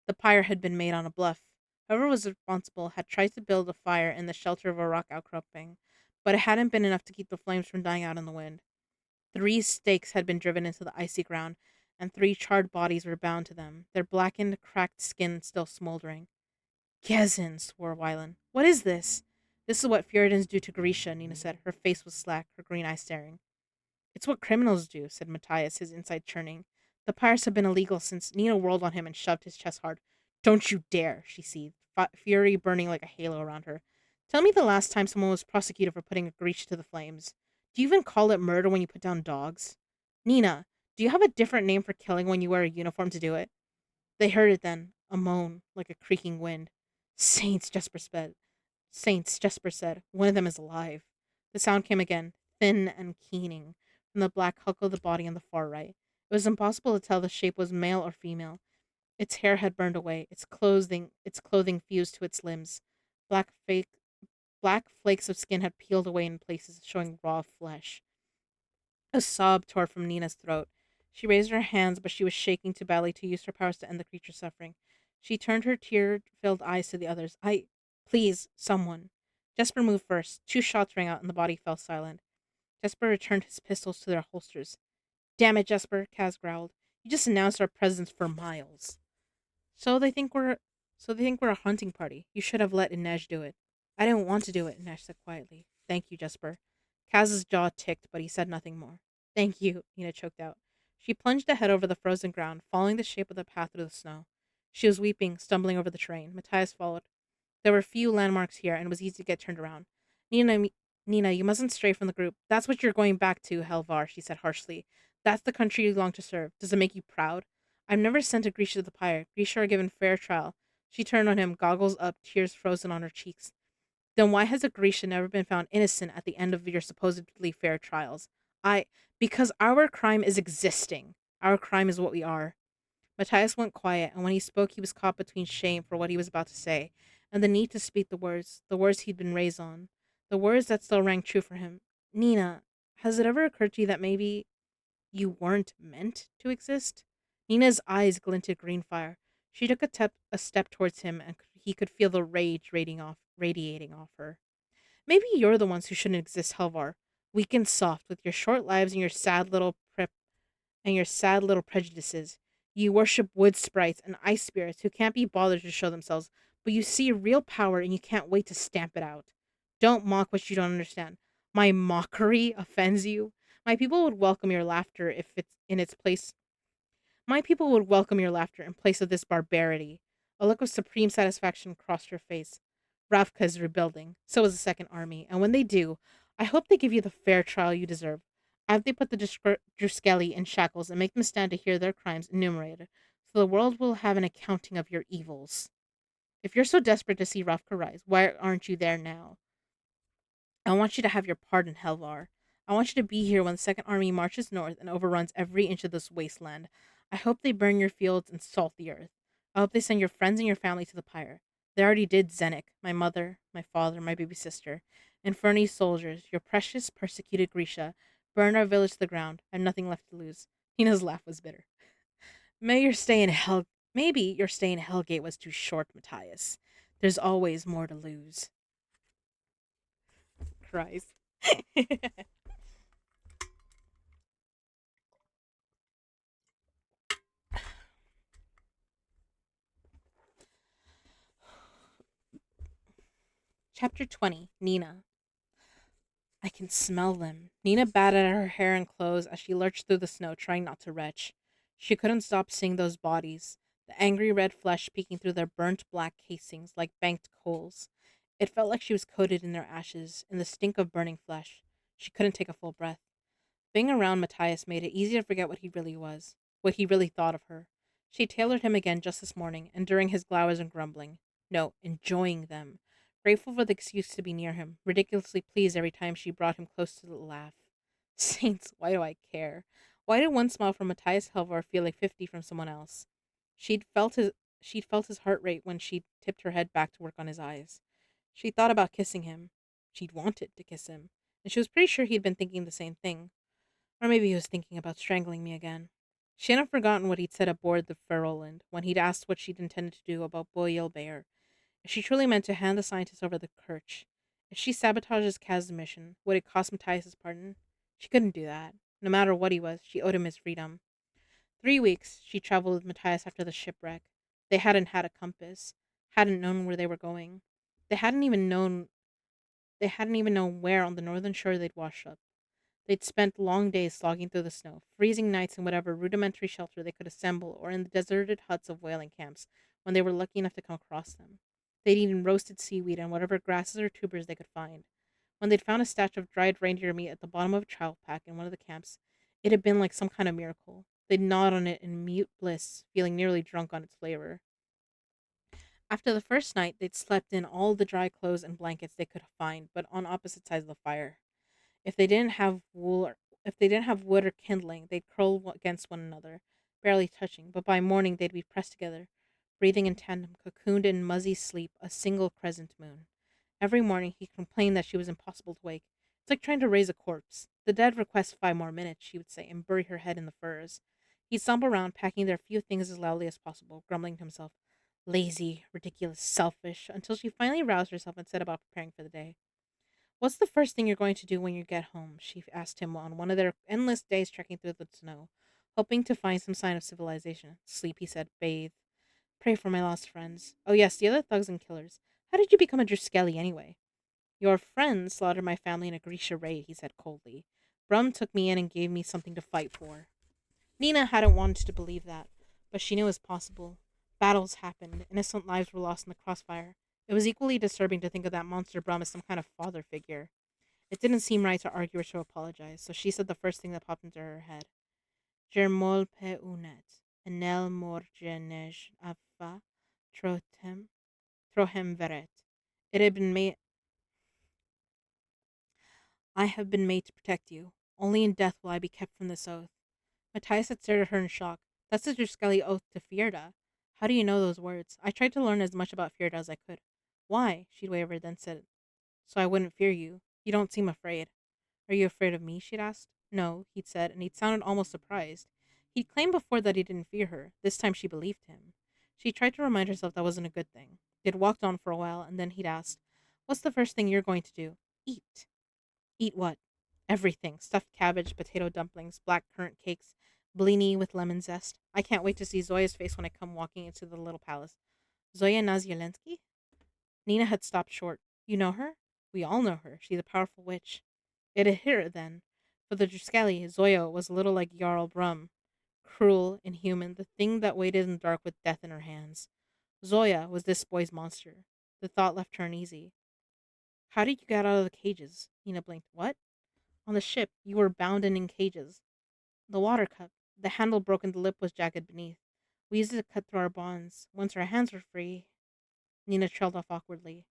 The pyre had been made on a bluff. Whoever was responsible had tried to build a fire in the shelter of a rock outcropping, but it hadn't been enough to keep the flames from dying out in the wind. 3 stakes had been driven into the icy ground, and 3 charred bodies were bound to them, their blackened, cracked skin still smoldering. Gezin, swore Wylan. What is this? This is what Fëridans do to Grisha, Nina said. Her face was slack, her green eyes staring. It's what criminals do, said Matthias, his inside churning. The pyres have been illegal since Nina whirled on him and shoved his chest hard. Don't you dare, she seethed, fury burning like a halo around her. Tell me the last time someone was prosecuted for putting a Grisha to the flames. Do you even call it murder when you put down dogs? Nina, do you have a different name for killing when you wear a uniform to do it? They heard it then, a moan, like a creaking wind. Saints, Jesper said. One of them is alive. The sound came again, thin and keening, from the black hulk of the body on the far right. It was impossible to tell the shape was male or female. Its hair had burned away, its clothing fused to its limbs. Black fake Black flakes of skin had peeled away in places, showing raw flesh. A sob tore from Nina's throat. She raised her hands, but she was shaking too badly to use her powers to end the creature's suffering. She turned her tear-filled eyes to the others. Please, someone. Jesper moved first. 2 shots rang out, and the body fell silent. Jesper returned his pistols to their holsters. Damn it, Jesper, Kaz growled. You just announced our presence for miles. So they think we're so they think we're a hunting party. You should have let Inej do it. I didn't want to do it, Inej said quietly. Thank you, Jesper. Kaz's jaw ticked, but he said nothing more. Thank you, Nina choked out. She plunged ahead over the frozen ground, following the shape of the path through the snow. She was weeping, stumbling over the terrain. Matthias followed. There were few landmarks here, and it was easy to get turned around. Nina, Nina, you mustn't stray from the group. That's what you're going back to, Helvar, she said harshly. That's the country you long to serve. Does it make you proud? I've never sent a Grisha to the pyre. Grisha are given fair trial. She turned on him, goggles up, tears frozen on her cheeks. Then why has a Grisha never been found innocent at the end of your supposedly fair trials? I Because our crime is existing. Our crime is what we are. Matthias went quiet, and when he spoke he was caught between shame for what he was about to say, and the need to speak the words he'd been raised on, the words that still rang true for him. Nina, has it ever occurred to you that maybe you weren't meant to exist? Nina's eyes glinted green fire. She took a step towards him, and he could feel the rage radiating off her. Maybe you're the ones who shouldn't exist, Helvar. Weak and soft, with your short lives and your sad little prejudices. You worship wood sprites and ice spirits who can't be bothered to show themselves, but you see real power and you can't wait to stamp it out. Don't mock what you don't understand. My mockery offends you. My people would welcome your laughter if it's in its place My people would welcome your laughter in place of this barbarity. A look of supreme satisfaction crossed her face. Ravka is rebuilding. So is the Second Army. And when they do, I hope they give you the fair trial you deserve. I hope they put the Druskeli in shackles and make them stand to hear their crimes enumerated, so the world will have an accounting of your evils. If you're so desperate to see Ravka rise, why aren't you there now? I want you to have your pardon, Helvar. I want you to be here when the Second Army marches north and overruns every inch of this wasteland. I hope they burn your fields and salt the earth. I hope they send your friends and your family to the pyre. They already did Zenik, my mother, my father, my baby sister. Inferni's soldiers, your precious persecuted Grisha, burned our village to the ground. I have nothing left to lose. Tina's laugh was bitter. May your stay in Hell Maybe your stay in Hellgate was too short, Matthias. There's always more to lose. Cries. Chapter 20. Nina. I can smell them. Nina batted at her hair and clothes as she lurched through the snow, trying not to retch. She couldn't stop seeing those bodies, the angry red flesh peeking through their burnt black casings like banked coals. It felt like she was coated in their ashes, in the stink of burning flesh. She couldn't take a full breath. Being around Matthias made it easy to forget what he really was, what he really thought of her. She tailored him again just this morning, and during his glowers and grumbling. No, enjoying them. Grateful for the excuse to be near him, ridiculously pleased every time she brought him close to the laugh. Saints, why do I care? Why did one smile from Matthias Helvar feel like 50 from someone else? She'd felt his she'd felt his heart rate when she tipped her head back to work on his eyes. She thought about kissing him. She'd wanted to kiss him, and she was pretty sure he'd been thinking the same thing. Or maybe he was thinking about strangling me again. She hadn't forgotten what he'd said aboard the Ferroland when he'd asked what she'd intended to do about Boyle Bear. If she truly meant to hand the scientist over the Kirch, if she sabotages Kaz's mission, would it cost Matthias his pardon? She couldn't do that. No matter what he was, she owed him his freedom. 3 weeks she traveled with Matthias after the shipwreck. They hadn't had a compass, hadn't known where they were going. They hadn't even known they hadn't even known where on the northern shore they'd washed up. They'd spent long days slogging through the snow, freezing nights in whatever rudimentary shelter they could assemble, or in the deserted huts of whaling camps when they were lucky enough to come across them. They'd eaten roasted seaweed and whatever grasses or tubers they could find. When they'd found a stash of dried reindeer meat at the bottom of a travel pack in one of the camps, it had been like some kind of miracle. They'd gnawed on it in mute bliss, feeling nearly drunk on its flavor. After the first night, they'd slept in all the dry clothes and blankets they could find, but on opposite sides of the fire. If they didn't have wool or if they didn't have wood or kindling, they'd curl against one another, barely touching, but by morning they'd be pressed together, breathing in tandem, cocooned in muzzy sleep, a single crescent moon. Every morning he complained that she was impossible to wake. It's like trying to raise a corpse. The dead request 5 more minutes, she would say, and bury her head in the furs. He'd stumble around, packing their few things as loudly as possible, grumbling to himself, lazy, ridiculous, selfish, until she finally roused herself and set about preparing for the day. "What's the first thing you're going to do when you get home?" she asked him on one of their endless days trekking through the snow, hoping to find some sign of civilization. "Sleep," he said. "Bathe. Pray for my lost friends. Oh, yes, the other thugs and killers. How did you become a Driskelly anyway?" "Your friends slaughtered my family in a Grisha raid," he said coldly. "Brum took me in and gave me something to fight for." Nina hadn't wanted to believe that, but she knew it was possible. Battles happened, innocent lives were lost in the crossfire. It was equally disturbing to think of that monster Brum as some kind of father figure. It didn't seem right to argue or to apologize, so she said the first thing that popped into her head. "Germol pe unet, enel morgenej ava, trotem, trohem veret." It had been made I have been made to protect you. Only in death will I be kept from this oath. Matthias had stared at her in shock. "That's the Driskelly oath to Fjerda. How do you know those words?" "I tried to learn as much about Fjerda as I could." "Why?" She'd wavered, then said, "So I wouldn't fear you. You don't seem afraid." "Are you afraid of me?" she'd asked. "No," he'd said, and he'd sounded almost surprised. He'd claimed before that he didn't fear her. This time she believed him. She tried to remind herself that wasn't a good thing. They'd walked on for a while, and then he'd asked, "What's the first thing you're going to do?" "Eat." "Eat what?" "Everything. Stuffed cabbage, potato dumplings, black currant cakes, blini with lemon zest. I can't wait to see Zoya's face when I come walking into the little palace." "Zoya Nazyalensky?" Nina had stopped short. "You know her?" "We all know her. She's a powerful witch." It had hit her then. For the Driskelly, Zoya was a little like Jarl Brum, cruel, inhuman, the thing that waited in the dark with death in her hands. Zoya was this boy's monster. The thought left her uneasy. "How did you get out of the cages?" Nina blinked. "What?" "On the ship. You were bound and in cages." "The water cup. The handle broke and the lip was jagged beneath. We used it to cut through our bonds. Once our hands were free." Nina trailed off awkwardly.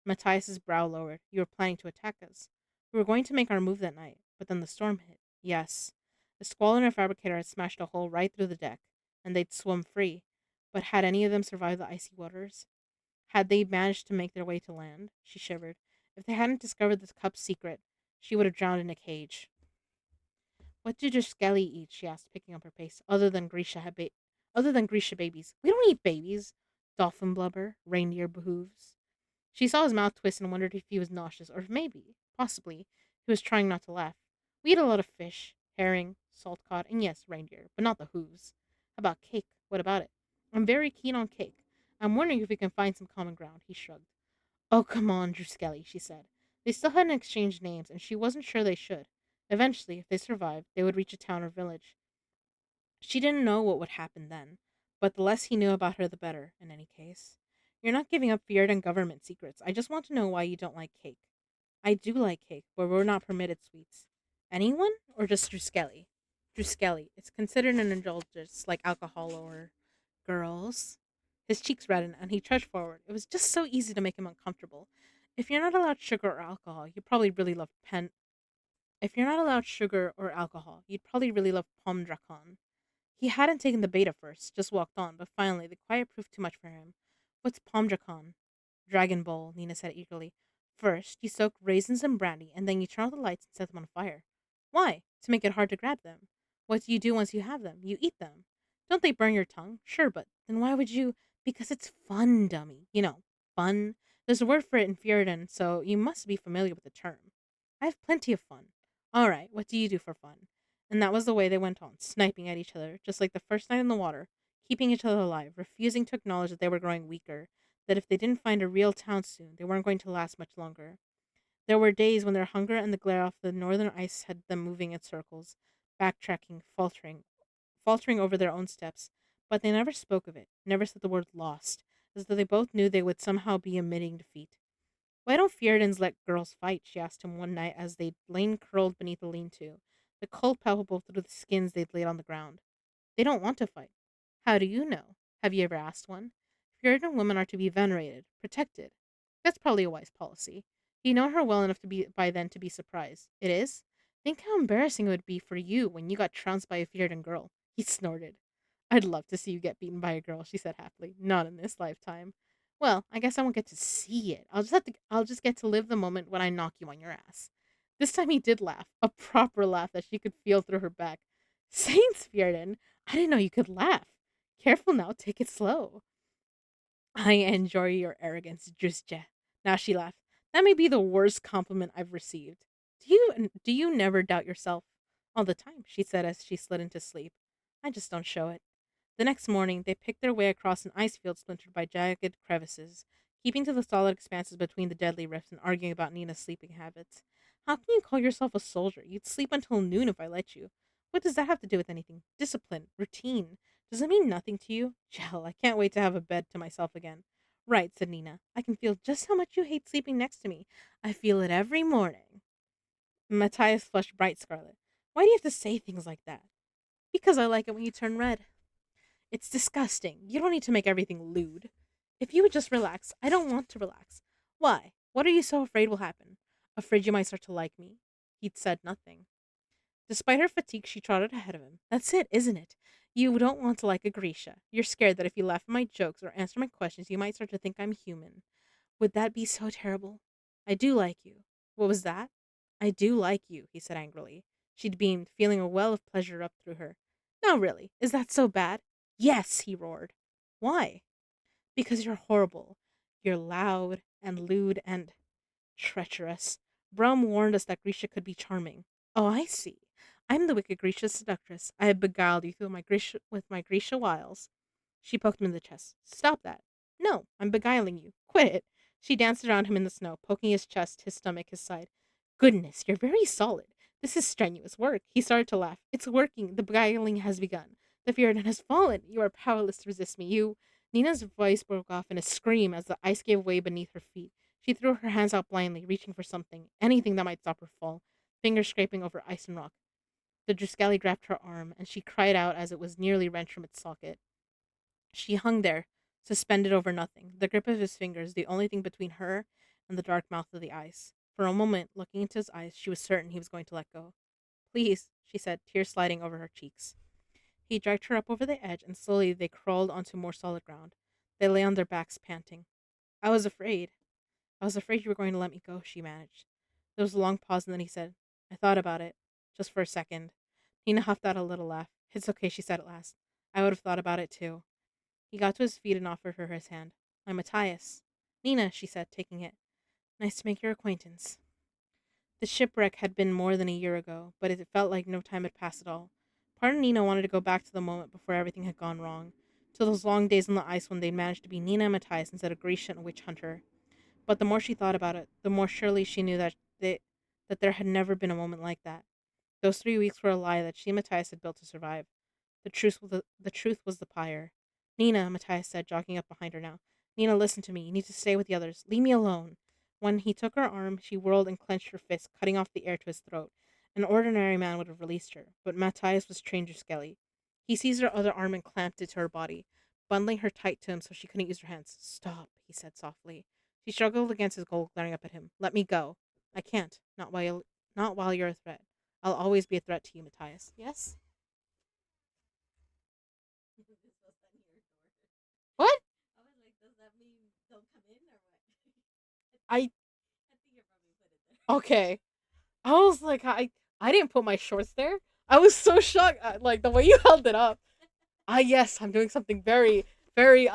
Matthias's brow lowered. "You were planning to attack us." "We were going to make our move that night, but then the storm hit." "Yes." The squall in her fabricator had smashed a hole right through the deck, and they'd swum free. But had any of them survived the icy waters? Had they managed to make their way to land? She shivered. If they hadn't discovered the cup's secret, she would have drowned in a cage. "What do your Skelly eat?" she asked, picking up her pace. Other than Grisha babies." "We don't eat babies." "Dolphin blubber, reindeer hooves." She saw his mouth twist and wondered if he was nauseous, or if maybe, possibly, he was trying not to laugh. "We eat a lot of fish, herring, salt cod, and yes, reindeer, but not the hooves." "How about cake? What about it?" "I'm very keen on cake. I'm wondering if we can find some common ground." He shrugged. "Oh, come on, Druskelly," she said. They still hadn't exchanged names, and she wasn't sure they should. Eventually, if they survived, they would reach a town or village. She didn't know what would happen then, but the less he knew about her, the better, in any case. You're not giving up feared and government secrets. I just want to know why you don't like cake. I do like cake, but we're not permitted sweets. Anyone? Or just Druskelly? Druskelly. It's considered an indulgence, like alcohol or girls. His cheeks reddened, and he trudged forward. It was just so easy to make him uncomfortable. If you're not allowed sugar or alcohol, you probably really love pen. If you're not allowed sugar or alcohol, you'd probably really love Pomme Dragon. He hadn't taken the bait at first, just walked on, but finally the quiet proved too much for him. What's Pomdracon? Dragon Bowl, Nina said eagerly. First, you soak raisins in brandy, and then you turn out the lights and set them on fire. Why? To make it hard to grab them. What do you do once you have them? You eat them. Don't they burn your tongue? Sure, but then why would you? Because it's fun, dummy. You know, fun. There's a word for it in Fjerdan, so you must be familiar with the term. I have plenty of fun. All right, what do you do for fun? And that was the way they went on, sniping at each other, just like the first night in the water, keeping each other alive, refusing to acknowledge that they were growing weaker, that if they didn't find a real town soon, they weren't going to last much longer. There were days when their hunger and the glare off the northern ice had them moving in circles, backtracking, faltering over their own steps, but they never spoke of it, never said the word lost, as though they both knew they would somehow be admitting defeat. Why don't Fjerdans let girls fight? She asked him one night as they'd lain curled beneath a lean to, the cold palpable through the skins they'd laid on the ground. They don't want to fight. How do you know? Have you ever asked one? Fjordan women are to be venerated, protected. That's probably a wise policy. You know her well enough to be by then to be surprised. It is? Think how embarrassing it would be for you when you got trounced by a Fjordan girl. He snorted. I'd love to see you get beaten by a girl, she said happily. Not in this lifetime. Well, I guess I won't get to see it. I'll just get to live the moment when I knock you on your ass. This time he did laugh, a proper laugh that she could feel through her back. Saints, Fjordan, I didn't know you could laugh. Careful now, take it slow. I enjoy your arrogance, Drusja. Now she laughed. That may be the worst compliment I've received. Do you never doubt yourself? All the time, she said as she slid into sleep. I just don't show it. The next morning, they picked their way across an ice field splintered by jagged crevices, keeping to the solid expanses between the deadly rifts and arguing about Nina's sleeping habits. How can you call yourself a soldier? You'd sleep until noon if I let you. What does that have to do with anything? Discipline, routine. Does it mean nothing to you? Jell, I can't wait to have a bed to myself again. Right, said Nina. I can feel just how much you hate sleeping next to me. I feel it every morning. Matthias flushed bright scarlet. Why do you have to say things like that? Because I like it when you turn red. It's disgusting. You don't need to make everything lewd. If you would just relax, I don't want to relax. Why? What are you so afraid will happen? Afraid you might start to like me? He'd said nothing. Despite her fatigue, she trotted ahead of him. That's it, isn't it? You don't want to like a Grisha. You're scared that if you laugh at my jokes or answer my questions, you might start to think I'm human. Would that be so terrible? I do like you. What was that? I do like you, he said angrily. She'd beamed, feeling a well of pleasure up through her. No, really, is that so bad? Yes, he roared. Why? Because you're horrible. You're loud and lewd and treacherous. Brum warned us that Grisha could be charming. Oh, I see. I'm the wicked Grisha's seductress. I have beguiled you through my Grisha with my Grisha wiles. She poked him in the chest. Stop that. No, I'm beguiling you. Quit it. She danced around him in the snow, poking his chest, his stomach, his side. Goodness, you're very solid. This is strenuous work. He started to laugh. It's working. The beguiling has begun. The Fjerdan has fallen. You are powerless to resist me. You. Nina's voice broke off in a scream as the ice gave way beneath her feet. She threw her hands out blindly, reaching for something, anything that might stop her fall, fingers scraping over ice and rock. The Druskali grabbed her arm, and she cried out as it was nearly wrenched from its socket. She hung there, suspended over nothing, the grip of his fingers the only thing between her and the dark mouth of the ice. For a moment, looking into his eyes, she was certain he was going to let go. Please, she said, tears sliding over her cheeks. He dragged her up over the edge, and slowly they crawled onto more solid ground. They lay on their backs, panting. I was afraid. I was afraid you were going to let me go, she managed. There was a long pause, and then he said, I thought about it. Just for a second. Nina huffed out a little laugh. It's okay, she said at last. I would have thought about it, too. He got to his feet and offered her his hand. I'm Matthias. Nina, she said, taking it. Nice to make your acquaintance. The shipwreck had been more than a year ago, but it felt like no time had passed at all. Part of Nina wanted to go back to the moment before everything had gone wrong, to those long days on the ice when they'd managed to be Nina and Matthias instead of Grisha and Witch Hunter. But the more she thought about it, the more surely she knew that there had never been a moment like that. Those 3 weeks were a lie that she and Matthias had built to survive. The truth was the pyre. Nina, Matthias said, jogging up behind her now. Nina, listen to me. You need to stay with the others. Leave me alone. When he took her arm, she whirled and clenched her fist, cutting off the air to his throat. An ordinary man would have released her, but Matthias was trained to Skelly. He seized her other arm and clamped it to her body, bundling her tight to him so she couldn't use her hands. Stop, he said softly. She struggled against his goal, glaring up at him. Let me go. I can't. Not while you're a threat. I'll always be a threat to you, Matthias. Yes? What? I okay. I was like, I didn't put my shorts there. I was so shocked, like the way you held it up. Ah, yes, I'm doing something very, very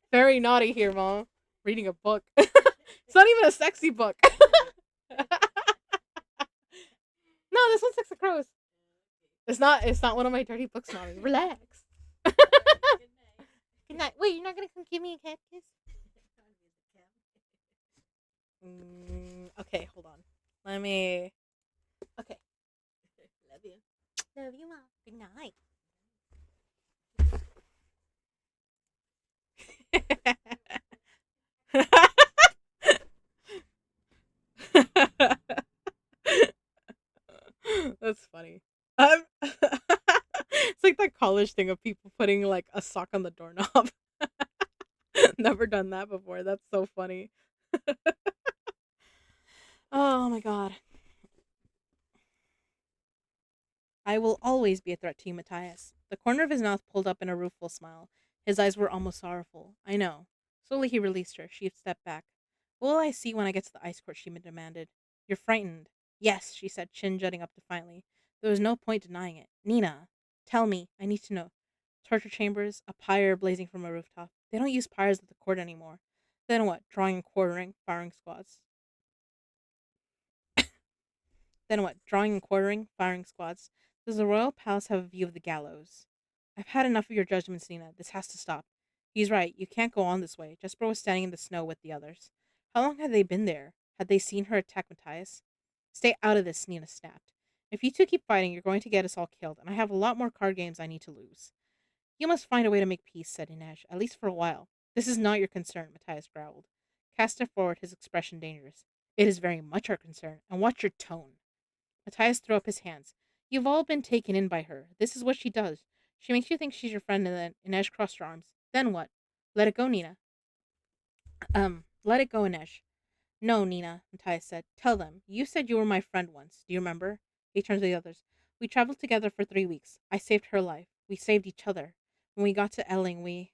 very naughty here, mom. Reading a book. It's not even a sexy book. No, this one's Six of Crows. It's not. It's not one of my dirty books, mommy. Relax. Good night. Wait, you're not gonna come give me a cat kiss? Okay, hold on. Let me. Okay. Love you. Love you, mom. Good night. That's funny. It's like that college thing of people putting like a sock on the doorknob. Never done that before. That's so funny. Oh my god. I will always be a threat to you, Matthias. The corner of his mouth pulled up in a rueful smile. His eyes were almost sorrowful. I know. Slowly he released her. She stepped back. What will I see when I get to the ice court? She demanded. You're frightened. Yes, she said, chin jutting up defiantly. There was no point denying it. Nina, tell me. I need to know. Torture chambers, a pyre blazing from a rooftop. They don't use pyres at the court anymore. Then what? Drawing and quartering, firing squads. Then what? Drawing and quartering, firing squads. Does the royal palace have a view of the gallows? I've had enough of your judgments, Nina. This has to stop. He's right. You can't go on this way. Jesper was standing in the snow with the others. How long had they been there? Had they seen her attack Matthias? Stay out of this, Nina snapped. If you two keep fighting, you're going to get us all killed, and I have a lot more card games I need to lose. You must find a way to make peace, said Inej, at least for a while. This is not your concern, Matthias growled. Cass stepped forward, his expression dangerous. It is very much our concern, and watch your tone. Matthias threw up his hands. You've all been taken in by her. This is what she does. She makes you think she's your friend, and then Inej crossed her arms. Then what? Let it go, Nina. Let it go, Inej. No, Nina, Matthias said. Tell them. You said you were my friend once. Do you remember? He turned to the others. We traveled together for 3 weeks. I saved her life. We saved each other. When we got to Elling,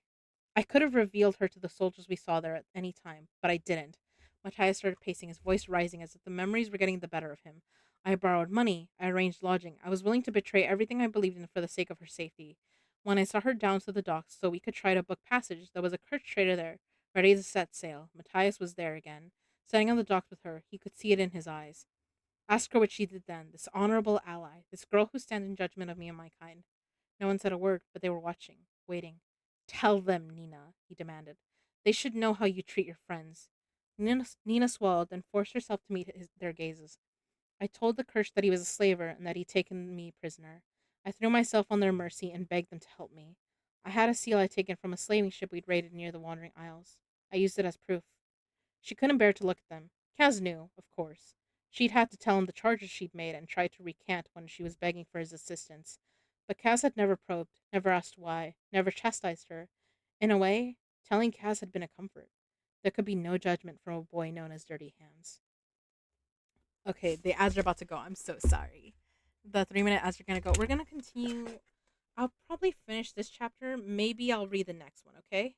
I could have revealed her to the soldiers we saw there at any time, but I didn't. Matthias started pacing, his voice rising as if the memories were getting the better of him. I borrowed money. I arranged lodging. I was willing to betray everything I believed in for the sake of her safety. When I saw her down to the docks so we could try to book passage, there was a Kurtz trader there, ready to set sail. Matthias was there again. Standing on the docks with her, he could see it in his eyes. Ask her what she did then, this honorable ally, this girl who stands in judgment of me and my kind. No one said a word, but they were watching, waiting. Tell them, Nina, he demanded. They should know how you treat your friends. Nina swallowed, then forced herself to meet their gazes. I told the Kirsch that he was a slaver and that he'd taken me prisoner. I threw myself on their mercy and begged them to help me. I had a seal I'd taken from a slaving ship we'd raided near the Wandering Isles. I used it as proof. She couldn't bear to look at them. Kaz knew, of course. She'd had to tell him the charges she'd made and tried to recant when she was begging for his assistance. But Kaz had never probed, never asked why, never chastised her. In a way, telling Kaz had been a comfort. There could be no judgment from a boy known as Dirty Hands. Okay, the ads are about to go. I'm so sorry. The 3 minute ads are gonna go. We're gonna continue. I'll probably finish this chapter. Maybe I'll read the next one, okay?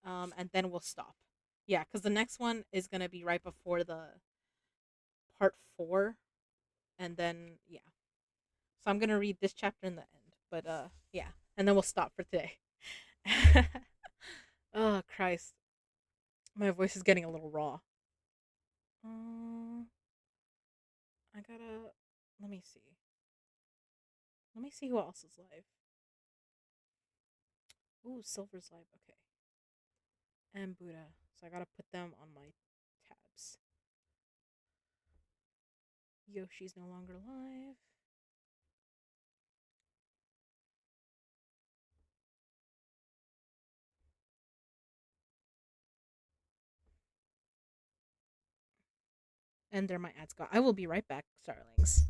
And then we'll stop. Yeah, because the next one is gonna be right before the part 4, and then yeah. So I'm gonna read this chapter in the end. But yeah, and then we'll stop for today. Oh Christ, my voice is getting a little raw. Um, I gotta. Let me see. Let me see who else is live. Ooh, Silver's live. Okay, and Buddha. So I gotta put them on my tabs. Yoshi's no longer live. And there my ads go. I will be right back, Starlings.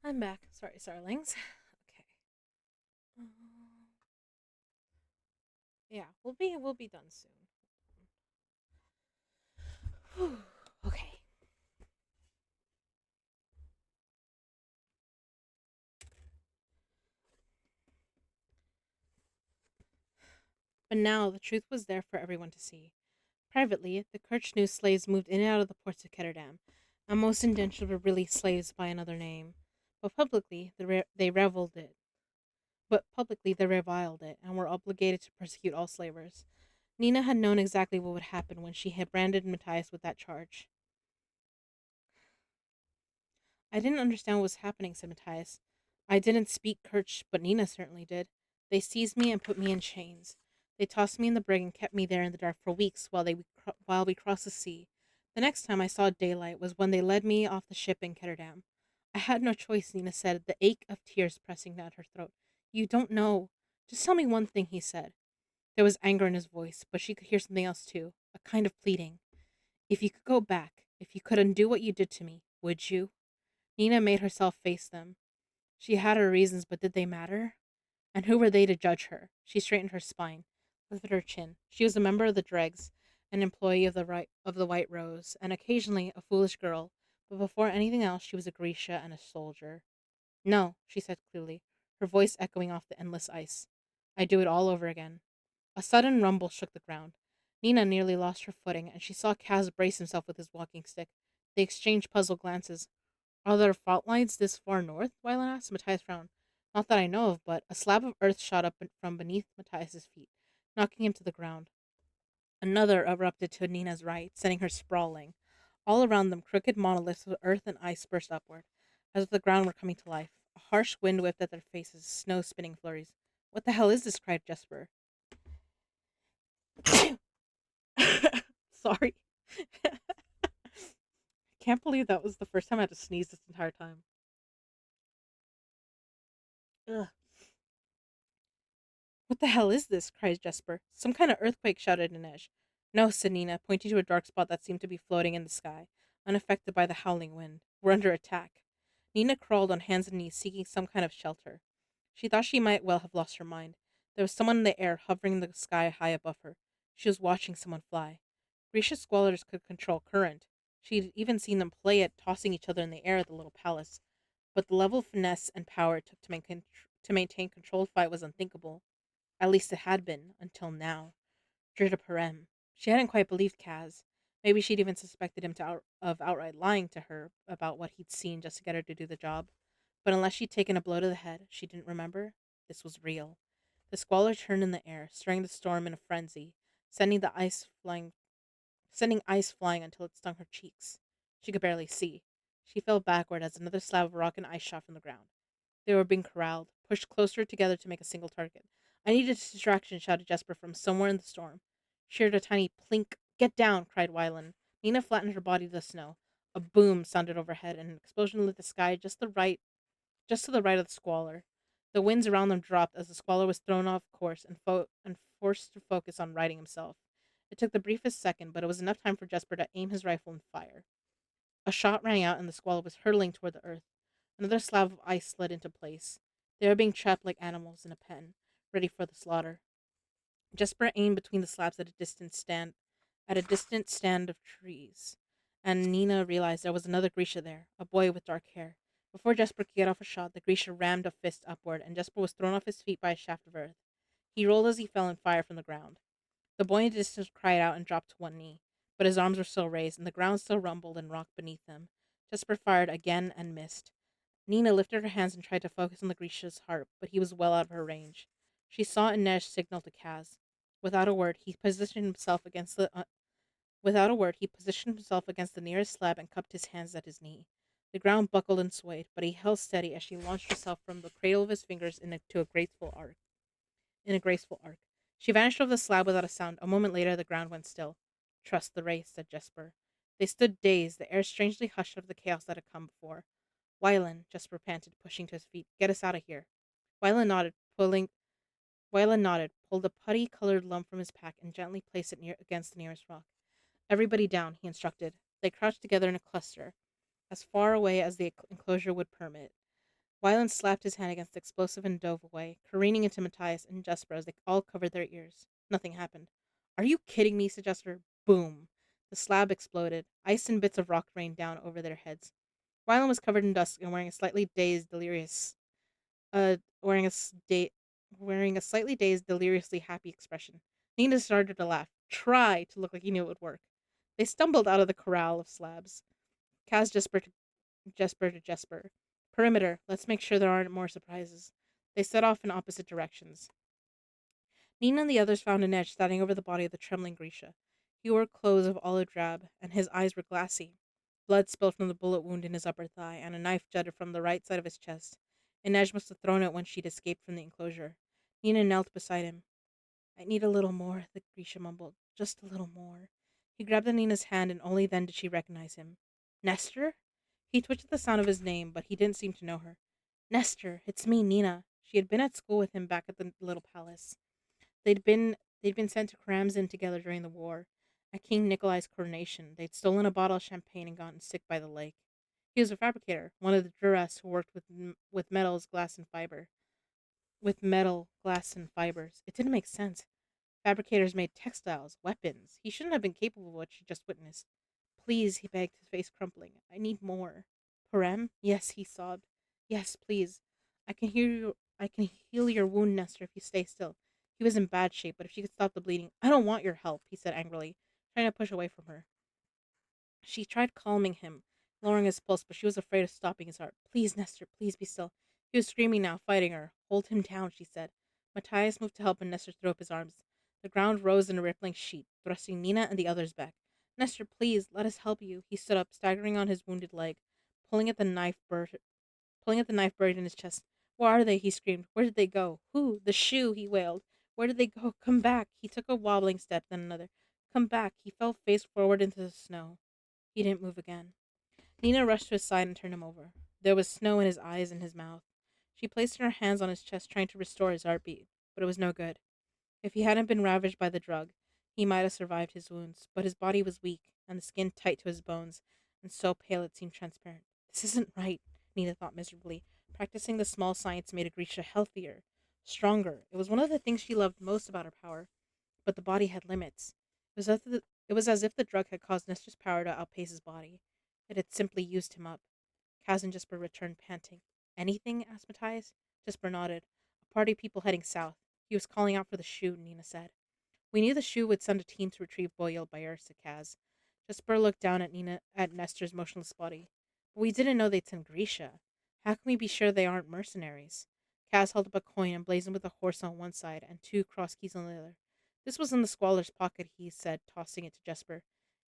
I'm back. Sorry, Starlings. Okay. Um, yeah, we'll be done soon. Whew. Okay. But now the truth was there for everyone to see. Privately, the Kirchnew slaves moved in and out of the ports of Ketterdam, and most indentured were really slaves by another name. But publicly, they reveled it. But publicly, they reviled it and were obligated to persecute all slavers. Nina had known exactly what would happen when she had branded Matthias with that charge. I didn't understand what was happening, said Matthias. I didn't speak Kirch, but Nina certainly did. They seized me and put me in chains. They tossed me in the brig and kept me there in the dark for weeks while we crossed the sea. The next time I saw daylight was when they led me off the ship in Ketterdam. I had no choice, Nina said, the ache of tears pressing at her throat. You don't know. Just tell me one thing, he said. There was anger in his voice, but she could hear something else too, a kind of pleading. If you could go back, if you could undo what you did to me, would you? Nina made herself face them. She had her reasons, but did they matter? And who were they to judge her? She straightened her spine. lifted her chin. She was a member of the Dregs, an employee of the White Rose, and occasionally a foolish girl, but before anything else she was a Grisha and a soldier. No, she said clearly, her voice echoing off the endless ice. I'd do it all over again. A sudden rumble shook the ground. Nina nearly lost her footing, and she saw Kaz brace himself with his walking stick. They exchanged puzzled glances. Are there fault lines this far north? Wylan asked. Matthias frowned. Not that I know of, but a slab of earth shot up from beneath Matthias's feet, knocking him to the ground. Another erupted to Nina's right, sending her sprawling. All around them, crooked monoliths of earth and ice burst upward, as if the ground were coming to life. A harsh wind whipped at their faces, snow spinning flurries. What the hell is this? Cried Jesper. Sorry. Can't believe that was the first time I had to sneeze this entire time. Ugh. What the hell is this? Cried Jesper. Some kind of earthquake, shouted Inej. No, said Nina, pointing to a dark spot that seemed to be floating in the sky, unaffected by the howling wind. We're under attack. Nina crawled on hands and knees, seeking some kind of shelter. She thought she might well have lost her mind. There was someone in the air, hovering in the sky high above her. She was watching someone fly. Grisha squallers could control current. She'd even seen them play at tossing each other in the air at the little palace. But the level of finesse and power it took to maintain controlled fight was unthinkable. At least it had been, until now. Drita Perem. She hadn't quite believed Kaz. Maybe she'd even suspected him of outright lying to her about what he'd seen just to get her to do the job. But unless she'd taken a blow to the head, she didn't remember. This was real. The squalor turned in the air, stirring the storm in a frenzy, sending the ice flying sending ice flying until it stung her cheeks. She could barely see. She fell backward as another slab of rock and ice shot from the ground. They were being corralled, pushed closer together to make a single target. I need a distraction, shouted Jesper from somewhere in the storm. She heard a tiny plink. Get down, cried Wylan. Nina flattened her body to the snow. A boom sounded overhead, and an explosion lit the sky just to the right of the squalor. The winds around them dropped as the squalor was thrown off course and forced to focus on righting himself. It took the briefest second, but it was enough time for Jesper to aim his rifle and fire. A shot rang out, and the squalor was hurtling toward the earth. Another slab of ice slid into place. They were being trapped like animals in a pen, ready for the slaughter. Jesper aimed between the slabs at a distant stand of trees, and Nina realized there was another Grisha there, a boy with dark hair. Before Jesper could get off a shot, the Grisha rammed a fist upward, and Jesper was thrown off his feet by a shaft of earth. He rolled as he fell in fire from the ground. The boy in the distance cried out and dropped to one knee, but his arms were still raised, and the ground still rumbled and rocked beneath them. Jesper fired again and missed. Nina lifted her hands and tried to focus on the Grisha's heart, but he was well out of her range. She saw Inej signal to Kaz. Without a word, he positioned himself against the Without a word, he positioned himself against the nearest slab and cupped his hands at his knee. The ground buckled and swayed, but he held steady as she launched herself from the cradle of his fingers into a graceful arc. In a graceful arc, she vanished over the slab without a sound. A moment later, the ground went still. Trust the race, said Jesper. They stood dazed, the air strangely hushed out of the chaos that had come before. Wylan, Jesper panted, pushing to his feet. Get us out of here. Wylan nodded, pulling. Wylan nodded, pulled a putty-colored lump from his pack, and gently placed it against the nearest rock. Everybody down, he instructed. They crouched together in a cluster, as far away as the enclosure would permit. Wyland slapped his hand against the explosive and dove away, careening into Matthias and Jesper as they all covered their ears. Nothing happened. Are you kidding me? Said Jesper. Boom. The slab exploded. Ice and bits of rock rained down over their heads. Wyland was covered in dust and uh, wearing a wearing a slightly dazed, deliriously happy expression. Nina started to laugh. Try to look like he knew it would work. They stumbled out of the corral of slabs. Kaz Jesper to Jesper. Perimeter. Let's make sure there aren't more surprises. They set off in opposite directions. Nina and the others found Inej standing over the body of the trembling Grisha. He wore clothes of olive drab, and his eyes were glassy. Blood spilled from the bullet wound in his upper thigh, and a knife jutted from the right side of his chest. Inej must have thrown it when she'd escaped from the enclosure. Nina knelt beside him. I need a little more, the Grisha mumbled. Just a little more. He grabbed Nina's hand, and only then did she recognize him. Nestor? He twitched at the sound of his name, but he didn't seem to know her. Nestor, it's me, Nina. She had been at school with him back at the little palace. They'd been sent to Karamzin together during the war. At King Nikolai's coronation, they'd stolen a bottle of champagne and gotten sick by the lake. He was a fabricator, one of the Duras who worked with metals, glass, and fiber. With metal, glass, and fibers. It didn't make sense. Fabricators made textiles, weapons. He shouldn't have been capable of what she just witnessed. Please, he begged, his face crumpling. I need more. Parem? Yes, he sobbed. Yes, please. I can heal your wound, Nestor, if you stay still. He was in bad shape, but if she could stop the bleeding. I don't want your help, he said angrily, trying to push away from her. She tried calming him, lowering his pulse, but she was afraid of stopping his heart. Please, Nestor, please be still. He was screaming now, fighting her. Hold him down, she said. Matthias moved to help, and Nestor threw up his arms. The ground rose in a rippling sheet, thrusting Nina and the others back. Nestor, please, let us help you. He stood up, staggering on his wounded leg, pulling at the knife pulling at the knife buried in his chest. Where are they? He screamed. Where did they go? Who? The shoe, he wailed. Where did they go? Come back. He took a wobbling step, then another. Come back. He fell face forward into the snow. He didn't move again. Nina rushed to his side and turned him over. There was snow in his eyes and his mouth. She placed her hands on his chest, trying to restore his heartbeat, but it was no good. If he hadn't been ravaged by the drug, he might have survived his wounds, but his body was weak, and the skin tight to his bones, and so pale it seemed transparent. This isn't right, Nina thought miserably. Practicing the small science made Grisha healthier, stronger. It was one of the things she loved most about her power, but the body had limits. It was as if the drug had caused Nestor's power to outpace his body. It had simply used him up. Kaz and Jesper returned panting. Anything? Asked Matthias. Jesper nodded. A party of people heading south. He was calling out for the shoe, Nina said. We knew the shoe would send a team to retrieve Boyle Bayer, said Kaz. Jesper looked down at Nestor's motionless body. But we didn't know they'd send Grisha. How can we be sure they aren't mercenaries? Kaz held up a coin emblazoned with a horse on one side and two cross keys on the other. This was in the squalor's pocket, he said, tossing it to Jesper.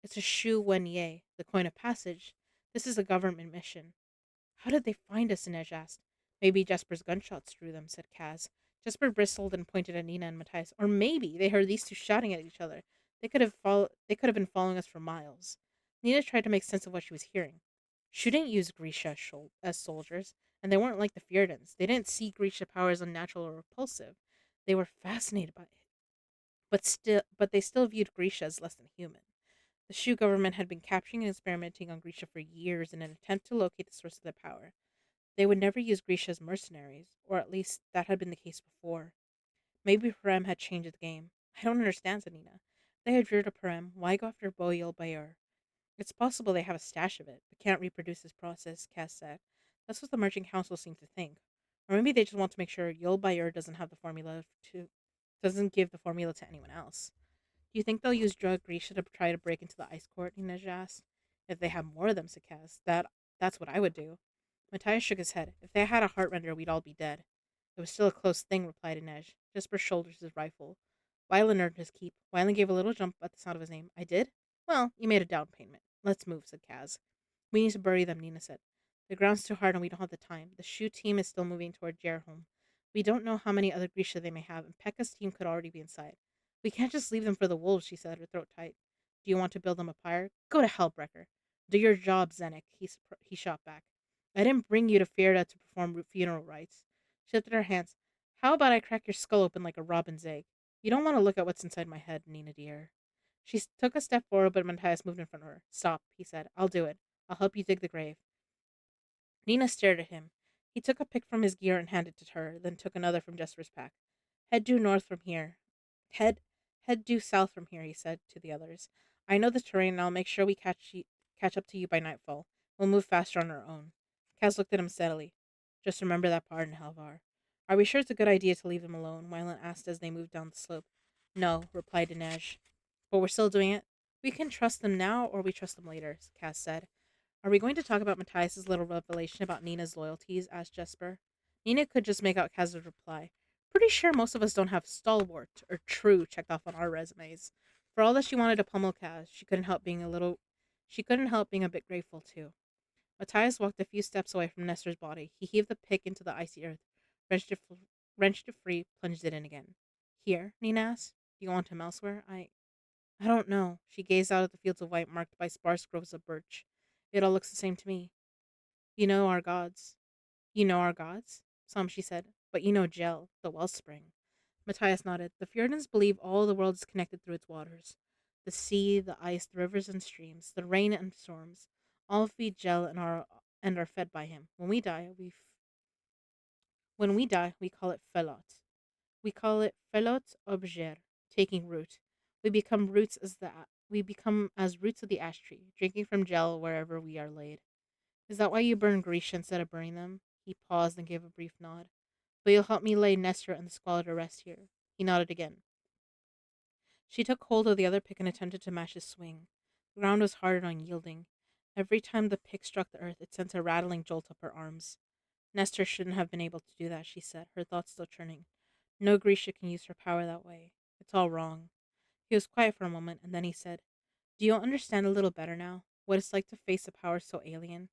It's a shoe wenye, the coin of passage. This is a government mission. How did they find us? Inej asked. Maybe Jesper's gunshots drew them, said Kaz. Jesper bristled and pointed at Nina and Matthias. Or maybe they heard these two shouting at each other. They could have been following us for miles. Nina tried to make sense of what she was hearing. Shouldn't use Grisha as soldiers, and they weren't like the Fjordans. They didn't see Grisha power as unnatural or repulsive. They were fascinated by it, but they still viewed Grisha as less than human. The Shu government had been capturing and experimenting on Grisha for years in an attempt to locate the source of their power. They would never use Grisha as mercenaries, or at least that had been the case before. Maybe Parem had changed the game. I don't understand, said Nina. They had reared a Parem. Why go after Boyle Bayer? It's possible they have a stash of it, but can't reproduce this process, Cass said. That's what the Merchant Council seemed to think. Or maybe they just want to make sure Yul Bayer doesn't give the formula to anyone else. Do you think they'll use drug Grisha to try to break into the ice court? Inej asked. If they have more of them, said Cass, that's what I would do. Matthias shook his head. If they had a heart render, we'd all be dead. It was still a close thing, replied Inej. Jesper shoulders his rifle. Wylan earned his keep. Wylan gave a little jump at the sound of his name. I did? Well, you made a down payment. Let's move, said Kaz. We need to bury them, Nina said. The ground's too hard and we don't have the time. The Shu team is still moving toward Gerholm. We don't know how many other Grisha they may have, and Pekka's team could already be inside. We can't just leave them for the wolves, she said, her throat tight. Do you want to build them a pyre? Go to hell, Brecker. Do your job, Zenek, he shot back. I didn't bring you to Fierda to perform funeral rites. She lifted her hands. How about I crack your skull open like a robin's egg? You don't want to look at what's inside my head, Nina dear. Took a step forward, but Matthias moved in front of her. Stop, he said. I'll do it. I'll help you dig the grave. Nina stared at him. He took a pick from his gear and handed it to her, then took another from Jesper's pack. Head due north from here. Head head due south from here, he said to the others. I know the terrain and I'll make sure we catch up to you by nightfall. We'll move faster on our own. Kaz looked at him steadily. Just remember that part in Helvar. Are we sure it's a good idea to leave them alone? Wylan asked as they moved down the slope. No, replied Inej. But we're still doing it. We can trust them now or we trust them later, Cass said. Are we going to talk about Matthias's little revelation about Nina's loyalties? Asked Jesper. Nina could just make out Kaz's reply. Pretty sure most of us don't have stalwart or true checked off on our resumes. For all that she wanted to pummel Kaz, she couldn't help being a bit grateful too. Matthias walked a few steps away from Nestor's body. He heaved the pick into the icy earth, wrenched it free, plunged it in again. Here? Nina asked. Do you want him elsewhere? I don't know. She gazed out at the fields of white marked by sparse groves of birch. It all looks the same to me. You know our gods. You know our gods? Some, she said. But you know Gel, the wellspring. Matthias nodded. The Fjordans believe all the world is connected through its waters. The sea, the ice, the rivers and streams, the rain and storms, all feed Gel and are fed by him. When we die, we call it felot. We call it felot objer, taking root. We become as roots of the ash tree, drinking from gel wherever we are laid. Is that why you burn Grisha instead of burning them? He paused and gave a brief nod. But you'll help me lay Nestor and the squalor to rest here. He nodded again. She took hold of the other pick and attempted to match his swing. The ground was hard and unyielding. Every time the pick struck the earth, it sent a rattling jolt up her arms. Nestor shouldn't have been able to do that, she said, her thoughts still churning. No Grisha can use her power that way. It's all wrong. He was quiet for a moment, and then he said, Do you understand a little better now? What it's like to face a power so alien?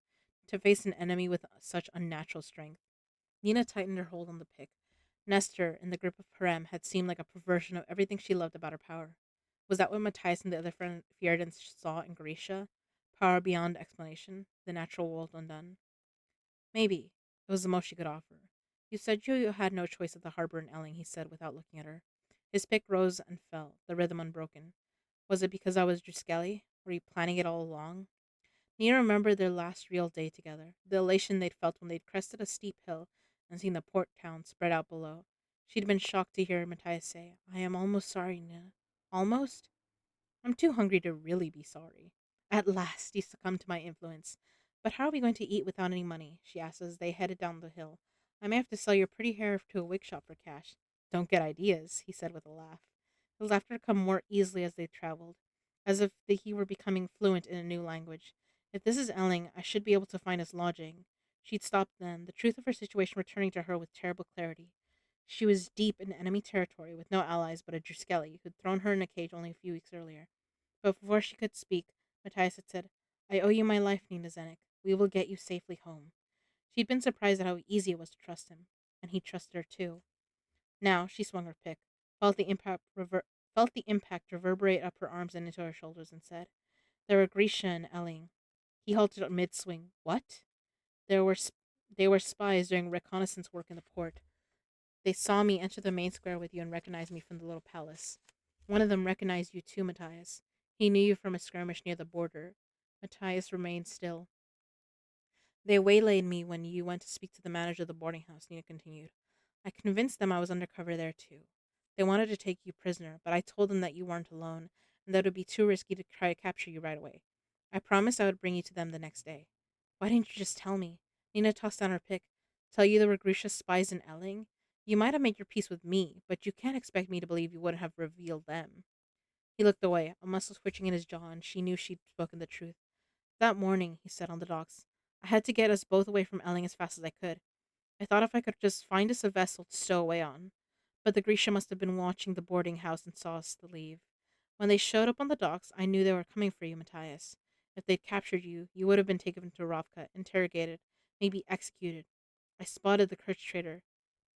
To face an enemy with such unnatural strength? Nina tightened her hold on the pick. Nestor, in the grip of Harem, had seemed like a perversion of everything she loved about her power. Was that what Matthias and the other Fjerdans saw in Grisha? Power beyond explanation, the natural world undone? Maybe. It was the most she could offer. You said you had no choice at the harbor in Elling, he said without looking at her. His pick rose and fell, the rhythm unbroken. Was it because I was Druskeli? Were you planning it all along? Nina remembered their last real day together, the elation they'd felt when they'd crested a steep hill and seen the port town spread out below. She'd been shocked to hear Matthias say, I am almost sorry, Nina. Almost? I'm too hungry to really be sorry. At last, he succumbed to my influence. But how are we going to eat without any money? She asked as they headed down the hill. I may have to sell your pretty hair to a wig shop for cash. Don't get ideas, he said with a laugh. His laughter had come more easily as they traveled, as if he were becoming fluent in a new language. If this is Elling, I should be able to find us lodging. She'd stopped then, the truth of her situation returning to her with terrible clarity. She was deep in enemy territory with no allies but a Druskeli who'd thrown her in a cage only a few weeks earlier. But before she could speak, Matthias had said, I owe you my life, Nina Zenek. We will get you safely home. She'd been surprised at how easy it was to trust him, and he trusted her too. Now she swung her pick, felt the impact reverberate up her arms and into her shoulders, and said, There were Grisha and Elling. He halted mid swing. What? There were they were spies doing reconnaissance work in the port. They saw me enter the main square with you and recognized me from the little palace. One of them recognized you too, Matthias. He knew you from a skirmish near the border. Matthias remained still. They waylaid me when you went to speak to the manager of the boarding house, Nina continued. I convinced them I was undercover there too. They wanted to take you prisoner, but I told them that you weren't alone, and that it would be too risky to try to capture you right away. I promised I would bring you to them the next day. Why didn't you just tell me? Nina tossed down her pick. Tell you there were Grisha spies in Elling? You might have made your peace with me, but you can't expect me to believe you wouldn't have revealed them. He looked away, a muscle twitching in his jaw, and she knew she'd spoken the truth. That morning, he said on the docks, I had to get us both away from Elling as fast as I could. I thought if I could just find us a vessel to stow away on. But the Grisha must have been watching the boarding house and saw us leave. When they showed up on the docks, I knew they were coming for you, Matthias. If they'd captured you, you would have been taken to Ravka, interrogated, maybe executed. I spotted the Kerch trader.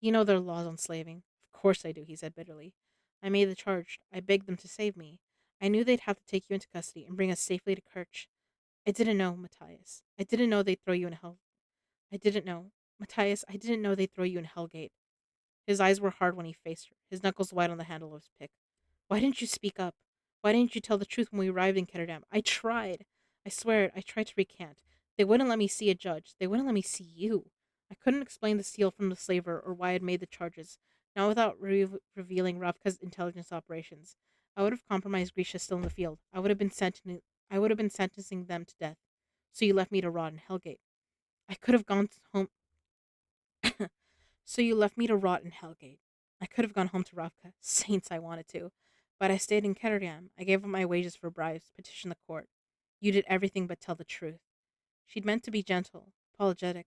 You know their laws on slaving. Of course I do, he said bitterly. I made the charge. I begged them to save me. I knew they'd have to take you into custody and bring us safely to Kerch. I didn't know, Matthias. I didn't know they'd throw you in hell. I didn't know. Matthias, I didn't know they'd throw you in Hellgate. His eyes were hard when he faced her, his knuckles white on the handle of his pick. Why didn't you speak up? Why didn't you tell the truth when we arrived in Ketterdam? I tried. I swear it, I tried to recant. They wouldn't let me see a judge. They wouldn't let me see you. I couldn't explain the steal from the slaver or why I'd made the charges, not without revealing Ravka's intelligence operations. I would have compromised Grisha still in the field. I would have been sentencing them to death. So you left me to rot in Hellgate. I could have gone home. So you left me to rot in Hellgate. I could have gone home to Ravka. Saints, I wanted to. But I stayed in Ketterdam. I gave up my wages for bribes, petitioned the court. You did everything but tell the truth. She'd meant to be gentle, apologetic,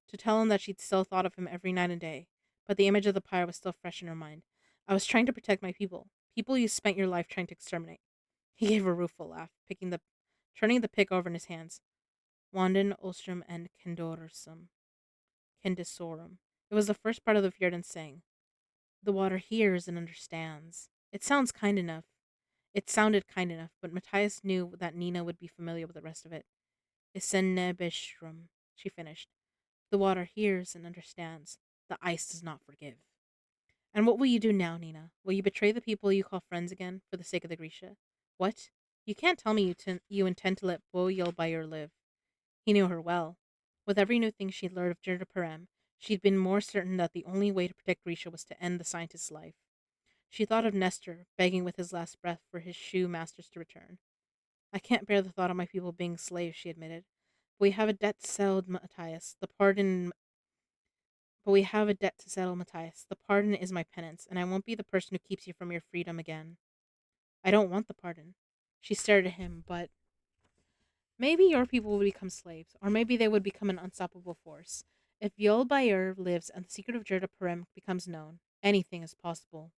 to tell him that she'd still thought of him every night and day, but the image of the pyre was still fresh in her mind. I was trying to protect my people you spent your life trying to exterminate. He gave a rueful laugh, turning the pick over in his hands. Wanden, Ostrom, and Kendisorum. It was the first part of the Fjordan saying, The water hears and understands. It sounded kind enough, but Matthias knew that Nina would be familiar with the rest of it. Isenebeshrum, she finished. The water hears and understands. The ice does not forgive. And what will you do now, Nina? Will you betray the people you call friends again for the sake of the Grisha? What? You can't tell me you intend to let Boyel by your live. He knew her well. With every new thing she'd learned of Jirdaparam, she'd been more certain that the only way to protect Grisha was to end the scientist's life. She thought of Nestor, begging with his last breath for his shoe masters to return. I can't bear the thought of my people being slaves, she admitted. We have a debt to settle, Matthias. But we have a debt to settle, Matthias. The pardon is my penance, and I won't be the person who keeps you from your freedom again. I don't want the pardon. She stared at him, but maybe your people would become slaves, or maybe they would become an unstoppable force. If Yul Bayer lives and the secret of Jerda Parem becomes known, anything is possible.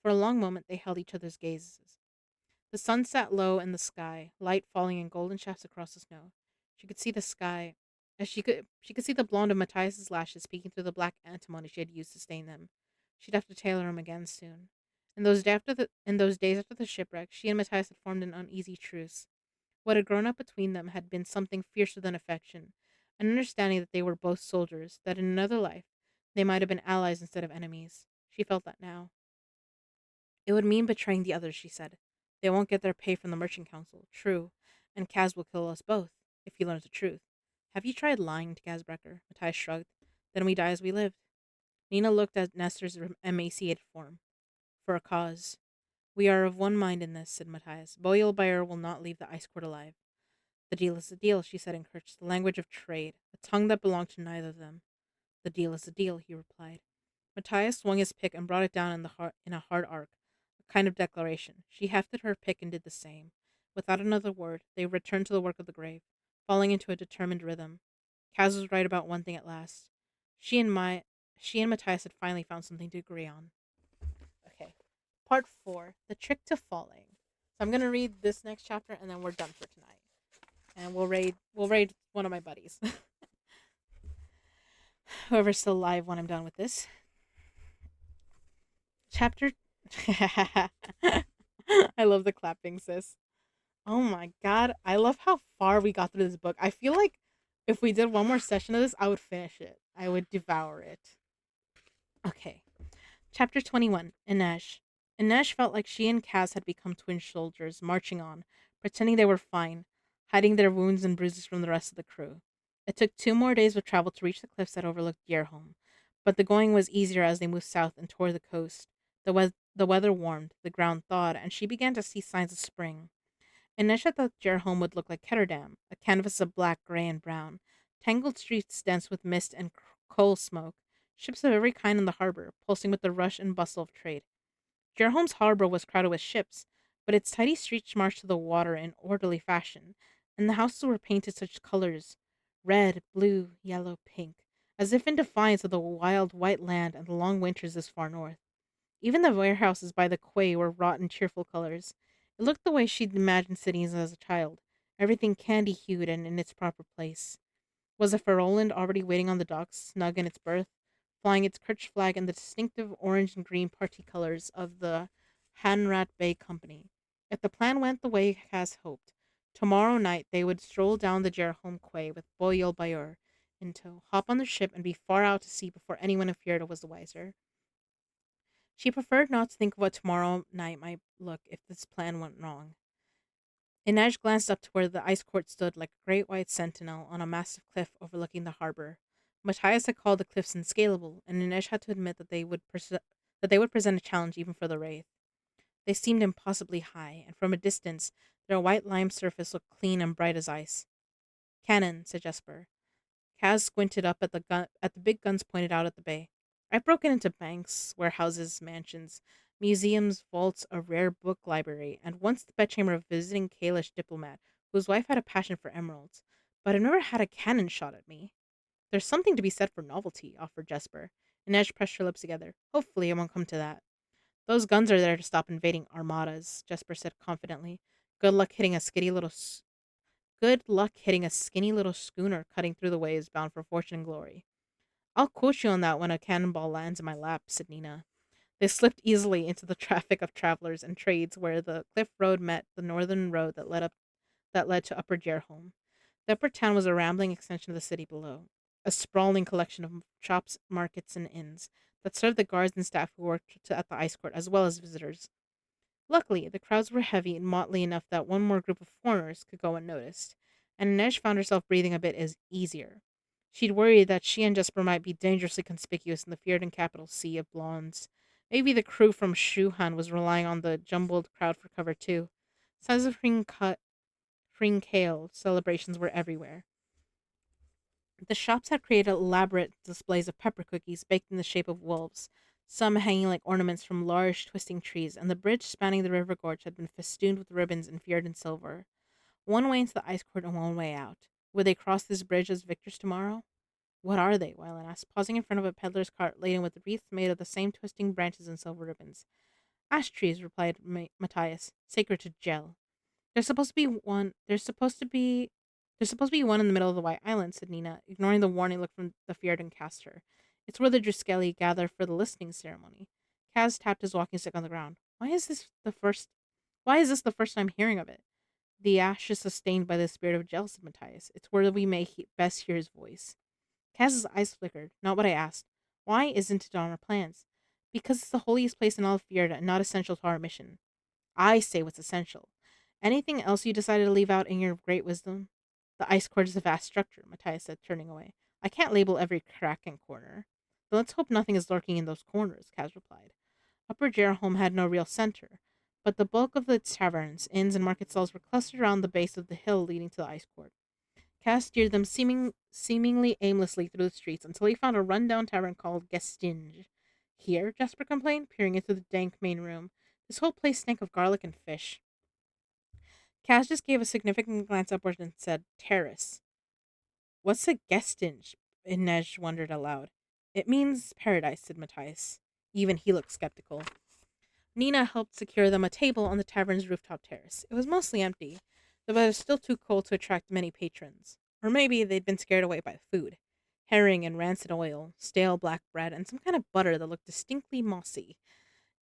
For a long moment they held each other's gazes. The sun sat low in the sky, light falling in golden shafts across the snow. She could see the sky, as she could see the blonde of Matthias's lashes peeking through the black antimony she had used to stain them. She'd have to tailor him again soon. In those days after the shipwreck, she and Matthias had formed an uneasy truce. What had grown up between them had been something fiercer than affection, an understanding that they were both soldiers, that in another life they might have been allies instead of enemies. She felt that now. It would mean betraying the others, she said. They won't get their pay from the Merchant Council. True. And Kaz will kill us both, if he learns the truth. Have you tried lying to Kazbrecker? Matthias shrugged. Then we die as we lived. Nina looked at Nestor's emaciated form. For a cause. We are of one mind in this, said Matthias. Boyle Bayer will not leave the ice court alive. The deal is the deal, she said in Kirch, the language of trade, a tongue that belonged to neither of them. The deal is the deal, he replied. Matthias swung his pick and brought it down in a hard arc, a kind of declaration. She hefted her pick and did the same. Without another word, they returned to the work of the grave, falling into a determined rhythm. Kaz was right about one thing at last. She and Matthias had finally found something to agree on. Okay. Part 4, The Trick to Falling. So I'm gonna read this next chapter and then we're done for tonight. And we'll raid one of my buddies. Whoever's still alive when I'm done with this. Chapter I love the clapping, sis. Oh my god, I love how far we got through this book. I feel like if we did one more session of this, I would finish it. I would devour it. Okay. Chapter 21, Inej. Inej felt like she and Kaz had become twin soldiers, marching on, pretending they were fine, hiding their wounds and bruises from the rest of the crew. It took 2 more days of travel to reach the cliffs that overlooked Gearholm, but the going was easier as they moved south and toward the coast. The weather warmed, the ground thawed, and she began to see signs of spring. Inesha thought Gearholm would look like Ketterdam, a canvas of black, gray, and brown, tangled streets dense with mist and coal smoke, ships of every kind in the harbor, pulsing with the rush and bustle of trade. Gearholm's harbor was crowded with ships, but its tidy streets marched to the water in orderly fashion, and the houses were painted such colors red, blue, yellow, pink, as if in defiance of the wild white land and the long winters this far north. Even the warehouses by the quay were wrought in cheerful colors. It looked the way she'd imagined cities as a child, everything candy hued and in its proper place. Was the Ferroland already waiting on the docks, snug in its berth, flying its Kerch flag in the distinctive orange and green party colors of the Hanrat Bay Company? If the plan went the way Cass hoped, tomorrow night they would stroll down the Jerholm Quay with Boyel Bayer in tow, hop on the ship, and be far out to sea before anyone in Fjerda was the wiser. She preferred not to think of what tomorrow night might look if this plan went wrong. Inej glanced up to where the ice court stood like a great white sentinel on a massive cliff overlooking the harbor. Matthias had called the cliffs unscalable, and Inej had to admit that they would present a challenge even for the Wraith. They seemed impossibly high, and from a distance their white lime surface looked clean and bright as ice. Cannon, said Jesper. Kaz squinted up at the big guns pointed out at the bay. I've broken into banks, warehouses, mansions, museums, vaults, a rare book library, and once the bedchamber of a visiting Kalish diplomat whose wife had a passion for emeralds, but I've never had a cannon shot at me. There's something to be said for novelty, offered Jesper. Inej pressed her lips together. Hopefully it won't come to that. Those guns are there to stop invading armadas, Jesper said confidently. Good luck hitting a good luck hitting a skinny little schooner cutting through the waves bound for fortune and glory. I'll quote you on that when a cannonball lands in my lap, said Nina. They slipped easily into the traffic of travelers and trades where the cliff road met the northern road that led to Upper Gerholm. The upper town was a rambling extension of the city below, a sprawling collection of shops, markets, and inns that served the guards and staff who worked at the ice court as well as visitors. Luckily, the crowds were heavy and motley enough that one more group of foreigners could go unnoticed, and Inej found herself breathing a bit easier. She'd worried that she and Jesper might be dangerously conspicuous in the Fjerdan capital sea of blondes, Maybe the crew from Shuhan was relying on the jumbled crowd for cover too. Signs of Kale celebrations were everywhere. The shops had created elaborate displays of pepper cookies baked in the shape of wolves, some hanging like ornaments from large twisting trees, and the bridge spanning the river gorge had been festooned with ribbons and fiered in silver. One way into the ice court and one way out. Would they cross this bridge as victors tomorrow? What are they? Wylan asked, pausing in front of a peddler's cart laden with wreaths made of the same twisting branches and silver ribbons. Ash trees, replied Matthias, sacred to Gel. There's supposed to be one. There's supposed to be one in the middle of the White Island," said Nina, ignoring the warning look from the Fjord and Caster. "It's where the Driskelli gather for the listening ceremony." Kaz tapped his walking stick on the ground. Why is this the first time hearing of it? The ash is sustained by the spirit of Gel, said Matthias. It's where we may best hear his voice. Kaz's eyes flickered. Not what I asked. Why isn't it on our plans? Because it's the holiest place in all of Fjerda and not essential to our mission. I say what's essential. Anything else you decided to leave out in your great wisdom? The ice court is a vast structure, Matthias said, turning away. I can't label every crack and corner. But let's hope nothing is lurking in those corners, Kaz replied. Upper Jerholm had no real center, but the bulk of its taverns, inns, and market stalls were clustered around the base of the hill leading to the ice court. Cass steered them seemingly aimlessly through the streets until he found a rundown tavern called Gestinge. Here, Jasper complained, peering into the dank main room. This whole place stank of garlic and fish. Cass just gave a significant glance upward and said, Terrace. What's a Gestinge? Inej wondered aloud. It means paradise, said Matthias. Even he looked skeptical. Nina helped secure them a table on the tavern's rooftop terrace. It was mostly empty, though it was still too cold to attract many patrons. Or maybe they'd been scared away by the food. Herring and rancid oil, stale black bread, and some kind of butter that looked distinctly mossy.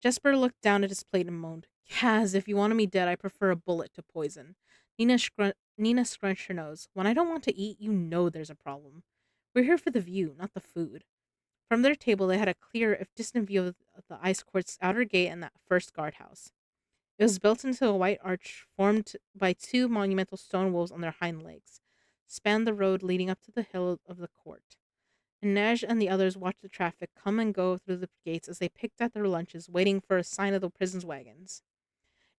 Jesper looked down at his plate and moaned, Kaz, if you wanted me dead, I prefer a bullet to poison. Nina scrunched her nose. When I don't want to eat, you know there's a problem. We're here for the view, not the food. From their table, they had a clear, if distant view of the ice court's outer gate and that first guardhouse. It was built into a white arch formed by two monumental stone wolves on their hind legs, spanned the road leading up to the hill of the court. Inej and the others watched the traffic come and go through the gates as they picked at their lunches, waiting for a sign of the prison's wagons.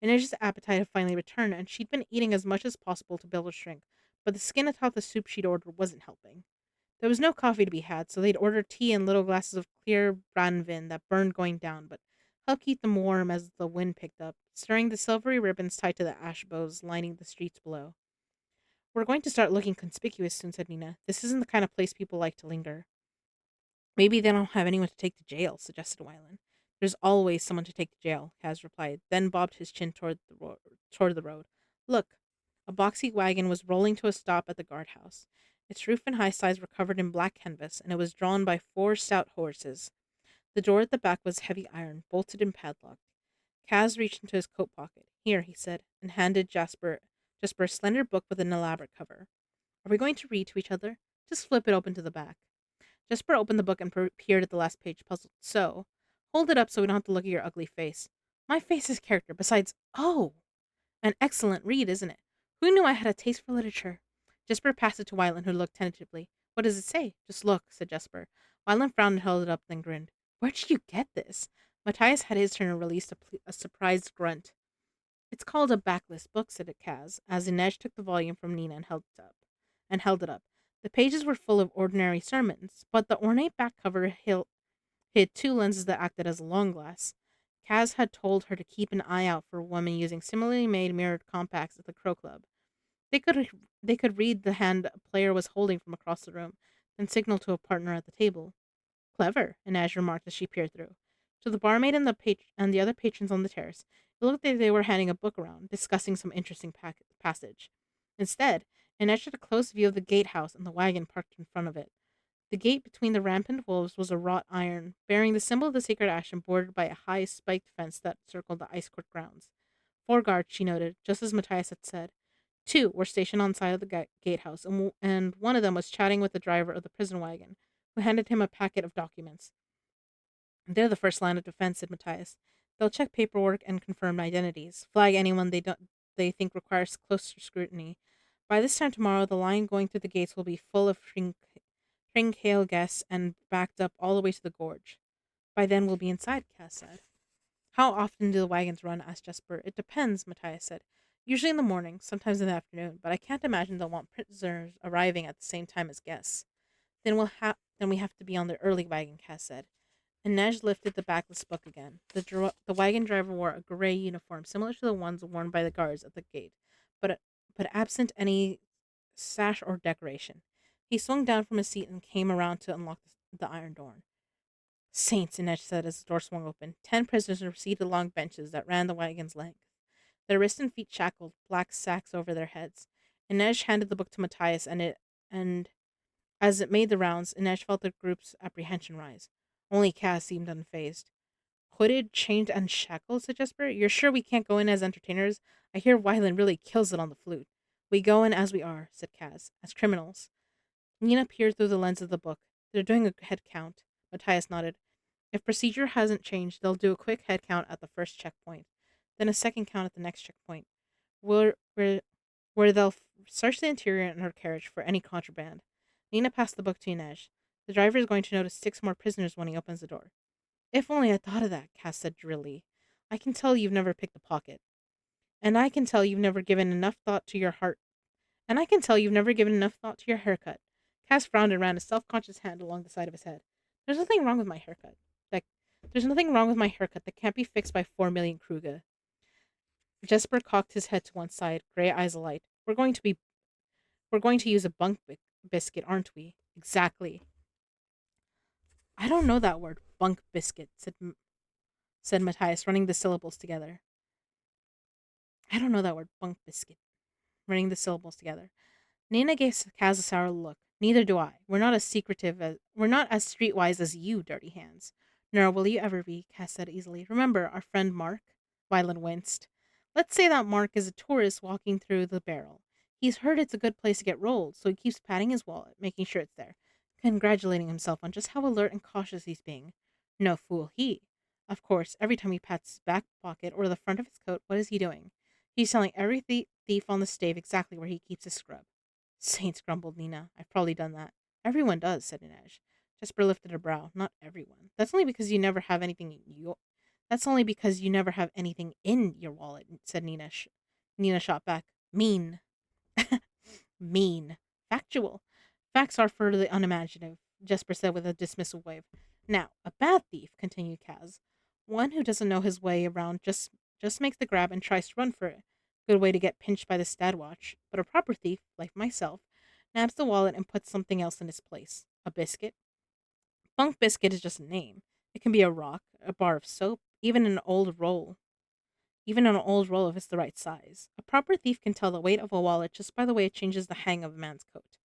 Inej's appetite had finally returned, and she'd been eating as much as possible to build her strength, but the skin atop the soup she'd ordered wasn't helping. There was no coffee to be had, so they'd ordered tea and little glasses of clear branvin that burned going down, but helped keep them warm as the wind picked up, stirring the silvery ribbons tied to the ash boughs lining the streets below. We're going to start looking conspicuous soon, said Nina. This isn't the kind of place people like to linger. Maybe they don't have anyone to take to jail, suggested Wylan. There's always someone to take to jail, Kaz replied, then bobbed his chin toward the road. Look, a boxy wagon was rolling to a stop at the guardhouse. Its roof and high sides were covered in black canvas, and it was drawn by four stout horses. The door at the back was heavy iron, bolted and padlocked. Kaz reached into his coat pocket. Here, he said, and handed Jasper a slender book with an elaborate cover. Are we going to read to each other? Just flip it open to the back. Jesper opened the book and peered at the last page, puzzled. So, hold it up so we don't have to look at your ugly face. My face is character. Besides, oh, an excellent read, isn't it? Who knew I had a taste for literature? Jesper passed it to Wylan, who looked tentatively. What does it say? Just look, said Jesper. Wylan frowned and held it up, then grinned. Where did you get this? Matthias had his turn and released a surprised grunt. It's called a backlist book, said Kaz, as Inej took the volume from Nina and held it up. The pages were full of ordinary sermons, but the ornate back cover hid two lenses that acted as a long glass. Kaz had told her to keep an eye out for women using similarly made mirrored compacts at the Crow Club. They could read the hand a player was holding from across the room, then signal to a partner at the table. Clever, Inej remarked as she peered through. To the barmaid and the other patrons on the terrace, it looked like they were handing a book around, discussing some interesting passage. Instead, Inej had a close view of the gatehouse and the wagon parked in front of it. The gate between the rampant wolves was a wrought iron, bearing the symbol of the sacred ash and bordered by a high spiked fence that circled the ice court grounds. Four guards, she noted, just as Matthias had said. Two were stationed on side of the gatehouse, and one of them was chatting with the driver of the prison wagon, who handed him a packet of documents. They're the first line of defense, said Matthias. They'll check paperwork and confirm identities, flag anyone they think requires closer scrutiny. By this time tomorrow, the line going through the gates will be full of Tringhale guests and backed up all the way to the gorge. By then we'll be inside, Cass said. How often do the wagons run? Asked Jesper. It depends, Matthias said. Usually in the morning, sometimes in the afternoon, but I can't imagine they'll want prisoners arriving at the same time as guests. Then we have to be on the early wagon, Cass said. And Neige lifted the backless book again. The wagon driver wore a gray uniform, similar to the ones worn by the guards at the gate, but but absent any sash or decoration. He swung down from his seat and came around to unlock the iron door. Saints, Inej said as the door swung open. 10 prisoners were seated along benches that ran the wagon's length, their wrists and feet shackled, black sacks over their heads. Inej handed the book to Matthias, and as it made the rounds, Inej felt the group's apprehension rise. Only Cass seemed unfazed. Hooded, chained, and shackled, said Jesper. You're sure we can't go in as entertainers? I hear Wyland really kills it on the flute. We go in as we are, said Cass, as criminals. Nina peered through the lens of the book. They're doing a head count. Matthias nodded. If procedure hasn't changed, they'll do a quick head count at the first checkpoint, then a second count at the next checkpoint, where, where, where they'll search the interior in her carriage for any contraband. Nina passed the book to Inej. The driver is going to notice 6 more prisoners when he opens the door. If only I thought of that, Cass said drily. I can tell you've never picked a pocket. And I can tell you've never given enough thought to your heart. And I can tell you've never given enough thought to your haircut. Cass frowned and ran a self-conscious hand along the side of his head. There's nothing wrong with my haircut. That there's nothing wrong with my haircut that can't be fixed by 4 million Kruger. Jesper cocked his head to one side, gray eyes alight. We're going to use a biscuit, aren't we? Exactly. I don't know that word, bunk biscuit, said Matthias, running the syllables together. I don't know that word, bunk biscuit, running the syllables together. Nina gave Kaz a sour look. Neither do I. We're not as streetwise as you, dirty hands. Nor will you ever be, Kaz said easily. Remember our friend Mark? Wyland winced. Let's say that Mark is a tourist walking through the barrel. He's heard it's a good place to get rolled, so he keeps patting his wallet, making sure it's there, congratulating himself on just how alert and cautious he's being. No fool he. Of course, every time he pats his back pocket or the front of his coat, what is he doing? He's telling every thief on the stave exactly where he keeps his scrub. Saints, grumbled Nina. I've probably done that. Everyone does, said Inej. Jesper lifted a brow. Not everyone. That's only because you never have anything in your wallet, said Nina. Nina shot back. Mean. Mean. Factual. Facts are for the unimaginative, Jesper said with a dismissive wave. Now, a bad thief, continued Kaz. One who doesn't know his way around just makes the grab and tries to run for it. Good way to get pinched by the Stadwatch. But a proper thief, like myself, nabs the wallet and puts something else in its place. A biscuit. Bunk biscuit is just a name. It can be a rock, a bar of soap, even an old roll. Even an old roll if it's the right size. A proper thief can tell the weight of a wallet just by the way it changes the hang of a man's coat.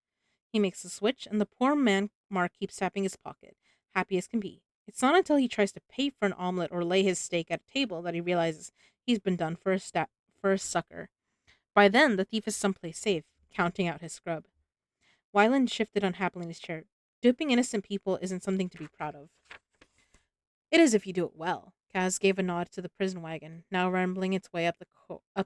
He makes a switch, and the poor man Mark keeps tapping his pocket, happy as can be. It's not until he tries to pay for an omelet or lay his steak at a table that he realizes he's been done for a sucker. By then, the thief is someplace safe, counting out his scrub. Wyland shifted unhappily in his chair. Duping innocent people isn't something to be proud of. It is if you do it well. Kaz gave a nod to the prison wagon, now rambling its way up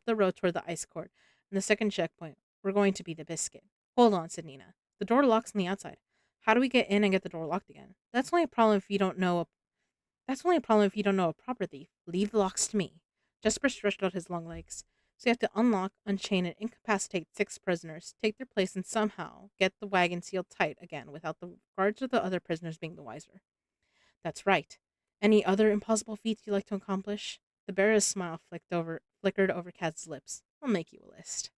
the road toward the ice court, and the second checkpoint. We're going to be the biscuit. Hold on, said Nina. The door locks on the outside. How do we get in and get the door locked again? That's only a problem if you don't know a proper thief. Leave the locks to me. Jesper stretched out his long legs. So you have to unlock, unchain, and incapacitate 6 prisoners, take their place, and somehow get the wagon sealed tight again without the guards or the other prisoners being the wiser. That's right. Any other impossible feats you'd like to accomplish? The bearer's smile flickered over Kaz's lips. I'll make you a list.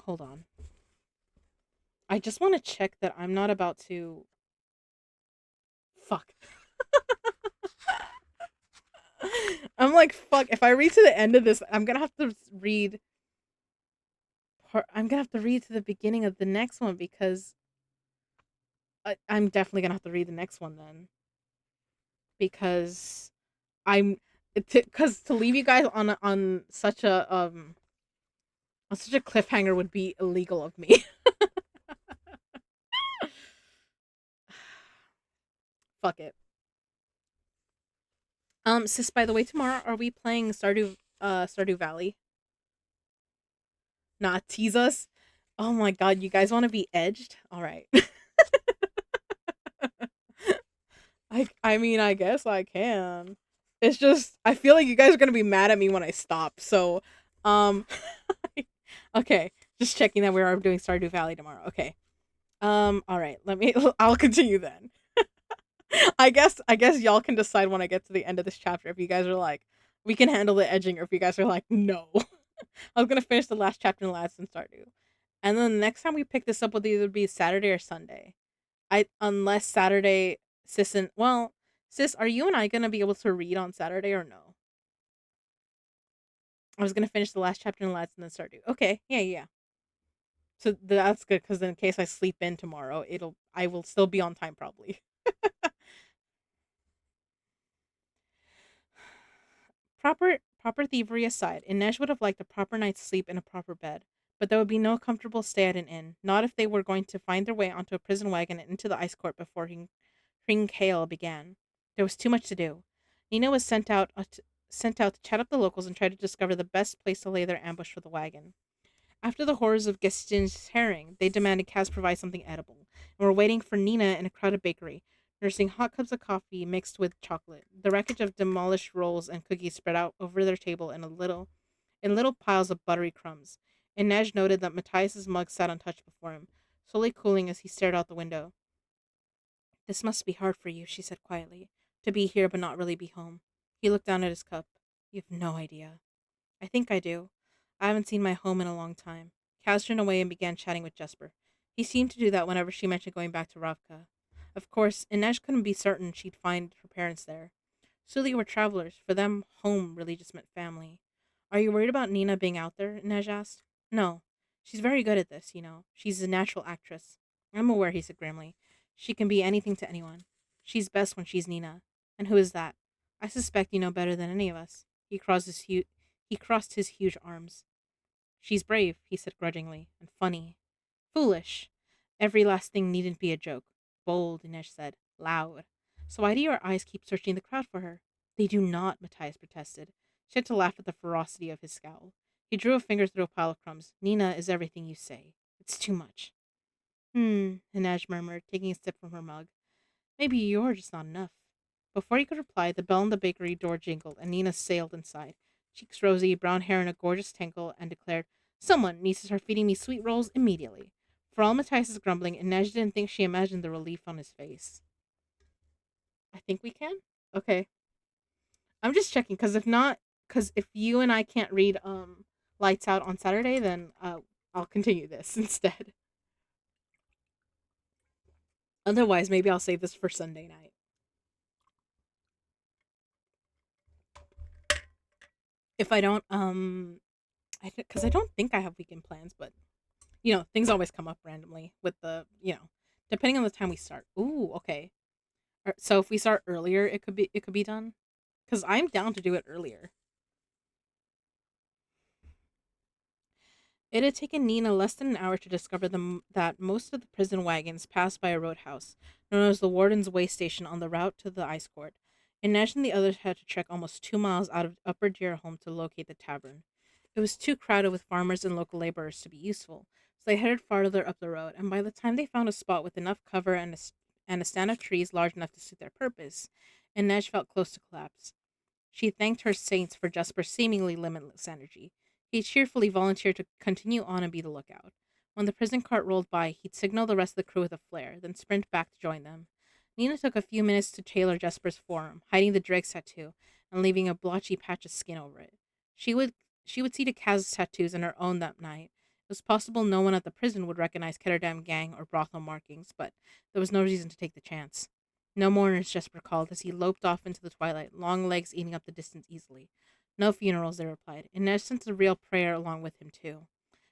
Hold on. I just want to check that I'm not about to... Fuck. I'm like, fuck, if I read to the end of this, I'm gonna have to read to the beginning of the next one because I'm definitely gonna have to read the next one then. Because to leave you guys on such a cliffhanger would be illegal of me. Fuck it. Sis, by the way, tomorrow are we playing Stardew Valley? Not tease us. Oh my god, you guys want to be edged? All right. I mean, I guess I can. It's just I feel like you guys are gonna be mad at me when I stop. So, um, okay, just checking that we are doing Stardew Valley tomorrow. Okay. All right. Let me. I'll continue then. I guess y'all can decide when I get to the end of this chapter if you guys are like we can handle the edging or if you guys are like no. I was gonna finish the last chapter in Last and Stardew, and then the next time we pick this up will either be Saturday or Sunday. I unless Saturday, sis and well, sis, are you and I gonna be able to read on Saturday or no? I was gonna finish the last chapter in Last and then Stardew. Okay, yeah, yeah, yeah. So that's good because in case I sleep in tomorrow, I will still be on time probably. Proper thievery aside, Inej would have liked a proper night's sleep in a proper bed, but there would be no comfortable stay at an inn, not if they were going to find their way onto a prison wagon and into the ice court before Hring Kale began. There was too much to do. Nina was sent out to chat up the locals and try to discover the best place to lay their ambush for the wagon. After the horrors of Gestin's herring, they demanded Kaz provide something edible, and were waiting for Nina in a crowded bakery, nursing hot cups of coffee mixed with chocolate. The wreckage of demolished rolls and cookies spread out over their table in little piles of buttery crumbs. AndNej noted that Matthias's mug sat untouched before him, slowly cooling as he stared out the window. This must be hard for you, she said quietly, to be here but not really be home. He looked down at his cup. You have no idea. I think I do. I haven't seen my home in a long time. Kaz turned away and began chatting with Jesper. He seemed to do that whenever she mentioned going back to Ravka. Of course, Inej couldn't be certain she'd find her parents there. Suli were travelers. For them, home really just meant family. Are you worried about Nina being out there? Inej asked. No. She's very good at this, you know. She's a natural actress. I'm aware, he said grimly. She can be anything to anyone. She's best when she's Nina. And who is that? I suspect you know better than any of us. He crossed his huge arms. She's brave, he said grudgingly, and funny. Foolish. Every last thing needn't be a joke. Bold, Inej said. Loud. So why do your eyes keep searching the crowd for her? They do not, Matthias protested. She had to laugh at the ferocity of his scowl. He drew a finger through a pile of crumbs. Nina is everything you say. It's too much. Inej murmured, taking a sip from her mug. Maybe you're just not enough. Before he could reply, the bell in the bakery door jingled, and Nina sailed inside, cheeks rosy, brown hair in a gorgeous tangle, and declared, Someone needs to start feeding me sweet rolls immediately. For all Matthias's grumbling, Inej didn't think she imagined the relief on his face. I think we can? Okay. I'm just checking, because if not, because if you and I can't read Lights Out on Saturday, then I'll continue this instead. Otherwise, maybe I'll save this for Sunday night. If I don't, because I don't think I have weekend plans, but things always come up randomly with depending on the time we start. Ooh, okay. So if we start earlier, it could be done. Because I'm down to do it earlier. It had taken Nina less than an hour to discover that most of the prison wagons passed by a roadhouse, known as the Warden's Way Station, on the route to the ice court. Inej and the others had to trek almost 2 miles out of Upper Deerholm to locate the tavern. It was too crowded with farmers and local laborers to be useful, so they headed farther up the road, and by the time they found a spot with enough cover and a stand of trees large enough to suit their purpose, Inej felt close to collapse. She thanked her saints for Jesper's seemingly limitless energy. He cheerfully volunteered to continue on and be the lookout. When the prison cart rolled by, he'd signal the rest of the crew with a flare, then sprint back to join them. Nina took a few minutes to tailor Jesper's form, hiding the Drake's tattoo and leaving a blotchy patch of skin over it. She would she would see to Kaz's tattoos and her own that night. It was possible no one at the prison would recognize Ketterdam gang or brothel markings, but there was no reason to take the chance. No mourners, Jesper called as he loped off into the twilight, long legs eating up the distance easily. No funerals, they replied, in essence a real prayer along with him, too.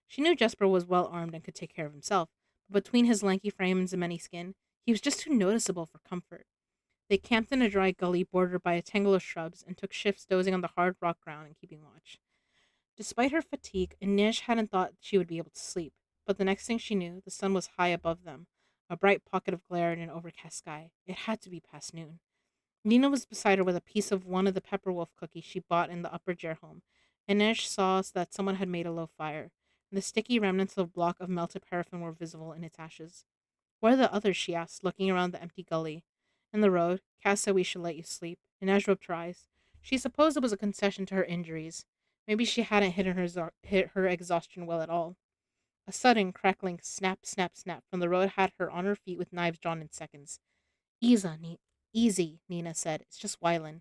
She knew Jesper was well armed and could take care of himself, but between his lanky frame and Zemeni skin, he was just too noticeable for comfort. They camped in a dry gully bordered by a tangle of shrubs and took shifts dozing on the hard rock ground and keeping watch. Despite her fatigue, Anish hadn't thought she would be able to sleep, but the next thing she knew, the sun was high above them, a bright pocket of glare in an overcast sky. It had to be past noon. Nina was beside her with a piece of one of the Pepperwolf cookies she bought in the upper Gerholm. Anish saw that someone had made a low fire, and the sticky remnants of a block of melted paraffin were visible in its ashes. Where are the others? She asked, looking around the empty gully. In the road, Cass said we should let you sleep. Inej rubbed her eyes. She supposed it was a concession to her injuries. Maybe she hadn't hit her exhaustion well at all. A sudden, crackling snap, snap, snap from the road had her on her feet with knives drawn in seconds. Easy, Nina said. It's just Wylan.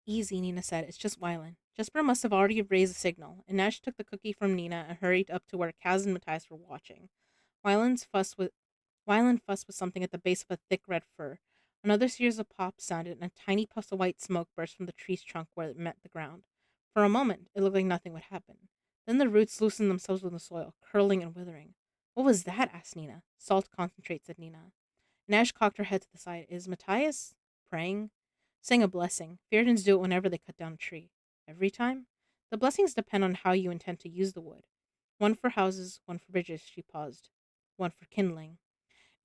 Easy, Nina said. It's just Wylan. Jesper must have already raised a signal, and Nash took the cookie from Nina and hurried up to where Kaz and Matthias were watching. Wyland's fuss was Wyland fussed with something at the base of a thick red fir. Another series of pops sounded, and a tiny puff of white smoke burst from the tree's trunk where it met the ground. For a moment, it looked like nothing would happen. Then the roots loosened themselves in the soil, curling and withering. What was that? Asked Nina. Salt concentrate, said Nina. Nash cocked her head to the side. Is Matthias praying? Saying a blessing. Feridans do it whenever they cut down a tree. Every time? The blessings depend on how you intend to use the wood. One for houses, one for bridges, she paused. One for kindling.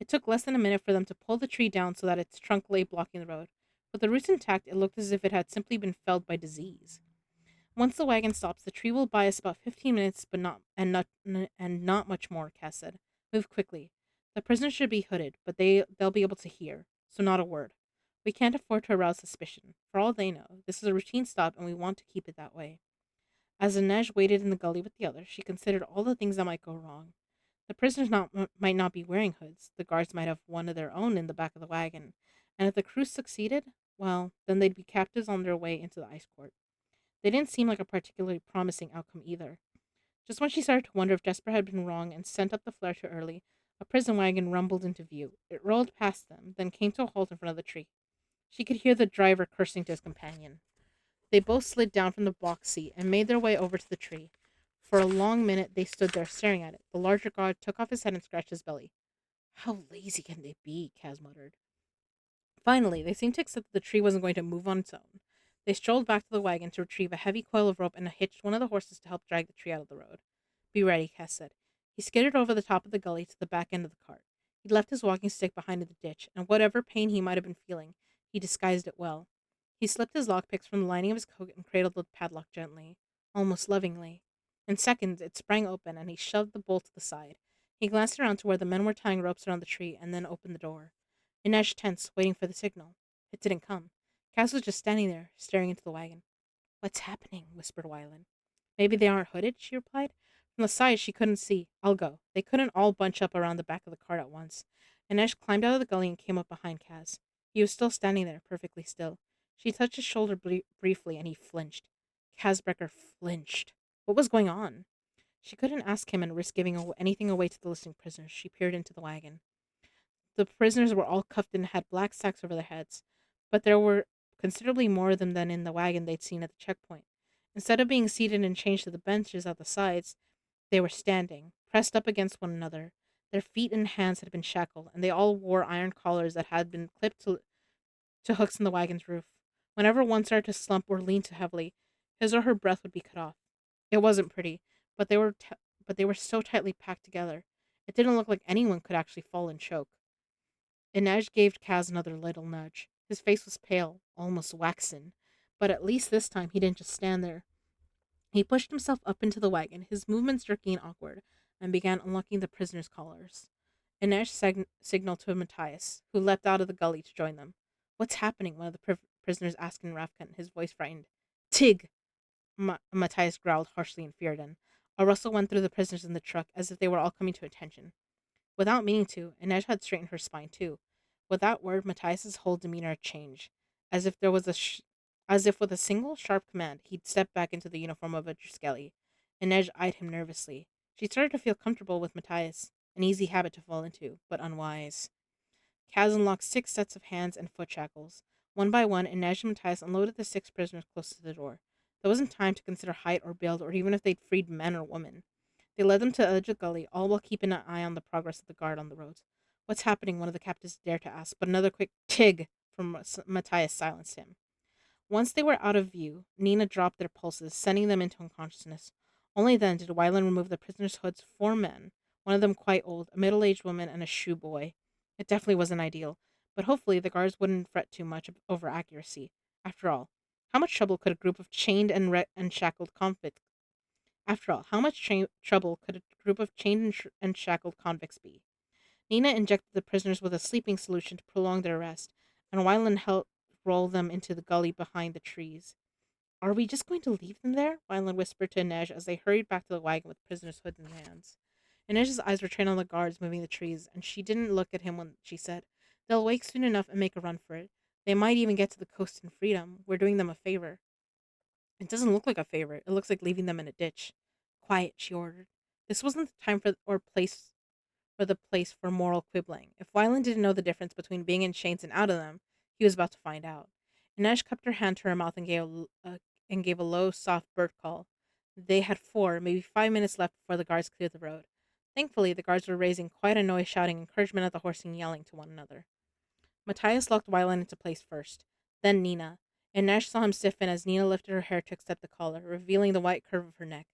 It took less than a minute for them to pull the tree down so that its trunk lay blocking the road. With the roots intact, it looked as if it had simply been felled by disease. Once the wagon stops, the tree will buy us about 15 minutes, but not much more, Cass said. Move quickly. The prisoners should be hooded, but they'll be able to hear, so not a word. We can't afford to arouse suspicion. For all they know, this is a routine stop and we want to keep it that way. As Inej waited in the gully with the others, she considered all the things that might go wrong. The prisoners might not be wearing hoods. The guards might have one of their own in the back of the wagon. And if the crew succeeded, well, then they'd be captives on their way into the ice court. They didn't seem like a particularly promising outcome either. Just when she started to wonder if Jesper had been wrong and sent up the flare too early, a prison wagon rumbled into view. It rolled past them, then came to a halt in front of the tree. She could hear the driver cursing to his companion. They both slid down from the box seat and made their way over to the tree. For a long minute they stood there staring at it. The larger guard took off his head and scratched his belly. How lazy can they be? Kaz muttered. Finally, they seemed to accept that the tree wasn't going to move on its own. They strolled back to the wagon to retrieve a heavy coil of rope and hitched one of the horses to help drag the tree out of the road. Be ready, Cass said. He skidded over the top of the gully to the back end of the cart. He'd left his walking stick behind in the ditch, and whatever pain he might have been feeling, he disguised it well. He slipped his lockpicks from the lining of his coat and cradled the padlock gently, almost lovingly. In seconds, it sprang open, and he shoved the bolt to the side. He glanced around to where the men were tying ropes around the tree, and then opened the door. Inej tense, waiting for the signal. It didn't come. Cass was just standing there, staring into the wagon. What's happening? Whispered Wylan. Maybe they aren't hooded, she replied. From the side, she couldn't see. I'll go. They couldn't all bunch up around the back of the cart at once. Inej climbed out of the gully and came up behind Cass. He was still standing there, perfectly still. She touched his shoulder briefly, and he flinched. Casbrecker flinched. What was going on? She couldn't ask him and risk giving anything away to the listening prisoners. She peered into the wagon. The prisoners were all cuffed and had black sacks over their heads, but there were considerably more of them than in the wagon they'd seen at the checkpoint. Instead of being seated and chained to the benches at the sides, they were standing, pressed up against one another. Their feet and hands had been shackled, and they all wore iron collars that had been clipped to hooks in the wagon's roof. Whenever one started to slump or lean too heavily, his or her breath would be cut off. It wasn't pretty, but they were so tightly packed together. It didn't look like anyone could actually fall and choke. Inej gave Kaz another little nudge. His face was pale, almost waxen, but at least this time he didn't just stand there. He pushed himself up into the wagon, his movements jerky and awkward, and began unlocking the prisoners' collars. Inej signaled to Matthias, who leapt out of the gully to join them. What's happening? One of the prisoners asked in Rafkan, his voice frightened. Tig! Matthias growled harshly in Fierden. A rustle went through the prisoners in the truck, as if they were all coming to attention. Without meaning to, Inej had straightened her spine too. With that word, Matthias's whole demeanor changed, as if there was as if with a single sharp command, he'd stepped back into the uniform of a Driskelli. Inej eyed him nervously. She started to feel comfortable with Matthias, an easy habit to fall into, but unwise. Kaz unlocked 6 sets of hands and foot shackles. One by one, Inej and Matthias unloaded the 6 prisoners close to the door. There wasn't time to consider height or build, or even if they'd freed men or women. They led them to the edge of the gully, all while keeping an eye on the progress of the guard on the roads. What's happening? One of the captives dared to ask, but another quick tig from Matthias silenced him. Once they were out of view, Nina dropped their pulses, sending them into unconsciousness. Only then did Wyland remove the prisoners' hoods. 4 men, one of them quite old, a middle-aged woman, and a shoe boy. It definitely wasn't ideal, but hopefully the guards wouldn't fret too much over accuracy. After all, how much trouble could a group of chained and shackled convicts After all, how much trouble could a group of chained and shackled convicts be? Nina injected the prisoners with a sleeping solution to prolong their rest, and Wyland helped roll them into the gully behind the trees. Are we just going to leave them there? Wyland whispered to Inej as they hurried back to the wagon with prisoners' hoods in hands. Inej's eyes were trained on the guards moving the trees, and she didn't look at him when she said, "They'll wake soon enough and make a run for it. They might even get to the coast in freedom. We're doing them a favor." It doesn't look like a favor. It looks like leaving them in a ditch. Quiet, she ordered. This wasn't the time for the place for moral quibbling. If Wyland didn't know the difference between being in chains and out of them, he was about to find out. Inej cupped her hand to her mouth and gave a low, soft bird call. They had 4, maybe 5 minutes left before the guards cleared the road. Thankfully, the guards were raising quite a noise, shouting encouragement at the horse and yelling to one another. Matthias locked Wyland into place first, then Nina, and Nash saw him stiffen as Nina lifted her hair to accept the collar, revealing the white curve of her neck.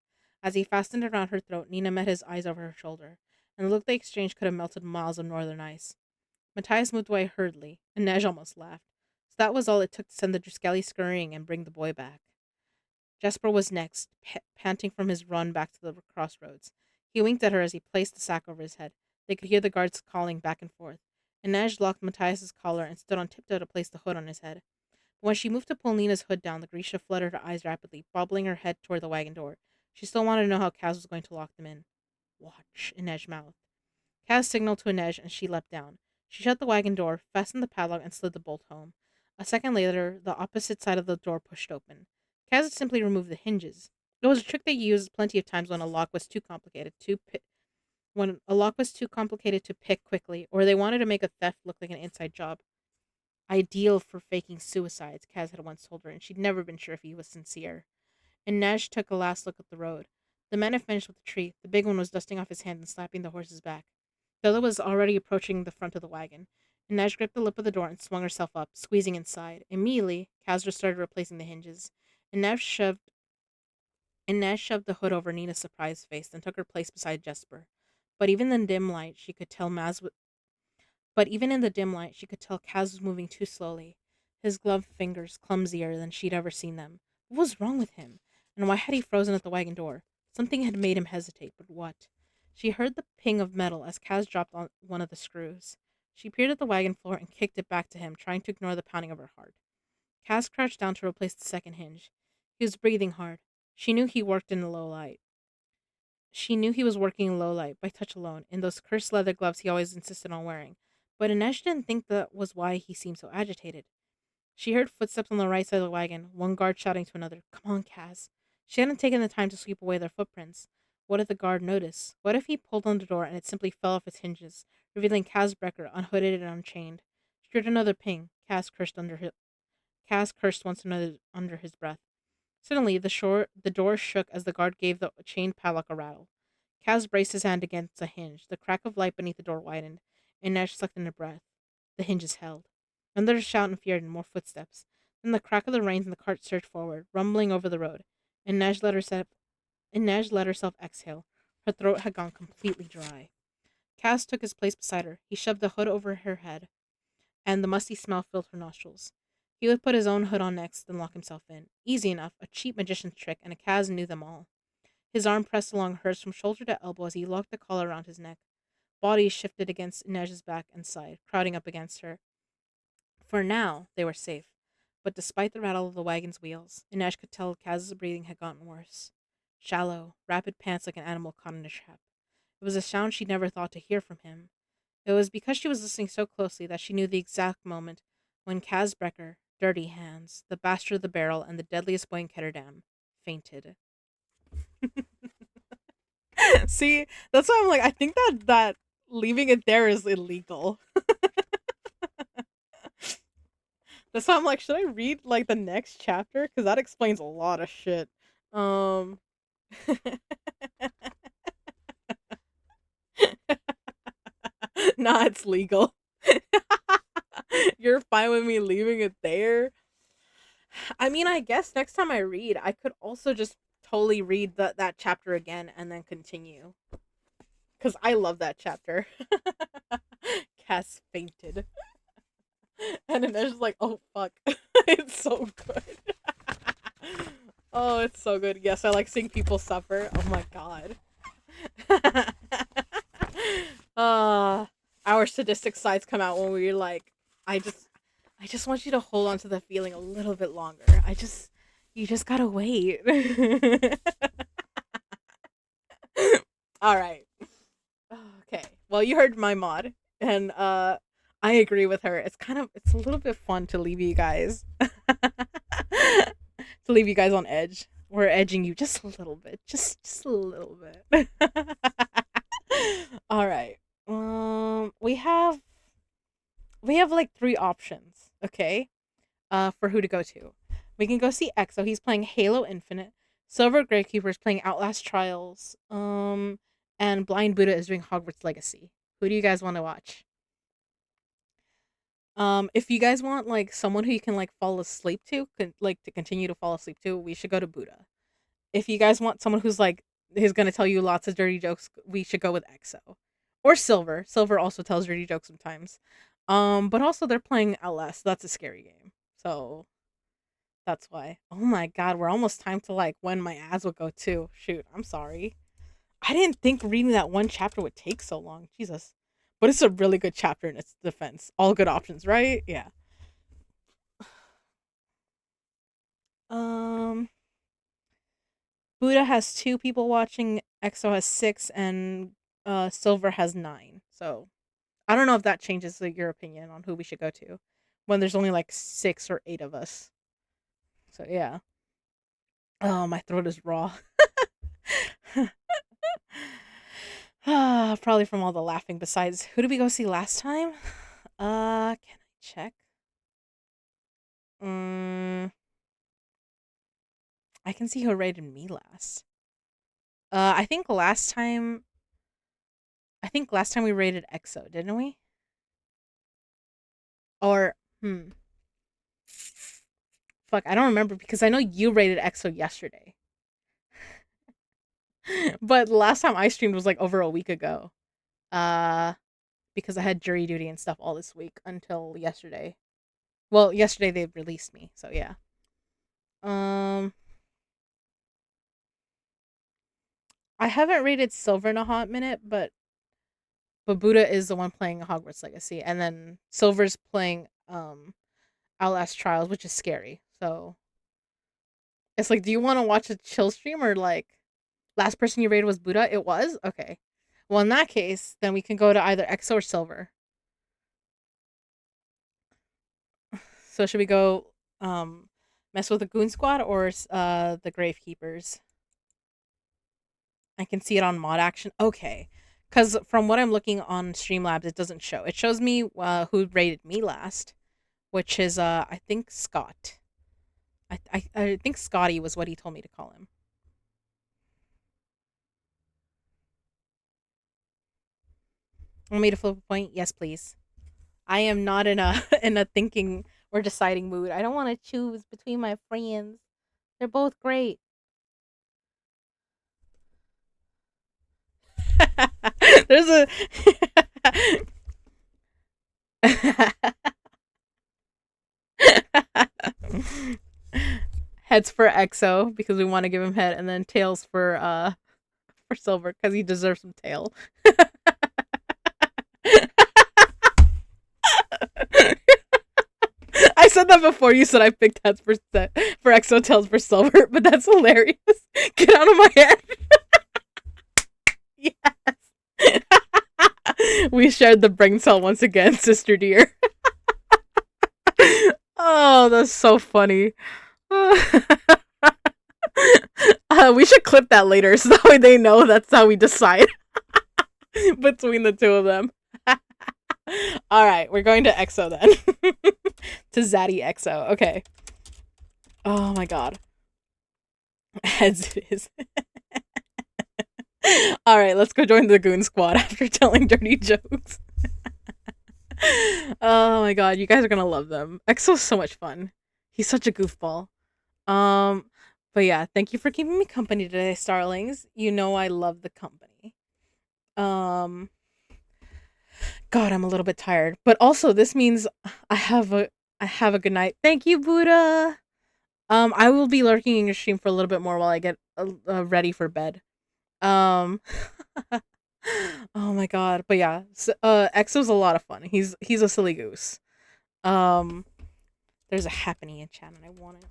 As he fastened it around her throat, Nina met his eyes over her shoulder, and the look they exchanged could have melted miles of northern ice. Matthias moved away hurriedly, and Nash almost laughed. So that was all it took to send the Driskelli scurrying and bring the boy back. Jesper was next, panting from his run back to the crossroads. He winked at her as he placed the sack over his head. They could hear the guards calling back and forth. Inej locked Matthias's collar and stood on tiptoe to place the hood on his head. But when she moved to pull Nina's hood down, the Grisha fluttered her eyes rapidly, bobbling her head toward the wagon door. She still wanted to know how Kaz was going to lock them in. "Watch," Inej mouthed. Kaz signaled to Inej, and she leapt down. She shut the wagon door, fastened the padlock, and slid the bolt home. A second later, the opposite side of the door pushed open. Kaz had simply removed the hinges. It was a trick they used plenty of times when a lock was too complicated to pick quickly, or they wanted to make a theft look like an inside job. Ideal for faking suicides, Kaz had once told her, and she'd never been sure if he was sincere. And Nash took a last look at the road. The men had finished with the tree. The big one was dusting off his hand and slapping the horse's back. The other was already approaching the front of the wagon. And Nash gripped the lip of the door and swung herself up, squeezing inside. Immediately, Kaz started replacing the hinges. And Nash shoved the hood over Nina's surprised face, and took her place beside Jesper. But even in the dim light, she could tell Kaz was moving too slowly, his gloved fingers clumsier than she'd ever seen them. What was wrong with him? And why had he frozen at the wagon door? Something had made him hesitate, but what? She heard the ping of metal as Kaz dropped on one of the screws. She peered at the wagon floor and kicked it back to him, trying to ignore the pounding of her heart. Kaz crouched down to replace the second hinge. He was breathing hard. She knew he worked in the low light. She knew he was working in low light, by touch alone, in those cursed leather gloves he always insisted on wearing. But Inej didn't think that was why he seemed so agitated. She heard footsteps on the right side of the wagon, one guard shouting to another, "Come on, Kaz." She hadn't taken the time to sweep away their footprints. What if the guard noticed? What if he pulled on the door and it simply fell off its hinges, revealing Kaz Brecker unhooded and unchained? She heard another ping. Kaz cursed once another under his breath. Suddenly, the door shook as the guard gave the chained padlock a rattle. Kaz braced his hand against a hinge. The crack of light beneath the door widened, and Nash sucked in a breath. The hinges held. Another shout and fear and more footsteps. Then the crack of the reins and the cart surged forward, rumbling over the road, and Nash let herself exhale. Her throat had gone completely dry. Kaz took his place beside her. He shoved the hood over her head, and the musty smell filled her nostrils. He would put his own hood on next, then lock himself in. Easy enough, a cheap magician's trick, and Kaz knew them all. His arm pressed along hers from shoulder to elbow as he locked the collar around his neck. Bodies shifted against Inej's back and side, crowding up against her. For now, they were safe. But despite the rattle of the wagon's wheels, Inej could tell Kaz's breathing had gotten worse. Shallow, rapid pants like an animal caught in a trap. It was a sound she'd never thought to hear from him. It was because she was listening so closely that she knew the exact moment when Kaz Brecker, Dirty Hands, the bastard of the barrel, and the deadliest boy in Ketterdam, fainted. See, that's why I'm like, I think that leaving it there is illegal. That's why I'm like, should I read like the next chapter? Because that explains a lot of shit. Um, nah, it's legal. You're fine with me leaving it there. I mean, I guess next time I read, I could also just totally read that chapter again and then continue. Because I love that chapter. Cass fainted. And then there's like, oh fuck. It's so good. Oh, it's so good. Yes, I like seeing people suffer. Oh my god. uh, our sadistic sides come out when we're like, I just I just want you to hold on to the feeling a little bit longer. You just gotta wait. All right. Okay. Well, you heard my mod, and I agree with her. It's a little bit fun to leave you guys to leave you guys on edge. We're edging you just a little bit, just a little bit. All right. We have like three options. Okay. For who to go to. We can go see EXO. He's playing Halo Infinite. Silver Gravekeeper is playing Outlast Trials. And Blind Buddha is doing Hogwarts Legacy. Who do you guys want to watch? If you guys want like someone who you can like fall asleep to, like to continue to fall asleep to, we should go to Buddha. If you guys want someone who's gonna tell you lots of dirty jokes, we should go with EXO. Or Silver. Silver also tells dirty jokes sometimes. But also they're playing Outlast. That's a scary game. So that's why. Oh my god, we're almost time to like when my ads will go too. Shoot, I'm sorry. I didn't think reading that one chapter would take so long. Jesus. But it's a really good chapter in its defense. All good options, right? Yeah. Um Buddha has two people watching, EXO has six, and Silver has nine. So I don't know if that changes your opinion on who we should go to when there's only like six or eight of us. So yeah. Oh, my throat is raw. Probably from all the laughing. Besides, who did we go see last time? Can I check? Mm, I can see who rated me last. I think last time we rated EXO, didn't we? Or fuck, I don't remember because I know you rated EXO yesterday. But last time I streamed was like over a week ago. Uh, because I had jury duty and stuff all this week until yesterday. Well, yesterday they released me, so yeah. Um, I haven't rated Silver in a hot minute, but Buddha is the one playing Hogwarts Legacy, and then Silver's playing Outlast Trials, which is scary. So it's like, do you want to watch a chill stream or like last person you rated was Buddha? It was okay. Well, in that case, then we can go to either EXO or Silver. So should we go mess with the Goon Squad or the Gravekeepers? I can see it on mod action. Okay. Cuz from what I'm looking on Streamlabs it doesn't show. It shows me who rated me last, which is I think Scott. I think Scotty was what he told me to call him. Want me to flip a point? Yes, please. I am not in a in a thinking or deciding mood. I don't want to choose between my friends. They're both great. There's a heads for EXO because we want to give him head, and then tails for Silver because he deserves some tail. I said that before. You said I picked heads for EXO, tails for Silver, but that's hilarious. Get out of my head. Yes. We shared the brain cell once again, sister dear. Oh, that's so funny. We should clip that later so that way they know that's how we decide between the two of them. All right, we're going to EXO then. To Zaddy EXO. Okay. Oh my god. Heads it is. All right, let's go join the Goon Squad after telling dirty jokes. Oh my god, you guys are gonna love them. EXO's so much fun. He's such a goofball. Um, but yeah, thank you for keeping me company today, Starlings. You know I love the company. Um, God, I'm a little bit tired, but also this means I have a I have a good night. Thank you, Buddha. I will be lurking in your stream for a little bit more while I get ready for bed. Um, Oh my god. But yeah, EXO's a lot of fun. He's a silly goose. Um, there's a happening in chat and I want it.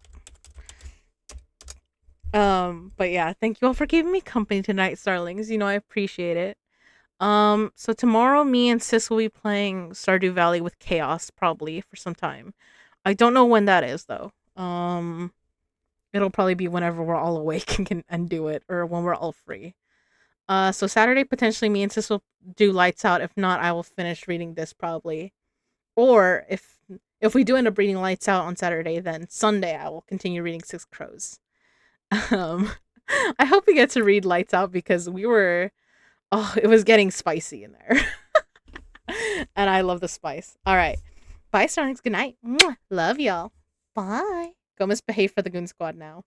But yeah, thank you all for giving me company tonight, Starlings. You know I appreciate it. So tomorrow me and Sis will be playing Stardew Valley with Chaos probably for some time. I don't know when that is though. It'll probably be whenever we're all awake and can and do it, or when we're all free. So Saturday potentially me and Sis will do Lights Out. If not, I will finish reading this probably. Or if we do end up reading Lights Out on Saturday, then Sunday I will continue reading Six Crows. Um, I hope we get to read Lights Out because it was getting spicy in there. And I love the spice. All right. Bye, Starlings. Good night. Mwah. Love y'all. Bye. Go misbehave for the Goon Squad now.